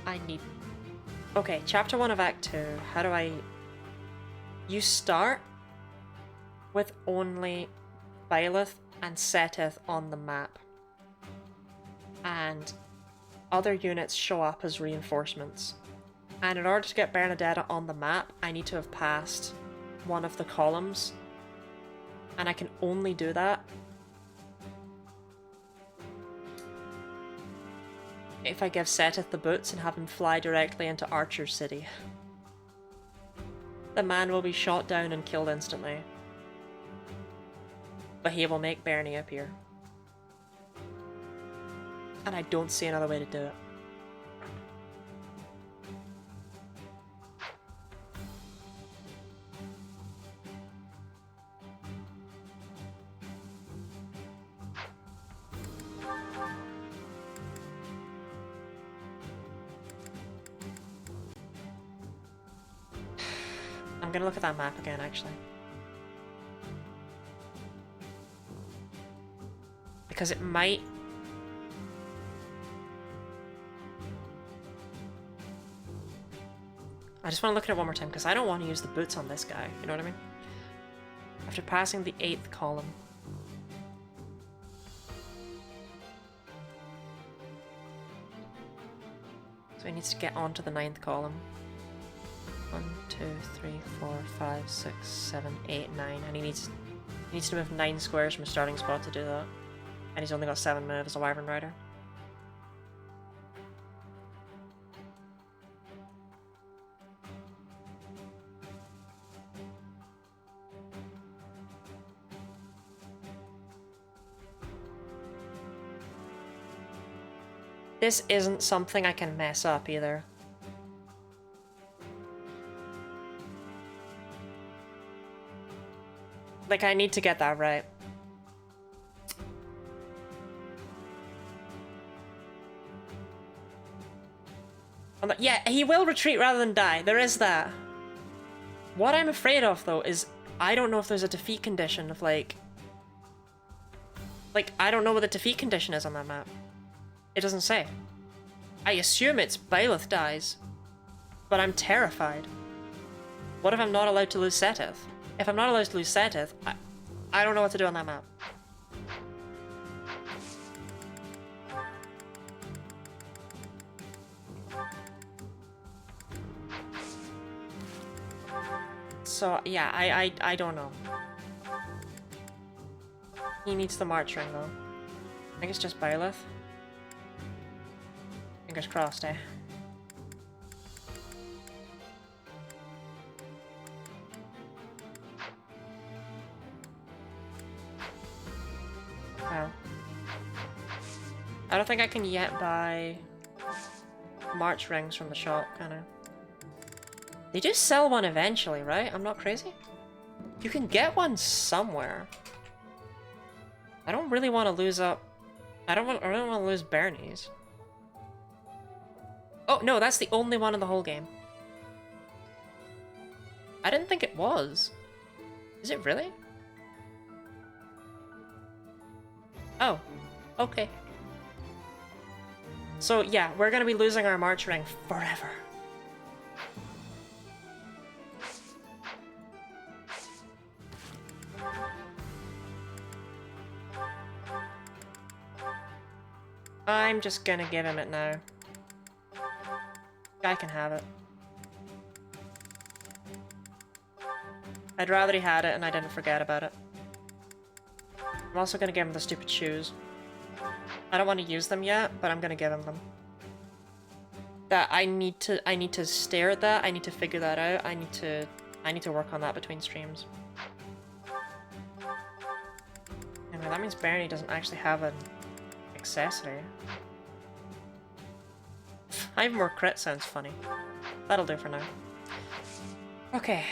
I need... Okay, Chapter 1 of Act 2. How do I... You start with only Byleth and Seteth on the map. And other units show up as reinforcements. And in order to get Bernadetta on the map, I need to have passed one of the columns. And I can only do that if I give Seteth the boots and have him fly directly into Archer City. The man will be shot down and killed instantly. But he will make Bernie appear. And I don't see another way to do it. I'm gonna look at that map again, actually. Because it might... I just want to look at it one more time, because I don't want to use the boots on this guy, you know what I mean? After passing the 8th column. So he needs to get onto the 9th column. 1, 2, 3, 4, 5, 6, 7, 8, 9. And he needs to move 9 squares from a starting spot to do that. And he's only got 7 moves as a Wyvern Rider. This isn't something I can mess up either. Like, I need to get that right. Yeah, he will retreat rather than die. There is that. What I'm afraid of, though, is I don't know if there's a defeat condition of, like, I don't know what the defeat condition is on that map. It doesn't say. I assume it's Byleth dies, but I'm terrified. What if I'm not allowed to lose Seteth? If I'm not allowed to lose Seteth, I don't know what to do on that map. So, yeah, I don't know. He needs the March Ring, though. I think it's just Byleth. Fingers crossed, eh? Wow. I don't think I can yet buy March Rings from the shop, can I? They do sell one eventually, right? I'm not crazy? You can get one somewhere. I don't really want to lose up... I don't want to lose Bernie's. Oh, no, that's the only one in the whole game. I didn't think it was. Is it really? Oh, okay. So, yeah, we're gonna be losing our March Ring forever. I'm just gonna give him it now. I can have it. I'd rather he had it and I didn't forget about it. I'm also gonna give him the stupid shoes. I don't want to use them yet, but I'm gonna give him them. That I need to stare at that, I need to figure that out, I need to work on that between streams. Anyway, that means Bernie doesn't actually have an accessory. Even more crit sounds funny. That'll do for now. Okay.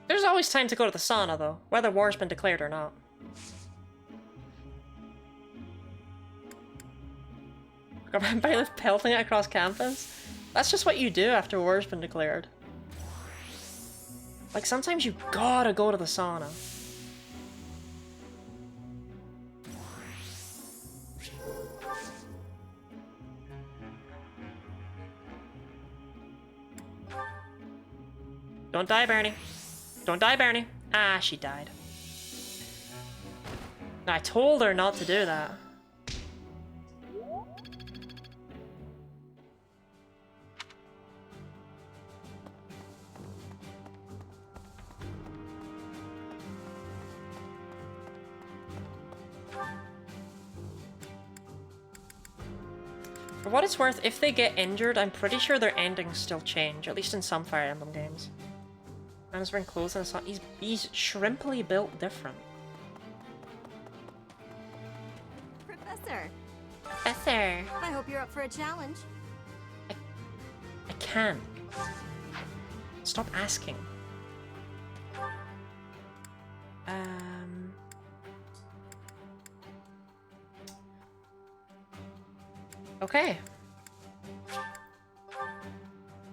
There's always time to go to the sauna, though, whether war's been declared or not. By pelting it across campus? That's just what you do after war's been declared. Like, sometimes you gotta go to the sauna. Don't die, Bernie. Don't die, Bernie. Ah, she died. I told her not to do that. For what it's worth, if they get injured, I'm pretty sure their endings still change, at least in some Fire Emblem games. Man's wearing clothes and he's shrimply built different. Professor! Professor! I hope you're up for a challenge. I can't. Stop asking. Okay.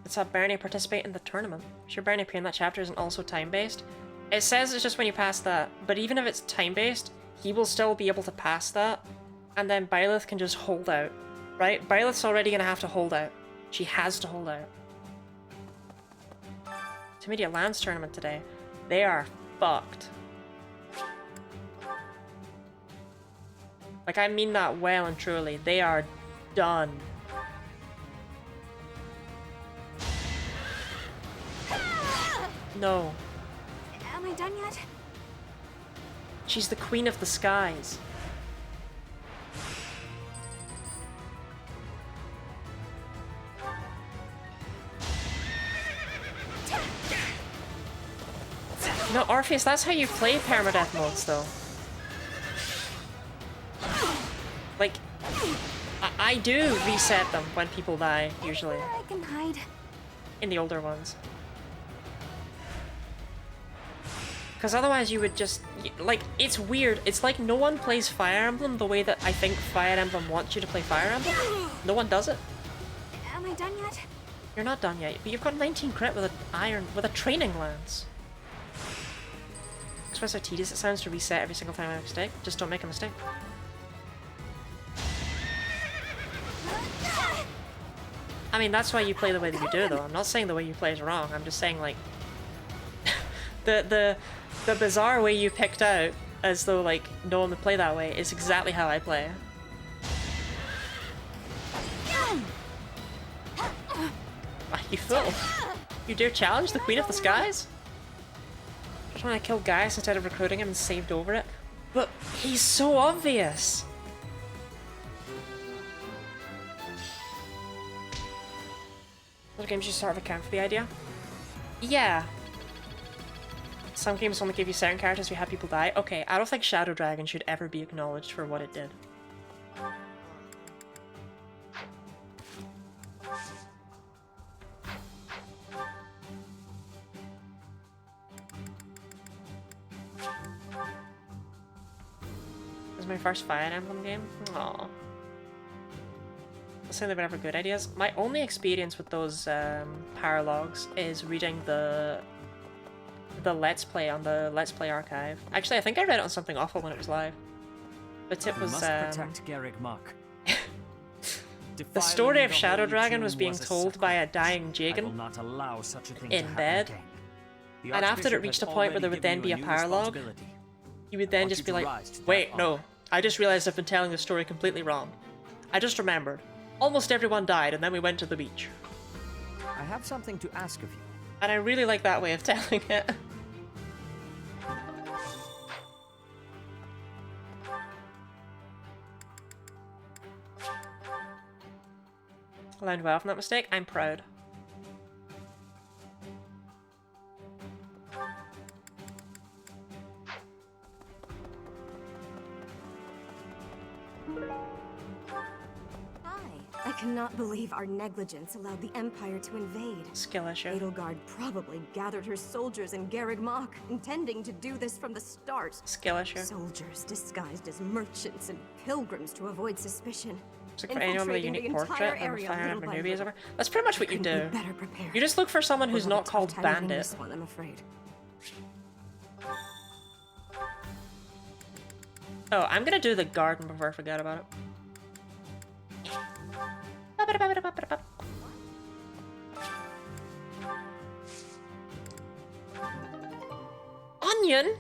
The Let's have Bernie participate in the tournament. Sure, Bernie appearing in that chapter isn't also time-based. It says it's just when you pass that, but even if it's time-based, he will still be able to pass that, and then Byleth can just hold out, right? Byleth's already gonna have to hold out. She has to hold out. Intermediate Lands tournament today. They are fucked. Like, I mean that well and truly. They are done. No. Am I done yet? She's the queen of the skies. No, Orpheus, that's how you play permadeath modes, though. Like, I do reset them when people die, usually. I can hide. In the older ones. Because otherwise you would just... Like, it's weird. It's like no one plays Fire Emblem the way that I think Fire Emblem wants you to play Fire Emblem. No one does it. Am I done yet? You're not done yet, but you've got 19 crit with a training lance. Express how tedious it sounds to reset every single time I make a mistake. Just don't make a mistake. I mean, that's why you play the way that you do, though. I'm not saying the way you play is wrong. I'm just saying, like, the bizarre way you picked out, as though, like, no one would play that way, is exactly how I play. You fool. You dare challenge the Queen of the Skies? Just when I killed Gaius instead of recruiting him and saved over it. But he's so obvious! Other games you sort of account for the idea? Yeah. Some games only give you certain characters if you have people die. Okay, I don't think Shadow Dragon should ever be acknowledged for what it did. This is my first Fire Emblem game? Aww. I'll say they were never good ideas. My only experience with those paralogs is reading the Let's Play on the Let's Play archive. Actually, I think I read it on Something Awful when it was live. But it was... must protect Garreg Mach. The story of Shadow Dragon was being told by a dying I will Jagan not allow such a thing in to happen bed. again. The And after it Archbishop reached has a point where there already would then given be you a new paralogue, responsibility. you would then want just you be to like, rise to that wait, honor." no, I just realized I've been telling the story completely wrong. I just remembered. Almost everyone died and then we went to the beach. I have something to ask of you. And I really like that way of telling it. I learned well from that mistake. I'm proud. I cannot believe our negligence allowed the Empire to invade. Skill issue. Edelgard probably gathered her soldiers in Garreg Mach, intending to do this from the start. Skill issue. Soldiers disguised as merchants and pilgrims to avoid suspicion. Looks like for anyone with a Infiltrating the unique portrait entire and area Fire little Emblem by newbie is little. over. That's pretty much what you Couldn't do. be better prepared. You just look for someone who's We'll not have a called tough time winning Bandit. this one, I'm afraid. Oh, I'm gonna do the garden before I forget about it. Onion?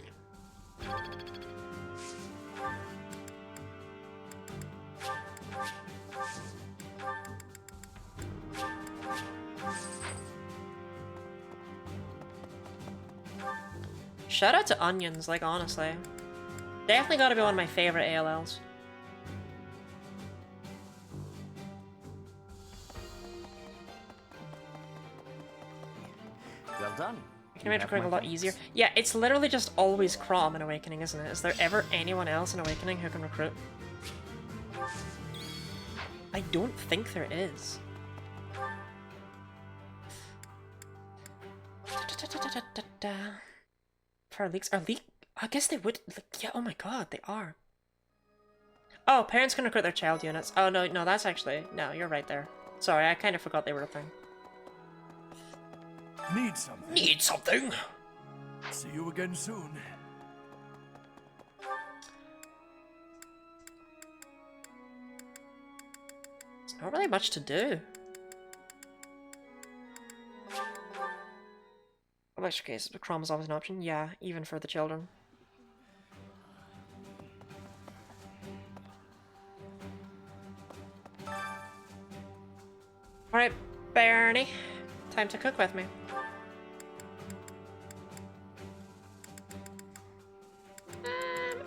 Shout out to onions, like, honestly. Definitely gotta be one of my favorite ALLs. Well done. Can you make recording a lot easier? Yeah, it's literally just always Crom in Awakening, isn't it? Is there ever anyone else in Awakening who can recruit? I don't think there is. For our leaks, I guess they would. Yeah, oh my god, they are. Oh, parents can recruit their child units. Oh no, no, that's actually no. You're right there. Sorry, I kind of forgot they were a thing. Need something? Need something? See you again soon. There's not really much to do. Electric case, but Chrome is always an option. Yeah, even for the children. Alright, Bernie. Time to cook with me.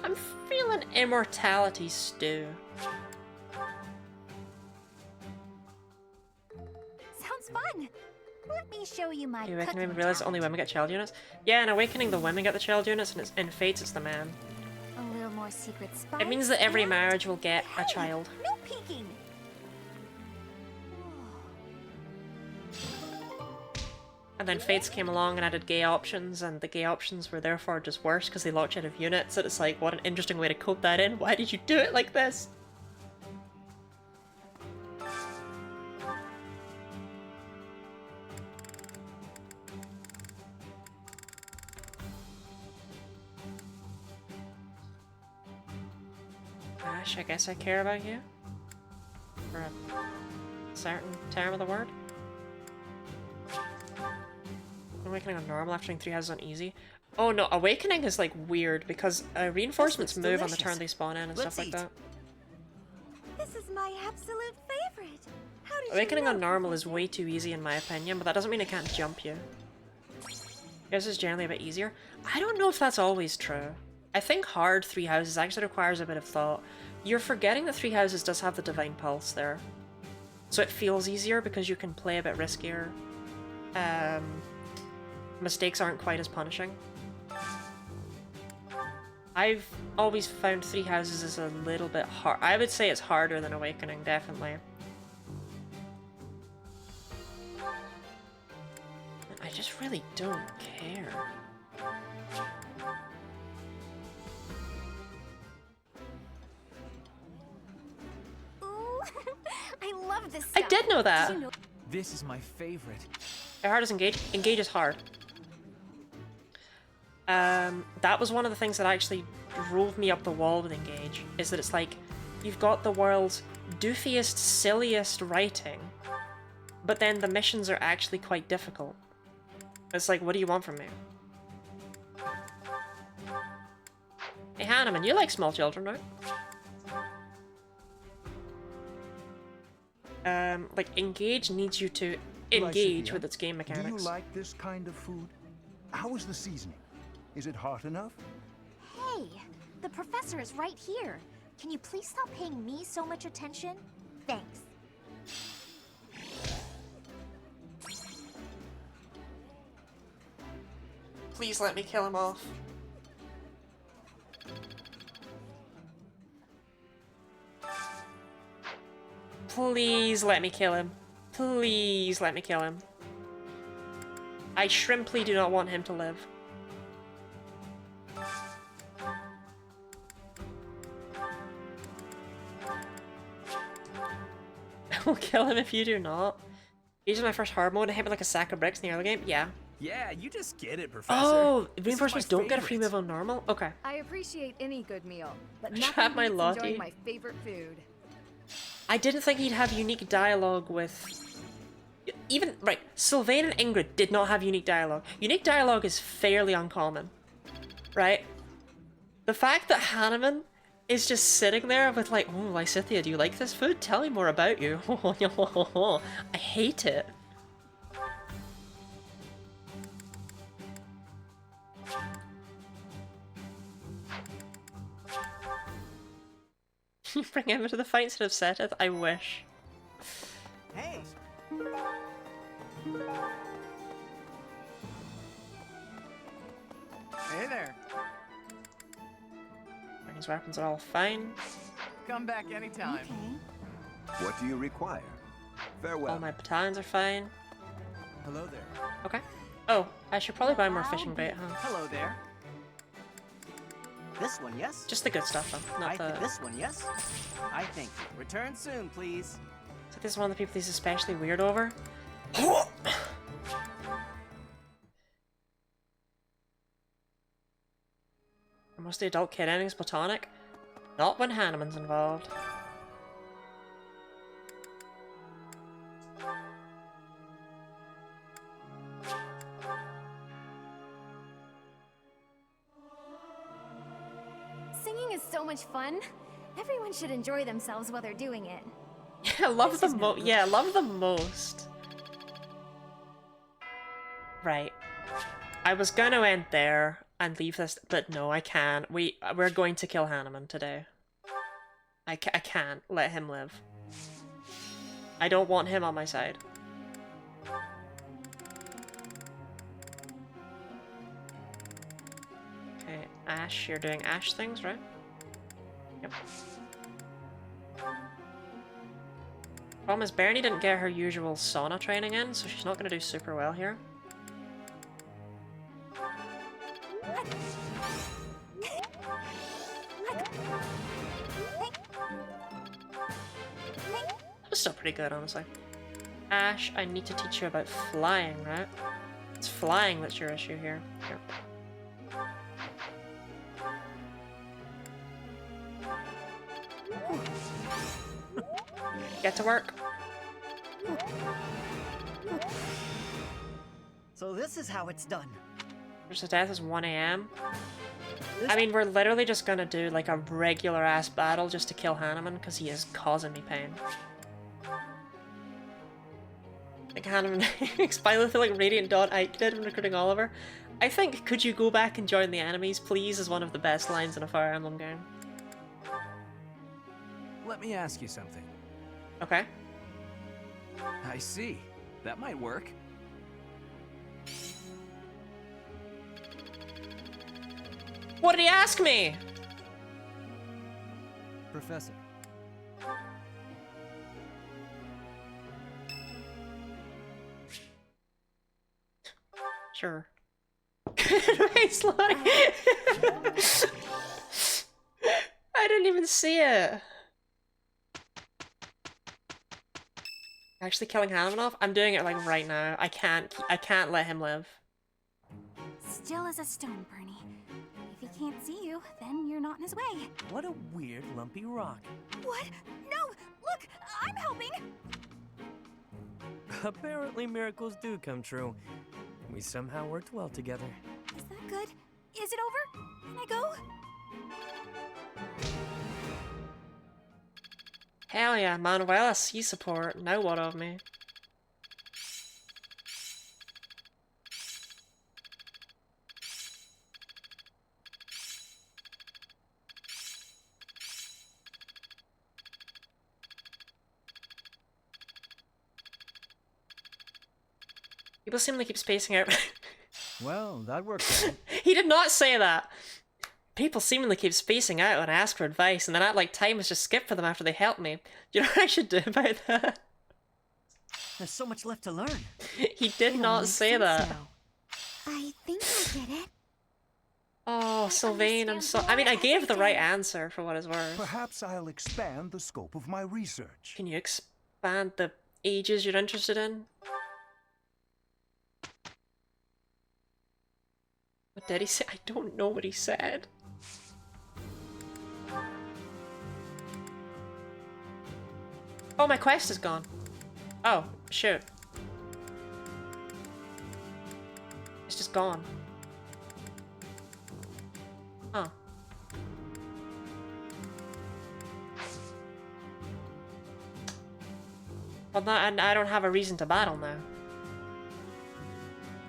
I'm feeling immortality stew. Sounds fun. Let me show you my The Awakening cooking made me realize only women get child units. Yeah, in Awakening the women get the child units, and in Fates it's the man. A little more secret spice. It means that every and- marriage will get a Hey, child. No peeking. And then Fates came along and added gay options, and the gay options were therefore just worse because they locked you out of units, and it's like, what an interesting way to cope that in. Why did you do it like this? Gosh, I guess I care about you. For a certain term of the word. Awakening on normal after doing 3 houses on easy. Oh no, Awakening is like weird because reinforcements move on the turn they spawn in and stuff like that. This is my absolute favorite. How did Awakening you know? on normal is way too easy in my opinion, but that doesn't mean it can't jump you. This is generally a bit easier. I don't know if that's always true. I think hard 3 houses actually requires a bit of thought. You're forgetting that 3 houses does have the Divine Pulse there. So it feels easier because you can play a bit riskier. Mistakes aren't quite as punishing. I've always found 3 houses is a little bit hard. I would say it's harder than Awakening, definitely. I just really don't care. Ooh, I love this I stuff. did know that. Did you know- This is my favorite. How hard is Engage? Engage is hard. That was one of the things that actually drove me up the wall with Engage, is that it's like, you've got the world's doofiest, silliest writing, but then the missions are actually quite difficult. It's like, what do you want from me? Hey Hanneman, you like small children, right? Like, Engage needs you to engage with its game mechanics. Do you like this kind of food? How is the seasoning? Is it hot enough? Hey, the professor is right here. Can you please stop paying me so much attention? Thanks. Please let me kill him off. Please let me kill him. Please let me kill him. I shrimply do not want him to live. I will kill him if you do not. Use my first hard mode and hit me like a sack of bricks in the early game? Yeah. Yeah, you just get it, Professor. Oh, This is reinforcements my don't get a free favorite. move on normal? Okay. I appreciate any good meal, but Trap nothing my beats Lottie. enjoying my favorite food. I didn't think he'd have unique dialogue with... Even, right, Sylvain and Ingrid did not have unique dialogue. Unique dialogue is fairly uncommon, right? The fact that Hanneman is just sitting there with like, oh, Lysithea, do you like this food? Tell me more about you. I hate it. You bring Emma to the fight instead of Seteth? I wish. Hey! Hey there. His weapons are all fine. Come back anytime. What do you require? Farewell. All my battalions are fine. Hello there. Okay. Oh, I should probably buy more fishing bait, huh? Hello there. This one, yes? Just the good stuff, though. Not the... This one, yes? I thank you. Return soon, please. So this is one of the people he's especially weird over. Most of the adult kid endings platonic. Not when Hanneman's involved. Singing is so much fun. Everyone should enjoy themselves while they're doing it. Yeah, love them yeah, love them most. Right. I was gonna end there and leave this, but no, I can't. We're going to kill Hanneman today. I can't let him live. I don't want him on my side. Okay, Ash, you're doing Ash things, right? Yep. Problem is, Bernie didn't get her usual sauna training in, so she's not gonna do super well here. That was still pretty good, honestly. Ash, I need to teach you about flying, right? It's flying that's your issue here. Here. Get to work. So this is how it's done. First death is 1 AM. I mean, we're literally just gonna do like a regular ass battle just to kill Hanneman because he is causing me pain. Like Hanneman Spylophilic Radiant Dawn Ike did when recruiting Oliver. I think "could you go back and join the enemies, please" is one of the best lines in a Fire Emblem game. Let me ask you something. Okay. I see. That might work. What did he ask me? Professor. Sure. Nice line. I didn't even see it. Actually killing Hanneman off? I'm doing it like right now. I can't let him live. Still as a stone, Bernie. If he can't see you, then you're not in his way. What a weird lumpy rock. What? No! Look! I'm helping! Apparently miracles do come true. We somehow worked well together. Is that good? Is it over? Can I go? Hell yeah, Manuela, sea support. Now what of me? People seem to keep spacing out. Well, that works. He did not say that. People seemingly keep spacing out when I ask for advice, and then act like time is just skipped for them after they help me. Do you know what I should do about that? There's so much left to learn. He did not say that. I think I get it. Oh, Sylvain, I'm so... I mean, I gave the right answer for what it's worth. Perhaps I'll expand the scope of my research. Can you expand the ages you're interested in? What did he say? I don't know what he said. Oh, my quest is gone. Oh, shoot. It's just gone. Oh. Well, and I don't have a reason to battle now.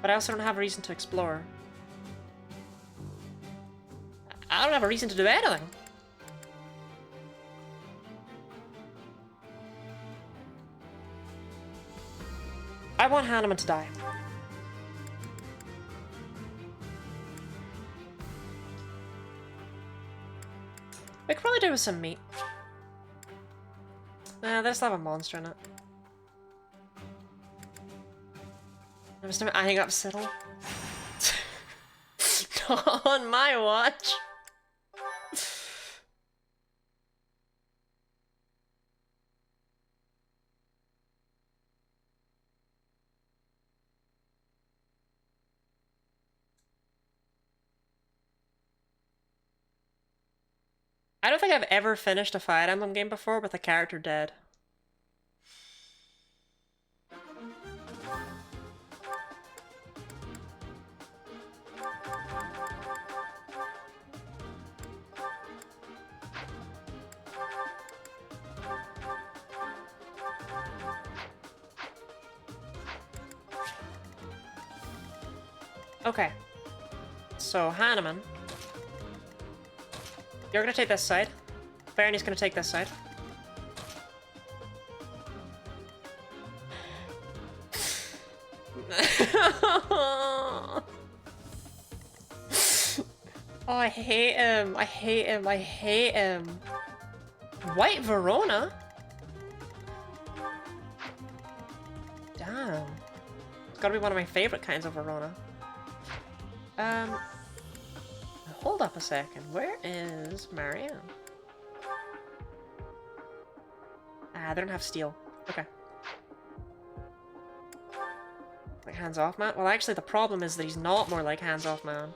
But I also don't have a reason to explore. I don't have a reason to do anything. I want Hanneman to die. We could probably do with some meat. Nah, there's have a monster in it. I'm just eyeing up Siddle. Not on my watch. I don't think I've ever finished a Fire Emblem game before with a character dead. Okay. So, Hanneman. You're gonna take this side. Barney's gonna take this side. Oh, I hate him. I hate him. I hate him. White Verona? Damn. It's gotta be one of my favorite kinds of Verona. Hold up a second. Where is Marianne? Ah, they don't have steel. Okay. Like hands off man? Well, actually, the problem is that he's not more like hands off man.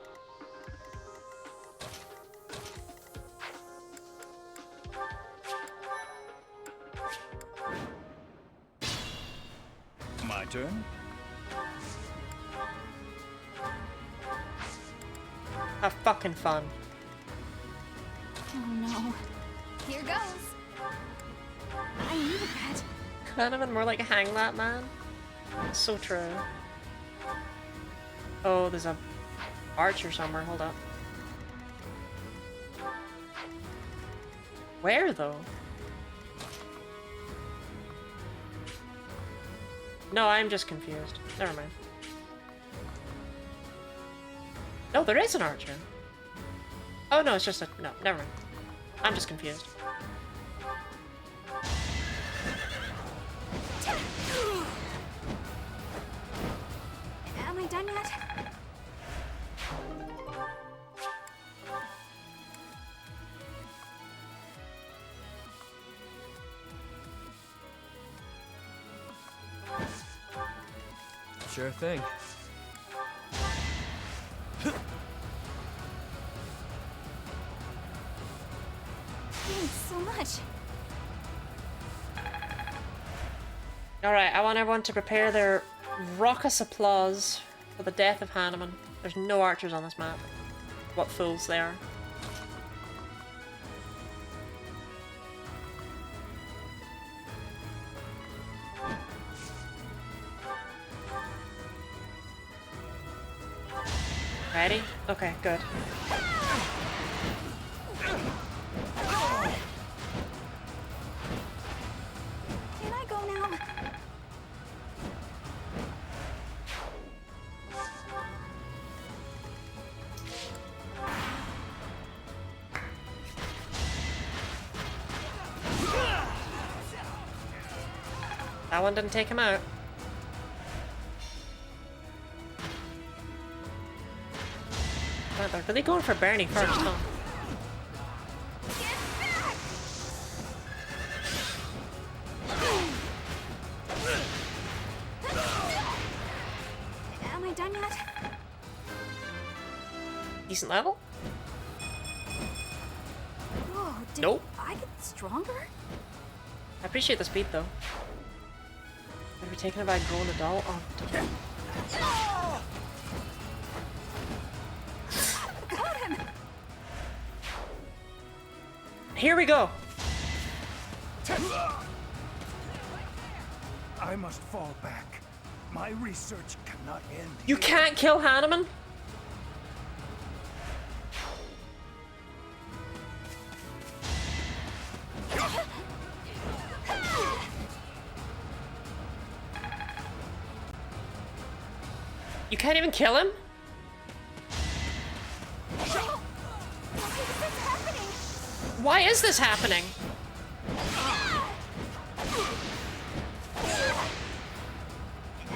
My turn? Have fucking fun. Oh no. Here goes. I needed that. Kind of more like a hang that man. So true. Oh, there's a archer somewhere. Hold up. Where though? No, I'm just confused. Never mind. No, there is an archer. Oh no, it's just a... No, never mind. I'm just confused. Am I done yet? Sure thing. Thanks so much. Alright, I want everyone to prepare their raucous applause for the death of Hanneman. There's no archers on this map. What fools they are. Ready? Okay, good. Can I go now? That one didn't take him out. Wow, they're really going for Bernie first, huh? Am I done yet? Decent level? Whoa, did Nope. I get stronger? I appreciate the speed though. Would be taken by a grown adult. Oh. Got him! Here we go! I must fall back. My research cannot end. You can't kill Hanneman? You can't even kill him? Why is this happening?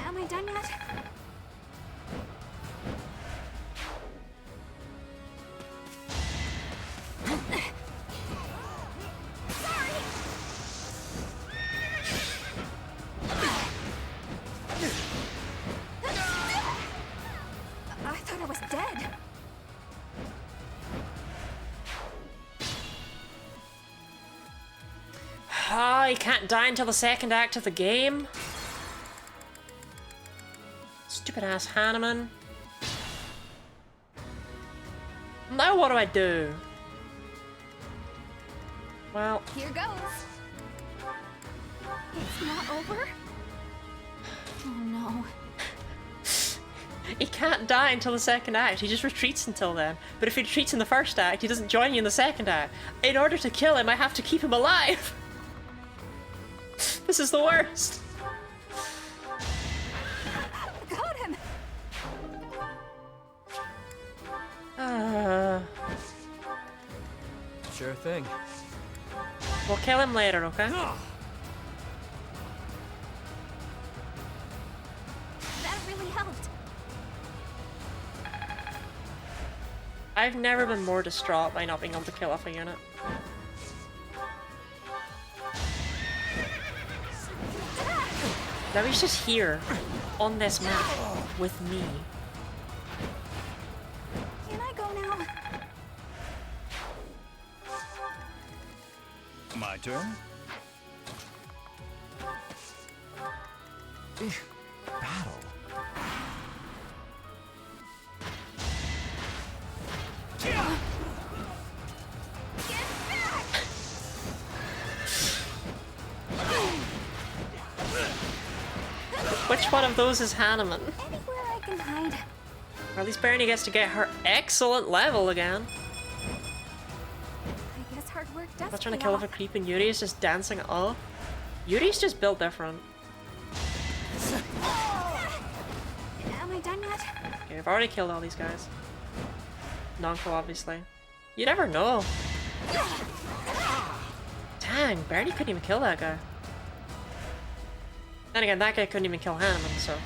Am I done yet? I thought I was dead. can't die until the second act of the game? Stupid ass Hanneman. Now what do I do? Well... Here goes. It's not over? Oh no. He can't die until the second act, he just retreats until then. But if he retreats in the first act, he doesn't join you in the second act. In order to kill him, I have to keep him alive! This is the worst! Got him! Sure thing. We'll kill him later, okay? That really helped. I've never been more distraught by not being able to kill off a unit. Now he's just here, on this map, with me. Can I go now? My turn? Battle. Which one of those is Hanneman? Anywhere I can hide. Or at least Bernie gets to get her excellent level again. I guess hard work does Not trying to pay kill off. off a creep and Yuri is just dancing it off. Yuri's just built different. Am I done yet? Okay, I've already killed all these guys. Nonko, obviously. You never know. Dang, Bernie couldn't even kill that guy. Then again, that guy couldn't even kill Hanneman, so...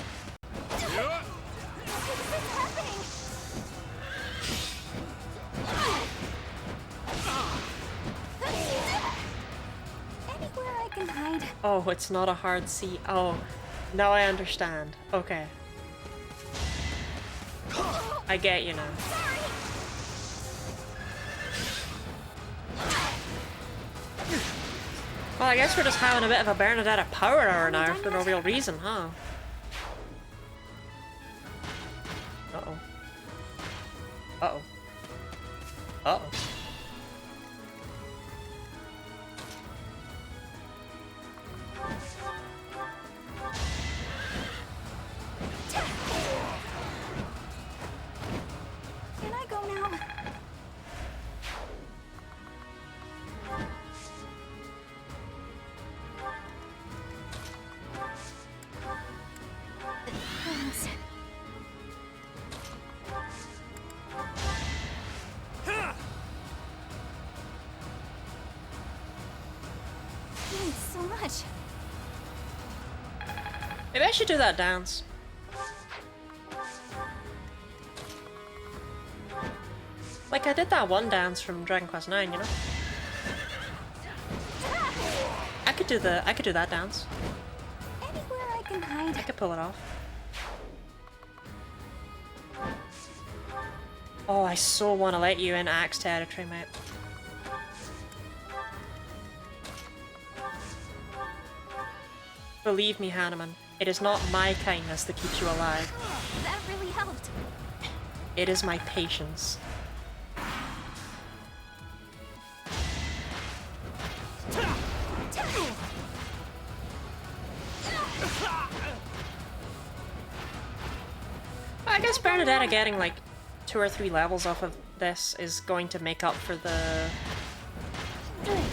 Anywhere I can hide. Oh, it's not a hard C. Oh, now I understand. Okay. I get you now. Well, I guess we're just having a bit of a Bernadetta power hour now for no real reason, huh? Uh-oh. Uh-oh. Uh-oh. Can I go now? Thanks. Thanks so much. Maybe I should do that dance. Like I did that one dance from Dragon Quest IX, you know? I could do that dance. Anywhere I can hide. I could pull it off. Oh, I so want to let you in Axe territory, mate. Believe me, Hanneman, it is not my kindness that keeps you alive. That really helped. It is my patience. I guess Bernadetta getting like 2 or 3 levels off of this is going to make up for the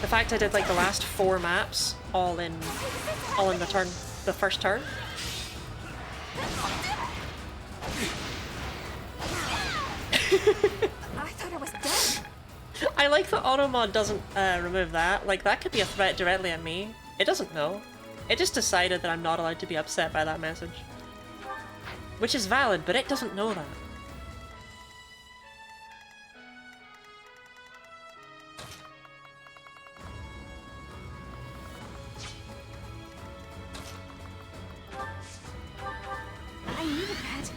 fact I did like the last 4 maps all in the first turn. I thought I was dead. I like that automod doesn't remove that. Like that could be a threat directly at me. It doesn't know. It just decided that I'm not allowed to be upset by that message. Which is valid, but it doesn't know that. I needed that.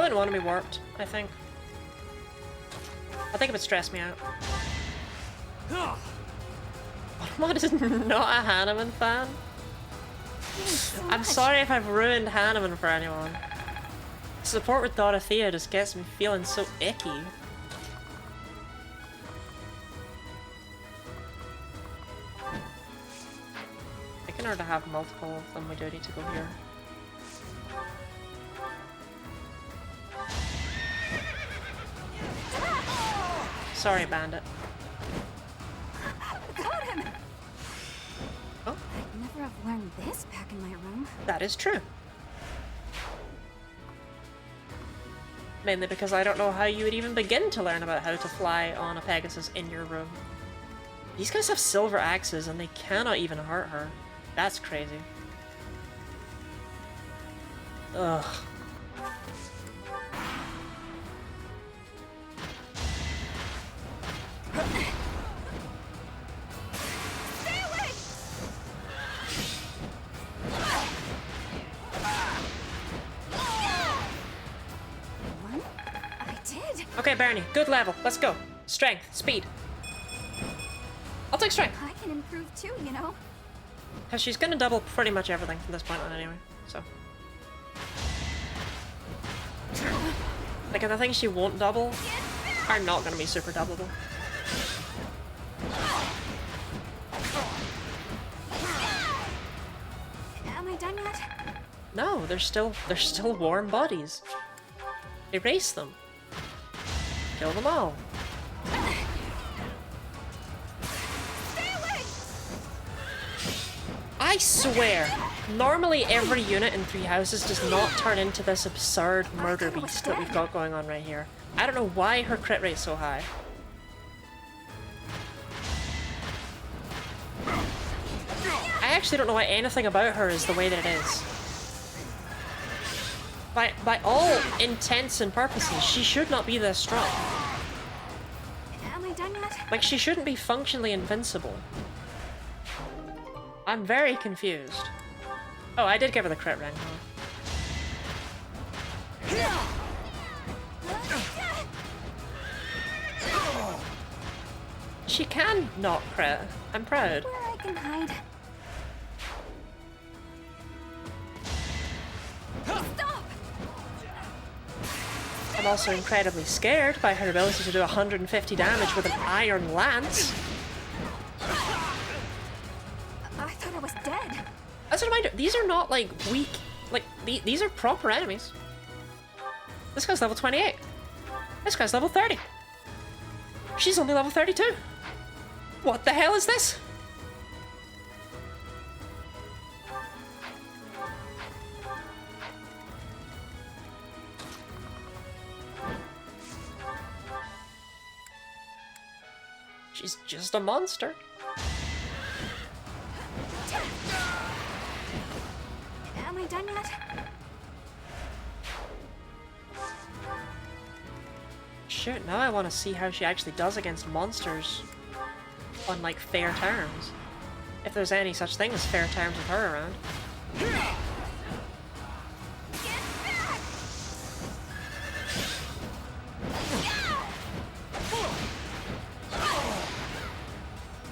wouldn't want to be warped, I think. I think it would stress me out. What is not a Hanneman fan? I'm sorry if I've ruined Hanneman for anyone. Support with Dorothea just gets me feeling so icky. I think in order to have multiple of them, we do need to go here. Sorry, Bandit. Got him! Oh? I'd never have learned this back in my room. That is true. Mainly because I don't know how you would even begin to learn about how to fly on a Pegasus in your room. These guys have silver axes and they cannot even hurt her. That's crazy. Ugh. Stay away! One? I did. Okay, Barney, good level. Let's go. Strength, speed. I'll take strength. I can improve too, you know. Because she's gonna double pretty much everything from this point on anyway, so. Like, the things she won't double are not gonna be super doubleable. Am I done yet? No, they're still warm bodies. Erase them. Kill them all. Stay away! I swear, normally every unit in Three Houses does not turn into this absurd murder beast that we've got going on right here. I don't know why her crit rate's so high. I actually don't know why anything about her is the way that it is. By all intents and purposes, she should not be this strong. Am I done yet? Like, she shouldn't be functionally invincible. I'm very confused. Oh, I did give her the crit ring, huh? She can not crit. I'm proud. Where I can hide. Stop! I'm also incredibly scared by her ability to do 150 damage with an iron lance. I thought I was dead. As a reminder, these are not like weak, like these are proper enemies. This guy's level 28. This guy's level 30. She's only level 32. What the hell is this? She's just a monster. Am I done yet? Shoot, now I want to see how she actually does against monsters on, like, fair terms. If there's any such thing as fair terms with her around.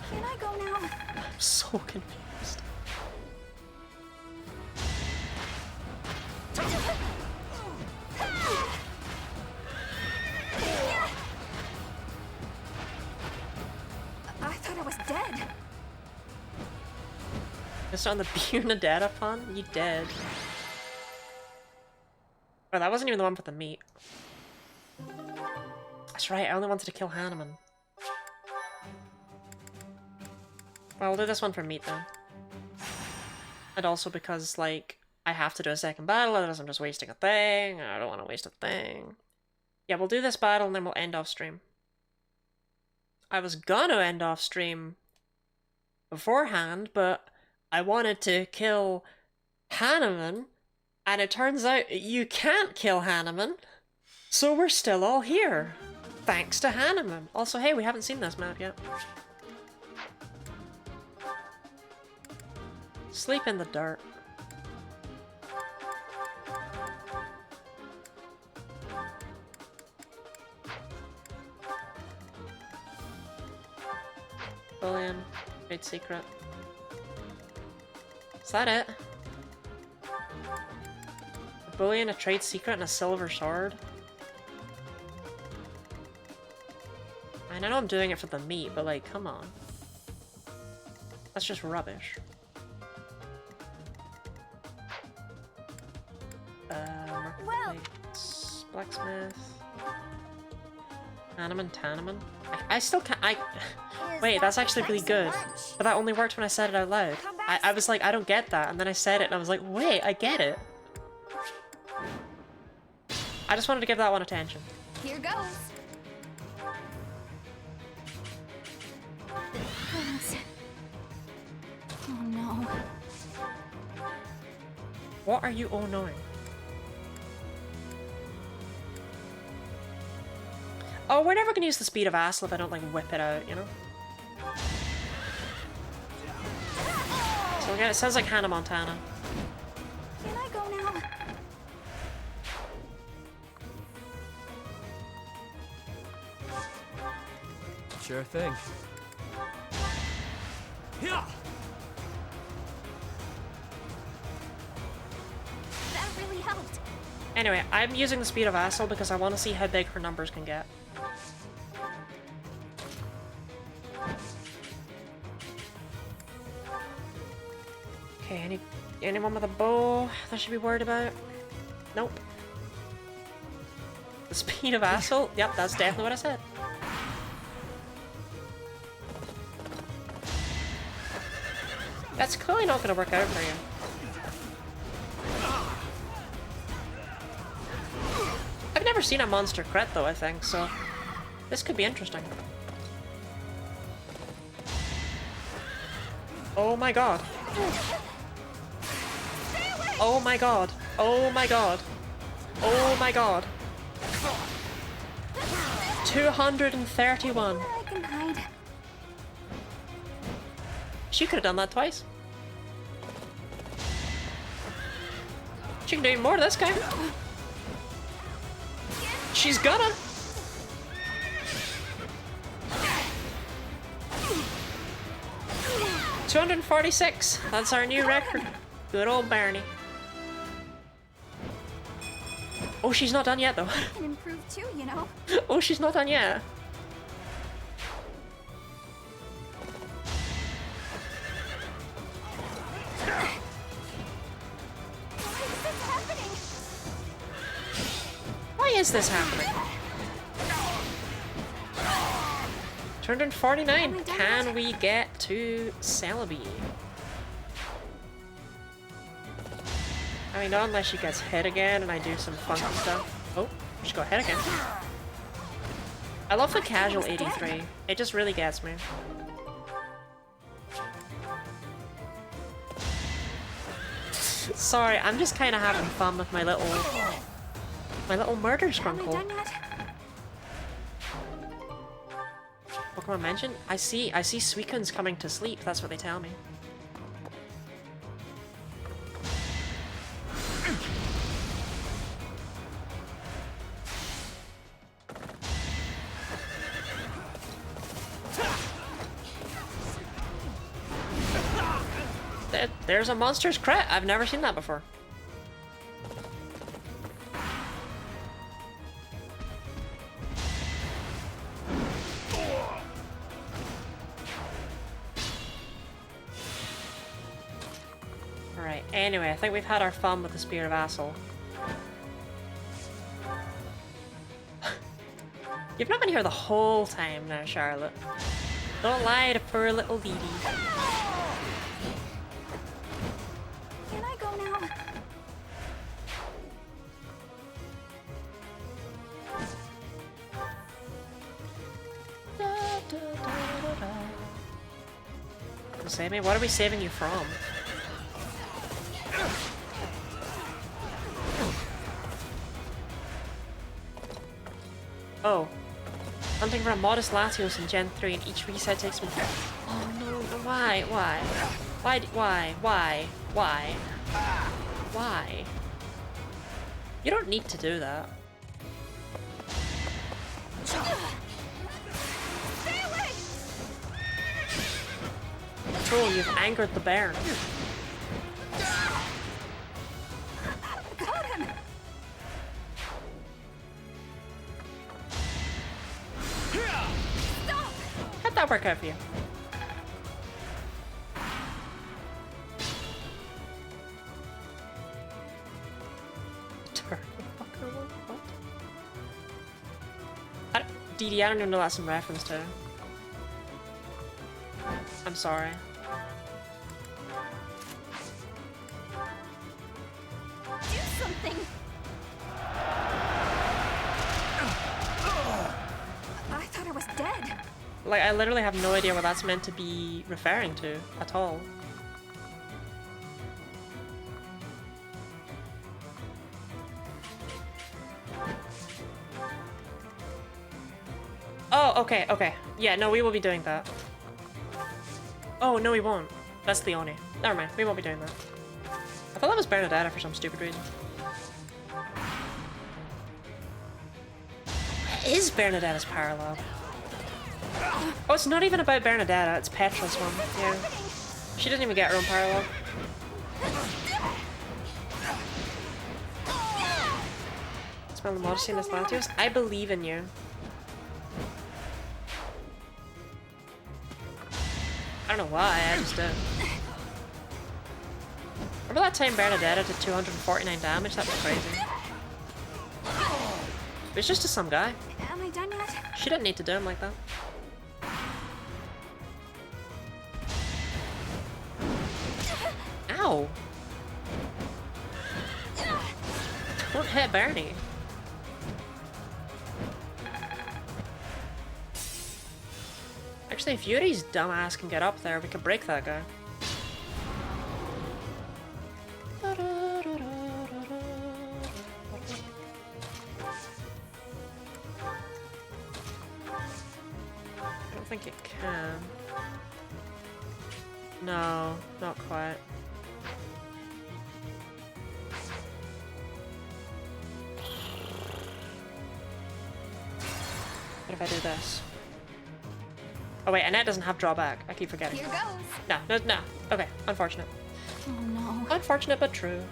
Can I go now? I'm so confused. I thought I was dead. Just on the Bernadetta pun? You dead. Oh, that wasn't even the one with the meat. That's right, I only wanted to kill Hanneman. Well, I'll do this one for meat then. And also because, like, I have to do a second battle, otherwise I'm just wasting a thing. I don't want to waste a thing. Yeah, we'll do this battle and then we'll end off stream. I was gonna end off stream beforehand, but I wanted to kill Hanneman, and it turns out you can't kill Hanneman, so we're still all here. Thanks to Hanneman. Also, hey, we haven't seen this map yet. Sleep in the dirt. bullion, trade secret. Is that it? A bullion, a trade secret, and a silver sword? I know I'm doing it for the meat, but like, come on. That's just rubbish. Blacksmith. Tanneman. I still can't. Wait, that's actually really good. But that only worked when I said it out loud. I was like, I don't get that. And then I said it and I was like, wait, I get it. I just wanted to give that one attention. Here goes. Oh no. What are you all knowing? Oh, we're never gonna use the speed of Asl if I don't like whip it out, you know? So again, it sounds like Hannah Montana. Can I go now? Sure thing. That really helped. Anyway, I'm using the speed of Asl because I want to see how big her numbers can get. Okay, anyone with a bow that I should be worried about? Nope. The speed of Asl? Yep, that's definitely what I said. That's clearly not going to work out for you. I've never seen a monster crit though, I think, so this could be interesting. Oh my god. Oh my god. Oh my god. Oh my god. 231. I can hide. She could have done that twice. She can do even more to this guy. She's gonna. $246. That's our new record. Good old Barney. Oh, she's not done yet though. I can improve too, you know. Oh, she's not done yet. Why is this happening? 249. Can we get to Celebi? I mean, not unless she gets hit again and I do some funky stuff. Oh, she got hit again. I love the casual 83. It just really gets me. Sorry, I'm just kind of having fun with my little murder scrunkle. Pokemon mention? I see Suicuns coming to sleep. That's what they tell me. There's a monster's crit. I've never seen that before. Alright, anyway, I think we've had our fun with the Spear of Asl. You've not been here the whole time now, Charlotte. Don't lie to poor little Dee Dee. Can I go now? Save me? What are we saving you from? Oh. Hunting for a modest Latios in Gen 3 and each reset takes me... Oh no, why? Why? You don't need to do that. Stay away! control. You've angered the bear. How'd that work out for you? Dee, I don't even know that's in reference to. I'm sorry. Do something! I thought I was dead. Like, I literally have no idea what that's meant to be referring to at all. Oh, okay, okay. Yeah, no, we will be doing that. Oh, no, we won't. That's Leone. Never mind, we won't be doing that. I thought that was Bernadetta for some stupid reason. It is Bernadetta's parallel. Oh, it's not even about Bernadetta, it's Petra's one. Yeah. She didn't even get her own parallel. Smell the modesty in this Latios? I believe in you. I don't know why, I just did. Remember that time Bernadetta did 249 damage? That was crazy. It was just to some guy. Am I done yet? She didn't need to do him like that. Ow! Don't hit Bernie. Actually, if Yuri's dumbass can get up there, we can break that guy. I don't think it can. No, not quite. What if I do this? Oh wait, Annette doesn't have drawback. I keep forgetting. Here goes. No, no, no. Okay, unfortunate. Oh no. Unfortunate but true.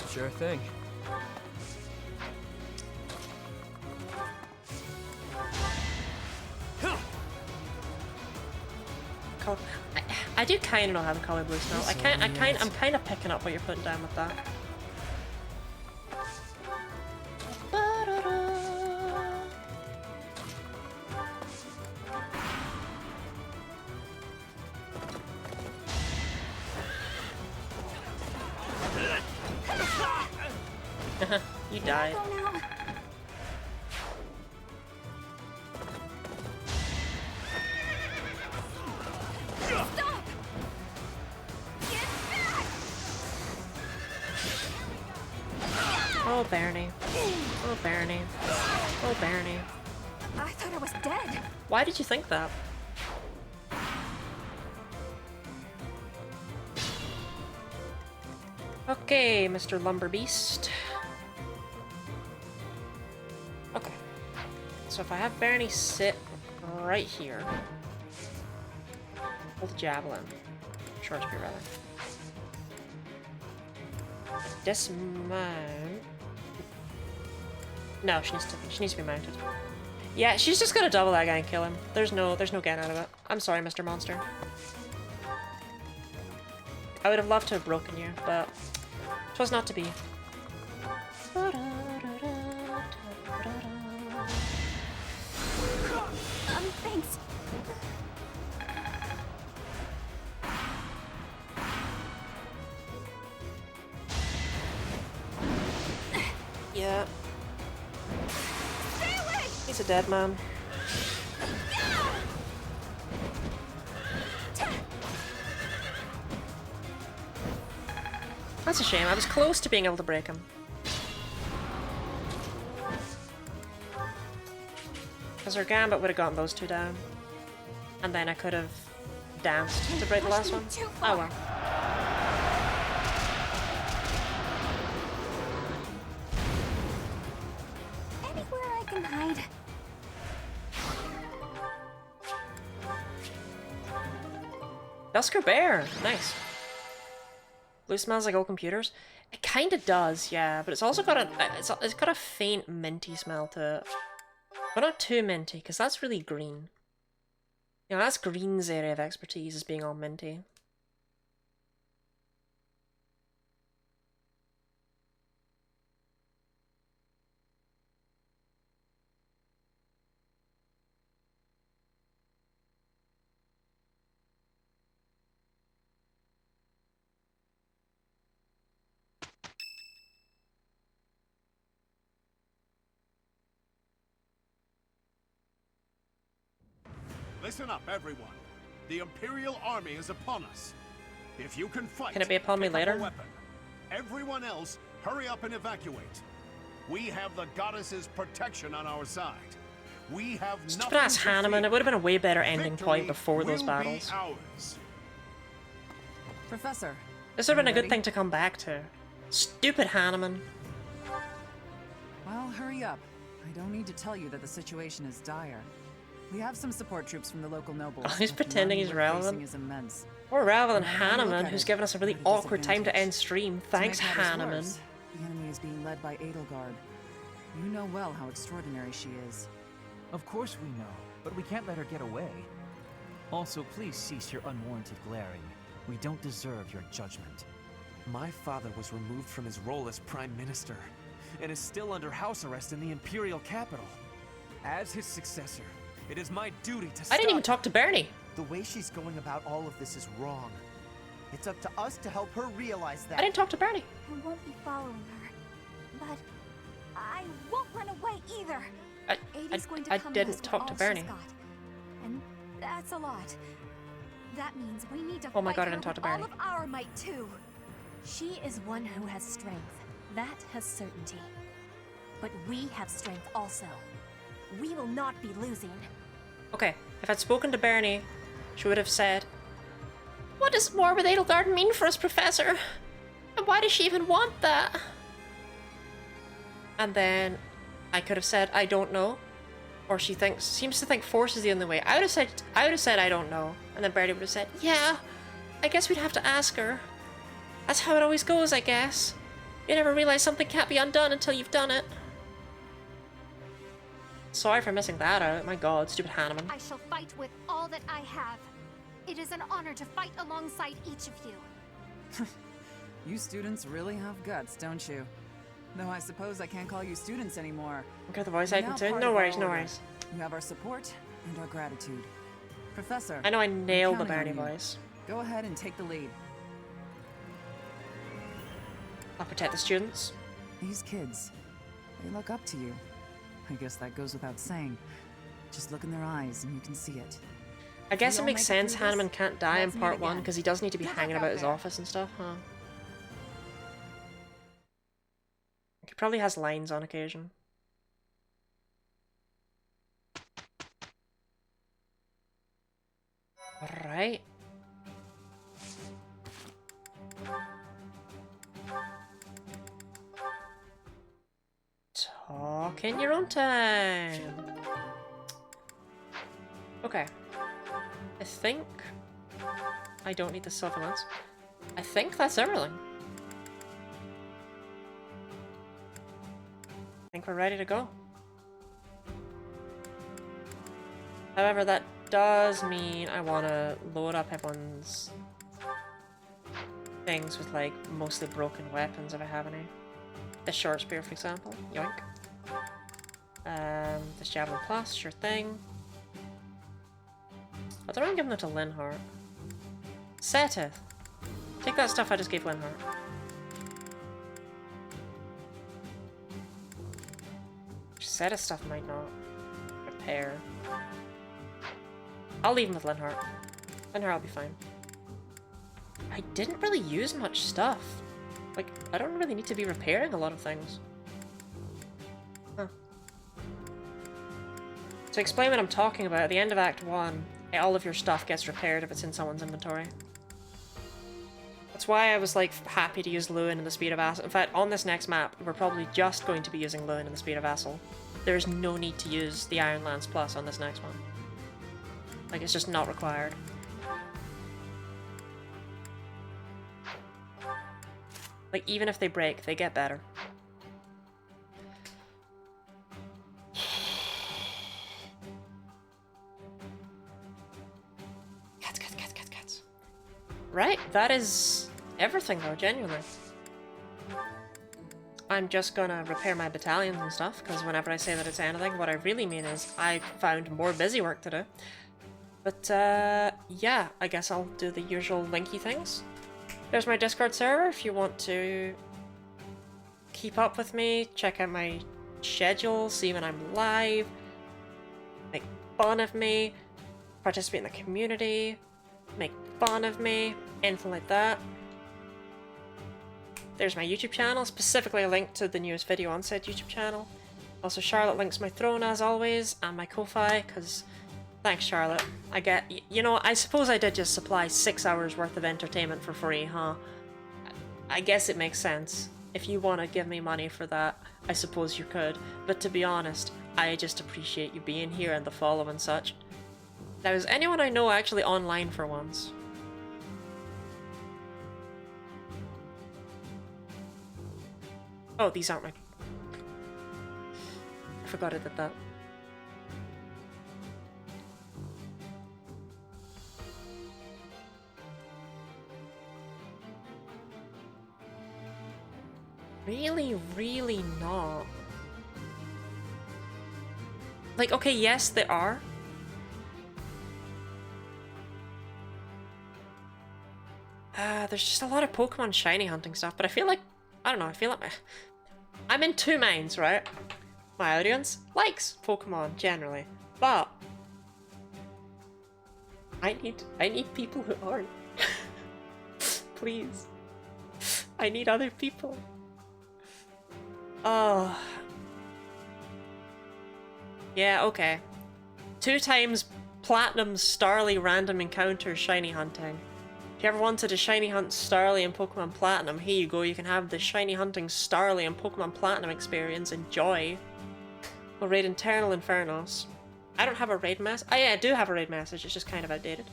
Sure thing. I do kind of know how the color blue smells. I'm kind of picking up what you're putting down with that. You died. Oh, Barney. Oh, Barney. Oh, Barney. I thought I was dead. Why did you think that? Okay, Mr. Lumberbeast. Okay. So if I have Barney sit right here. Hold the javelin. Short spear, rather. Dismount. No, she needs to be mounted. Yeah, she's just gonna double that guy and kill him. There's no getting out of it. I'm sorry, Mr. Monster. I would have loved to have broken you, but 'twas not to be. Thanks. Yeah. He's a dead man. That's a shame. I was close to being able to break him. Because her Gambit would have gotten those two down. And then I could have danced to break the last one. Oh well. Dusker Bear! Nice. Blue smells like old computers. It kind of does, yeah, but it's also got a it's got a faint minty smell to it. But not too minty, because that's really green. You know, that's green's area of expertise, is being all minty. Listen up, everyone. The Imperial Army is upon us. If you can fight, Can it be upon me pick up a later? weapon. Everyone else, hurry up and evacuate. We have the goddess's protection on our side. We have Stupid nothing ass to Hanneman. fear. It would have been a way better ending point Victory before those will be battles. ours. Professor. This would have been a good ready? thing to come back to. Stupid Hanneman. Well, hurry up. I don't need to tell you that the situation is dire. We have some support troops from the local nobles. Oh, he's but the pretending army he's we're relevant. facing is immense. More relevant No than matter how you look Hanneman, at who's it, given us a really we're at a awkward time to disadvantage. end stream. To Thanks, make matters Hanneman. worse, the enemy is being led by Edelgard. You know well how extraordinary she is. Of course we know, but we can't let her get away. Also, please cease your unwarranted glaring. We don't deserve your judgment. My father was removed from his role as Prime Minister, and is still under house arrest in the Imperial capital. As his successor, it is my duty to I didn't even talk to Bernie. The way she's going about all of this is wrong. It's up to us to help her realize that. I didn't talk to Bernie. I won't be following her, but I won't run away either. Adie's going to I come didn't with us with talk to all Bernie. she's got. And that's a lot. That means we need to Oh my fight God, I her didn't talk with to Bernie. all of our might too. She is one who has strength. That has certainty. But we have strength also. We will not be losing. Okay, if I'd spoken to Bernie, she would have said, "What does war with Edelgard mean for us, Professor? And why does she even want that?" And then I could have said, "I don't know." Or she seems to think force is the only way. I would have said, "I don't know." And then Bernie would have said, "Yeah, I guess we'd have to ask her. That's how it always goes, I guess. You never realize something can't be undone until you've done it." Sorry for missing that out. My God, stupid Hanneman. I shall fight with all that I have. It is an honor to fight alongside each of you. You students really have guts, don't you? Though I suppose I can't call you students anymore. Okay, the voice You're acting now too. part No of our worries, no order. worries. You have our support and our gratitude. Professor, I know I I'm nailed the counting on Bernie you. voice. Go ahead and take the lead. I'll protect the students. These kids, they look up to you. I guess that goes without saying. Just look in their eyes and you can see it. I guess We it all makes make it sense through this. Hanneman can't die in Let's meet part 1 again. because he does need to be Good luck hanging out about his there. office and stuff, huh? He probably has lines on occasion. Alright. Talk in your own time. Okay. I think I don't need the silver lens. I think that's everything. I think we're ready to go. However, that does mean I want to load up everyone's things with, like, mostly broken weapons if I have any. The short spear, for example. Yoink. This javelin plus, sure thing. I don't want to give them to Linhart. Seteth. Take that stuff I just gave Linhart. Seteth stuff might not repair. I'll leave him with Linhart. Linhart will be fine. I didn't really use much stuff. Like, I don't really need to be repairing a lot of things. Huh. To explain what I'm talking about, at the end of Act 1, all of your stuff gets repaired if it's in someone's inventory. That's why I was, like, happy to use Lewin and the Speed of Vassal. In fact, on this next map, we're probably just going to be using Lewin and the Speed of Vassal. There's no need to use the Iron Lance Plus on this next one. Like, it's just not required. Like, even if they break, they get better. Cats. Right, that is everything though, genuinely. I'm just gonna repair my battalions and stuff, because whenever I say that it's anything, what I really mean is I found more busy work to do. But, yeah, I guess I'll do the usual linky things. There's my Discord server if you want to keep up with me, check out my schedule, see when I'm live, make fun of me, participate in the community, make fun of me, anything like that. There's my YouTube channel, specifically a link to the newest video on said YouTube channel. Also, Charlotte links my throne as always, and my Ko-Fi, because thanks, Charlotte. I get, you know, I suppose I did just supply 6 hours worth of entertainment for free, huh? I guess it makes sense. If you want to give me money for that, I suppose you could. But to be honest, I just appreciate you being here and the follow and such. Now, is anyone I know actually online for once? Oh, these aren't my... I forgot I did that. Really, really not. Like, okay, yes, there are. There's just a lot of Pokemon shiny hunting stuff, but I feel like, I don't know, I feel like I'm in two minds, right? My audience likes Pokemon generally, but I need people who aren't. Please. I need other people. Oh. Yeah, okay. 2 times Platinum Starly random encounter shiny hunting. If you ever wanted a shiny hunt Starly in Pokemon Platinum, here you go, you can have the shiny hunting Starly in Pokemon Platinum experience. Enjoy. We'll raid Eternal Infernos. I don't have a raid message. Oh yeah, I do have a raid message, it's just kind of outdated.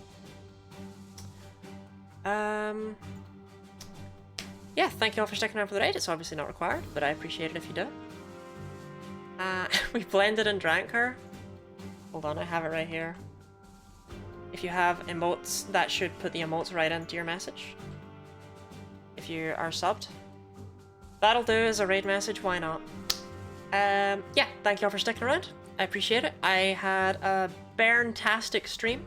Yeah, thank you all for sticking around for the raid. It's obviously not required, but I appreciate it if you do. We blended and drank her. Hold on, I have it right here. If you have emotes, that should put the emotes right into your message. If you are subbed. That'll do as a raid message, why not? Yeah, thank you all for sticking around. I appreciate it. I had a Berntastic stream.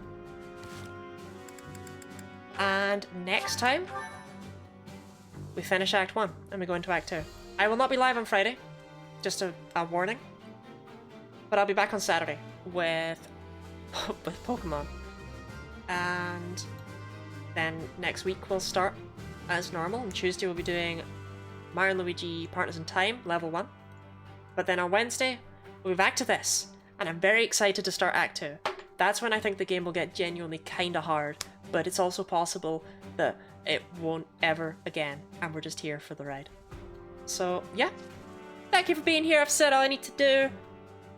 And next time, we finish Act 1 and we go into Act 2. I will not be live on Friday, just a warning. But I'll be back on Saturday with Pokemon. And then next week we'll start as normal. On Tuesday we'll be doing Mario and Luigi Partners in Time, level 1. But then on Wednesday, we'll be back to this. And I'm very excited to start Act 2. That's when I think the game will get genuinely kinda hard. But it's also possible that it won't ever again. And we're just here for the ride. So, yeah. Thank you for being here. I've said all I need to do.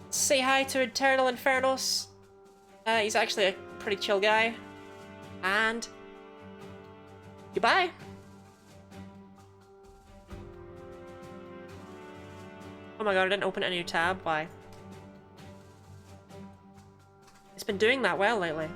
Say hi to Eternal Infernos. He's actually a pretty chill guy. And goodbye. Oh my god, I didn't open a new tab. Why? It's been doing that well lately.